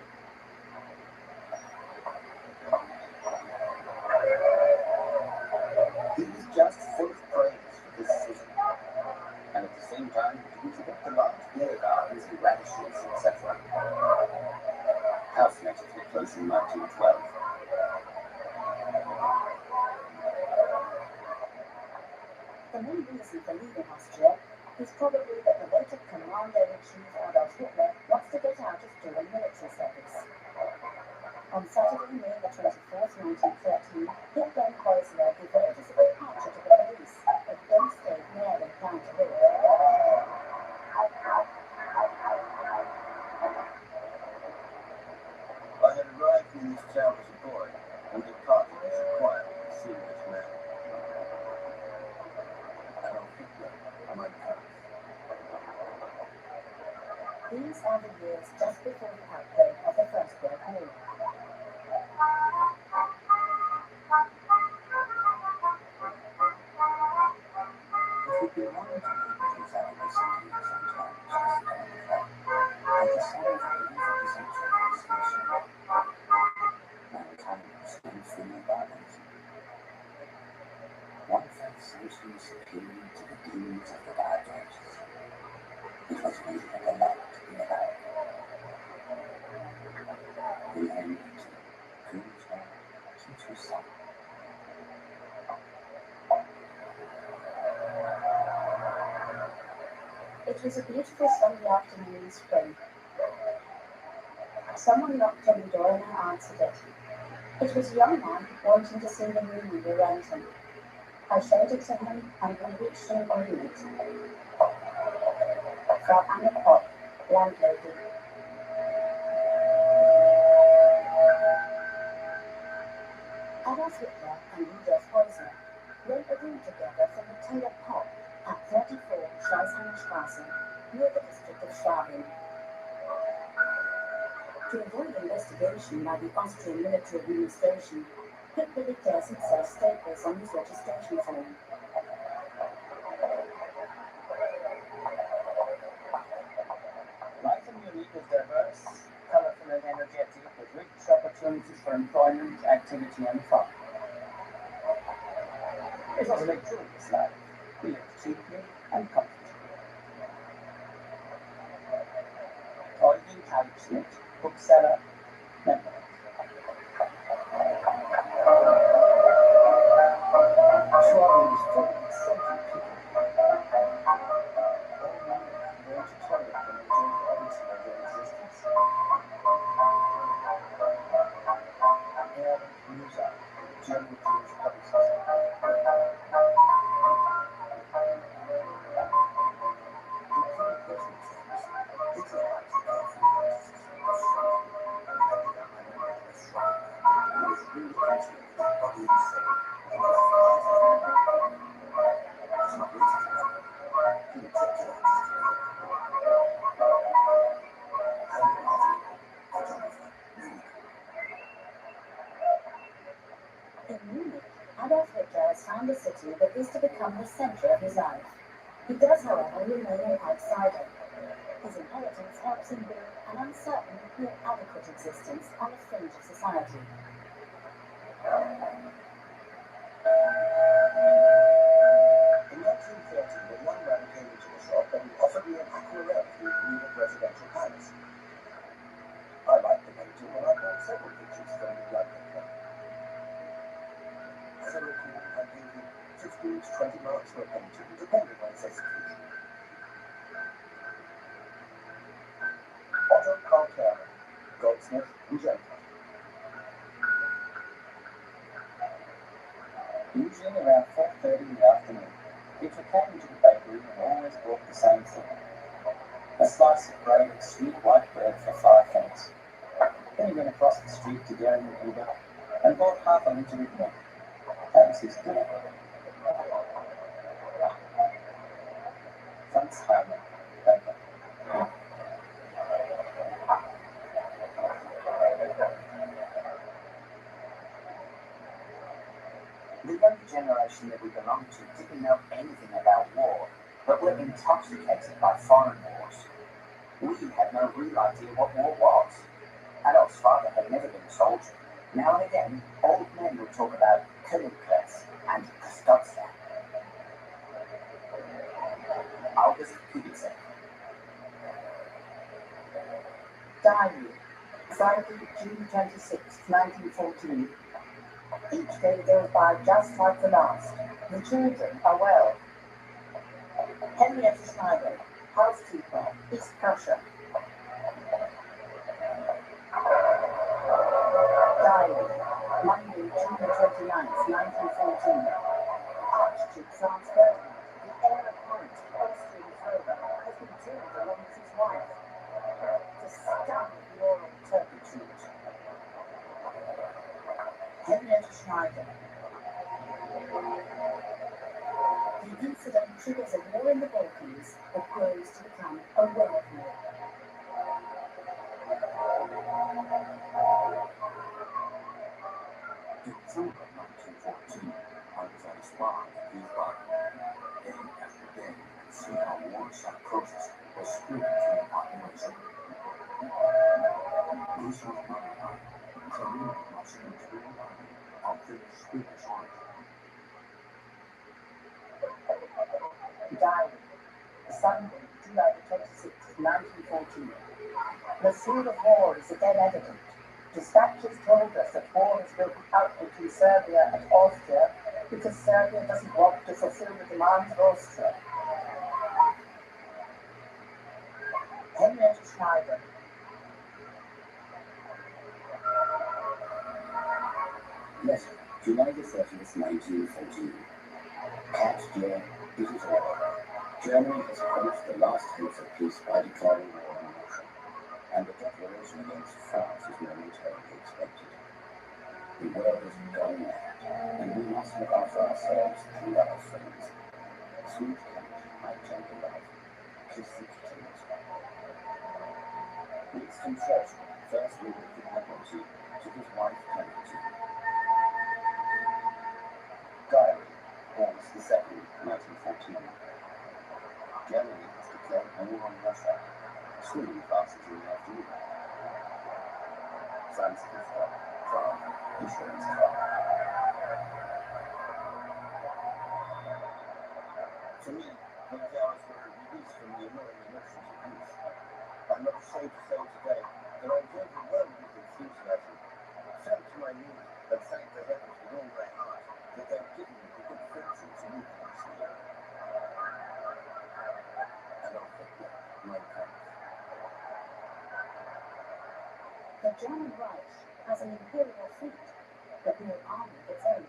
He was just full of praise for this city, and at the same time, he forgot the large beer gardens and radishes, etc. House met Hitler close in 1912. The main reason for leaving Austria is probably that the later Commander-in-Chief Adolf Hitler wants to get out of doing military service. On Saturday, May the 24th, 1913, Hitler and Häusler give orders of departure to the police, but don't stay near them down to live. I had arrived in this town as a boy and departed as a quiet and serious man. Adolf Hitler, my parents. These are the years just before the outbreak of the First World War. It would be wrong to examine this idea sometimes, I decided that the evil is actually distinction. Mankind stands for no violence. One felt socially superior to the demons of the Dark Ages. It was really a delight to be alive. The end proves that keeps her son. It was a beautiful Sunday afternoon in spring. Someone knocked on the door and I answered it. It was a young man wanting to see the room we were renting. I showed it to him and we reached an agreement. Frau Anna Pott, landlady. Adolf Hitler and Rudolf Häusler rent a room together from the Taylor Pott at 34 Schleißheimer Straße, near the district of Schwabing. To avoid investigation by the Austrian military administration, Hitler declares himself stateless on his registration form. Life in Munich was diverse, colourful and energetic, with rich opportunities for employment, activity and fun. It was a luxurious life. We lived cheaply and comfortably. Eugen Kalbschmidt, bookseller, member. Schwabing is full of eccentric people. All men going to toilet and enjoy the honesty of their existence. Erwin Musa, German Jewish publicist. In Munich, Adolf Hitler has found a city that is to become the centre of his life. He does, however, remain an outsider. His inheritance helps him build an uncertain yet adequate existence on the fringe of society. In 1930, the 20 marks were painted and depended on its execution. Otto Carter, goldsmith and gentleman. Usually around 4:30 in the afternoon, Peter came into the bakery and always bought the same thing: a slice of grated sweet white bread for 5 pence. Then he went across the street to Dairyman Uber and bought half a litre of milk. That was his dinner. Franz Heimer, baker. The younger generation that we belong to didn't know anything about war, but were intoxicated by foreign wars. We had no real idea what war was. Adolf's father had never been a soldier. Now and again, old men would talk about Königgrätz and Stotzka. August Kubitzer. Diary, Friday, June 26, 1914. Each day goes by just like the last. The children are well. Henrietta Schneider, housekeeper, East Prussia. Diary, Monday, June 29, 1914. Archduke Franz Ferdinand, the heir apparent to Austrian throne, has been killed along with his wife. The scum of moral turpitude. Henrietta Schneider. The incident triggers a war in the Balkans that grows to become a world war. In December 1914, I was at a spa in Wiesbaden. Day after day, I could see how war psychosis was spreading through the population. Gustav Mannheim, Career of Russian Imperial Army, of Finnish Swedish origin. Diary, Sunday, July 26, 1914. The field of war is again evident. Dispatches told us that war has broken out between Serbia and Austria because Serbia doesn't want to fulfill the demands of Austria. Henrietta Schneider. Letter, July the 30th, 1914. Cat dear, it is over. Germany has quenched the last hopes of peace by declaring war on Russia, and the declaration against France is momentarily expected. The world is going mad, and we must look out for ourselves and our friends. Sweet cat, my gentle love, kiss the kittens. Winston Churchill, first Lord of the Admiralty, to his wife Clementine. Diary, August 2nd, 1914. Germany has declared war on Russia. Soon passes in the afternoon. Franz Kafka, Prague, insurance car. For me, those hours were a release from the annoying emotions of youth. I'm not ashamed to say today that I was overwhelmed with enthusiasm. Fell to my knees and thanked the heavens with all my heart that they'd given me the good fortune to meet them this year. Adolf Hitler, Mein Kampf. The German Reich has an imperial fleet, but no army of its own.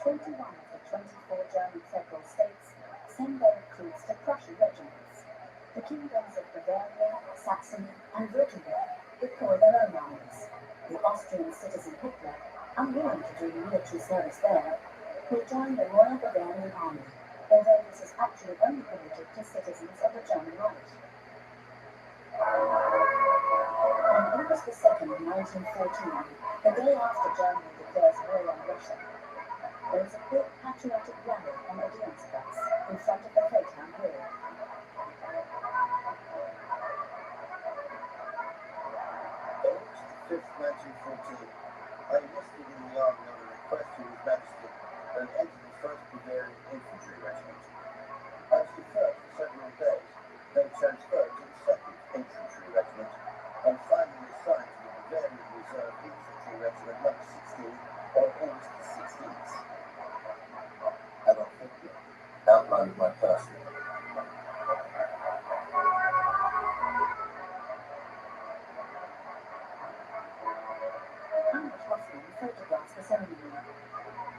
21 of the 24 German federal states send their recruits to Prussian regiments. The kingdoms of Bavaria, Saxony, and Württemberg deploy their own armies. The Austrian citizen Hitler, unwilling to do military service there, will join the Royal Bavarian Army, although this is actually only permitted to citizens of the German Reich. On August 2nd, 1914, the day after Germany declares war on Russia, there is a big patriotic rally on Odeonsplatz in front of the Playtown Hall. August 5th, 1914, I enlisted in the army on a request from His Majesty and entered the 1st Bavarian Infantry Regiment. I was deferred for several days, then transferred to the 2nd Infantry Regiment, and finally assigned to the Bavarian Reserve Infantry Regiment No. 16 on August the 16th. Adolf Hitler, outline of my person. Heinrich Hoffmann photographs the ceremony.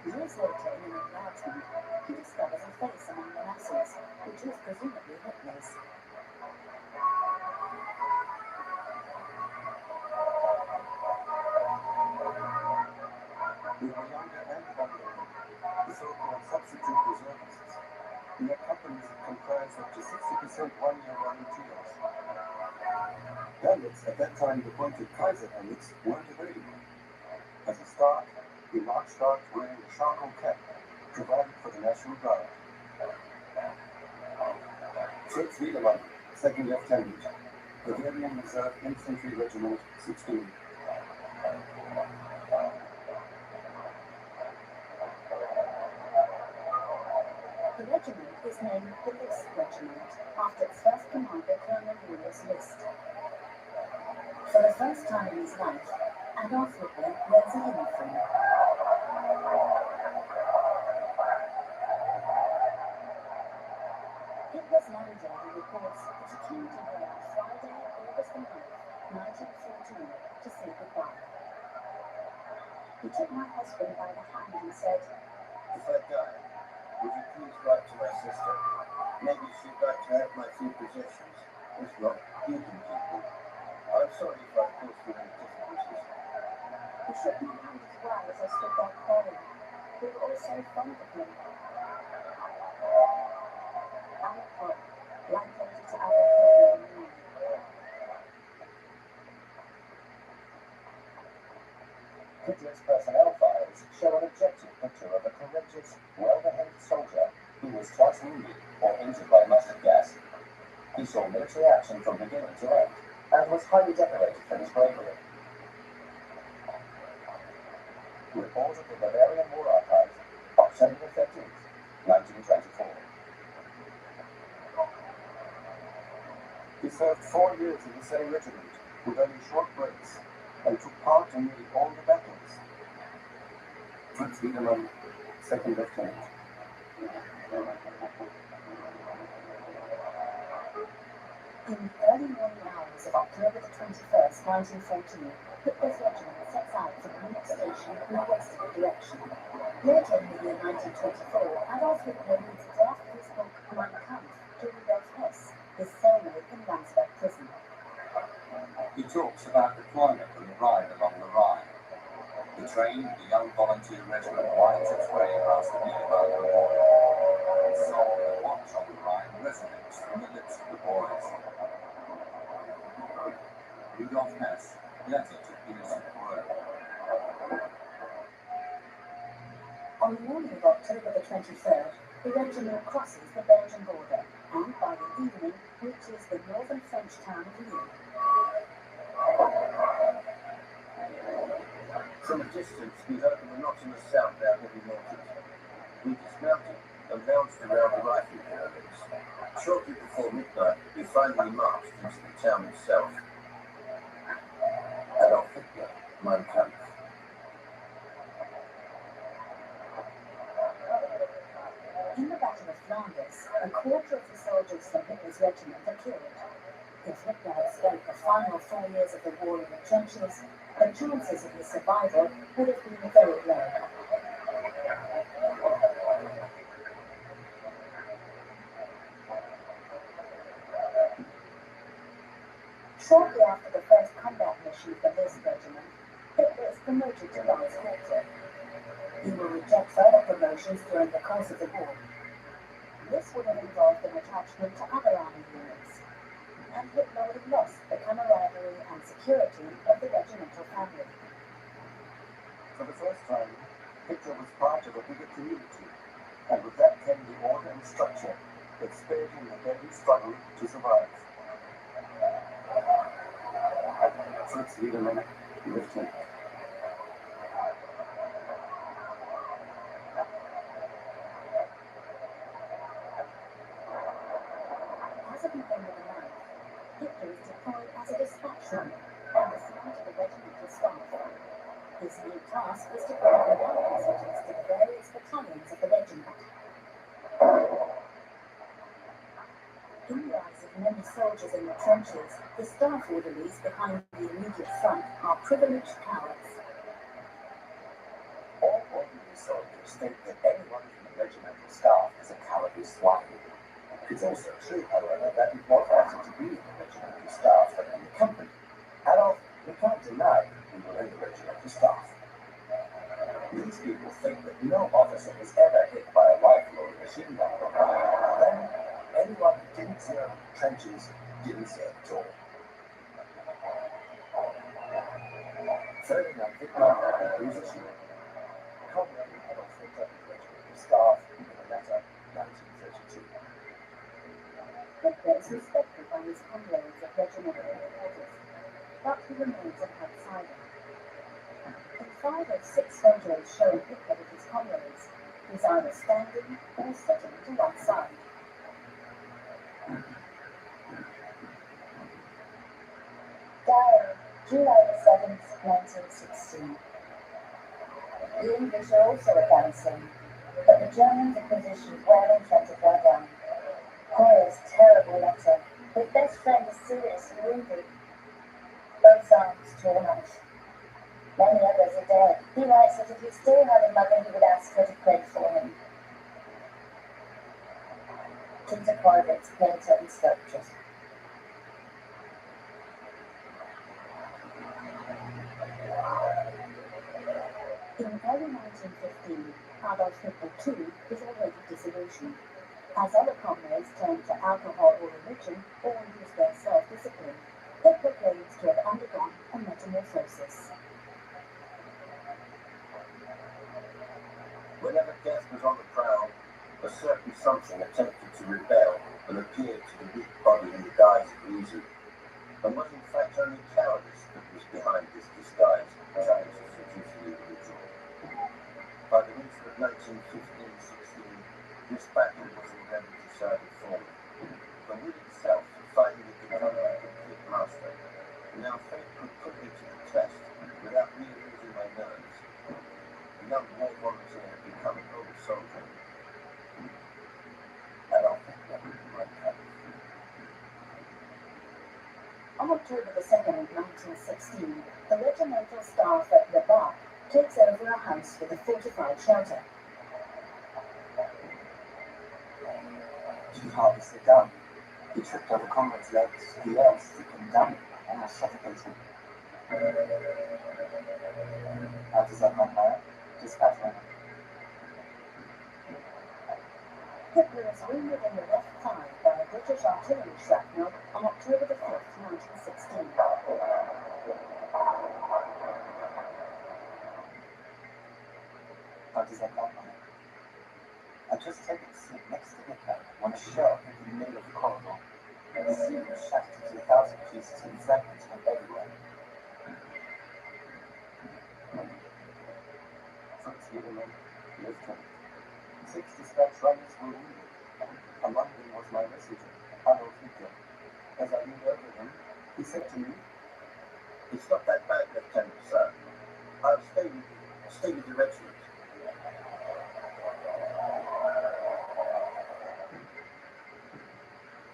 Years later, in an enlargement, he discovers a face among the masses, which is presumably Hitler's. We were younger and older, the so-called substitute reservists. We had companies that comprised up to 60% one-year running trios. Helmets, at that time appointed Kaiser helmets, weren't available. As a start, we marched out wearing a charcoal cap, provided for the National Guard. Fritz Wiedemann, 2nd Lieutenant, Bavarian Reserve Infantry Regiment 16. The regiment is named the List Regiment, after its first commander, Colonel Julius List. For the first time in his life, Adolf Hitler wears a uniform. Hitler's landlady reports that he came to her on Friday, August 9th, 1914, to say goodbye. He took my husband by the hand and said, "If I die, would you please write to my sister? Maybe she'd like to have my few possessions. If not, you can keep them. I'm sorry if I caused you any difficulties." He shook my hand as well as I stood there crying. We were all so fond of him. Alcohol, landlady to Adolf Hitler and me. Hitler's personnel files show an objective picture of a courageous, well-behaved soldier who was twice wounded or injured by mustard gas. He saw military action from beginning to end and was highly decorated for his bravery. Report of the Bavarian War Archives, October 13th, 1924. He served 4 years in the same regiment, with only short breaks, and took part in nearly all the battles. Fritz Wiedemann, 2nd Lieutenant. In the early morning hours of October the 21st, 1914, Hitler's regiment sets out from Munich station in a westerly direction. Later in the year 1924, Adolf Hitler reads a draft of his book Mein Kampf to Rudolf Hess, his cellmate in Landsberg prison. He talks about the climate and the ride along the Rhine. The train, the young volunteer regiment, winds its way across the Niederlanden border. The song and watch on the Rhine resonates from the lips of the boys. Rudolf Hess, letter to innocent Poirot. On the morning of October the 23rd, the regiment crosses the Belgian border and by the evening reaches the northern French town of Lille. From a distance, we heard the monotonous sound of our heavy mortars. We dismounted and bounced around the rifle buildings. Shortly before midnight, we finally marched into the town itself. Adolf Hitler, Mein Kampf. In the Battle of Flanders, a quarter of the soldiers from Hitler's regiment are killed. If Hitler had spent the final 4 years of the war in the trenches, the chances of his survival would have been very low. Shortly after the first combat mission for this regiment, Hitler is promoted to Vice Quarter. He will reject further promotions during the course of the war. This would have involved an attachment to other army units, and Hitler would have lost the camaraderie and security of the regimental family. For the first time, Hitler was part of a bigger community, and with that came the order and structure that spared him the deadly struggle to survive. Fritz Wiedemann, Lieutenant. As of November the 9th, Hitler is deployed as a dispatch runner and assigned to the regimental staff. His new task is to bring the welcome messages to the various battalions of the regiment. In the eyes of many soldiers in the trenches, the staff orderlies behind the immediate front are privileged cowards. All ordinary soldiers think that anyone in the regimental staff is a cowardly swine. It's also true, however, that it was better to be in the regimental staff than in the company. Adolf, we can't deny we were in the regimental staff. These people think that no officer was ever hit by a rifle or a machine gun. Then, anyone who didn't serve trenches didn't serve at all. Ferdinand Hitler had a musician. Comrade Adolf Hitler in the regimental staff in a letter 1932. Hitler is respected by his comrades at regimental headquarters, but he remains an outsider. In 5 of 6 photos showing Hitler with his comrades, he's either standing or sitting to one side. Diary, July the 7th, 1916. The English are also advancing, but the Germans are positioned well in front of Verdun. Hoyer's terrible letter. His best friend is seriously wounded. Both arms torn off. Many others are dead. He writes that if he still had a mother, he would ask her to pray for him. Peter Corbett's painter and sculptor. In early 1915, Adolf Hitler too is already disillusioned. As other comrades turn to alcohol or religion, or use their self-discipline, Hitler claims to have undergone a metamorphosis. Whenever death was on the prowl, a certain something attempted to rebel and appeared to the weak body in the guise of reason, and was in fact only cowardice that was behind this disguise, trying to seduce the individual. By the winter of 1915-16, this battle was already decided for me. The will itself finding it become my complete master. Now fate could put me to the test without me losing my nerves. A young war volunteer had become an old soldier. Adolf Hitler, my cousin. On October the 2nd, 1916, the regimental staff at Le Bac takes over a house with a fortified shelter. He hardly sit down. He tripped over Comrade's legs. He yelled, stricken dumb, almost suffocating. How does that not matter? Dispatchman. Hitler is wounded in the left thigh by a British artillery shrapnel on October the 5th, 1916. How does that not matter? I just taken a seat next to Hitler when a shell hit in the middle of the corridor. The ceiling shattered into 1,000 pieces and fragments went everywhere. Fritz Lieberman lived him. 6 dispatch runners were wounded. Among them was my messenger, Adolf Hitler. As I leaned over him, he said to me, "It's not that bad, Lieutenant, sir. I'll stay with you. Stay with the regiment."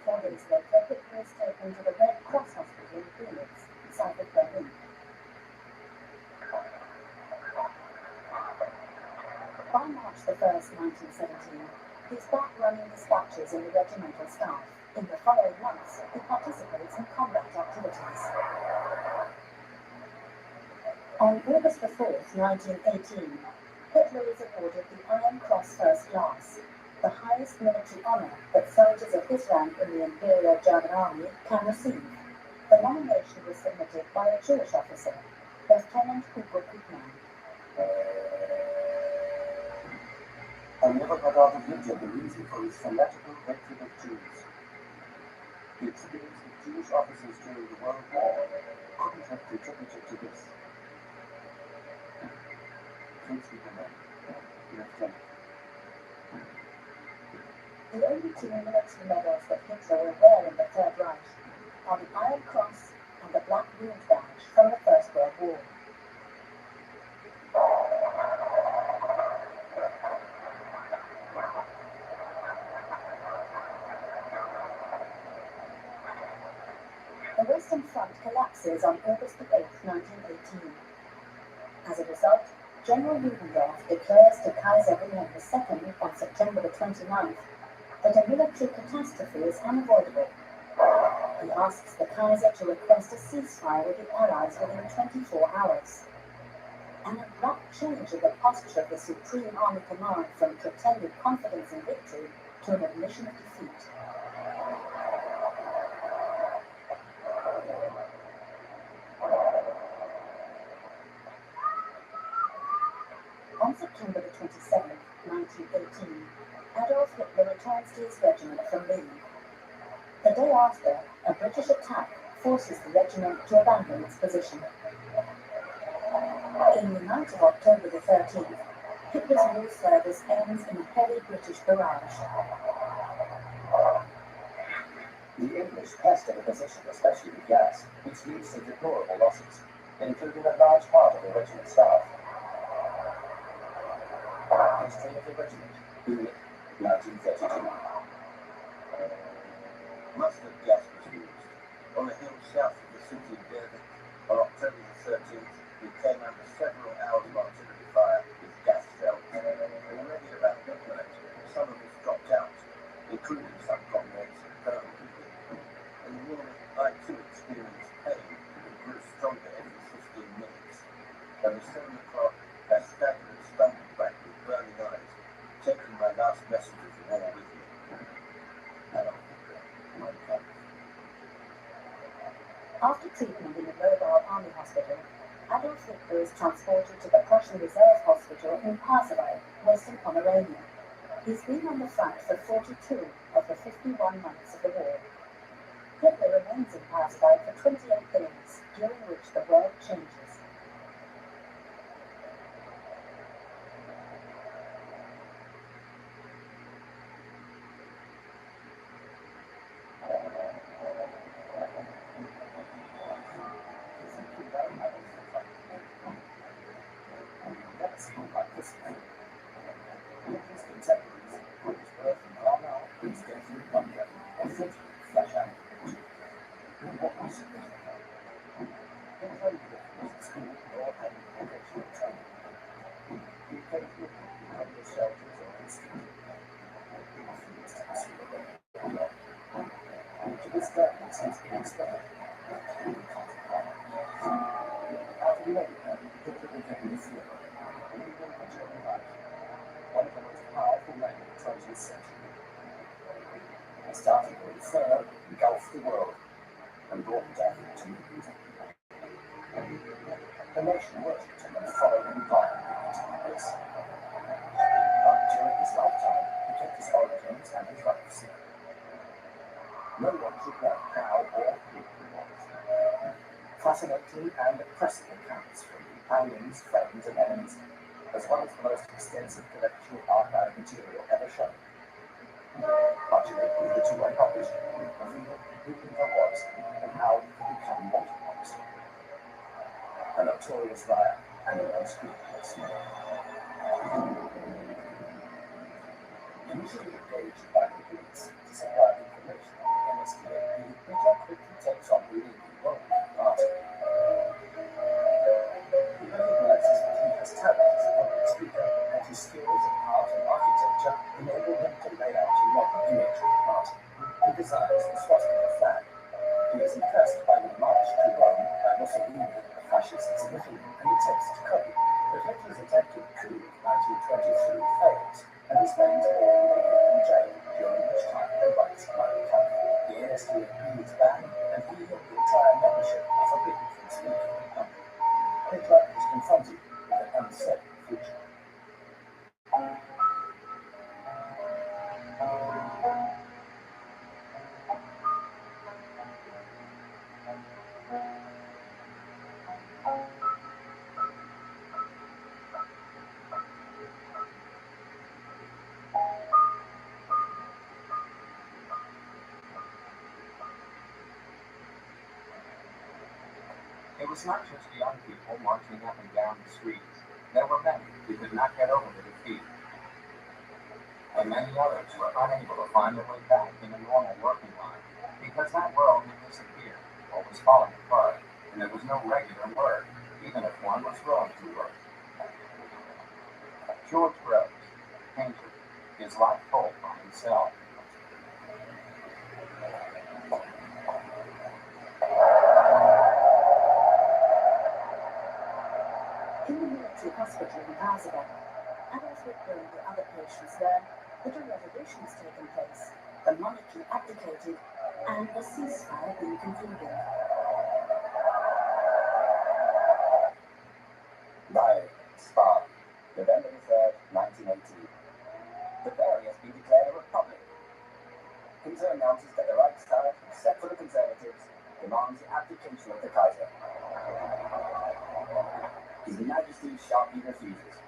4 days later, Hitler is taken to the Red Cross Hospital in Phoenix, south of Berlin. By March the 1st, 1917, he's back running dispatches in the regimental staff. In the following months, he participates in combat activities. On August the 4th, 1918, Hitler is awarded the Iron Cross First Class, the highest military honor that soldiers of his rank in the Imperial German Army can receive. The nomination was submitted by a Jewish officer, Lieutenant komgoed. I never got out of Hitler the reason for his fanatical hatred of Jews. The experience of Jewish officers during the World War couldn't have contributed to this. Fritz Lieberman, Lieutenant. The only 2 military medals that Hitler will wear in the Third Reich are the Iron Cross and the Black Wound Badge from the First World War. Western Front collapses on August 8, 1918. As a result, General Ludendorff declares to Kaiser Wilhelm II on September 29th that a military catastrophe is unavoidable. He asks the Kaiser to request a ceasefire with the Allies within 24 hours. An abrupt change in the posture of the Supreme Army Command from pretended confidence in victory to an admission of defeat. On September 27, 1918, Adolf Hitler returns to his regiment from leave. The day after, a British attack forces the regiment to abandon its position. In the night of October 13th, Hitler's war service ends in a heavy British barrage. The English pressed in a position, especially with gas, which leads to deplorable losses, including a large part of the regiment staff. History of the regiment, Unit 1932. Mustard gas was used. On a hill south of the city of Berwick, on October 13th, we came under several hours of artillery fire with gas shells. Already about midnight, some of us dropped out, including some comrades permanently. In the morning, I too experienced pain that grew stronger every 15 minutes. By the 7 o'clock, I staggered and stumbled back with burning eyes, taking my last message of the war with me. After treatment in the Mobile Army Hospital, Adolf Hitler is transported to the Prussian Reserve Hospital in Pasewalk, Western Pomerania. He's been on the front for 42 of the 51 months of the war. Hitler remains in Pasewalk for 28 days, during which the world changes. Starting with fur, engulfed the world and brought death to millions of people. The nation worshipped him and followed him violently into the abyss. But during his lifetime, he kept his origins and his rights secret. No one should know how or who he was. Fascinating and oppressive accounts from companions, friends, and enemies, as well as the most extensive collection of archive material ever shown. Much of it was the two unpublished, revealing who Hitler was and how he could become mortal. A notorious liar and an unscrupulous snake. Initially engaged by the police to supply information on the NSDAP, Hitler quickly takes on the leading role in the party. He recognizes that he has talent as a public speaker, and his skills in art and architecture enable him to lay out a modern image of the party. He designs the swastika flag. He is impressed by the march to Rome by Mussolini, a fascist Italy, and he takes to copy. But Hitler's attempted coup of 1923 fails, and he spends all the in jail, during which time he writes Mein Kampf. The NSDAP is banned, and he and the entire membership are forbidden from speaking in public. Hitler is confronted with an uncertain future. It was not just young people marching up and down the streets. There were many who could not get over the defeat. And many others were unable to find their way back in a normal working life because that world had disappeared or was was falling apart, and there was no regular work, even if one was willing to work. George Rose, painter, his life told by himself. In the military hospital in Gaza, Adolf Hitler and the other patients learned that a revolution has taken place, the monarchy abdicated, and a ceasefire been concluded. Diary, Spa, November 3rd, 1918. Bavaria has been declared a republic. Hitler announces that the Reichstag, except for the conservatives, demands the abdication of the Kaiser. His Majesty sharply refuses.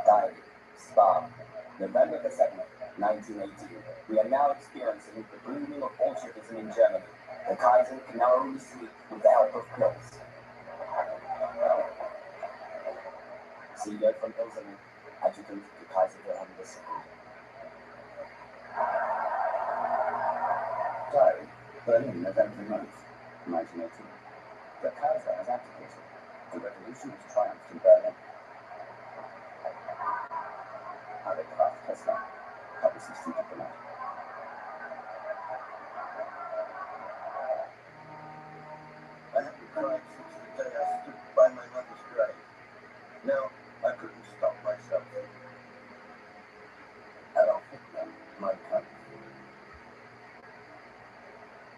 Diary, Spa, November 2nd, 1918. We are now experiencing the blooming of Bolshevism in Germany. The Kaiser can now only sleep with the help of pills. Sieger von Ilsen, Adjutant to Kaiser Wilhelm II. Diary, Berlin, November 9th, 1918. The Kaiser has abdicated. The revolution has triumphed in Berlin. Kraft Tesla, publicist and diplomat. I haven't cried since the day I stood by my mother's grave. Now, I couldn't stop myself. Adolf Hitler, Mein Kampf.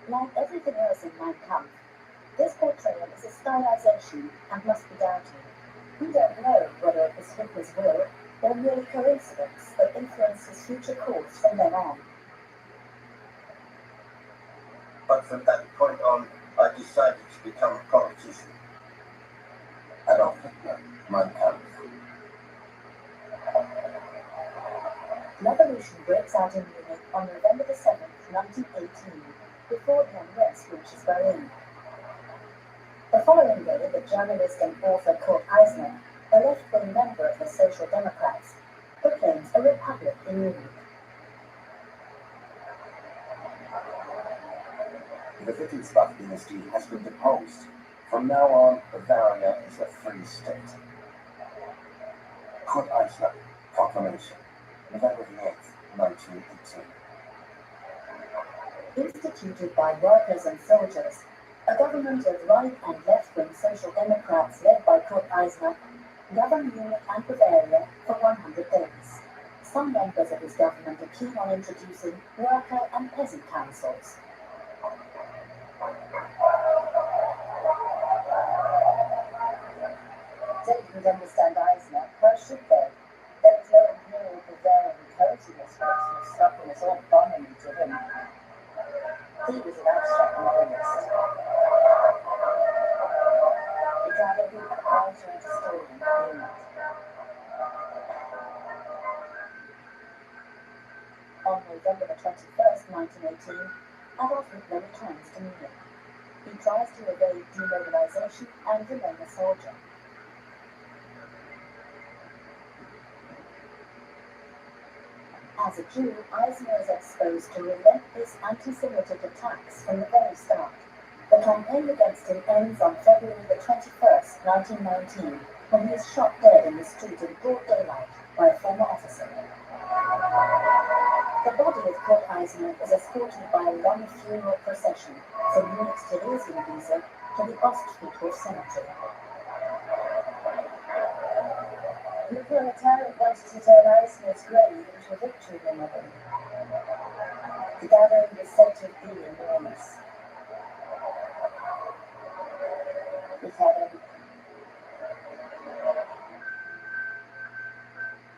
Like everything else in Mein Kampf, this portrayal is a stylization and must be doubted. We don't know whether it was Hitler's will or merely coincidence that influenced his future course from then on. But from that point on, I decided to become a politician. Adolf Hitler, Mein Kampf. Revolution breaks out in Munich on November 7th, 1918, before the unrest reaches Berlin. The following day, the journalist and author Kurt Eisner, a left-wing member of the Social Democrats, proclaims a republic in Munich. The Wittelsbach dynasty has been deposed. From now on, Bavaria is a free state. Kurt Eisner, Proclamation, November 8th, 1918. Instituted by workers and soldiers, a government of right and left-wing Social Democrats led by Kurt Eisner governed Munich and Bavaria for 100 days. Some members of his government are keen on introducing worker and peasant councils. They didn't understand Eisner, why should they? There was no imperial Bavarian coziness was stopping us all bombing to him. He was an abstract moralist. He gathered who writer and historian in it. On November the 21st, 1918, Adolf Hitler returns to Munich. He tries to evade demobilization and remain a soldier. As a Jew, Eisner is exposed to relentless anti-Semitic attacks from the very start. The campaign against him ends on February the 21st, 1919, when he is shot dead in the street in broad daylight by a former officer. The body of Kurt Eisner is escorted by a long funeral procession from Munich's Theresienwiese to the Ostfriedhof Cemetery. The proletariat wanted to turn Eisner's grave into a victory memorial. The gathering was said to be enormous. It had everything.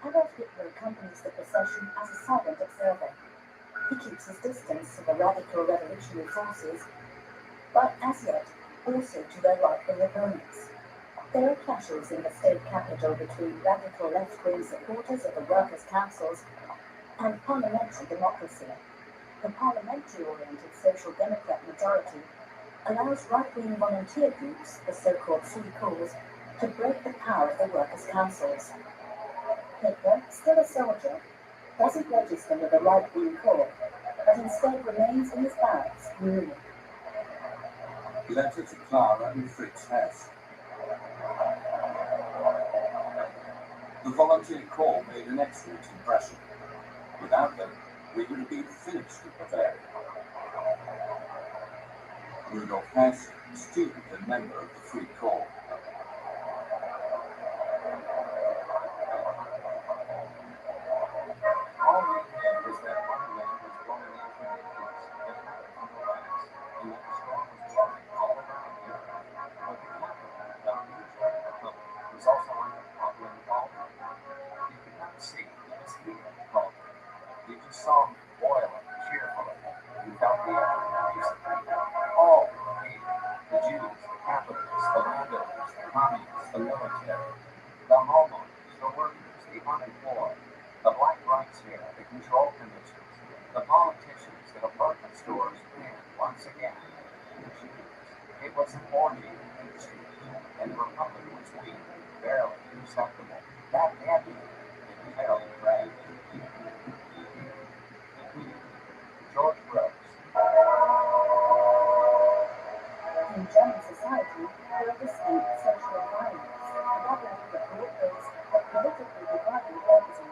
Adolf Hitler accompanies the procession as a silent observer. He keeps his distance to the radical revolutionary forces, but as yet also to their right-wing opponents. There are clashes in the state capital between radical left-wing supporters of the workers' councils and parliamentary democracy. The parliamentary-oriented Social Democrat majority allows right-wing volunteer groups, the so-called free corps, to break the power of the workers' councils. Hitler, still a soldier, doesn't register with the right-wing corps, but instead remains in his barracks in Munich. Letter to Clara and Fritz Hess. The volunteer corps made an excellent impression. Without them, we would have been finished with Bavaria. Rudolf Hess, student and member of the Free Corps. All we knew was that one man was blowing out the Nicholas that happened on the lands, and that the storm was blowing all around Europe. But the capital, the new German Republic, was also under popular involvement. You could not see, you just hear the problem. You just saw him boiling cheerfully. You felt the air, you all the people, the Jews, the capitalists, the landowners, the communists, the military, the homeowners, the workers, the unemployed, the black rights here, the control commissions, the politicians at apartment stores, and once again, the Jews. It was an orgy of industry, and the Republic was weak, barely respectable, that heavy, and held ragged. George Rose. In German society, there are distinct social environments, governed with broad-based but politically divided organism.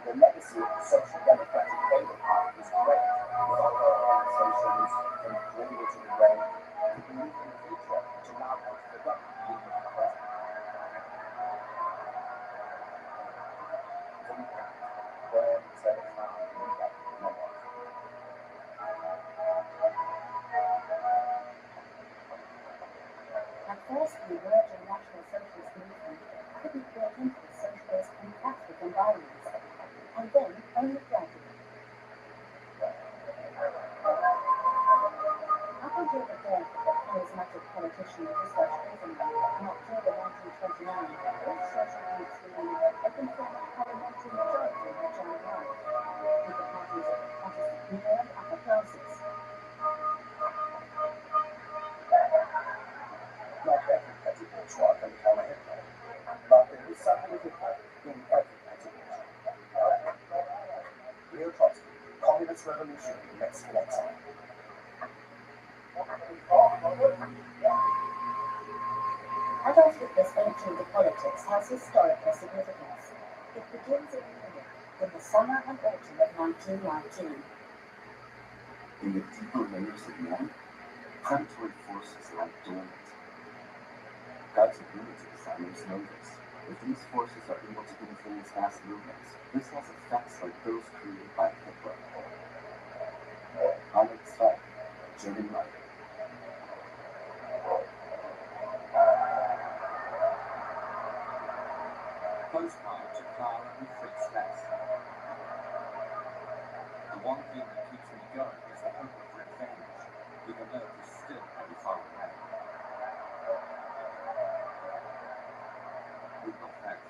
The legacy of the Social Democratic Labour Party was great, with all their organisations from the cradle to the grave, who believed in the future which allowed them to forget the evil of the present. Democrat, where instead of found in the memoir. At first, the emerging National Socialist movement couldn't break into the socialist and Catholic environments, and then only gradually. Up until the death of the charismatic politician Gustav Stresemann in October 1929, all social groups believed had been formed a parliamentary majority in the German Reich, with the parties of the Protestant middle and upper classes. Not every petty bourgeois can become a Hitler, but there is something of Hitler in every petty bourgeois. Leo Trotsky, Communist Revolution in Mexican exile. Adolf Hitler's entry into politics has historical significance. It begins in Munich in the summer and autumn of 1919. In the deeper layers of man, predatory forces lie dormant. God's ability designers know this. If these forces are able to influence mass movements, this has effects like those created by Hitler. Arnold Zweig, German writer. Postcard to Clara and Fritz Hess. The one thing that keeps me going is the hope of revenge, even though it is still pretty far away. Rudolf Hess.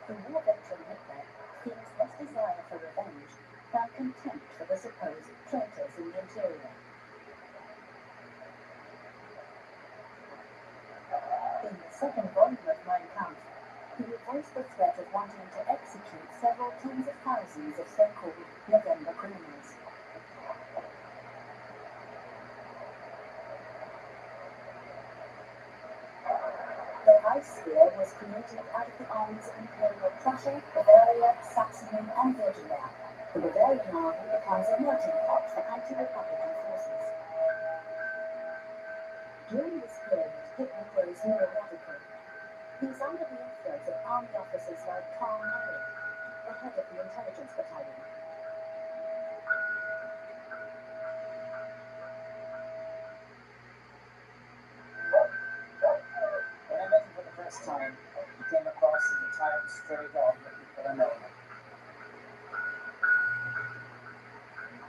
The war veteran Hitler feels less desire for revenge than contempt for the supposed traitors in the interior. In the second volume of Mein Kampf, he will voice the threat of wanting to execute several tens of thousands of so-called November criminals. The Reichswehr was created out of the armies of Imperial Prussia, Bavaria, Saxony, and Virginia. The Bavarian army becomes a melting pot for anti-republican forces. During this period, Hitler grows more radical. He is under the influence of army officers like Karl May, the head of the intelligence battalion. When I met him for the first time, he came across as the type of stray dog that people are known.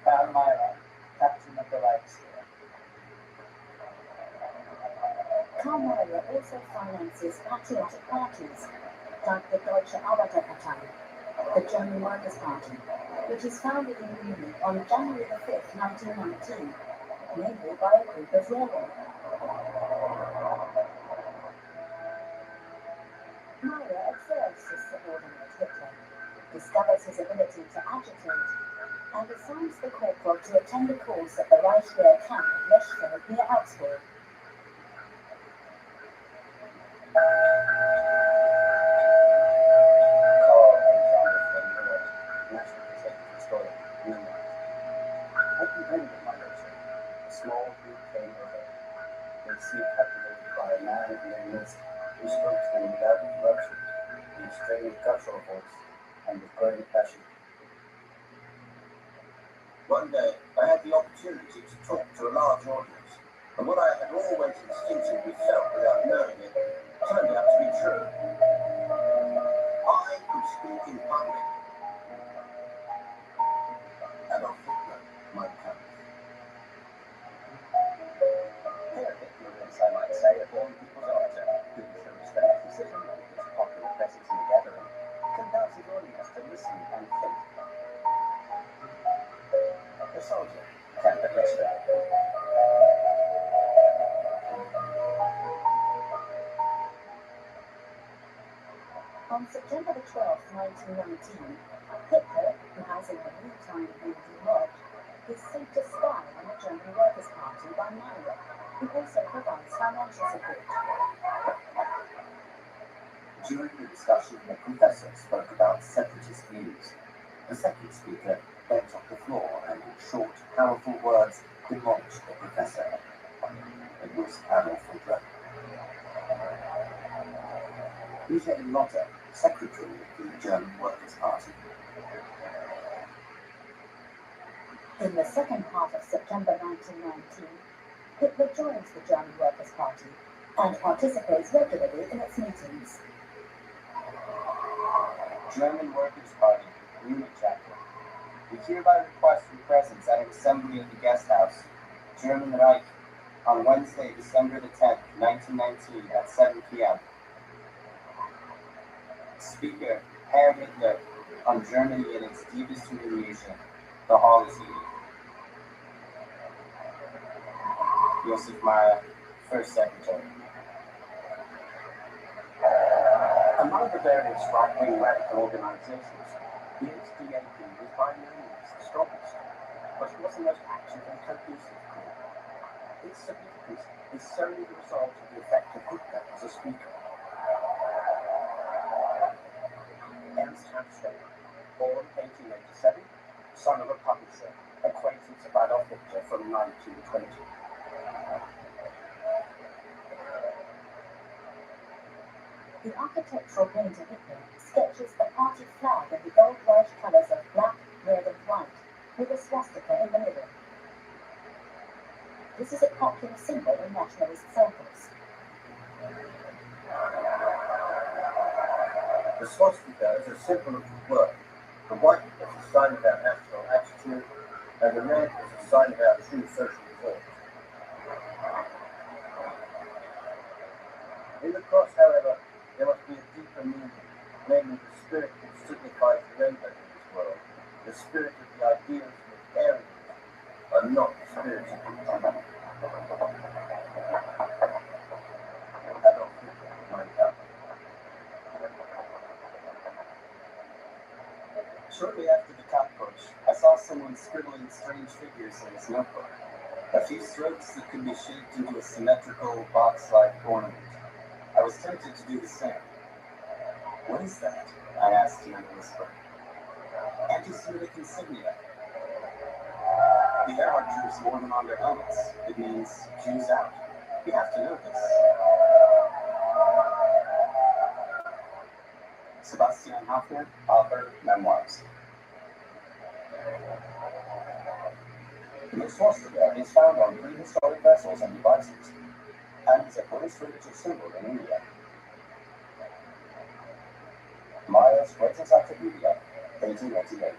Karl May, captain of the Reichswehr. Karl May also finances patriotic parties, like the Deutsche Arbeiterpartei, the German Workers' Party, which is founded in Munich on January the 5th, 1919, mainly by a group of railroad. Meyer observes his subordinate Hitler, discovers his ability to agitate, and assigns the corporal to attend a course at the Reichswehr camp at Leschfeld near Augsburg. Small group came over. They seemed captivated by a man in their midst who spoke to them without interruption, in a strange guttural voice, and with growing passion. One day, I had the opportunity to talk to a large audience, and what I had always instinctively felt without knowing it turned out to be true. I could speak in public. Adolf Hitler, my country. Herr Hitler is, I might say, a born people's orator, who shows fanaticism and his popular presence in the gathering, compels his audience to listen and think. The soldier, camp at Leschfeld. On September the 12th, 1919, Hitler, who has in the meantime been demobbed, is sent to spy on the German Workers' Party by Meyer, who also provides financial support. During the discussion, the professor spoke about separatist views. The second speaker bent off the floor and, in short, powerful words, demolished the professor. It was Adolf Hitler. Michael Lotte, secretary of the German Workers' Party. In the second half of September 1919, Hitler joins the German Workers' Party and participates regularly in its meetings. German Workers' Party, Munich chapter. We hereby request your presence at an assembly of the guest house, German Reich, on Wednesday, December the 10th, 1919 at 7 p.m. Speaker, Herr Hitler, on Germany in its deepest humiliation. The hall is heated. Joseph Meyer, First Secretary. Among the various right-wing radical organizations, the HDAP was by no means the strongest, but it was the most active and cohesive group. Its significance is solely the result of the effect of Hitler as a speaker. Ernst Hamstein, born 1887, son of a publisher, acquaintance of Adolf Hitler from 1920. The architectural painter Hitler sketches a party flag in the old Reich colours of black, red and white, with a swastika in the middle. This is a popular symbol in nationalist circles. The swastika is a symbol of the work. The white is a sign of our national attitude, and the red is a sign of our true social reform. In the cross, however, there must be a deeper meaning, namely the spirit that signifies the rainbow in this world, the spirit of the ideals of Aryans, and not the spirit of the Adolf Hitler, Mein Kampf. Shortly after the camp push, I saw someone scribbling strange figures in his notebook. A few strokes that could be shaped into a symmetrical, box-like ornament. I was tempted to do the same. What is that? I asked in a whisper. Anti-Semitic insignia. The Wehrmacht troops wore them on their helmets. It means Jews out. You have to know this. Sebastian Hafner, author, Memoirs. The swastika is found on prehistoric vessels and devices, and is a British religious symbol in India. Myers, Encyclopedia, 1888.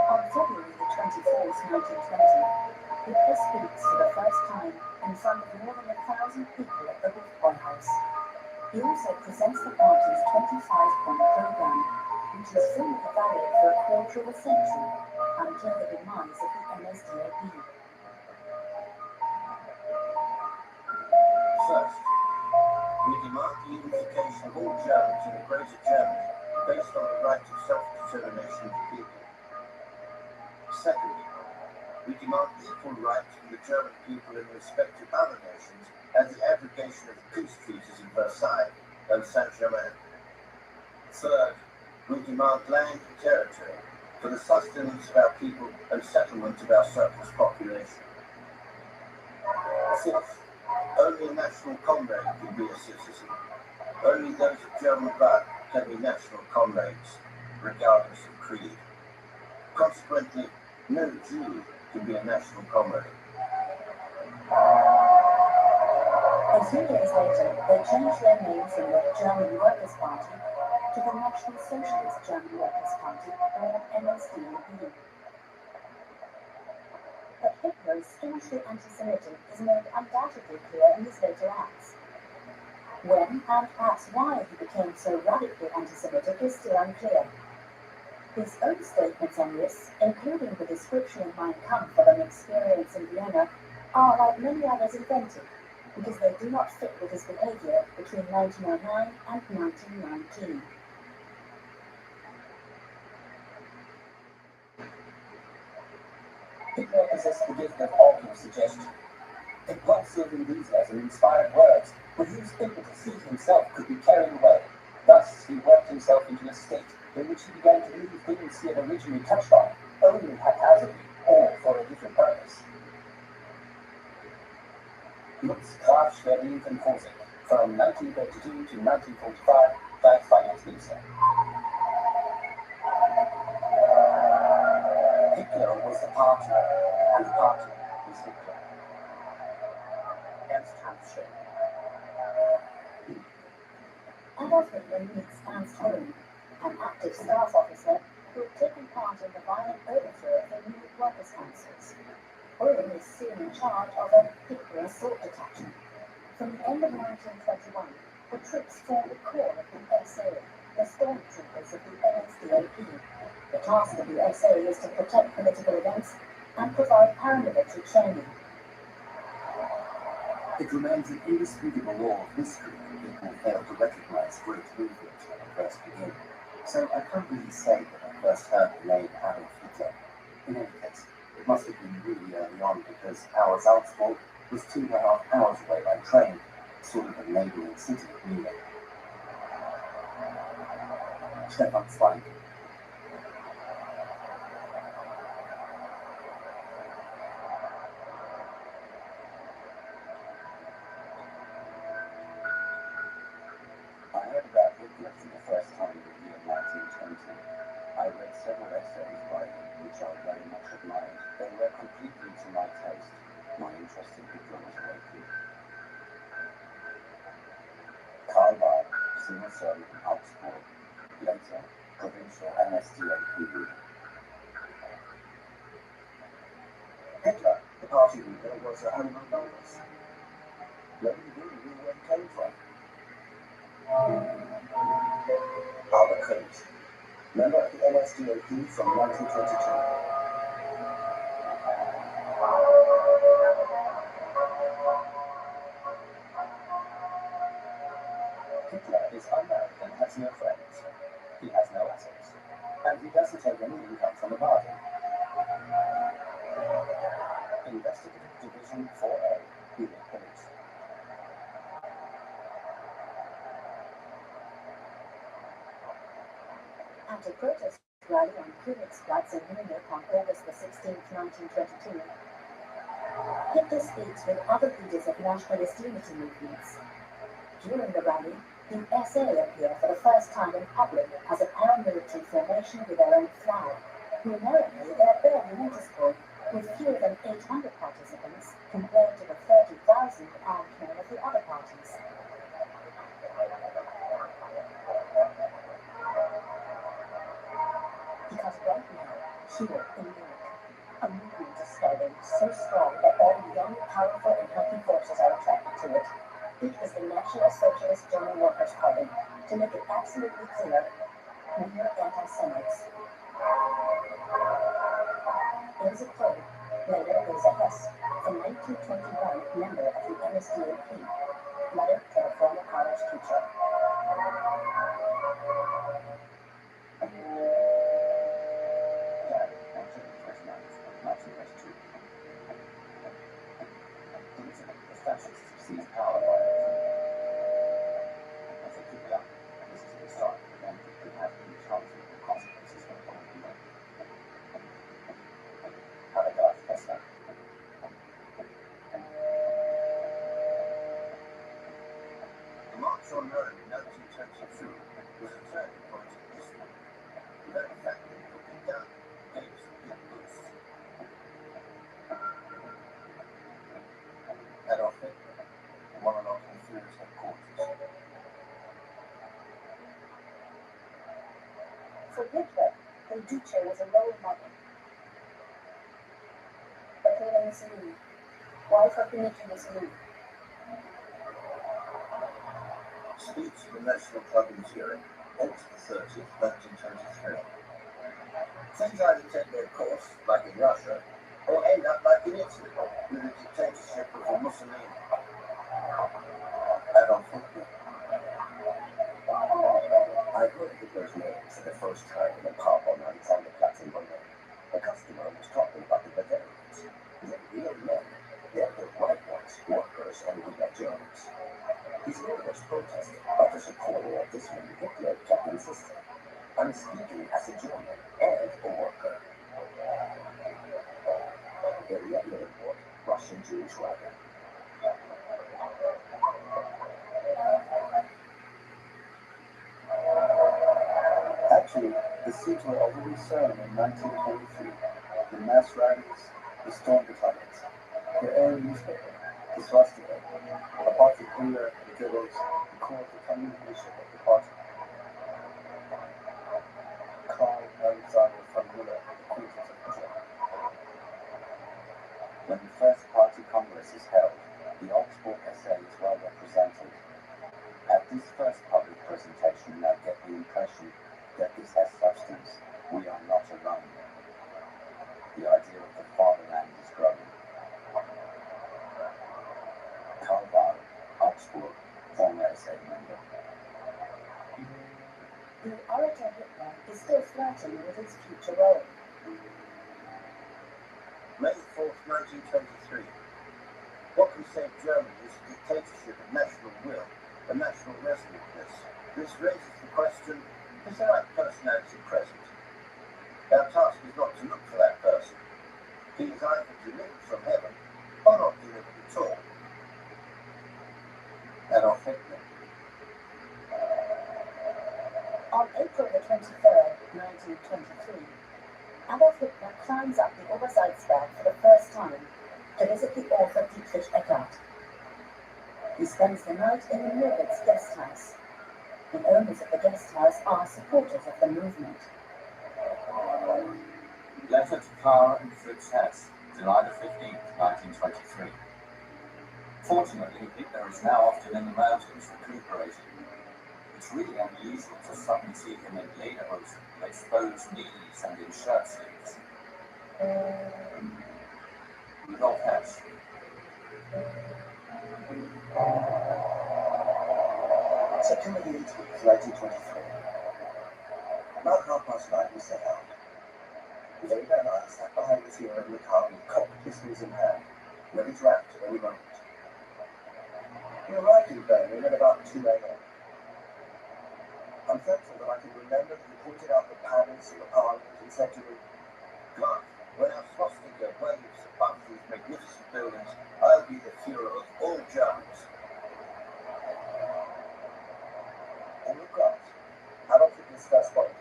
On February the 24th, 1920, Hitler speaks for the first time in front of more than 1,000 people at the Hofbräu House. He also presents the party's 25-point program, which is fully valid for a quarter of a century until the demise of the NSDAP. First, we demand the unification of all Germans in the Greater Germany based on the right of self-determination of the people. Second, we demand equal rights for the German people in respect to other nations and the abrogation of the peace treaties of Versailles and Saint-Germain. Third, we demand land and territory for the sustenance of our people and settlement of our surplus population. Fourth, only a national comrade can be a citizen. Only those of German blood can be national comrades, regardless of creed. Consequently, no Jew can be a national comrade. A few years later, they changed their name from the German Workers' Party to the National Socialist German Workers' Party, or NSDAP. But Hitler's staunchly anti-Semitic is made undoubtedly clear in his later acts. When and perhaps why he became so radically anti-Semitic is still unclear. His own statements on this, including the description in Mein Kampf of an experience in Vienna, are, like many others, invented, because they do not fit with his behavior between 1909 and 1919. Hitler possessed the gift of obvious suggestion. Impulsive enthusiasm inspired words, with whose impetus he himself could be carried away. Thus, he worked himself into a state in which he began to leave things he had originally touched on only haphazardly or for a different purpose. Lutz Graf Schwerin von Kosek, from 1932 to 1945, by Finance Minister. Hitler was the party, and the party was Hitler. Ernst Hanschen. Adolf Hitler meets Ernst Holm, an active staff officer who had taken part in the violent overthrow of the new workers' councils. Holm is soon in charge of a Hitler assault detachment. From the end of 1921, the troops form the core of the SA, the stormtroopers of the NSDAP. The task of the SA is to protect political events and provide paramilitary training. It remains an indisputable law of history that people fail to recognize great movement when they first begin. So I can't really say that I first heard the name Adolf Hitler. In any case, it must have been really early on because our Salzburg was 2.5 hours away by train, sort of a neighboring city of Munich. Stefan Zweig. I heard about Hitler for the first time in the year 1920. I read several essays by him, which I very much admired. They were completely to my taste. My interest in Hitler was awakened. Karl Barth, civil servant in Augsburg, later provincial NSDAP leader. Hitler, the party leader, was a home run bonus. Nobody really knew where he came from. Albert Koch, member of the NSDAP from 1922. Hitler is unmarried and has no friends. He has no assets. And he doesn't take any income from the party. Investigative Division 4A, Munich Police. At a protest rally on Königsplatz in Munich on August 16, 1922, Hitler speaks with other leaders of nationalist unity movements. During the rally, the SA appear for the first time in public as a paramilitary formation with their own flag. Numerically, they are barely noticeable, with fewer than 800 participants compared to the 30,000 armed men of the other parties. Because right now, here in Munich, a movement is starting so strong that all young, powerful, and healthy forces are attracted to it. It is the National Socialist German Workers' Party. To make it absolutely clear, we are anti-Semites. There is a Kohl, later there is a Hess, from 1921 member of the NSDAP, letter to a former college teacher. 1922. The fascists seized power by as they keep it up. This is the start of event that could have inconceivable consequences for the whole people. Paragraph Tesla. The March on Rome in 1922 was a turning point in history. The very fact that it could be done gave us a big boost. Adolf Hitler, the monologue in Führer's headquarters. For Hitler, the Duce was a role model. Bettina Mussolini, wife of Benito Mussolini. Speech at the National Club in Zurich, August the 30th, 1923. Things either take their course, like in Russia, or end up like in Italy, with the dictatorship of a Mussolini. Adolf Hitler. I heard Hitler's name for the first time in a pub on Alexanderplatz in Berlin. A customer was talking about the Bavarians. They're real men. They're the right ones, workers, and we are Germans. His neighbors protested, but the supporter of this man, Hitler, kept insisting. I'm speaking as a German and a worker. Area Airport, Russian Jewish writer. Actually, the seeds were already sown in 1923. The mass rallies, the storm battalions, the air newspaper, the swastika, apart from Hitler, the Goebbels, the core of the coming leadership of the party. Karl Alexander von Müller, acquaintance of Hitler. When the first party congress is held, the Augsburg essay is well represented. At this first public presentation, I get the impression that this has substance. We are not alone. The idea of the fatherland is growing. Karl Barth, Augsburg, former essay member. The orator Hitler is still flirting with his future role. May 4th, 1923. What can save Germany is a dictatorship of national will and national resoluteness. This raises the question, is the right personality present? Our task is not to look for that person. He is either delivered from heaven or not delivered at all. Adolf Hitler. On April the 23rd, 1923, Adolf Hitler climbs up the Obersalzberg for the first time to visit the author Dietrich Eckart. He spends the night in the Nürnberg guest house. The owners of the guest house are supporters of the movement. Letter to Clara and Fritz Hess, July the 15th, 1923. Fortunately, Hitler is now often in the mountains recuperating. It's really unusual to suddenly see him in lederhosen, exposed knees, and in shirt sleeves. Rudolf Hess. September the 18th, 1923. About 9:30 we set out. Vader and I sat behind the steering in the car with cocked pistols in hand, ready to act at any moment. We arrived in Berlin at about 2 a.m. I'm thankful that I can remember that he pointed out the panels of the parliament and said to me, God, when our swastika waves above these magnificent buildings, I'll be the Führer of all Germans. and look up, Adolf Hitler's first bodyguard.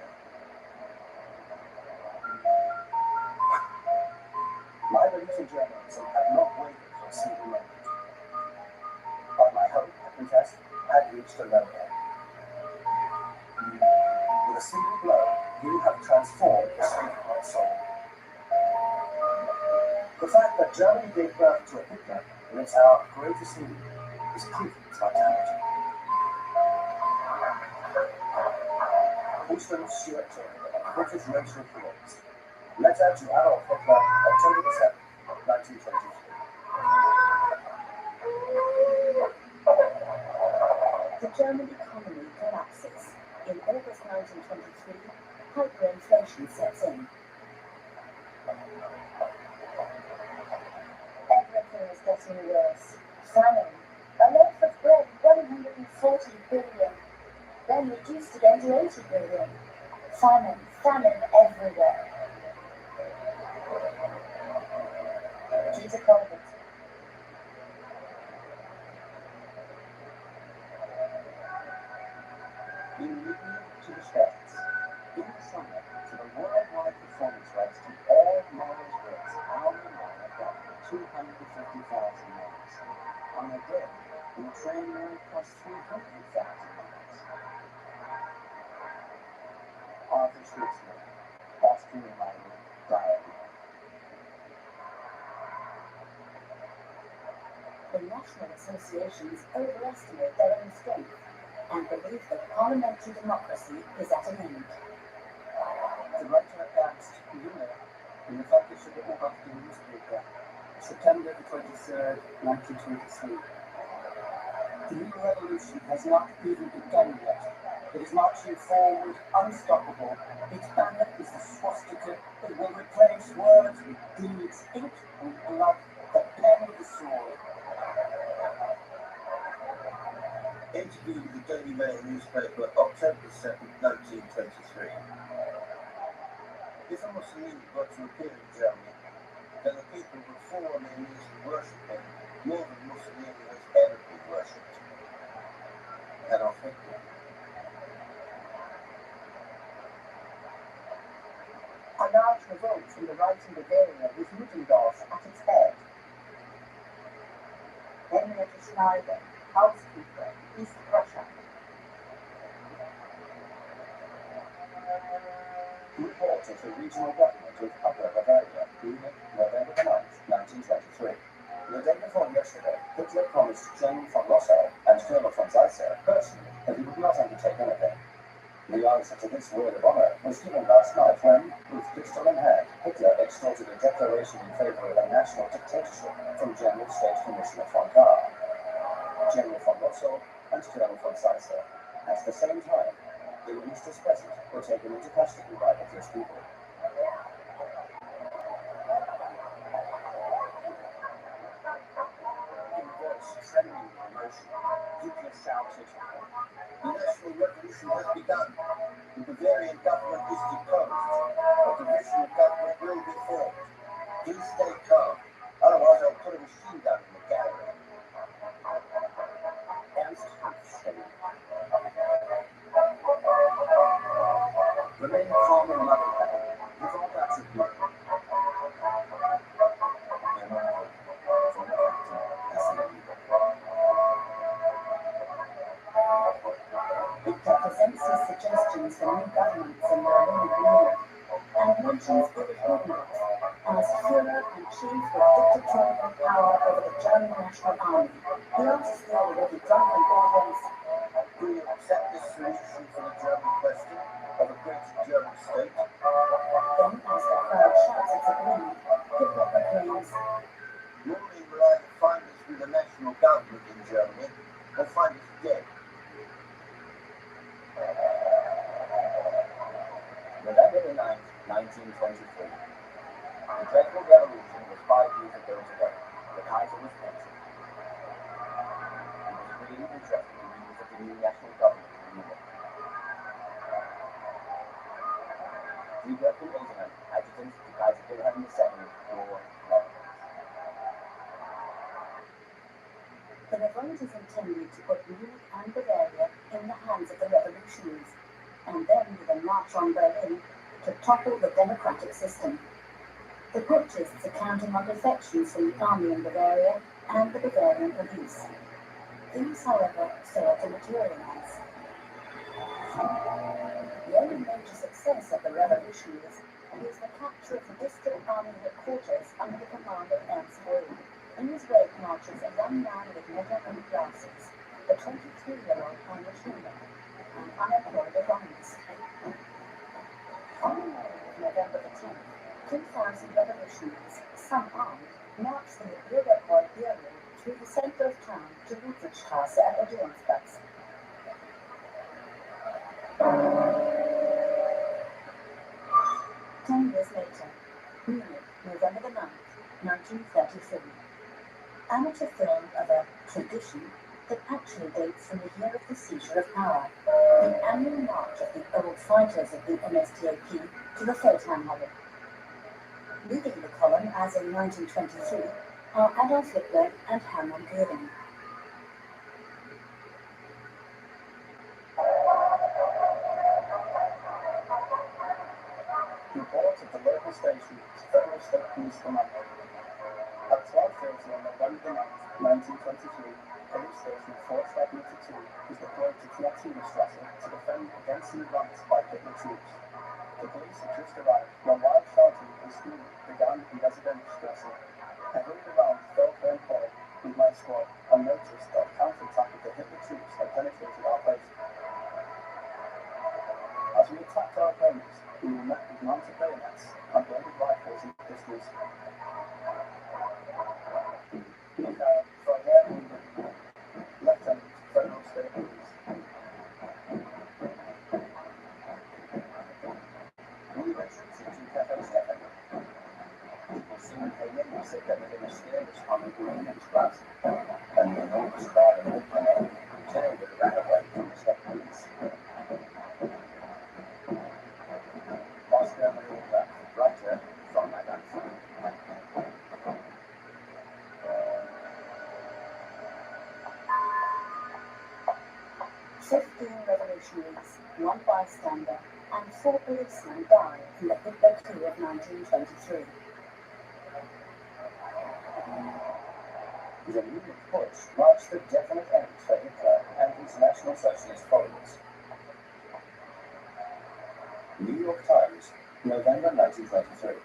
My belief in journalism had not wavered for a single moment. But my hope, I confess, had reached a low ebb. With a single blow, you have transformed the state of my soul. The fact that Germany gave birth to a Hitler in its hour of greatest need is proof of its vitality. Houston Stuart Taylor, British Race Reports. Letter to Adolf Hitler, October 7th, 1923. The German economy collapses. In August 1923, hyperinflation sets in. 15 years. Famine. A loaf of bread, 140 billion. Then reduced again to 80 billion. Famine. Famine everywhere. Peter Colbert. In Libya to the States, in the summer, to the worldwide performance rights to all miles rates, hourly mile got 250,000 miles. On a day, the train ride cost 300,000 miles. Arthur Schnitzler, Boston Reliable Diary. The national associations overestimate their own strength and believe that parliamentary democracy is at an end. The writer Ernst Müller, in the published of the Beobachter newspaper, September the 23rd, 1923. The new revolution has not even begun yet. It is marching forward, unstoppable. Its banner is the swastika. It will replace words with deeds, ink and blood, the pen with the sword. Interview with the Daily Mail newspaper, October 2nd, 1923. If a Muslim were to appear in Germany, then the people would fall on their knees and worship him more than Mussolini has ever been worshipped. Adolf Hitler. A large revolt from the right in Bavaria with Ludendorff at its head. Henrietta Schneider, housekeeper, East Prussia. Report of the regional government of Upper Bavaria, Munich, November 9th, 1923. The day before yesterday, Hitler promised General von Lossow and Colonel von Seisser personally that he would not undertake anything. The answer to this word of honor was given last night when, with pistol in hand, Hitler extorted a declaration in favor of a national dictatorship from General State Commissioner von Kahr, General von Lossow, and Colonel von Seisser. At the same time, the ministers present were taken into custody by Hitler's people. In voice trembling with emotion, Hitler shouted, The national revolution has begun. The Bavarian government is deposed. A provisional government will be formed. Please stay calm, otherwise I'll put a machine gun in the gallery. Ernst Hofstein. Remain calm and level-headed. With all that's of blood. From Captain S.A. Hitler presents his suggestions for new governments in Berlin and Munich, and mentions Erich Ludendorff as Führer and chief with dictatorial power over the German National Army. He asks the already drunken audience, Do you accept this solution for the German question of a great German state? then as the crowd shouts its agreement, Hitler proclaims, Normally will either find us with a national government in Germany or find us dead. November the 9th, 1923. The dreadful revolution was 5 years ago today. The Kaiser was pensive. He was really interested in the news of the new national government in Munich. Friedrich von Eisenach, adjutant to Kaiser Wilhelm II, war Netherlands. the revolt is intended to put Munich and Bavaria in the hands of the revolutionaries, and then with a march on Berlin to topple the democratic system. The putschists are counting on defections from the army in Bavaria and the Bavarian police. These, however, fail to materialize. The only major success of the revolutionaries is the capture of the district army headquarters under the command of Ernst Röhm. In his wake marches a young man with metal-rimmed glasses, the 23-year-old Heinrich Himmler, an unemployed economist. On the morning of November the 10th, 2,000 revolutionaries, some armed, marched from the Bürgerkreuz Bureau through the center of town to Ludwigstrasse at Odeonsplatz. 10 years later, Munich, November the 9th, 1933. amateur film of a tradition that actually dates from the year of the seizure of power, the annual march of the old fighters of the NSDAP to the Feldherrn. Leading the column, as in 1923, are Adolf Hitler and Hermann Göring. Report of the local station to Federal State Police Commando. At 12:30 on November 9th, 1923, Police Station 4-2 was deployed to Knechtsteinstrasse to defend against an advance by Hitler troops. The police had just arrived when wild shouting and screaming began in Residenzstrasse. I hurried around Feldherrn Hall with my squad and noticed that the counterattack of the Hitler troops had penetrated our place. As we attacked our opponents, we were met with mounted bayonets and loaded rifles and pistols. Lieutenant, Federal State Police. We went to Cafe Stefan. People soon came in and said that they were scared of Tommy Green and Strasse, and the enormous crowd of old turned and ran away from the State Police. Moscow Maria, writer from my life. 15 revolutionaries, 1 bystander, and 4 policemen died in the Hitler coup of 1923. The Munich Putsch marked the definite end for Hitler and his National Socialist followers. New York Times, November 1923.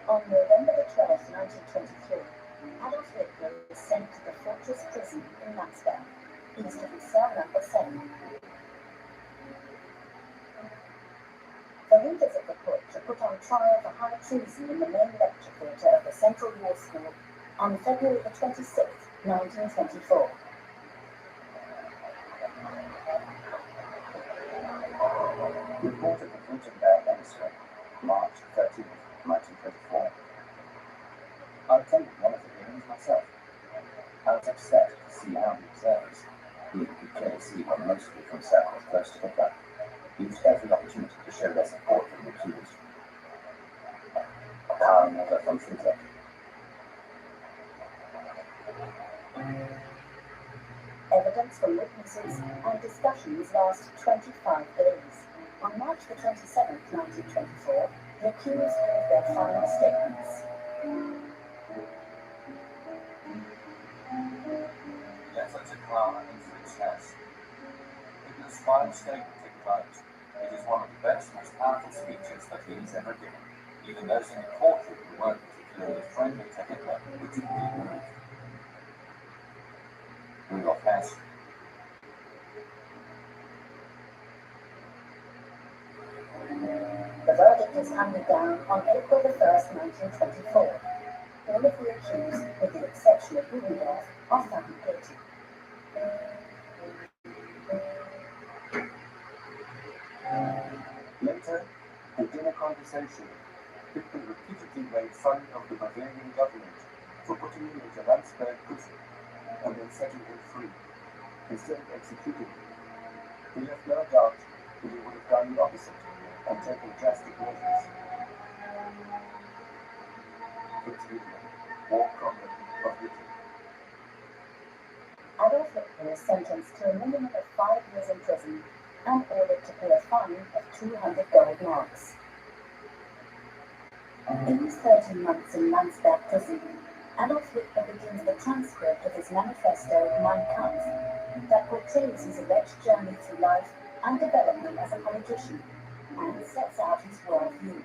On November 12, 1923, Adolf Hitler was sent to the fortress prison in Landsberg, east of cell number 7. The leaders of the putsch are put on trial for high treason in the main lecture theatre of the Central War School on February 26, 1924. Report of the Gutenberg Emissary, March 13, 1924. I attended one of the hearings myself. I was upset to see how the observers, who could clearly see were mostly from circles close to Hitler, used every opportunity to show their support for the accused. Karl Müller from Friedrich. Evidence from witnesses and discussions last 25 days. On March 27, 1924, the accused gave their final statements. Letter to Clara and Fritz Hess. Hitler's final statement enclosed. It is one of the best, most powerful speeches that he has ever given. Even those in the courtroom who weren't particularly friendly to Hitler were deeply moved. Rudolf Hess. The verdict is handed down on April 1, 1924. All of the accused, with the exception of Rudolf, are found guilty. Later, in dinner conversation, Hitler repeatedly made fun of the Bavarian government for putting him into Landsberg prison and then setting him free, instead of executing him. He left no doubt that he would have done the opposite and taken drastic measures. Fritz Hitler, war problem of Hitler. Adolf Hitler is sentenced to a minimum of 5 years in prison and ordered to pay a fine of 200 gold marks. In his 13 months in Landsberg prison, Adolf Hitler begins the transcript of his manifesto Mein Kampf that portrays his alleged journey through life and development as a politician and sets out his worldview.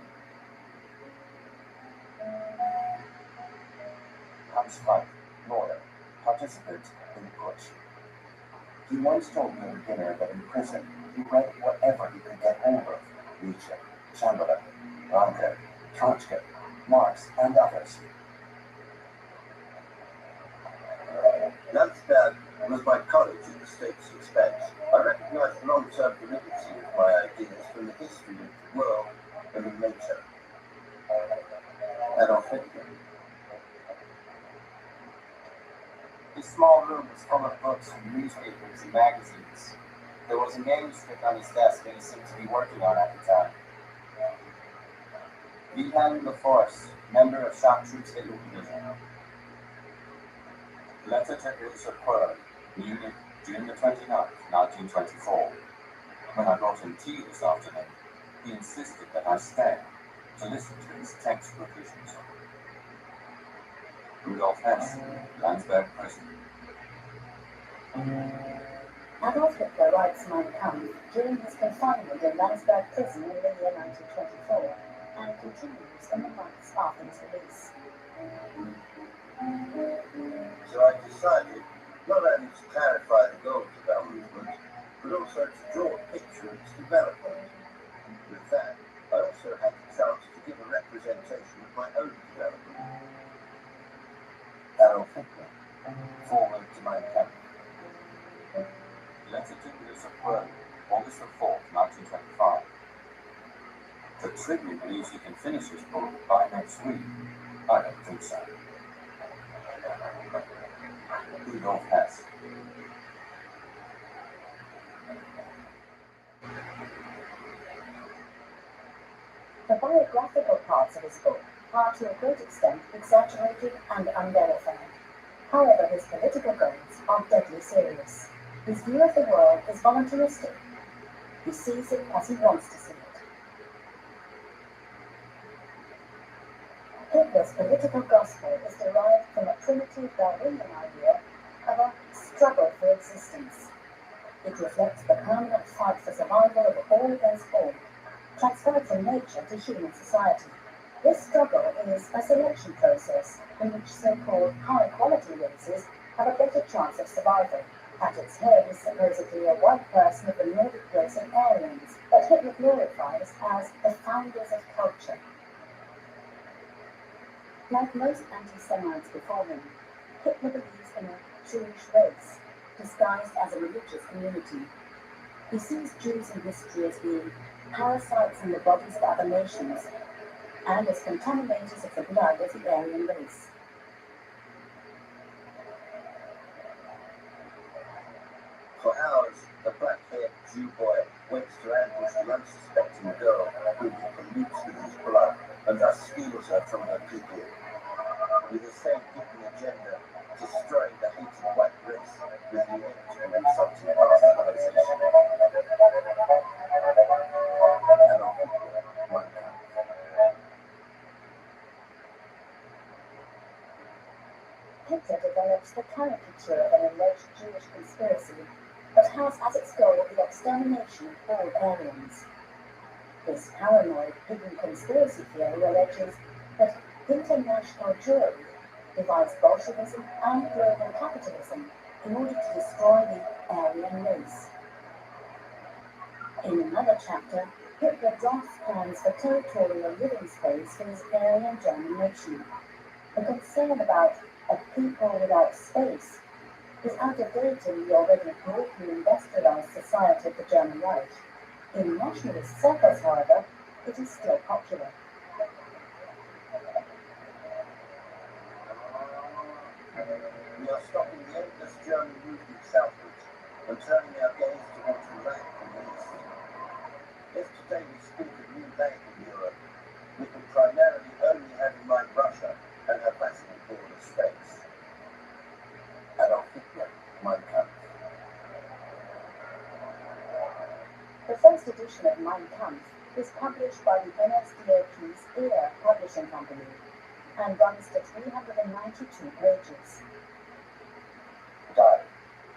Hans Frank, lawyer, participant in the putsch. He once told me at dinner that in prison he read whatever he could get hold of: Nietzsche, Chamberlain, Ranke, Trotsky, Marx, and others. Landsberg was my college at the state's expense. I recognized the long-term validity of my ideas from the history of the world was full of books from newspapers and magazines. There was a manuscript on his desk that he seemed to be working on at the time. Wilhelm Laforce, member of Shock Troops Hitler Division. Letter to Ilse Quirk, Munich, June the 29th, 1924. When I brought him tea this afternoon, he insisted that I stay to listen to his text revisions. Rudolf Hess, Landsberg Prison. Adolf Hitler writes Mein Kampf during his confinement in Landsberg Prison in the year 1924 and continues in the months after his release. So I decided not only to clarify the goals of our movement, but also to draw a picture of its development. With that, I also had the chance to give a representation of my own development. Adolf Hitler, forward to Mein Kampf. Letter to Ilse Quirk, August the 4th, 1925. The Tribune believes he can finish his book by next week. I don't think so. Rudolf Hess. The biographical parts of his book are to a great extent exaggerated and unverified. However, his political goals are deadly serious. His view of the world is voluntaristic. He sees it as he wants to see it. Hitler's political gospel is derived from a primitive Darwinian idea of a struggle for existence. It reflects the permanent fight for survival of all against all, transferred from nature to human society. This struggle is a selection process in which so-called high-quality races have a better chance of survival. At its head is supposedly a white person of the Nordic race and Aryans that Hitler glorifies as the founders of culture. Like most anti-Semites before him, Hitler believes in a Jewish race, disguised as a religious community. He sees Jews in history as being parasites in the bodies of other nations, and as contaminators of the blood of the Aryan race. For hours, the black-haired Jew boy waits to ambush the unsuspecting girl whom he pollutes with his blood and thus steals her from her people. With the same hidden agenda, destroying the hated white race with the aim to insulting our civilization. Adolf Hitler, Mein Kampf. Hitler develops the caricature of an alleged Jewish conspiracy that has as its goal the extermination of all Aryans. This paranoid, hidden conspiracy theory alleges that international Jewry divides Bolshevism and global capitalism in order to destroy the Aryan race. In another chapter, Hitler drafts plans for territorial living space for his Aryan German nation. The concern about a people without space is out of date in the already broadly industrialized society of the German Reich. In nationalist circles, however, it is still popular. We are stopping the endless German movement southwards and turning our gaze towards the land in the east. If today we speak of new land in Europe, we can primarily only have in mind Russia and her massive border states. Adolf Hitler, Mein Kampf. The first edition of Mein Kampf is published by the NSDAP's ERA Publishing Company and runs to 392 pages. Diary,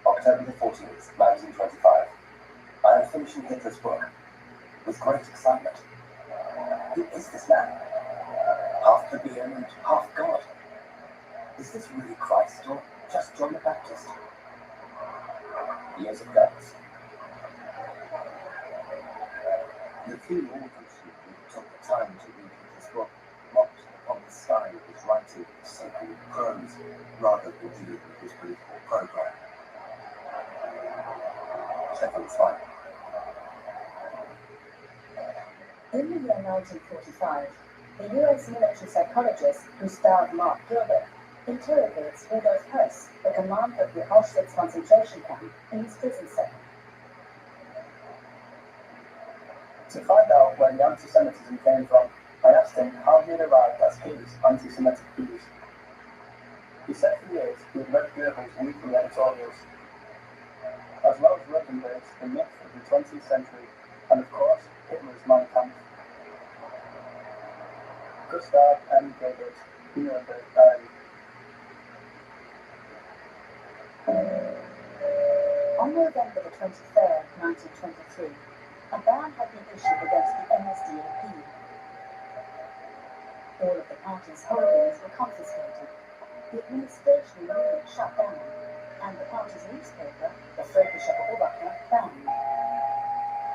October the 14th, 1925. I am finishing Hitler's book with great excitement. Who is this man? Half plebeian and half God. Is this really Christ or just John the Baptist? Years of guts. The few authors who took the time to read Hitler's book mocked upon the style of his writing sacred prose rather than dealing with his political program. Stefan Zweig. In the year 1945, the US military psychologist Gustav Mark Gilbert interrogates Rudolf Höss, the commander of the Auschwitz concentration camp, in his prison cell. To find out where the anti-Semitism came from, I asked him how he had arrived at his anti-Semitic views. He said for years he had read Goebbels' weekly editorials, as well as Rodenberg's The Myth of the 20th Century, and of course, Hitler's Mein Kampf. Gustav M. Goebbels, Nuremberg Diary. On November the 23rd, 1923, a ban had been issued against the NSDAP. All of the party's holdings were confiscated. The administration immediately shut down, and the party's newspaper, the Völkische Beobachter, banned.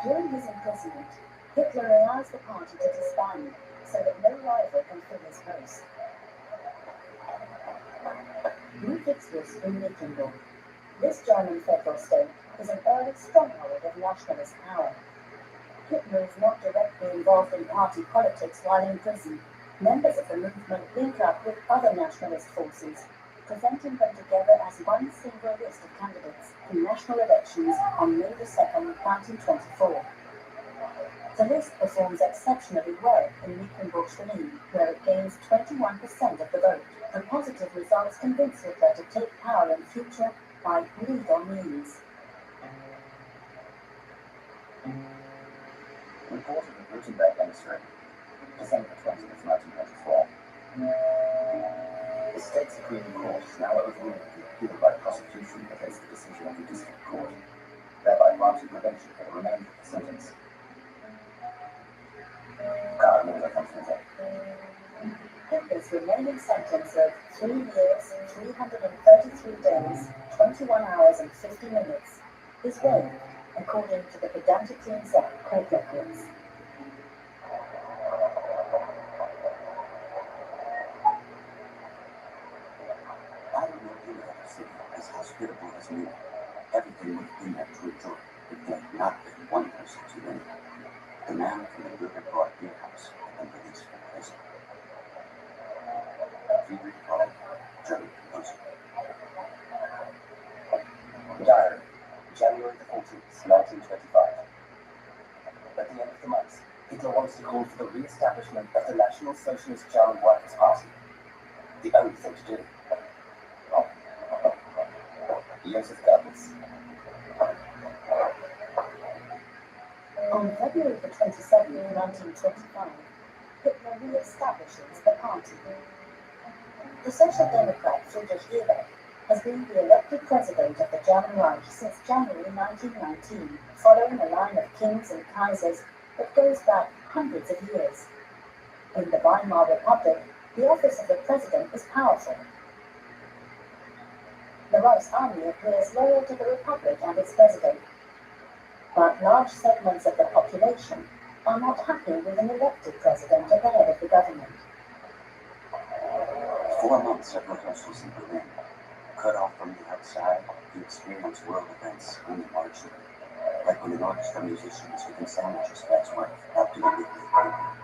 During his imprisonment, Hitler aroused the party to disband so that no rival can fill his post. Ludwigsburg in Mecklenburg. This German federal state is an early stronghold of nationalist power. Hitler is not directly involved in party politics while in prison. Members of the movement link up with other nationalist forces, presenting them together as one single list of candidates in national elections on May 2, 1924. The list performs exceptionally well in Mecklenburg-Schwerin, where it gains 21% of the vote. The positive results convince Hitler to take power in future by legal means. Report of the Gutenberg emissary, December 20th, 1924. The State Supreme Court is now overruling the appeal by the prosecution against the decision of the District Court, thereby granting prevention for the remainder of the sentence. Hitler's remaining sentence of 3 years, 333 days, 21 hours and 50 minutes is waived, according to the pedantically exact court records. I don't know any other city as hospitable as New York. Everything would have been there to enjoy if there had not been one person too many. The man from the Riverbrook beer house had been released from prison. Friedrich Paul, German composer. Diary, January the 14th, 1925. At the end of the month, Hitler wants to call for the re-establishment of the National Socialist German Workers' Party. The only thing to do. Joseph Goebbels. On February the 27th, 1925, Hitler re-establishes the party. The Social Democrat Friedrich Ebert has been the elected president of the German Reich since January 1919, following a line of kings and kaisers that goes back hundreds of years. In the Weimar Republic, the office of the president is powerful. The Reich's army appears loyal to the Republic and its president, but large segments of the population are not happy with an elected president at the head of the government. 4 months of rehearsals in Berlin. Cut off from the outside, you experience world events only marginally. Like when an orchestra musician is within sandwiches of ex-wife after the weekly appointment.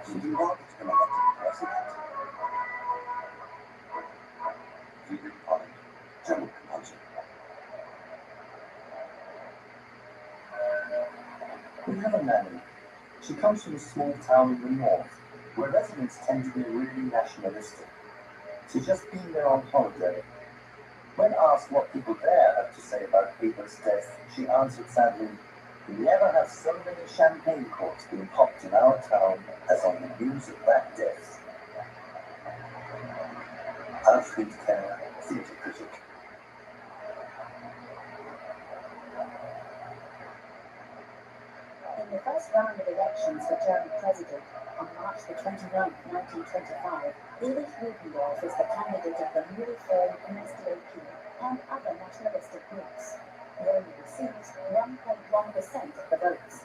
Did you know he's been elected president? Friedrich Paul, German composer. We have a nanny. She comes from a small town in the north, where residents tend to be really nationalistic. She's just been there on holiday. When asked what people there have to say about Hitler's death, she answered sadly, "We never have so many champagne corks being popped in our town as on the news of that death." Alfred Kerr, theatre critic. In the first round of elections for German president on March the 29th, 1925, Erich Ludendorff is the candidate of the newly formed NSDAP and other nationalistic groups. He only receives 1.1% of the votes.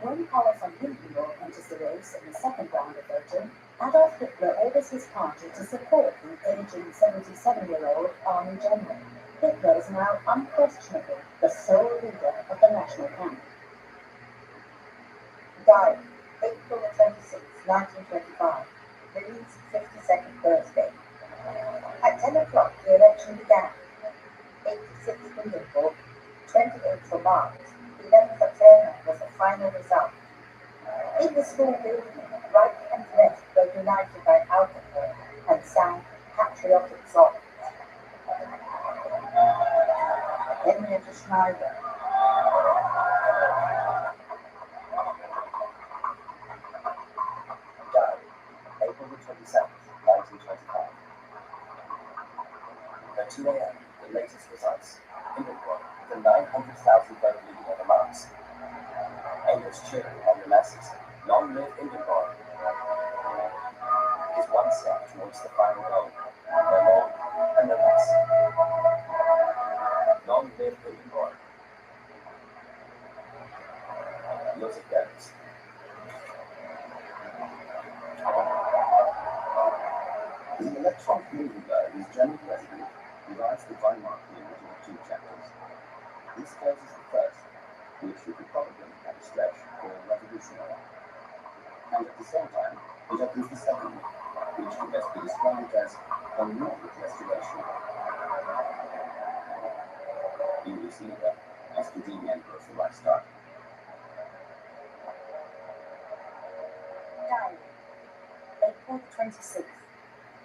When Karl von Hindenburg enters the race in the second round of voting, Adolf Hitler orders his party to support the aging 77-year-old Army General. Hitler is now unquestionably the sole leader of the national camp. Died April 26, 1925. Lily's 52nd birthday. At 10 o'clock, the election began. 86 Hindenburg, 28 for Marx, 11 for Turner was the final result. In the small building, right and left were united by alcohol and sang patriotic songs. Henrietta Schneider. Died April the 27th, 1925. At 2 a.m., the latest results. Hindenburg, with a 900,000 vote lead over Marx. Engels cheering on the masses. Long live Hindenburg. It is one step towards the final goal. No more and no less. Long live Hindenburg. Joseph Goebbels. The electron Hindenburg is German president, divides the Weimar period into two chapters. This closes the first, which you could probably, at a stretch, call revolutionary. And at the same time, it opens the second, which can best be described as a moral restoration. English leader, SPD member of the Reichstag. Diary, April 26th,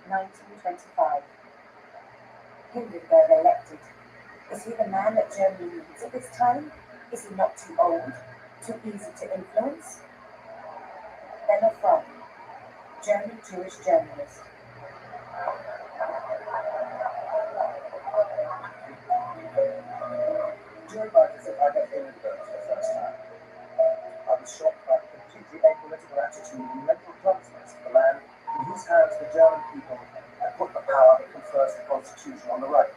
1925. Hindenburg elected. Is he the man that Germany needs at this time? Is he not too old? Too easy to influence? Benno Fromm, German Jewish journalist. Joe Biden said I met Hindenburg for the first time. I was shocked by the completely apolitical attitude and mental clumsiness of the man in whose hands the German people had put the power that confers the Constitution on the right.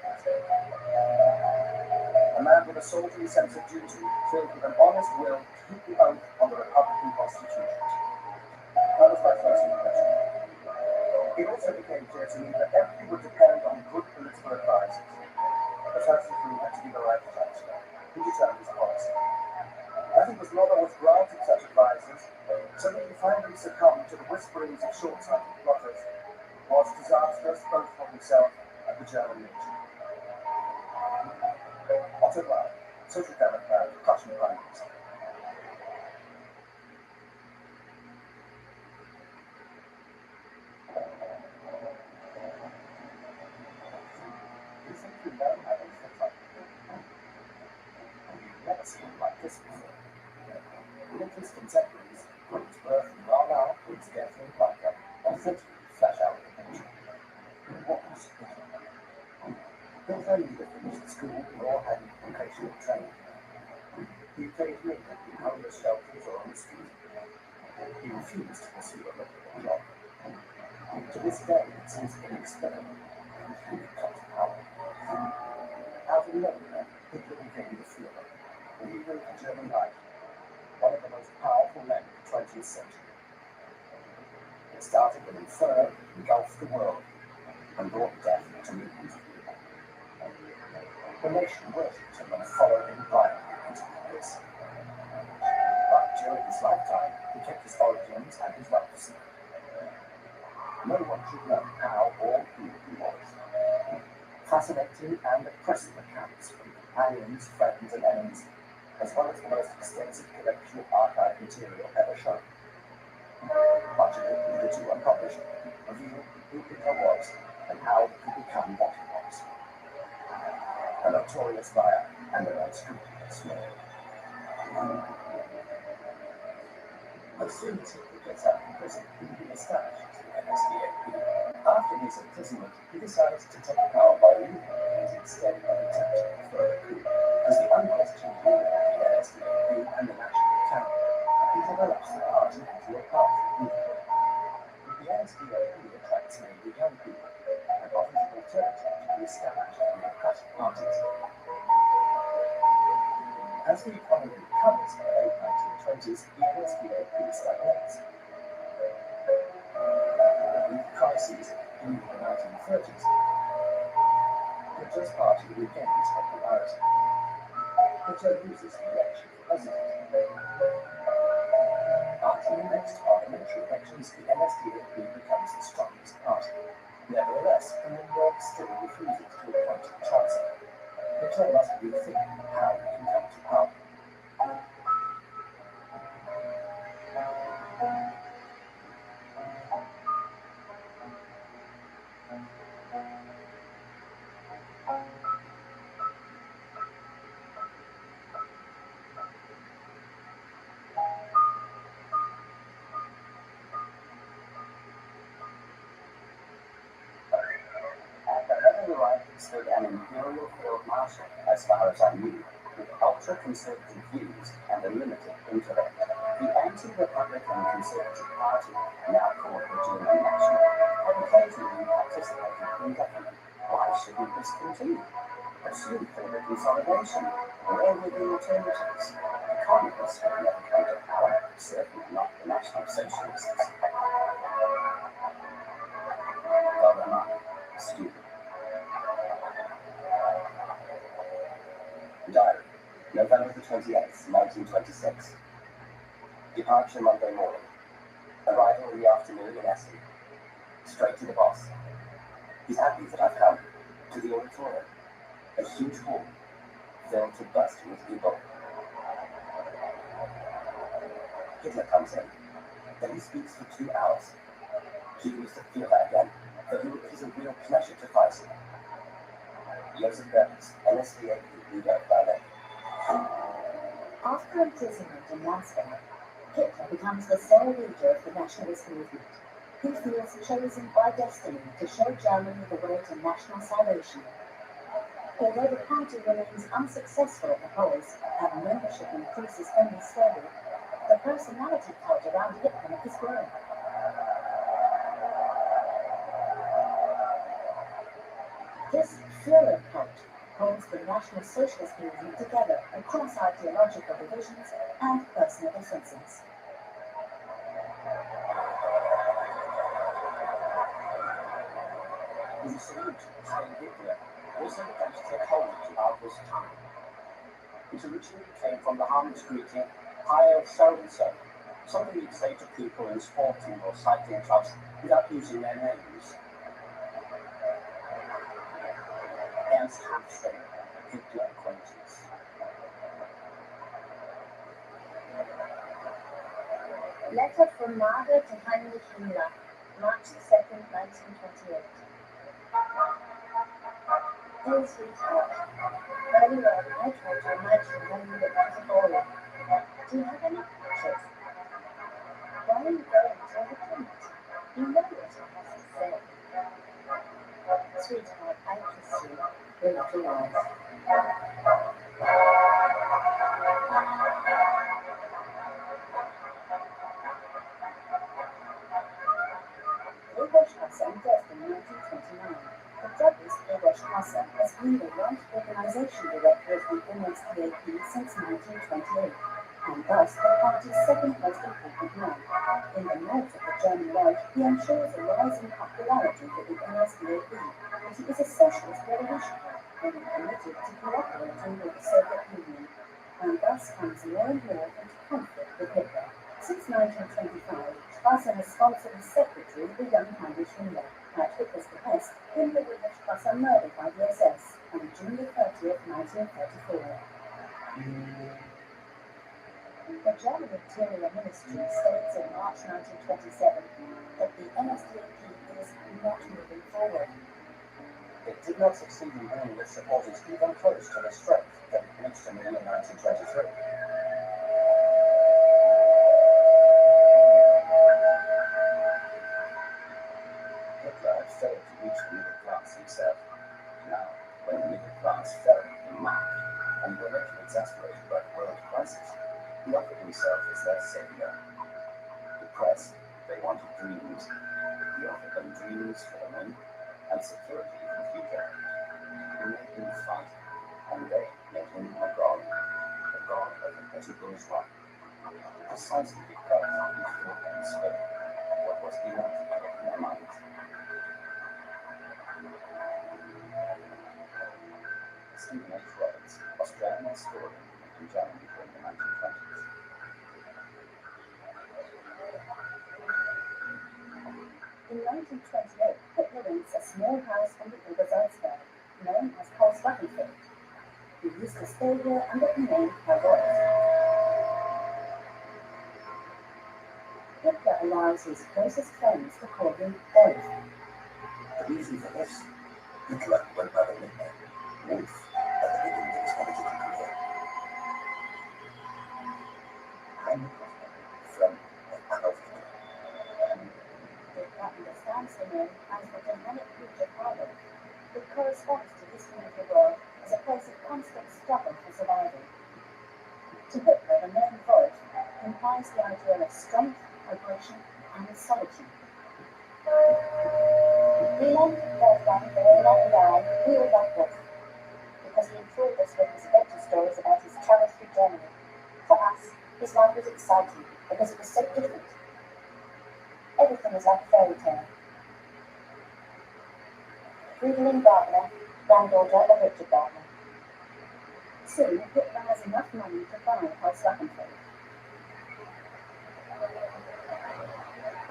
A man with a soldierly sense of duty, filled with an honest will to keep the oath on the Republican Constitution. That was my first impression. It also became clear to me that everything would depend on good political advisors. The first of whom had to be the right chancellor, who determined his policy. As he was not always granted such advisors, so that he finally succumbed to the whisperings of short-sighted plotters, was disastrous both for himself and the German nation. Otto Bauer, Social Democrat, Prussian Prime Minister. You think you know how they fit like you've never seen him like this before. With his contemporaries, from his birth in Warnau to his death in Cracow, unfortunately flash out the picture. What was it? He was only the finished school nor had vocational training. He played me in homeless shelters or on the street. He refused to pursue a regular job. To this day, it seems inexplicable he could come to power. Out of nowhere, Hitler became the Führer, the leader of the German Reich, one of the most powerful men of the 20th century. It started with inferno, engulfed the world, and brought death to millions of people. The nation worshipped him and followed him blindly into this. But during his lifetime, he kept his origins and his right to secret. No one should know how or who he was. Fascinating and oppressive accounts from companions, friends, and enemies, as well as the most extensive collection of archive material ever shown. Much of it, hitherto unpublished, revealed who Hitler was and how he could become what he was. A notorious liar and an unscrupulous man. As soon as Hitler gets out of prison, he will be established as the NSDAP. After his imprisonment, he decides to take power by legal means instead of attempting a further coup. As the unquestioned leader of the NSDAP and the National Camp, he develops the party into a powerful movement. But the NSDAP attracts mainly young people and offers an alternative to the established democratic parties. As the economy recovers in the late 1920s, the NSDAP stagnates. With crises in the 1930s, Hitler's party regains popularity. Hitler loses the election for president. After in the next parliamentary elections, the NSDAP becomes the strongest party. Nevertheless, the Member still refuses to appoint a chancellor. Hitler must rethink how he can come to power. Having arrived stood an imperial field marshal, as far as I knew, with ultra-conservative views and a limited intellect. The anti-republican Conservative Party, now called the German National, had occasionally participated in government. Why shouldn't this continue? Pursue further consolidation. Where were the alternatives? The communists would never come to power, certainly not the National Socialists. But am I stupid? Diary, November the 28th, 1926. Departure Monday morning. Arrival in the afternoon in Essen. Straight to the boss. He's happy that I've come. To the auditorium. A huge hall, filled to bursting with people. Hitler comes in. Then he speaks for 2 hours. He was the Führer again, for whom it is a real pleasure to fight him. Joseph Goebbels, NSDAP leader of Berlin. After imprisonment in Landsberg, Hitler becomes the sole leader of the nationalist movement. He feels chosen by destiny to show Germany the way to national salvation. Although the party remains unsuccessful at the polls and membership increases only slowly, the personality cult around Hitler is growing. This Führer cult holds the National Socialist movement together across ideological divisions and personal differences. The salute to Heil Hitler also began to take hold throughout this time. It originally came from the harmless greeting, Heil so-and-so, something you'd say to people in sporting or cycling clubs without using their names. Ernst Hofstein, Hitler acquaintance. Letter from Margaret to Heinrich Himmler, March 2nd, 1928. Dear sweetheart, earlier on I tried to imagine how you look as a boy. Do you have any pictures? Why are you going to a planet? You know what I have to say. Sweetheart, I kiss you, your little eyes. Oberstrasse and death in 1929. The Douglas Oberstrasse has been the Reich Organization Director of the NSDAP since 1928, and thus the party's second most important man. In the north of the German Reich, he ensures a rising popularity for the NSDAP, but he is a socialist revolutionary and committed to cooperating with the Soviet Union, and thus comes more and more into conflict with Hitler. Since 1925, Strasser has sponsored as secretary the young Heinrich Himmler. At Hitler's behest, Himmler was Strasser murdered by the SS on June 30th, 1934. The German Interior Ministry states in March 1927 that the NSDAP is not moving forward. It did not succeed in bringing its supporters even close to the strength that it reached in the year 1923. Hitler had failed to reach the middle class himself. Now, when the middle class fell in March, and were later exasperated by the world crisis, he offered himself as their savior. Depressed, they wanted dreams. He offered them dreams for the moment and security for the future. He made them fight, and they made him a god of the petty bourgeois. Precisely because he thought and spoke what was inarticulate in their minds. Stephen H. Roberts, Australian historian in Germany during the 1920s. In 1928, Hitler rents a small house on the Obersalzberg, known as Haus-Wachenfeld. He used to stay here under the name Herr Wolf. Hitler allows his closest friends to call him Wolf. The reason for this, Hitler went by the nickname Wolf at the beginning of his political career. Heinrich from Adolf Hitler. Hitler understands the name as the Germanic root of Heil. It corresponds to this view of the world as a place of constant struggle for survival. To Hitler, the name Wolf implies the idea of strength, aggression, and solitude. We named Wolfgang the long guy Wheel That Wolf because he enthralled us with his adventure stories about his travels through Germany. For us, his life was exciting because it was so different. Everything was like a fairy tale. Fridolin Gardner, granddaughter of Richard Gardner. Soon, Hitler has enough money to buy Haus-Wachenfeld.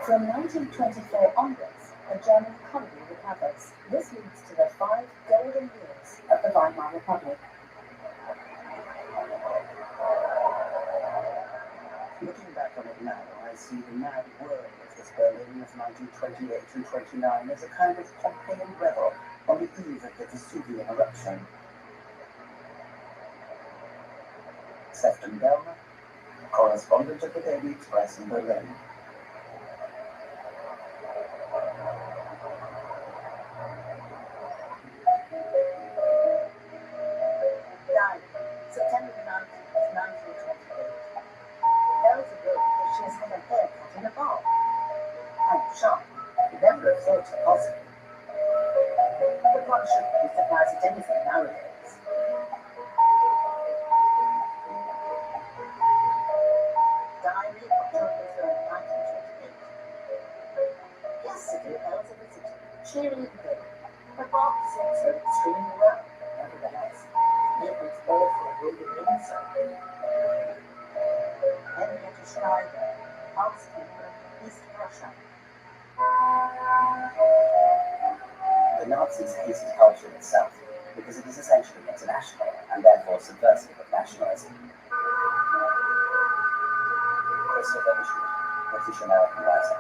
From 1924 onwards, the German economy recovers. This leads to the 5 golden years of the Weimar Republic. Looking back on it now, I see the mad whirl of this Berlin of 1928 and 29 as a kind of Pompeian rebel on the eve of the Vesuvian eruption. Sefton Bellmer, correspondent of the Daily Express in Berlin. Died September 9th of 1928. Elsa wrote that she has had her hair cut in a bar. I'm shocked. Never have thought it possible. But one shouldn't be surprised at anything nowadays. Diary, October 3rd, 1928. Yesterday, Elsa visited, cheery and good. Her bark seems so extremely well, nevertheless. It was awful moving inside. Henrietta Schneider, housekeeper, East Prussia. The Nazis hated culture itself because it is essentially international and therefore subversive of nationalism. Christopher Ishmael, British American writer.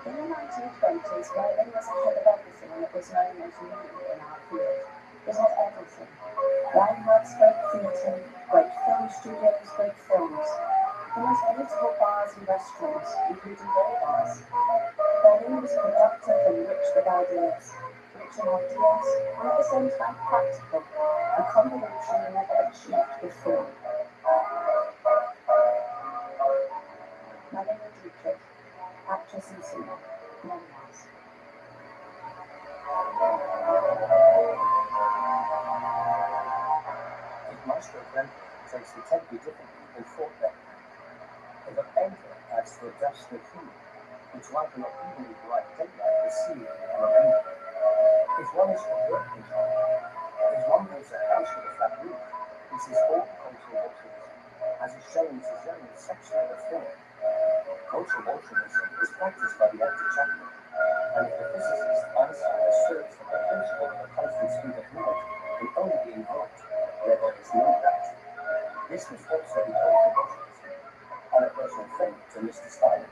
In the 1920s, Berlin was ahead of everything that was known as new in our field. It had everything. Landmarks, great theatre, great film studios, great films. The most beautiful bars and restaurants, including gay bars. Berlin was productive and rich with ideas. Rich in ideas, and at the same time practical, a combination never achieved before. Melanie Dietrich, actress and singer, memoirs. If Maestro Brembo takes the tempo differently than Fort Becker, if a painter adds to a dust of hue, which one cannot evenly bright daylight receive on a rainbow, if one is from work control, if one builds a house with a flat roof, this is all cultural altruism, as is shown in Suzanne's section of the film. Cultural altruism is practiced by the empty chapel, and if the physicist Einstein asserts that the principle of a constant speed of light can only be invoked where there is no gravity, this was also the cultural altruism, and a personal friend to Mr. Stalin.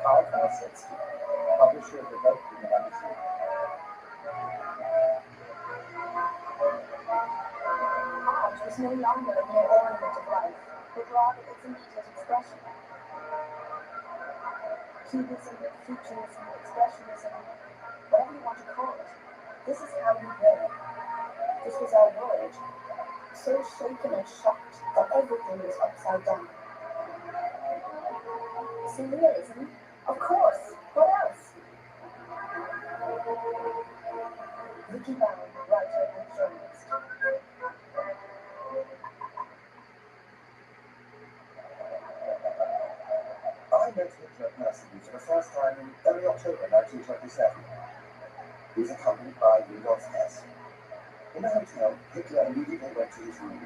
Karl Karasetsky, publisher of the Weltbühne magazine. Art was no longer a mere ornament of life, but rather its immediate expression. Cubism, futurism, expressionism, whatever you want to call it, this is how we were. This was our world, so shaken and shocked that everything was upside down. Surrealism? Of course, what else? Vicky Bowen, writer and journalist. I met Hitler personally for the first time in early October 1927. He was accompanied by Rudolf Hess. In the hotel, Hitler immediately went to his room.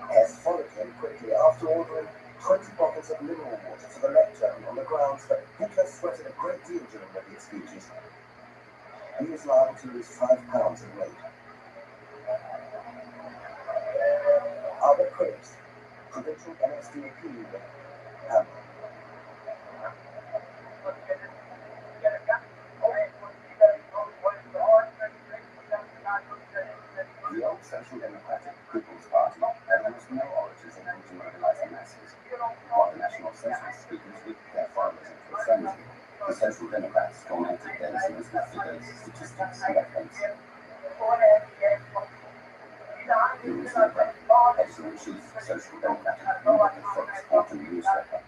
Hess followed him quickly after ordering 20 bottles of mineral water to the lectern on the grounds that Hitler sweated a great deal during the big speeches. He was liable to lose 5 pounds in weight. Albert Cripps, provincial NSDAP leader, Hamburg. The old Social Democratic People's Party had almost no orators able to mobilize the masses, while the National Socialist speakers whipped their followers into a frenzy. The Social Democrats tormented their listeners with figures, statistics, and evidence. Louis Leber, editor-in-chief, Social Democratic Republic of Fox Autumn newsletter.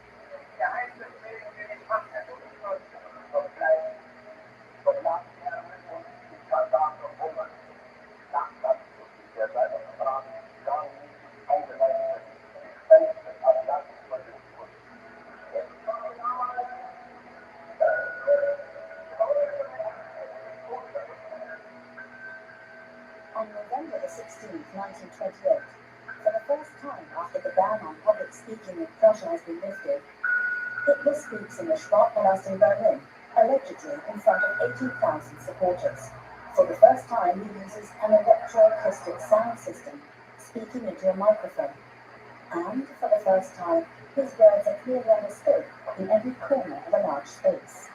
On November the 16th, 1928, for the first time after the ban on public speaking in Prussia has been lifted, Hitler speaks in the Sportpalast in Berlin, allegedly in front of 18,000 supporters. For the first time, he uses an electroacoustic sound system, speaking into a microphone. And for the first time, his words are clearly understood in every corner of a large space.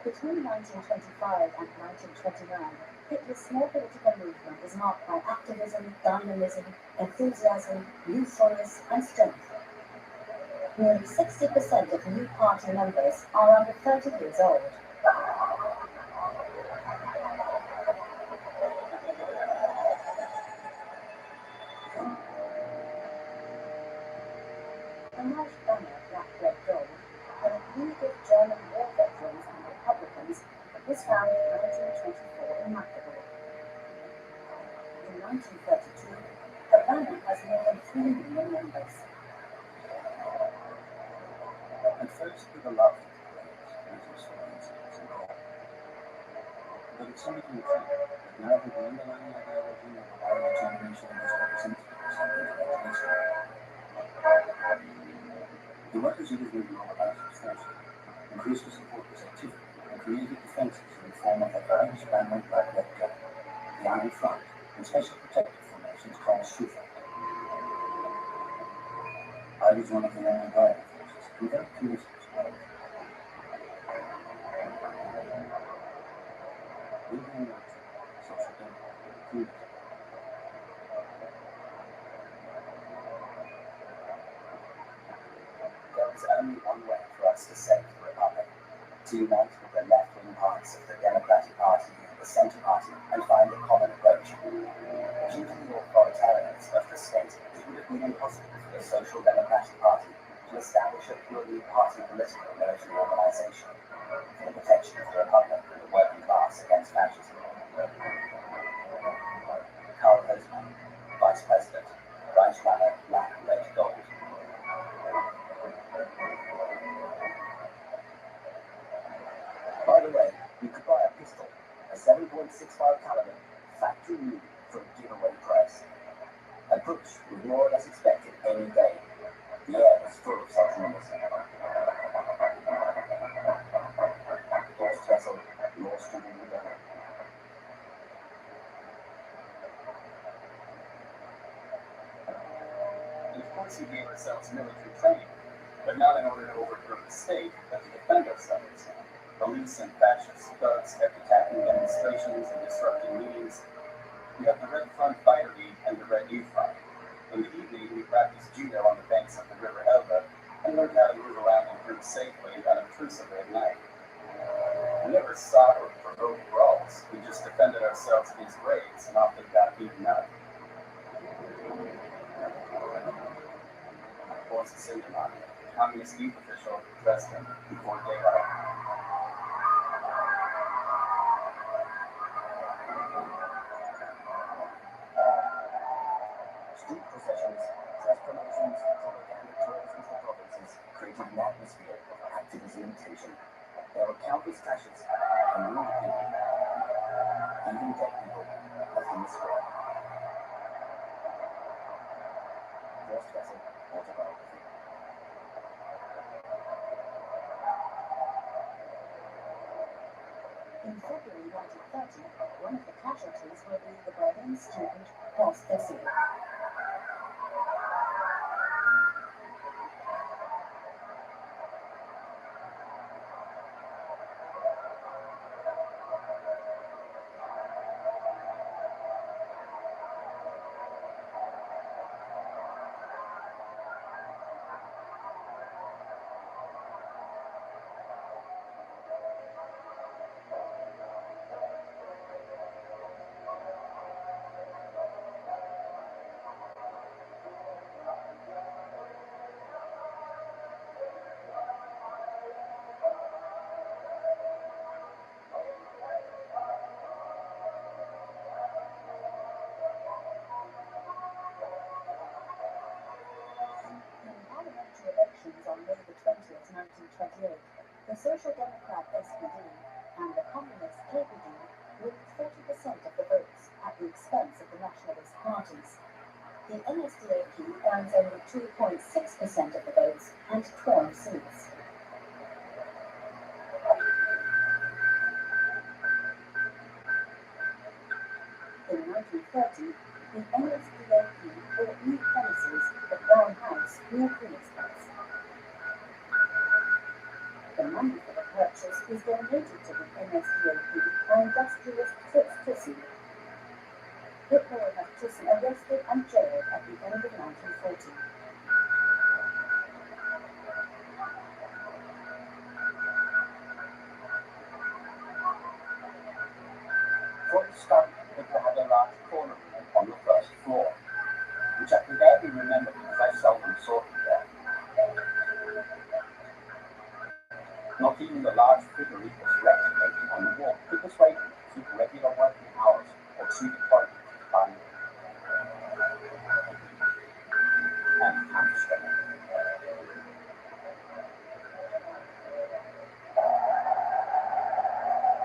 Between 1925 and 1929, Hitler's small political movement is marked by activism, dynamism, enthusiasm, youthfulness, and strength. Nearly 60% of new party members are under 30 years old. A large banner, black, red, gold, and a League of German war veterans and Republicans was found in 1924 in Magdeburg. In 1932, the banner has more than 3 million members. At first, people loved it, and it was for incidents and all. But it soon became clear that now that the underlying ideology of the wider generation was represented in some intellectualism, the workers' unit movement organized its forces, increased the support of its activity, and created defenses in the form of the very spanning black red gun, the Iron Front, and special protective formations called Stufe. I was one of the young guiding forces, who very curious as well. We were in Social Democratic Republic. There was only one way for us to save the Republic: to unite with the left-wing parts of the Democratic Party and the Centre Party and find a common approach. Due to the authoritarianism of the state, it would have been impossible for the Social Democratic Party to establish a purely party political military organization for the protection of the Republic and the working class against fascism. Karl Hosmann, Vice President, Reichsbanner, black, red, gold. By the way, you could buy a pistol, a 7.65 caliber, factory new, for a giveaway price. A putsch was more or less expected any day. The air was full of such rumors. Horst Wessel, Law Student in Berlin. And of course, we gave ourselves military training, but not in order to overthrow the state, but to defend ourselves. Police and fascist thugs kept attacking demonstrations and disrupting meetings. We have the Red Front Fighter League and the Red Youth Front. In the evening, we practiced judo on the banks of the River Elbe and learned how to move around in groups safely and unobtrusively at night. We never sought or provoked brawls. We just defended ourselves against raids and often got beaten up. Boris Sindemann, Communist youth official, Dresden, before daylight. Street processions, press promotions, propaganda tours into the provinces created an atmosphere of activism and tension. There were countless clashes and wounded people, even dead people left in the square. First vessel, autobiography. In February 1930, one of the casualties will be the Berlin student Horst Wessel. Elections on May the 20th, 1928, the Social Democrat SPD and the Communist KPD win 30% of the votes at the expense of the nationalist parties. The NSDAP earns only 2.6% of the votes and 12 seats. In 1930, the NSDAP bought new premises at Brown House near Königsberg. The money for the purchase was donated to the NSDAP by industrialist Fritz Thyssen. Hitler would have Thyssen arrested and jailed at the end of 1940. For the study, Hitler had a large corner room on the first floor, which I can barely remember because I seldom saw him there. Not even the large figure equals painting on the wall could persuade him to keep regular working hours or treat appointments to the body. And hamstring.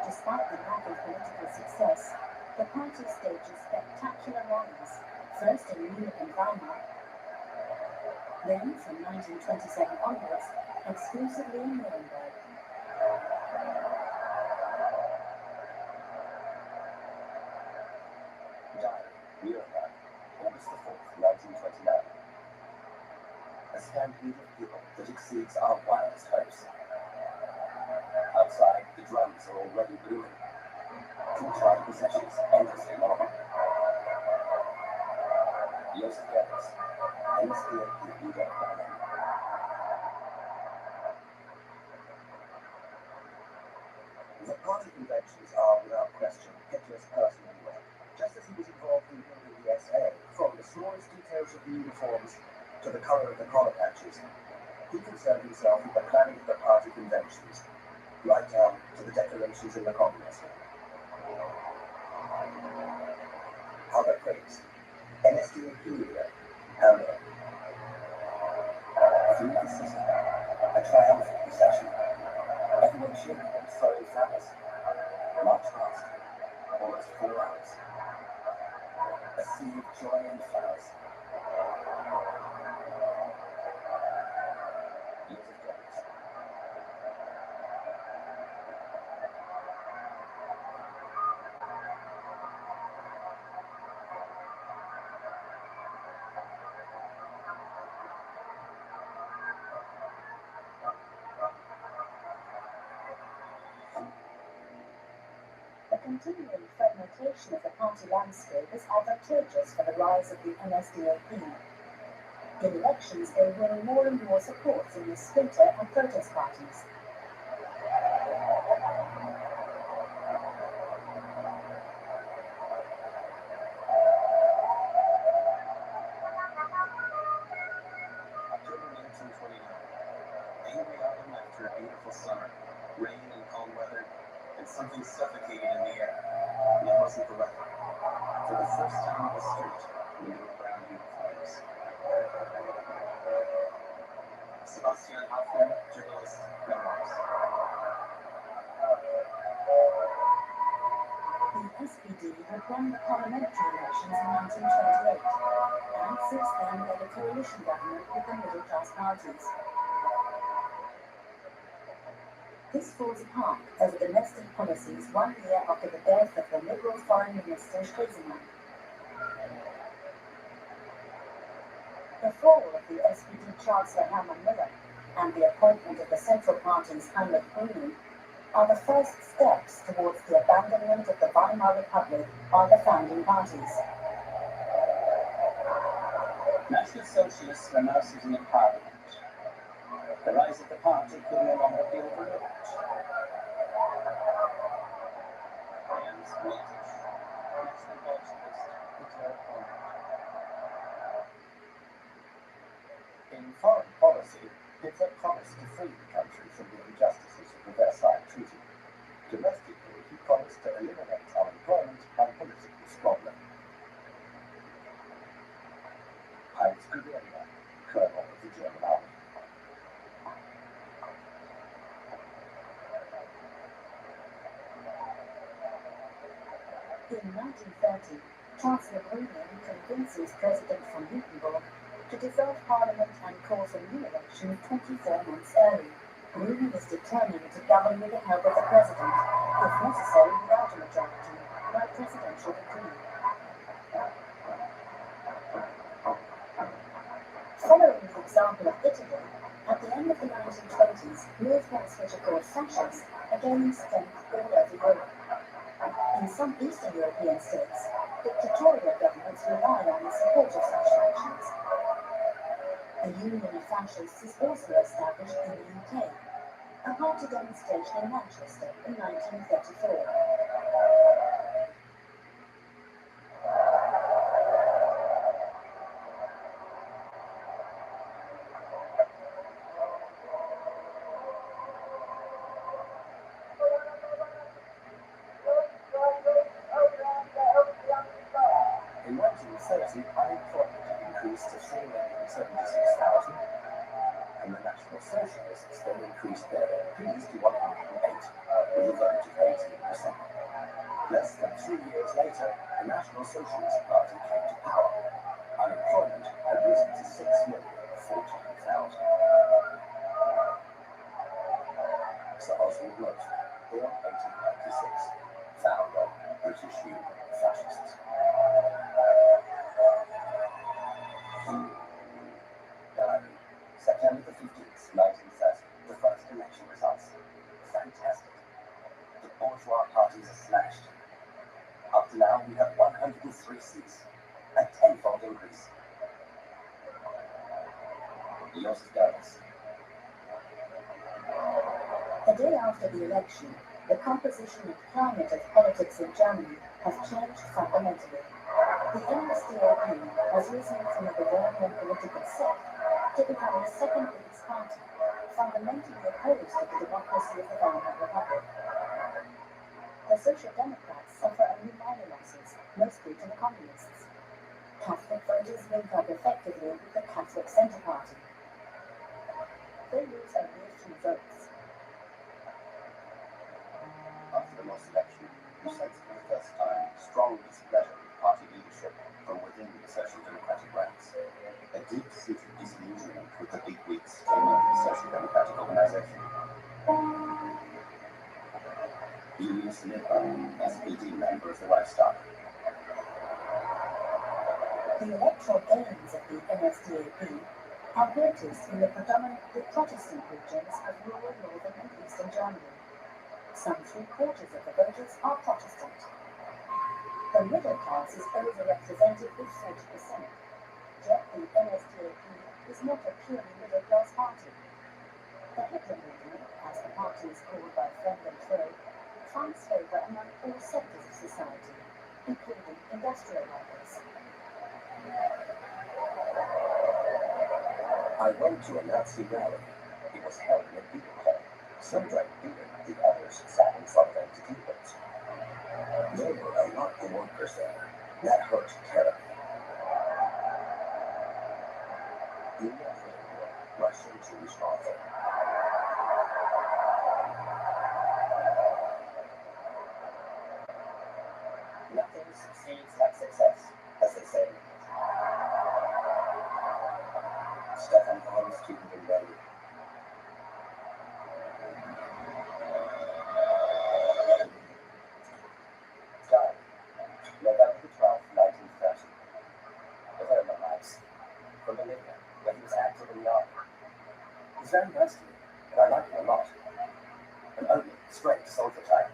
Despite the lack of political success, the party stages spectacular rallies, first in Munich and Weimar, then from 1927 onwards, exclusively in Nuremberg. Diary, Nuremberg, August the 4th, 1929. A stampede of people that exceeds our wildest hopes. Outside, the drums are already booming. Torchlight processions endlessly long. Joseph Goebbels, NSDAP leader of Berlin. The party conventions are, without question, Hitler's personal work, just as he was involved in building the SA, from the smallest details of the uniforms to the colour of the collar patches. He concerned himself with the planning of the party conventions, right down to the declarations in the Communist. Albert Prince, NSDAP leader, Hamburg. Through the city, a triumphant procession. Everyone cheering and throwing flowers. March past, almost 4 hours. A sea of joy and flowers. Joseph Goebbels. The continuing fragmentation of the party landscape is advantageous for the rise of the NSDAP. In elections, they win more and more support from the splinter and protest parties. October 1929. Angry autumn after a beautiful summer. Rain and calm weather, and something suffocating in the air. And it wasn't the weather. For the first time on the street, we knew brown uniforms. Sebastian Hoffman, journalist, memoirs. The SPD had won the parliamentary elections in 1928, and since then led a coalition government with the middle-class parties. This falls apart over domestic policies 1 year after the death of the Liberal Foreign Minister Stresemann. The fall of the SPD Chancellor Hermann Miller and the appointment of the Central Party's Heinrich Brüning are the first steps towards the abandonment of the Weimar Republic by the founding parties. National Socialists were now sitting in Parliament. The rise of the party could no longer be overlooked. Jens British, National Socialist, Hitler opponent. In foreign policy, Hitler promised to free the country from the injustices of the Versailles Treaty. Domestically, he promised to eliminate unemployment and political squabbling. Heinz Guderian, Colonel of the German Army. In 1930, Chancellor Brüning convinces President von Hindenburg to dissolve Parliament and call for new election 24 months early. Brüning is determined to govern with the help of the President, if necessary without a majority, by presidential decree. Following the example of Italy, at the end of the 1920s, movements which are called fascists gained strength all over Europe. In some Eastern European states, dictatorial governments rely on the support of such factions. A union of fascists is also established in the UK, a party demonstration in Manchester in 1934. In 1930, unemployment had increased to 376,000, and the National Socialists then increased their MPs to 108, with a vote of 18%. Less than 3 years later, the National Socialist Party came to power. Unemployment had risen to 6,014,000. Sir Oswald Roth, born 1896, founder of British Union of Fascists. Diary, September the 15th, 1930, the first election results. Fantastic. The bourgeois parties are smashed. Up to now, we have 103 seats, a tenfold increase. Los Dados. The day after the election, the composition and climate of politics in Germany has changed fundamentally. The NSDAP has risen from a Bavarian political sect to become the second biggest party, fundamentally opposed to the democracy of the Weimar Republic. The Social Democrats suffer only minor losses, mostly to the Communists. Catholic voters link up effectively with the Catholic Centre Party. They lose only a few votes. After the lost election, we sensed for the first time strong displeasure with party leadership from within the Social Democratic ranks. A deep-seated disillusionment with the big wigs came into the Social Democratic organization. Julius Lippmann, SPD member of the Reichstag. The electoral gains of the NSDAP are noticed in the predominantly Protestant regions of rural northern and eastern Germany. Some 3/4 of the voters are Protestant. The middle class is overrepresented with 40%, yet the NSDAP is not a purely middle-class party. The Hitler movement, as the party is called by friend and foe, finds favour among all sectors of society, including industrial workers. I went to a Nazi rally. It was held in a people hall. Some drank beer, the others sat in front of empty tables. There were a lot of workers there. That hurt terribly. Russian Jewish author. Nothing succeeds like success, as they say. Stefan Holmes, student in Berlin. Died November 12, 1930. A very long life. From Bolivia, where he was active in the army. He's very nice to me, and I like him a lot. An only straight soldier type.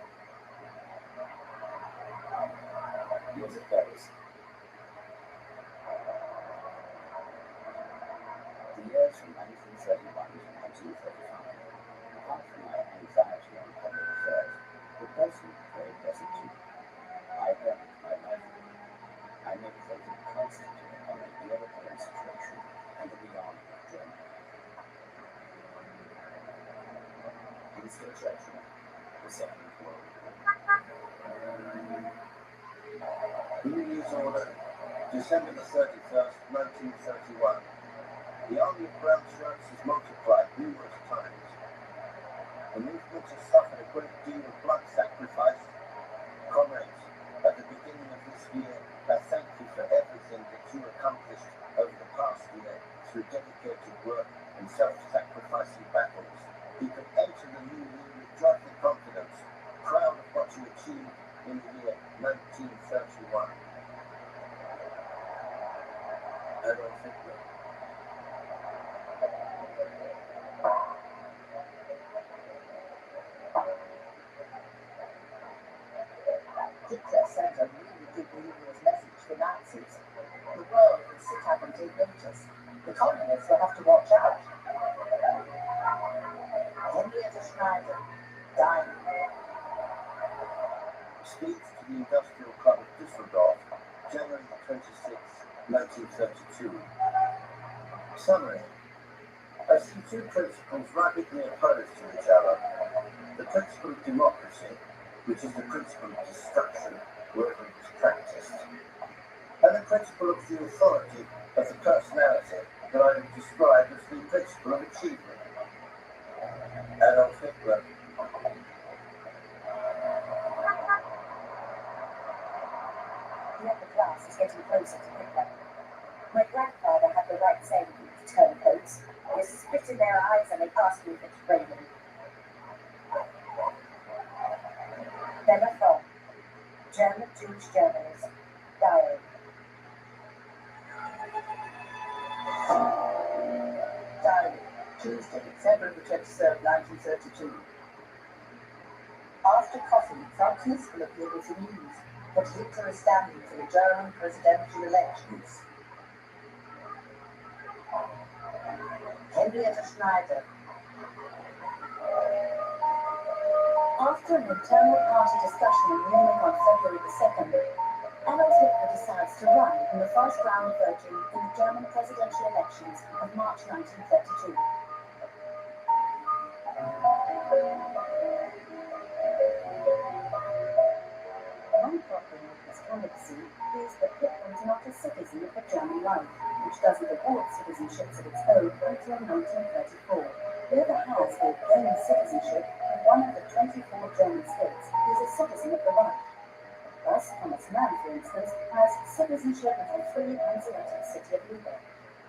Yours it goes. The years from 1931 to 1935, apart from my anxiety on public affairs, were personally very pleasant to me. I burned my life away. I meditated constantly on the European situation and the rearming of Germany. Infiltration, the Second World War. New Year's Order, December the 31st, 1931. The army of brown shirts has multiplied numerous times. The movement has suffered a great deal of blood sacrifice. Comrades, at the beginning of this year, I thank you for everything that you accomplished over the past year through dedicated work and self-sacrificing battles. You can enter the new year with joyful confidence, proud of what you achieved in the year 1931. Adolf Hitler. Hitler sent a really good New Year's message to Nazis. The world will sit up and take notice. The communists will have to watch out. Henrietta Schneider, dying. Speech to the Industrial Club of Düsseldorf, January 26, 1932. Summary. I see two principles radically opposed to each other. The principle of democracy, which is the principle of destruction wherever it is practiced, and the principle of the authority of the personality that I would describe as the principle of achievement. Adolf Hitler. The upper class is getting closer to Hitler. My grandfather had the right saying with turncoats. You spit in their eyes and they ask you if it's raining. Bella Thorne, German Jewish journalist, diary. Diary, Tuesday, February 23rd, 1932. After coffee, Francis will appear with the news that Hitler is standing for the German presidential elections. Henrietta Schneider. After an internal party discussion in Munich on February the 2nd, Adolf Hitler decides to run in the first round voting in the German presidential elections of March 1932. One problem with this candidacy is that Hitler is not a citizen of the German Reich, which doesn't award citizenships of its own until 1934. Whoever has or gains citizenship in one of the 24 German states is a citizen of the Reich. Thus, Thomas Mann, for instance, has citizenship of the free Hanseatic city of Lübeck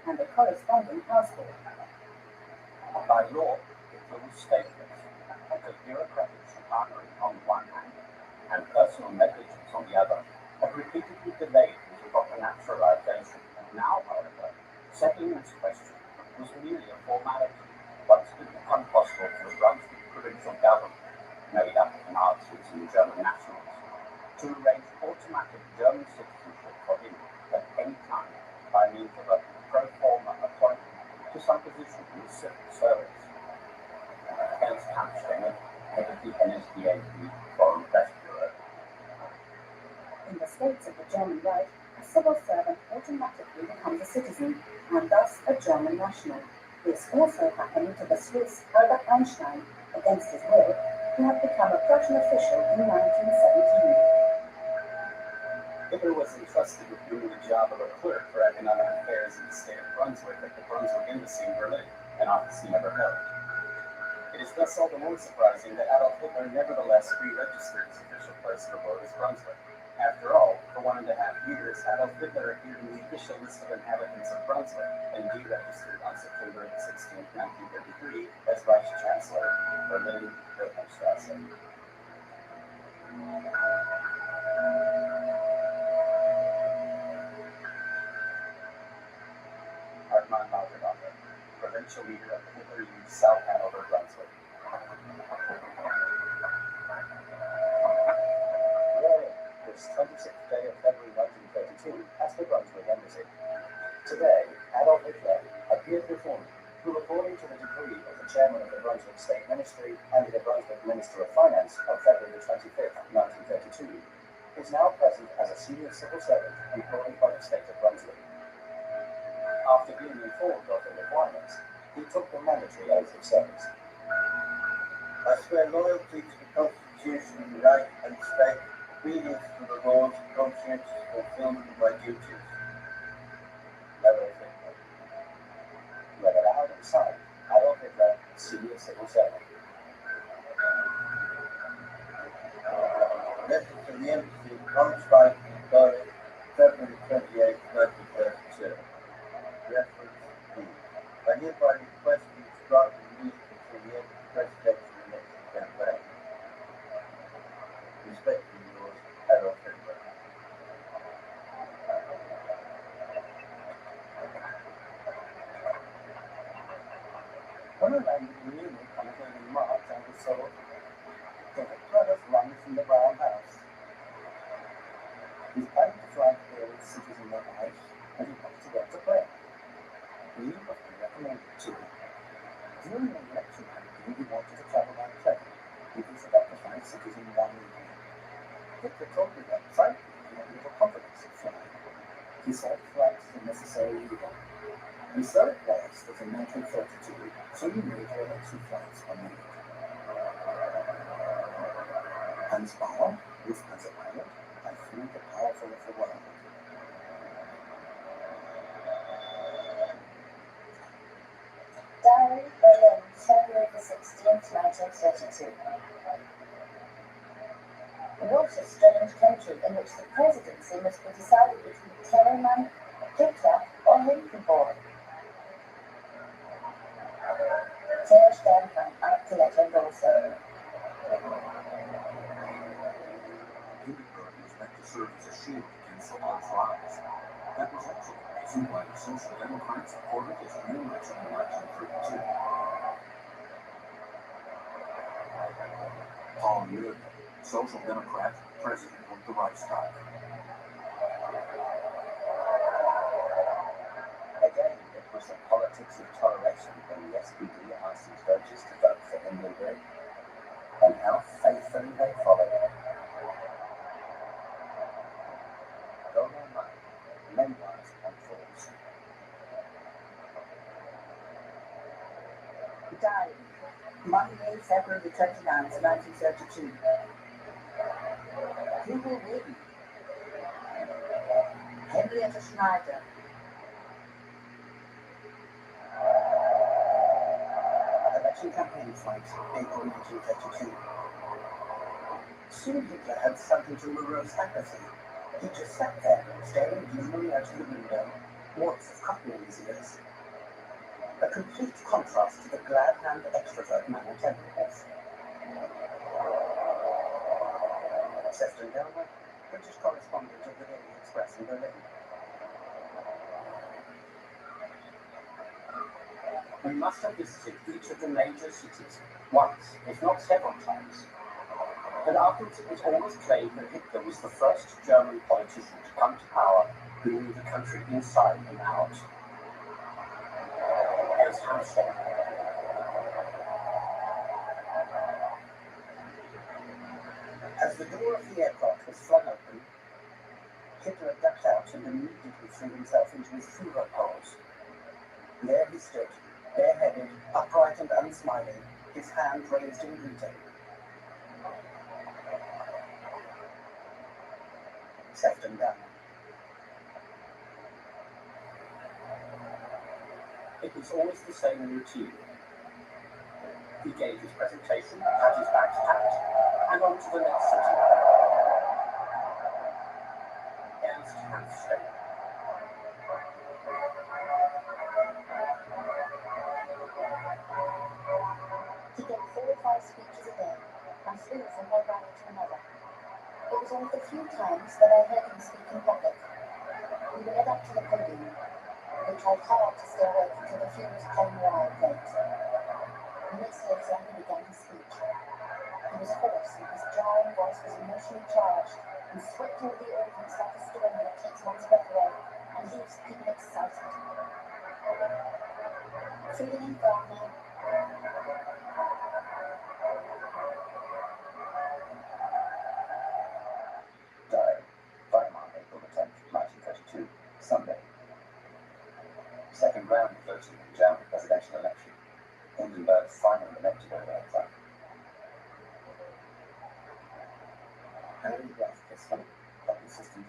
and a corresponding passport. By law, Hitler was stateless, because bureaucratic chicanery on the one hand and personal negligence on the other had repeatedly delayed his proper naturalization. Now, however, settling this question was merely a formality once it had become possible for the Brunswick provincial government, made up of Nazis and German nationals, to arrange automatic German citizenship for him at any time by means of a pro forma appointment civil servant automatically becomes a citizen and thus a German national. This also happened to the Swiss Albert Einstein, against his will, who had become a Prussian official in 1917. Hitler was entrusted with doing the job of a clerk for economic affairs in the state of Brunswick at the Brunswick Embassy in Berlin, an office he never held. It is thus all the more surprising that Adolf Hitler nevertheless re-registered his official place of abode as Brunswick. After all, for 1.5 years, Adolf Hitler appeared in the official list of inhabitants of Brunswick and deregistered on September 16, 1933 as Vice Chancellor, Berlin Wilhelmstrasse. Hartmann Lauterbach, provincial leader of the Hitler Youth South Hanover, Brunswick. This 26th day of February 1932 at the Brunswick Embassy. Today, Adolf Hitler appeared before me, who, according to the decree of the chairman of the Brunswick State Ministry and the Brunswick Minister of Finance of February 25th, 1932, is now present as a senior civil servant employed by the state of Brunswick. After being informed of the requirements, he took the mandatory oath of service. I swear loyalty to the Constitution, right and state, obedience to the laws, conscientious fulfillment of my duties. Adolf Hitler. Read aloud and signed, Adolf Hitler, senior civil servant. Letter to the Embassy, Braunschweig, Berlin, February 28, 1932. Reference B. I hereby request you to grant me leave until the end of the presidential election campaign. Respectfully yours, Adolf Hitler. When I landed in Munich on the 3rd of March, I was told, the Hitler has run from the Brown House. He's planning to fly to the old citizen of Reich, and he wants to go to prayer. We have been recommended to him. During the election campaign, he wanted to travel by plane. He visited up to 5 cities in 1 evening. Hitler told me that frankly, he had little confidence in flying. He said flights were necessary evil. And so it was that in 1932, 2 major election flights were made. Hans Bauer, with as a pilot, I flew the powerful of the world. Diary, Berlin, February the 16th, 1932. What a strange country in which the presidency must be decided between Tellermann, Hitler, or Hindenburg. Tearstern van Artilletten Dawson. Hindenburg was meant to serve as a shield against the Allies. That was actually the reason why the Social Democrats supported his re-election in 1932. Paul Jürgen, Social Democrat, President of the Reichstag. Again, it was the politics of toleration when the SPD asked its voters to vote for Hindenburg, and how faithfully they followed. Donor Mine, Memoirs and Thoughts. Diary, Monday, February the 29th, 1932. Who will win? Henrietta Schneider. Election campaign flight, April 1932. Soon Hitler had sunk into morose apathy. He just sat there, staring gloomily out of the window, warts of cotton in his ears. A complete contrast to the glad-hand extrovert man at Tempelhof. Sefton Delmer, British correspondent of the Daily Express in Berlin. We must have visited each of the major cities once, if not several times. And afterwards it was always claimed that Hitler was the first German politician to come to power who knew the country inside and out. As Hamstead. As the door of the aircraft was flung open, Hitler ducked out and immediately threw himself into his Führer pose. There he stood, bareheaded, upright and unsmiling, his hand raised in greeting. Sefton done. It was always the same routine. He gave his presentation, had his bags packed, and on to the next city. Ernst Hanfstein. He gave 4 or 5 speeches a day, and flew from one rally to another. It was one of the few times that I heard him speak in public. We were led up to the podium. We tried hard to stay awake until the Führer's plane arrived late. Minutes later, he began his speech. He was hoarse, and his jarring voice was emotionally charged, and swept over the audience like a storm that takes one's breath away and leaves people excited. Feeling in Gardner, Diary, Weimar, April the 10th, 1932, Sunday. Second round of voting in the German presidential election. Hindenburg finally elected over exile. Harry Ruff Kissler, public assistant.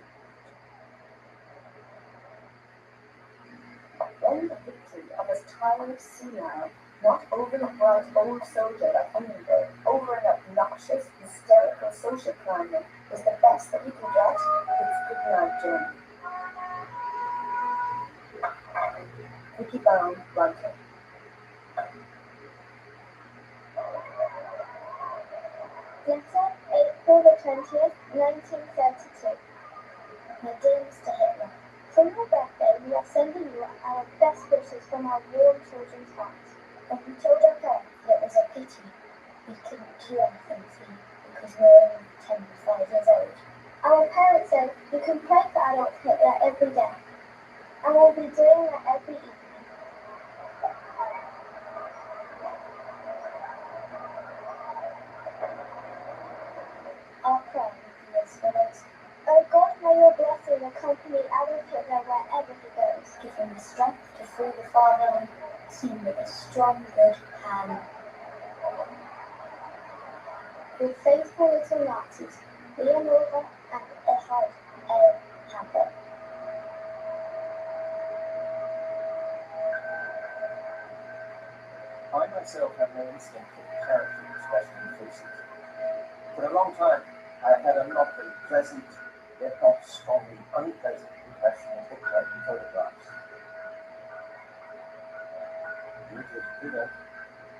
When the victory of his tired, senile, not overly bright old soldier at Hindenburg over an obnoxious, hysterical social climate is the best that you can get, it's good night, Jim. Vicky Baum, writer. Letter, April the 20th, 1932. My dear Mr. Hitler, for your birthday we are sending you our best wishes from our warm children's hearts. When we told our parents that it was a pity we couldn't do anything for you because we were only 10 and 5 years old, our parents said you can pray for Adolf Hitler every day, and we'll be doing that every evening. Our prayer is for those. Oh God, may your blessing accompany Adolf Hitler wherever he goes. Give him the strength to free the fatherland, seen with a strong, good hand. With faithful little Nazis, Leonova and Erhard L. Hamper. I myself have no instinct for character expression in faces. For a long time, I had a not very pleasant, yet not strongly unpleasant impression of Hitler in photographs. Richard Hüller,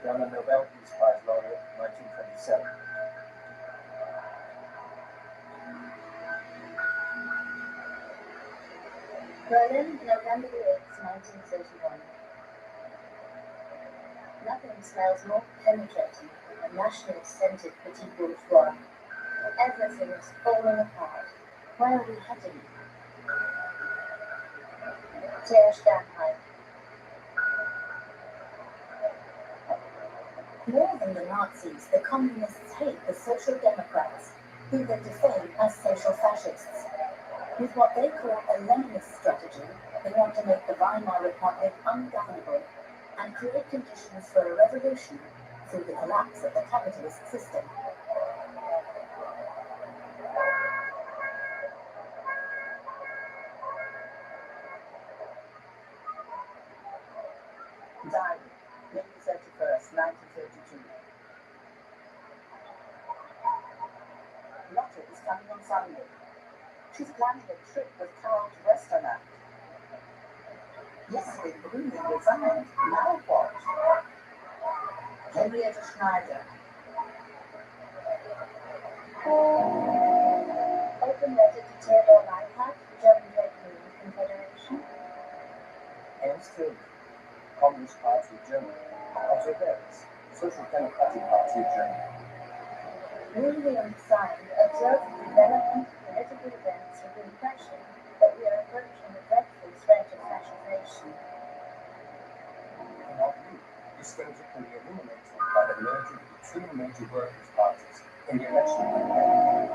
German Nobel Peace Prize laureate, 1927. Berlin, November the 8th, 1931. Nothing smells more penetrating than a nationally scented petit bourgeois. Everything is falling apart. Where are we heading? Claire Sternheim. More than the Nazis, the communists hate the Social Democrats, who they defame as social fascists. With what they call a Leninist strategy, they want to make the Weimar Republic ungovernable and create conditions for a revolution through the collapse of the capitalist system. Diary, May 31st, 1932. Lotte is coming on Sunday. She's planning a trip with Carol to Westerland. Yesterday, Bruni resigned. Now what? Henrietta Schneider. Open letter to Theodor Reinhardt, German Trade Union Confederation. Ernst Hilg, Communist Party of Germany. Otto Berens, Social Democratic Party of Germany. Newly signed, observe the development of political events with the impression that we are approaching a dreadful threat of fascisation. In our view, this danger can be eliminated by the merger of the two major workers' parties in the election campaign.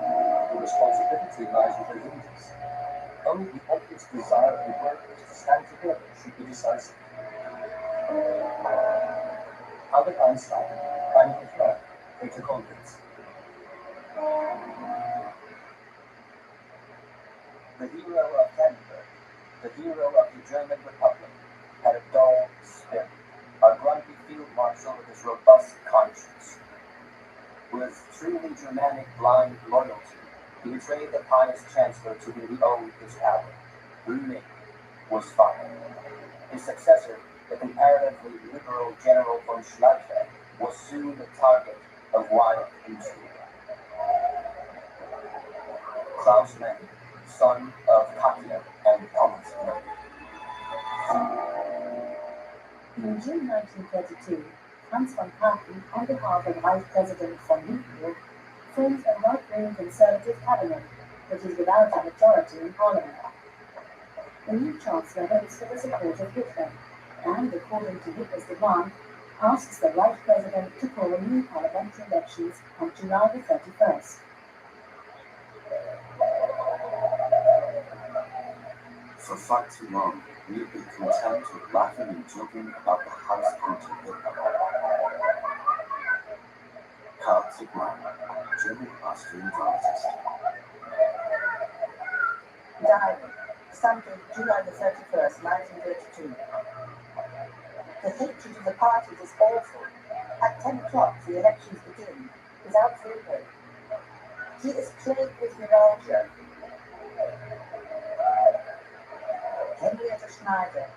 The responsibility lies with the leaders. Only the obvious desire of the workers to stand together should be decisive. Albert Einstein, Heinrich Hitler, Peter Conrad. The hero of Hindenburg, the hero of the German Republic, had a dull spirit, a grumpy field marshal with his robust conscience. With truly Germanic blind loyalty, he betrayed the pious chancellor to whom he owed his power. Ruling was fine. His successor, the comparatively liberal General von Schleicher, was soon the target of wild intrigue. Klaus Mann, son of Katja and Thomas Mann. In June 1932, Hans von Papen, on behalf of Vice President von Hindenburg, formed a right-wing conservative cabinet, which is without a majority in Parliament. The new Chancellor hopes for the support of Hitler, and, according to Hitler's demand, asks the Vice President to call new parliamentary elections on July the 31st. For far too long, we have been content with laughing and joking about the household of Hitler. Karl Sigmund, German-Austrian dramatist. Diary, Sunday, July the 31st, 1932. The hatred of the parties is awful. At 10 o'clock, the elections begin, without Friedrich. He is plagued with neuralgia. Henrietta Schneider.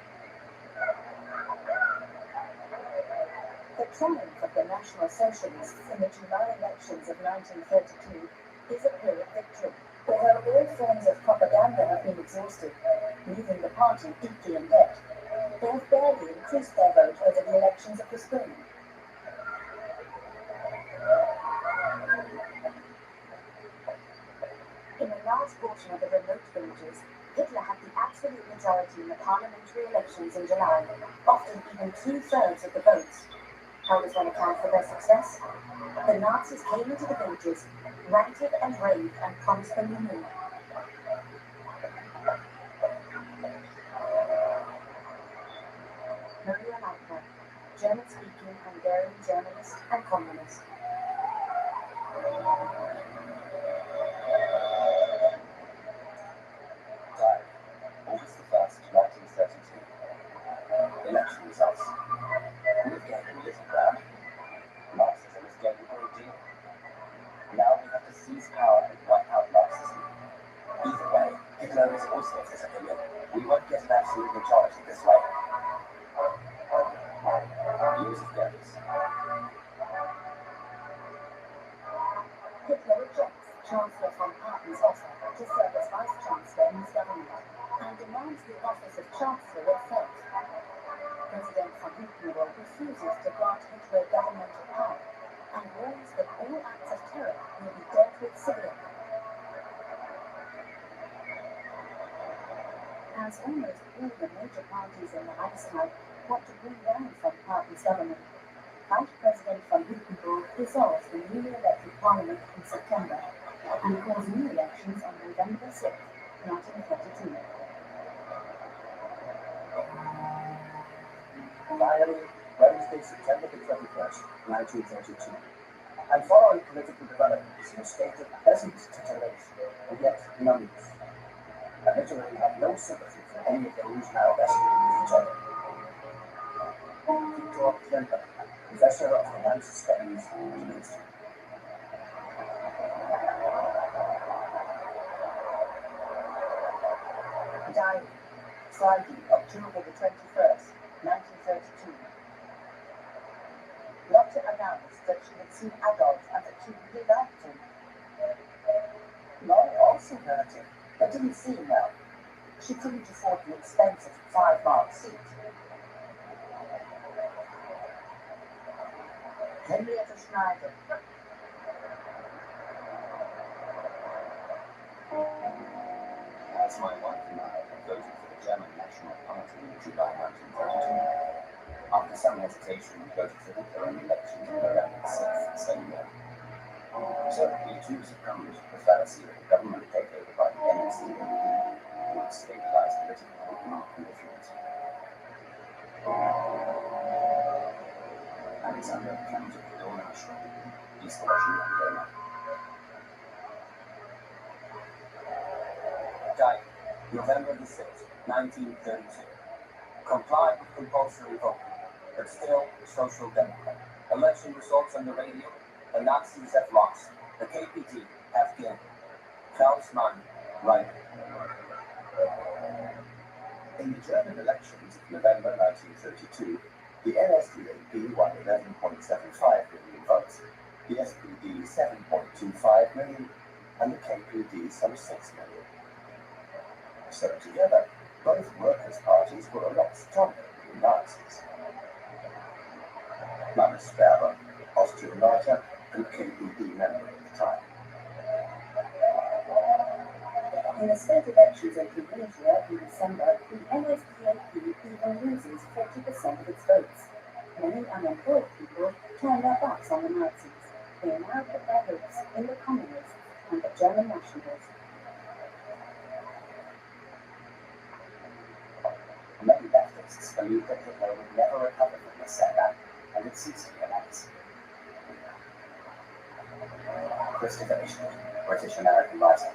The triumph of the National Socialists in the July elections of 1932 is a Pyrrhic victory. Although all forms of propaganda have been exhausted, leaving the party deeply in debt, they have barely increased their vote over the elections of the spring. In a large portion of the remote villages, Hitler had the absolute majority in the parliamentary elections in July, often even 2/3 of the votes. How does one account for their success? The Nazis came into the villages, ranted and raved and promised them the moon. Maria Leitner, German-speaking Hungarian journalist and communist. Diary, August the 1st, 1932. Election results. We have gained a little ground. Marxism has gained a great deal. Now we have to seize power and wipe out Marxism. Either way, Hitler is also of this opinion. We won't get an absolute majority this way. Views of Goebbels. Hitler rejects Chancellor von Papen's offer to serve as Vice-Chancellor in his government and demands the office of Chancellor itself. President von Hindenburg refuses to grant Hitler governmental power and warns that all acts of terror will be dealt with severely. As almost all the major parties in the Reichstag want to bring down von Papen's government, Vice President von Hindenburg dissolves the newly elected parliament in September and calls new elections on November 6, 1932. Diary, Wednesday, September the 21st, 1932. And following political developments in a state of pleasant titillation, and yet numbness. I literally have no sympathy for any of those now wrestling with each other. Victor Klemper, Professor of Finance Studies, University. Diary, Friday, October the 21st, 1932. Lotte announced that she had seen Adolf and that she really liked him. Laurie also heard him, but didn't see him well. She couldn't afford the expensive 5-mark seat. Henrietta Schneider. As my wife and I voted for the German National Party in July 1932. After some hesitation, we voted for Hitler in the elections on November 6th the same year. So we too succumbed to the fallacy of the government takeover by the NSDAP. would stabilize political and economic conditions. Alexander counted the door national, East Russian and Roma. Died November the 6th, 1932. Complied with compulsory voting, but still social democrat. Election results on the radio: the Nazis have lost, the KPD have gained. Klaus Mann, right. In the German elections of November 1932, the NSDAP won 11.75 million votes, the SPD 7.25 million, and the KPD some 6 million. So together, both workers' parties were a lot stronger than the Nazis. Magnus Sperber, Austrian writer and KPD member at the time. In the state elections in Tunisia in December, the NSDAP even loses 40% of its votes. Many unemployed people turned their backs on the Nazis. They now put their hopes in the communists and the German nationals. Many leftists believed that Hitler would never recover from this setback and would cease to be a menace. Christopher Ishmael, British-American writer.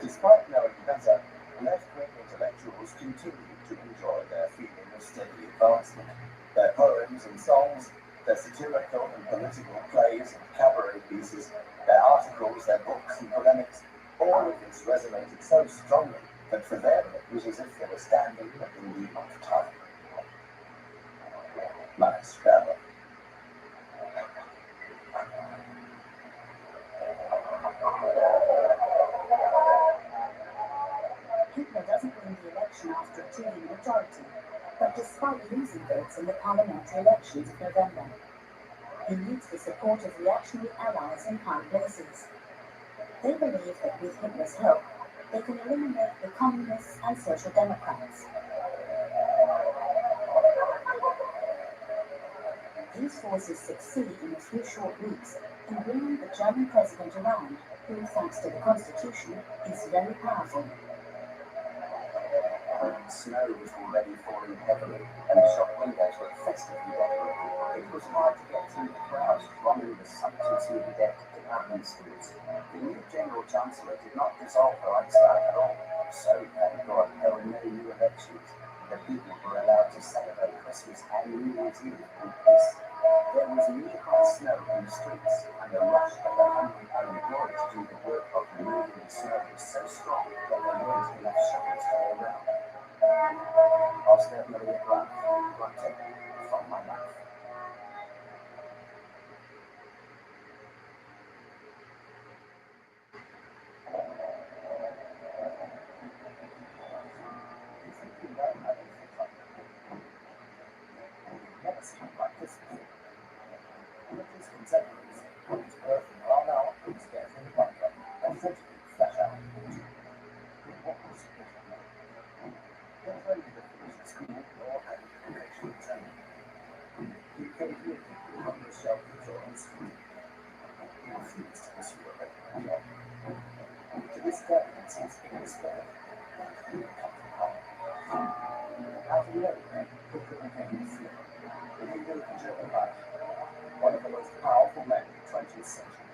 Despite knowing better, left-wing intellectuals continued to enjoy their feeling of steady advancement. Their poems and songs, their satirical and political plays and cabaret pieces, their articles, their books and polemics, all of this resonated so strongly that for them it was as if they were standing at the beginning of time. Max Sperber. Hitler doesn't win the election after achieving a majority, but despite losing votes in the parliamentary elections of November, he needs the support of reactionary allies in high places. They believe that with Hitler's help, they can eliminate the communists and social democrats. These forces succeed in a few short weeks in bringing the German president around, who, thanks to the constitution, is very powerful. Snow was already falling heavily, and the shop windows were festively decorated. It was hard to get through the crowds thronging the sumptuously bedecked department stores. The new General Chancellor did not dissolve the Reichstag at all, so thank God there were no new elections. The people were allowed to celebrate Christmas and New Year's Eve in peace. There was knee-high snow in the streets, and the rush of the hungry unemployed to do the work of removing the snow was so strong that there weren't enough shovels to go around. Aus der Maria Graf, Rotte, from my life. Never seen like this before. One of his contemporaries, his birth in Arnau, his death in Bunker, and essentially flash out. What was it? Not only the finished school nor had a connection training. He came here from the shelters or on the street. He refused to pursue a regular job. To this day, it seems inexplicable that he would come from home. Out of nowhere, Hitler became a flipper, the leader of the German Reich, one of the most powerful men of the 20th century.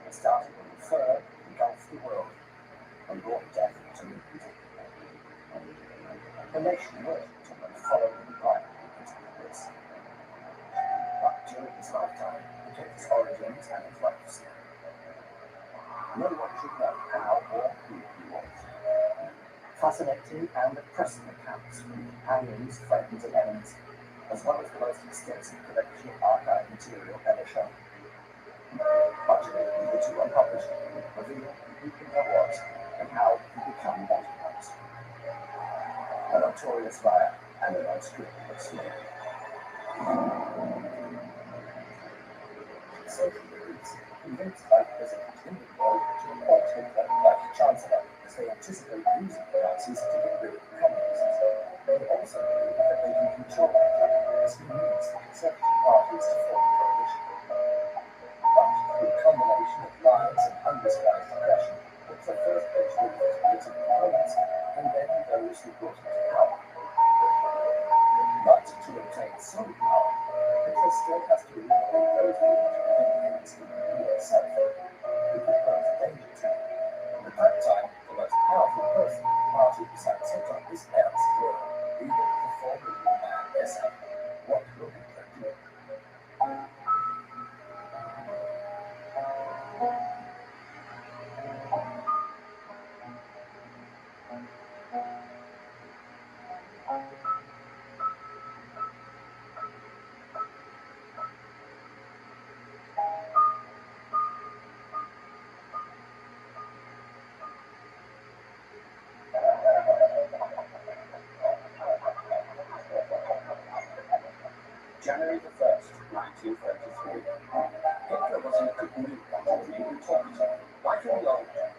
It started when the fur engulfed the world and brought death to the people. The nation worshipped him and followed him blindly into the abyss. But during his lifetime, he kept his origins and his legacy. No one should know how or who he was. Fascinating and oppressive accounts from companions, friends, and enemies, as well as the most extensive collection of archive material ever shown. Much of it hitherto unpublished, reveal who Hitler was and how he became what he was. A notorious liar and an unscrupulous slave. So he agrees, convinced by the President Hindenburg to appoint Hitler like Chancellor, as they anticipate using the Nazis to get rid of the communists. They also believe that they can control Hitler, as he needs the conservative parties to form a coalition. But with undisguised aggression was the first benchmark for political opponents, and then those who brought him to power. But to obtain some power, Hitler still has to eliminate those who independence in itself, who could pose a danger to him. At that time, the most powerful person in the party besides Hitler is Ernst Röhm, leader of the former U-Man SF. What will Hitler do? January the 1st, 1933. Hitler was in a good mood that evening and talked, like in the old days.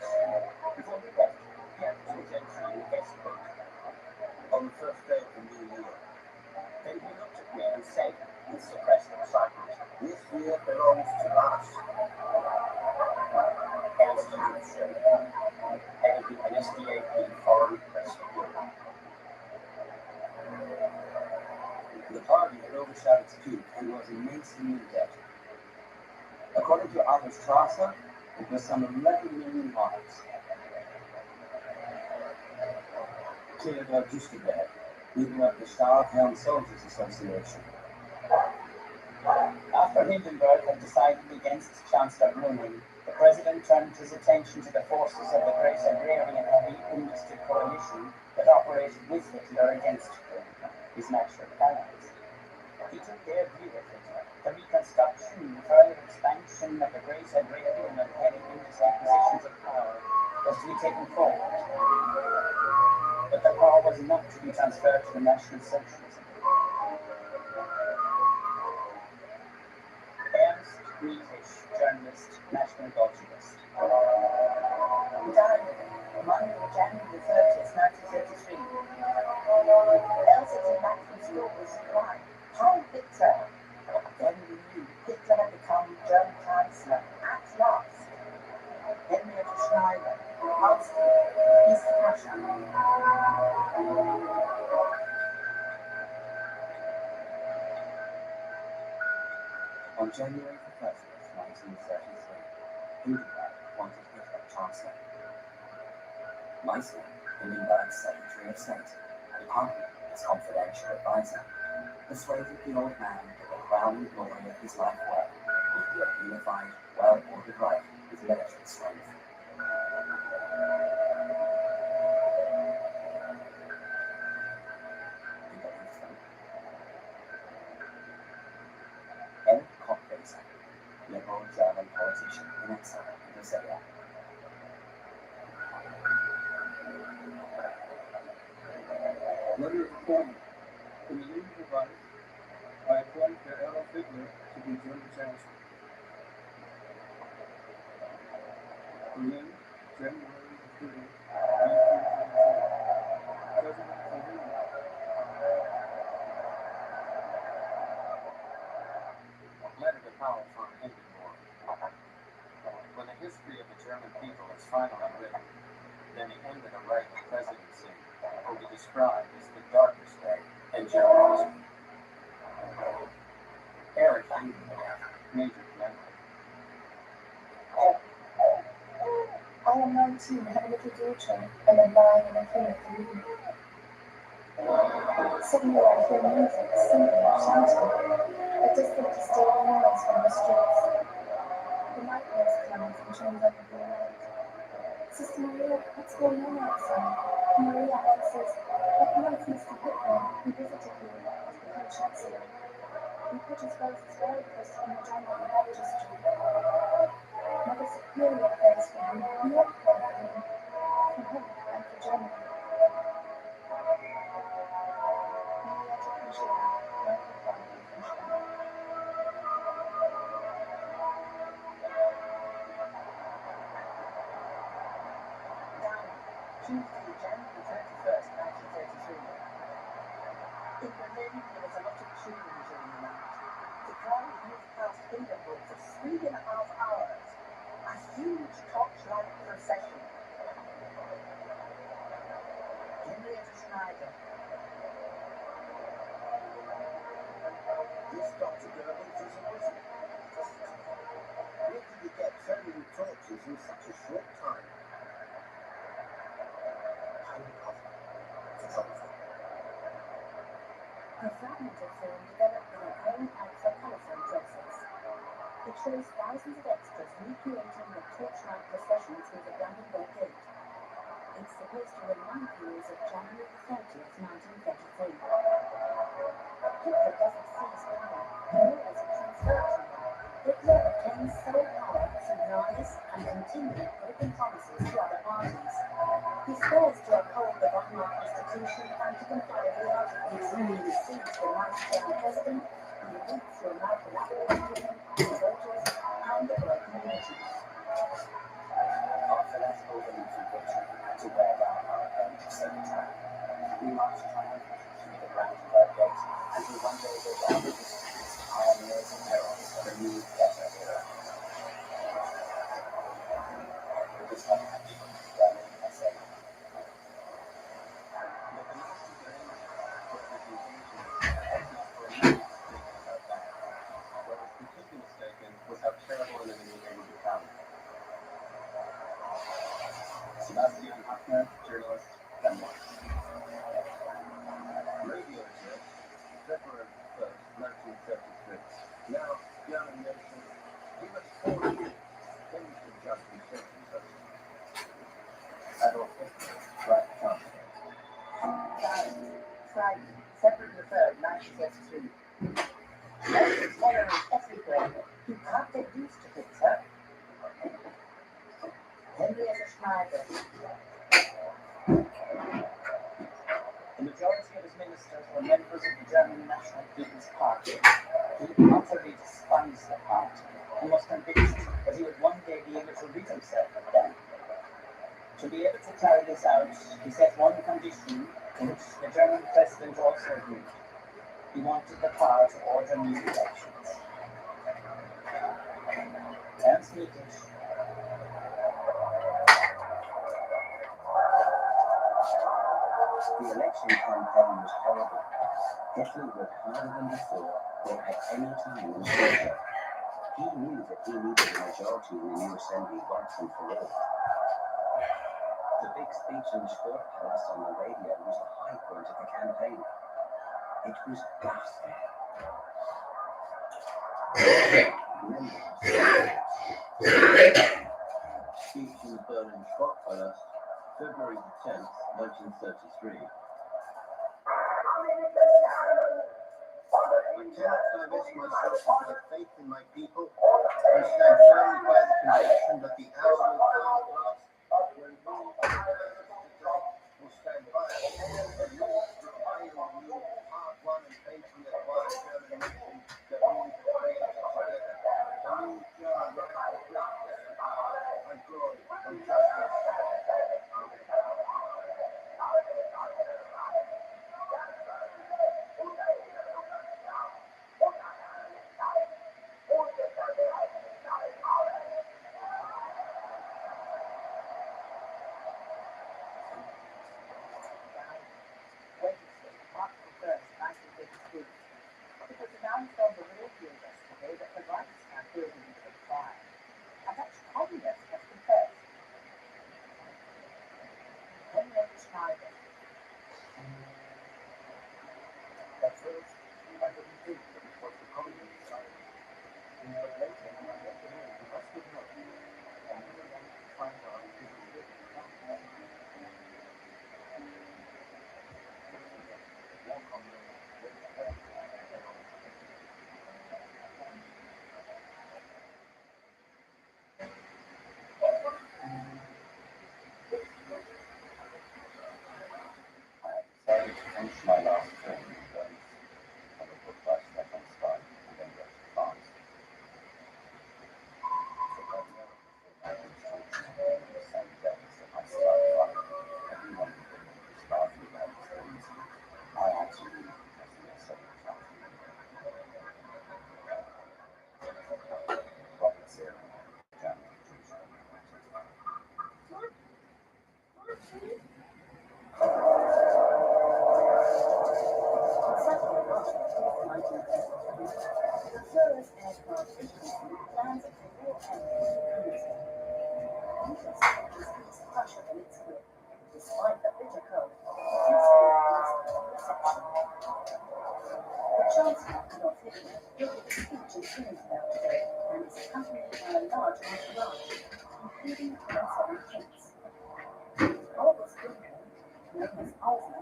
Before he left, he had to gentry in the guest book. On the first day of the new year, Then he looked at me and said, with suppressed excitement, this year belongs to us. Ernst Röhm, head of the NSDAP Foreign Press Bureau. The party had overshot its peak and was immensely in debt. According to Arthur Strasser, it was some 11 million marks. Theodor Justerberg, leader of the Stahlhelm Soldiers Association. After Hindenburg had decided against Chancellor Brüning, the President turned his attention to the forces of the Great Agrarian Heavy Industry Coalition that operated with Hitler against his natural allies. He took their view of Hitler. The reconstruction and further expansion of the Great Agrarian and heavy industry positions of power was to be taken forward. But the power was not to be transferred to the National Socialism. Ernst British journalist, National Bolshevist. He died Monday, January 30th, 1933. Elsa came back from school with a cry. Hi, Victor. Then we knew Hitler had become German Chancellor at last. Henrietta Schneider, Austria, East Prussia. On January the 30th, 1933, Hindenburg appointed Hitler Chancellor. Meissner, Hindenburg's Secretary of State, and Parton, his confidential advisor, persuaded the old man that the crown and glory of his life work would be a unified, well-ordered Reich with military strength. He believed them. Erich Kochweiser, liberal German politician in exile in Brasilia. Letter of appointment. In the name of the Reich, I appoint Adolf Hitler to be German Chancellor. Berlin, January 3, 1934. President Convening. Letter to power from Hindenburg. When the history of the German people is finally written, then the end of the Reich presidency will be described as the darkest day in German history. Erich Hindenburg, Major General. I am 19, have a little daughter, and am lying in a clinic in Munich. Suddenly I hear music, singing, shouting, a distant disturbing noise from the streets. The night nurse comes and turns on the blue light. Sister Maria, what's going on outside? Maria answers, that night Mr. Hitler, who visited you, has become Chancellor. He put his roses very close to the German baptistry. Mother Superior prays for him, we all pray for him, for him and for Germany. Marietta Kushina, microphone Kushina. Tuesday, January 31st, 1933. In Berlin, there was a lot of cheering during the night. The crowd moved past Hindenburg for 3.5 hours. A huge torchlight procession. Henrietta Schneider. This Dr. Goebbels is a wizard. Where did he get so many torches in such a short time? A fragment of film developed with an iron alpha colophone process. It shows thousands of extras recreating the torchlight procession through the Brandenburg Gate. It's supposed to remind viewers of January 30th, 1933. Hitler doesn't seize power, nor does it transfer to him. Hitler obtains sole power through lies and continued broken promises to other parties. He swears to uphold the Weimar Constitution and to comply with the articles. He deceives the Nazi president, and the weak through American apprehension, the voters, and the black community. After that overleaping victory to wear down our opponent's cemetery, we marched triumphantly through the Brandenburg Gate and will one day go down the history as pioneers and heralds of a new, better era. It is untouchable, Berlin SA. What was completely mistaken was how terrible an enemy they would become. Sebastian Hafner, journalist, Denmark. Radio said, February 1st, 1933. Now, young nation, give us 4 years. Then we can just be circumcised. Adolf Hitler, right chancellor. Friday, February the 3rd, 1933. There's terrorists everywhere. You can't get used to it, sir. Henrietta Schneider. The majority of his ministers were members of the German National People's Party. He utterly despised the party and was convinced that he would one day be able to rid himself of them. To be able to carry this out, he set one condition to which the German president also agreed. He wanted the power to order new elections. Ernst Mikic. The election campaign was horrible. Hitler worked harder than before or at any time in the future. He knew that he needed a majority in the new assembly once and for all. The big speech in the Sport Palace on the radio was the high point of the campaign. It was ghastly. Speech in the Berlin Sport Palace, February the 10th, 1933. I cannot divest myself of my faith in my people. I stand firmly by the conviction that the hour will come at last when we will stand by us and rule the final rule, part one and painting that wide German nation that we have created together. The new German right to break their power and glory and justice. Wednesday, March the 1st, 1953. It was announced on the radio yesterday that the Reichstag building was on fire. A Dutch communist has confessed. Henrietta Schneider. At first, I didn't think that it was the communist side. But later, I got to know the rest of no. I never wanted to find out who was really the communist. Walk on the way ahead. He'll give a speech in Kingsville today and is accompanied by a large entourage, including 27 kings. Albus Goodman, known as Alva,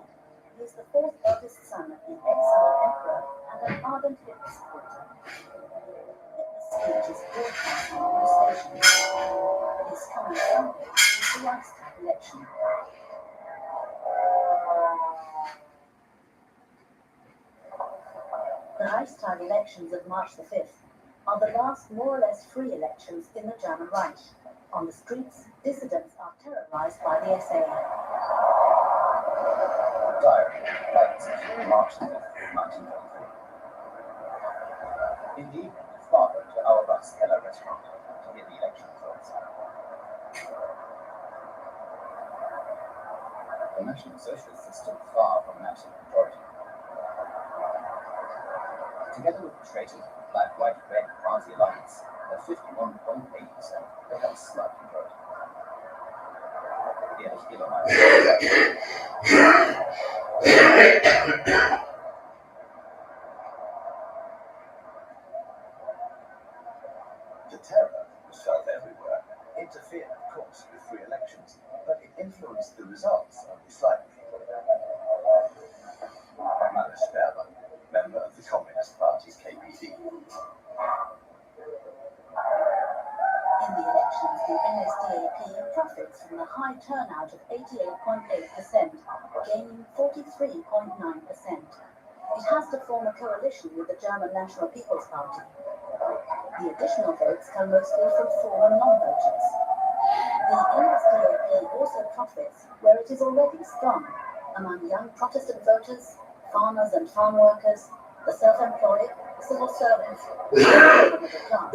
he is the fourth eldest son of the exiled emperor and an ardent Hitler supporter. Hitler's speech is broadcast on all stations. His coming Sunday is the Reichstag election. The Reichstag elections of March the 5th are the last more or less free elections in the German Reich. On the streets, dissidents are terrorized by the SA. Diary, March 5th, 1933. In the evening, father to our Rudsel restaurant to hear the election results. The National Socialists are still far from an absolute majority. Together with the traitor Black, White, Red Party Alliance, at 51.8%, they have a slight majority. Erich Ebermeier. The terror was felt everywhere, interfered, of course, with free elections, but it influenced the results only slightly. Maris Sperber, member of the Communist Party's KPD. In the elections, the NSDAP profits from the high turnout of 88.8%, gaining 43.9%. It has to form a coalition with the German National People's Party. The additional votes come mostly from former non-voters. The NSDAP also profits where it is already strong, among young Protestant voters, farmers and farm workers, the self-employed, civil servants, and the middle class.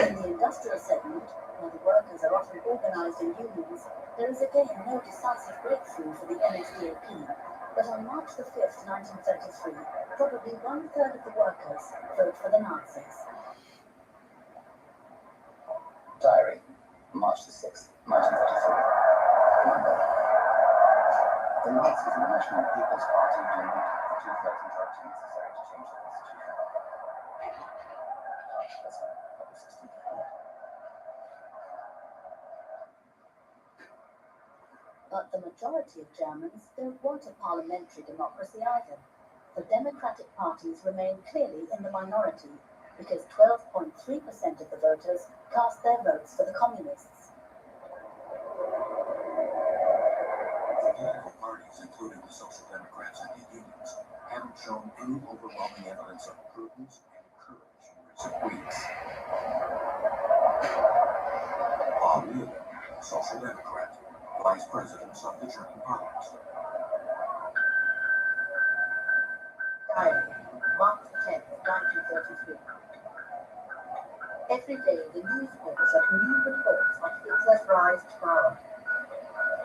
In the industrial segment, where the workers are often organized in unions, there is again no decisive breakthrough for the NSDAP. But on March the 5th, 1933, probably one-third of the workers vote for the Nazis. Diary, March the 6th, 1933. Monday. The Nazis and the National People's Party do not for 2,000 votes necessary to change the constitution. But the majority of Germans don't want a parliamentary democracy either. The democratic parties remain clearly in the minority because 12.3% of the voters cast their votes for the communists. The political parties, including the Social Democrats and the unions, haven't shown any overwhelming evidence of prudence and courage in recent weeks. Paul Müller, Social Democrat, Vice President of the German Parliament. Diary, March 10, 1933. Every day the newspapers have new reports on Hitler's rise to power.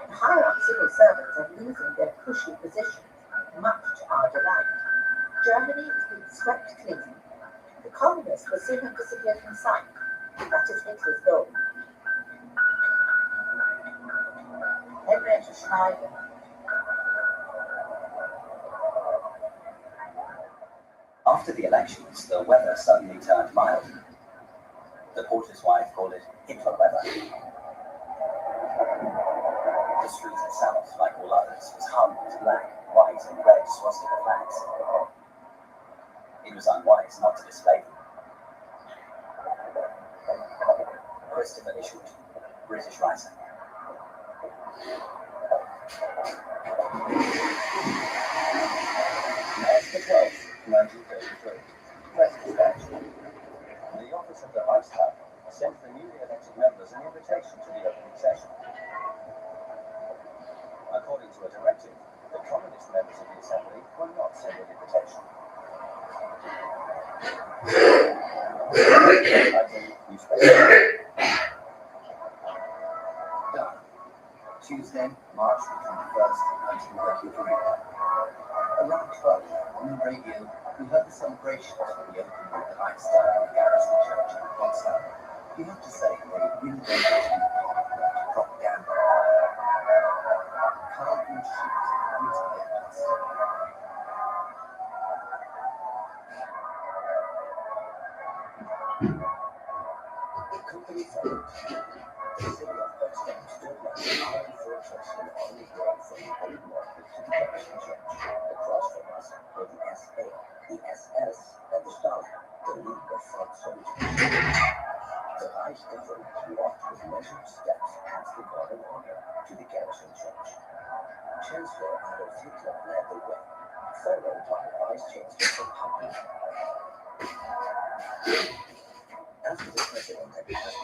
The higher-up civil servants are losing their cushy positions, much to our delight. Germany has been swept clean. The communists will soon have disappeared from sight. That is Hitler's goal. Henrietta Schneider. After the elections, the weather suddenly turned mild. The porter's wife called it Hitler weather. The street itself, like all others, was hung with black, white, and red swastika flags. It was unwise not to display them. Christopher Ishwood, British writer. March the 12th, 1933. Press dispatch. The office of the Reichstag sent the newly elected members an invitation to the opening session. According to a directive, the communist members of the assembly were not sent an invitation. Done. Tuesday, March 21st, 1933. Around 12 on the radio, we heard the celebrations for the opening of the Reichstag in the Garrison Church in Potsdam. You have to say they really don't do propaganda. Cardboard sheets glued together. silent. The city of Potsdam stood like an iron fortress in army's way from the old market to the Garrison Church. Across from us were the SA, the SS, and the Stahlhelm, the League of Front Soldiers. The Reich government walked with measured steps past the Guard and Order to the Garrison Church. Chancellor Adolf Hitler led the way, followed by Vice Chancellor von Papen. After the president had passed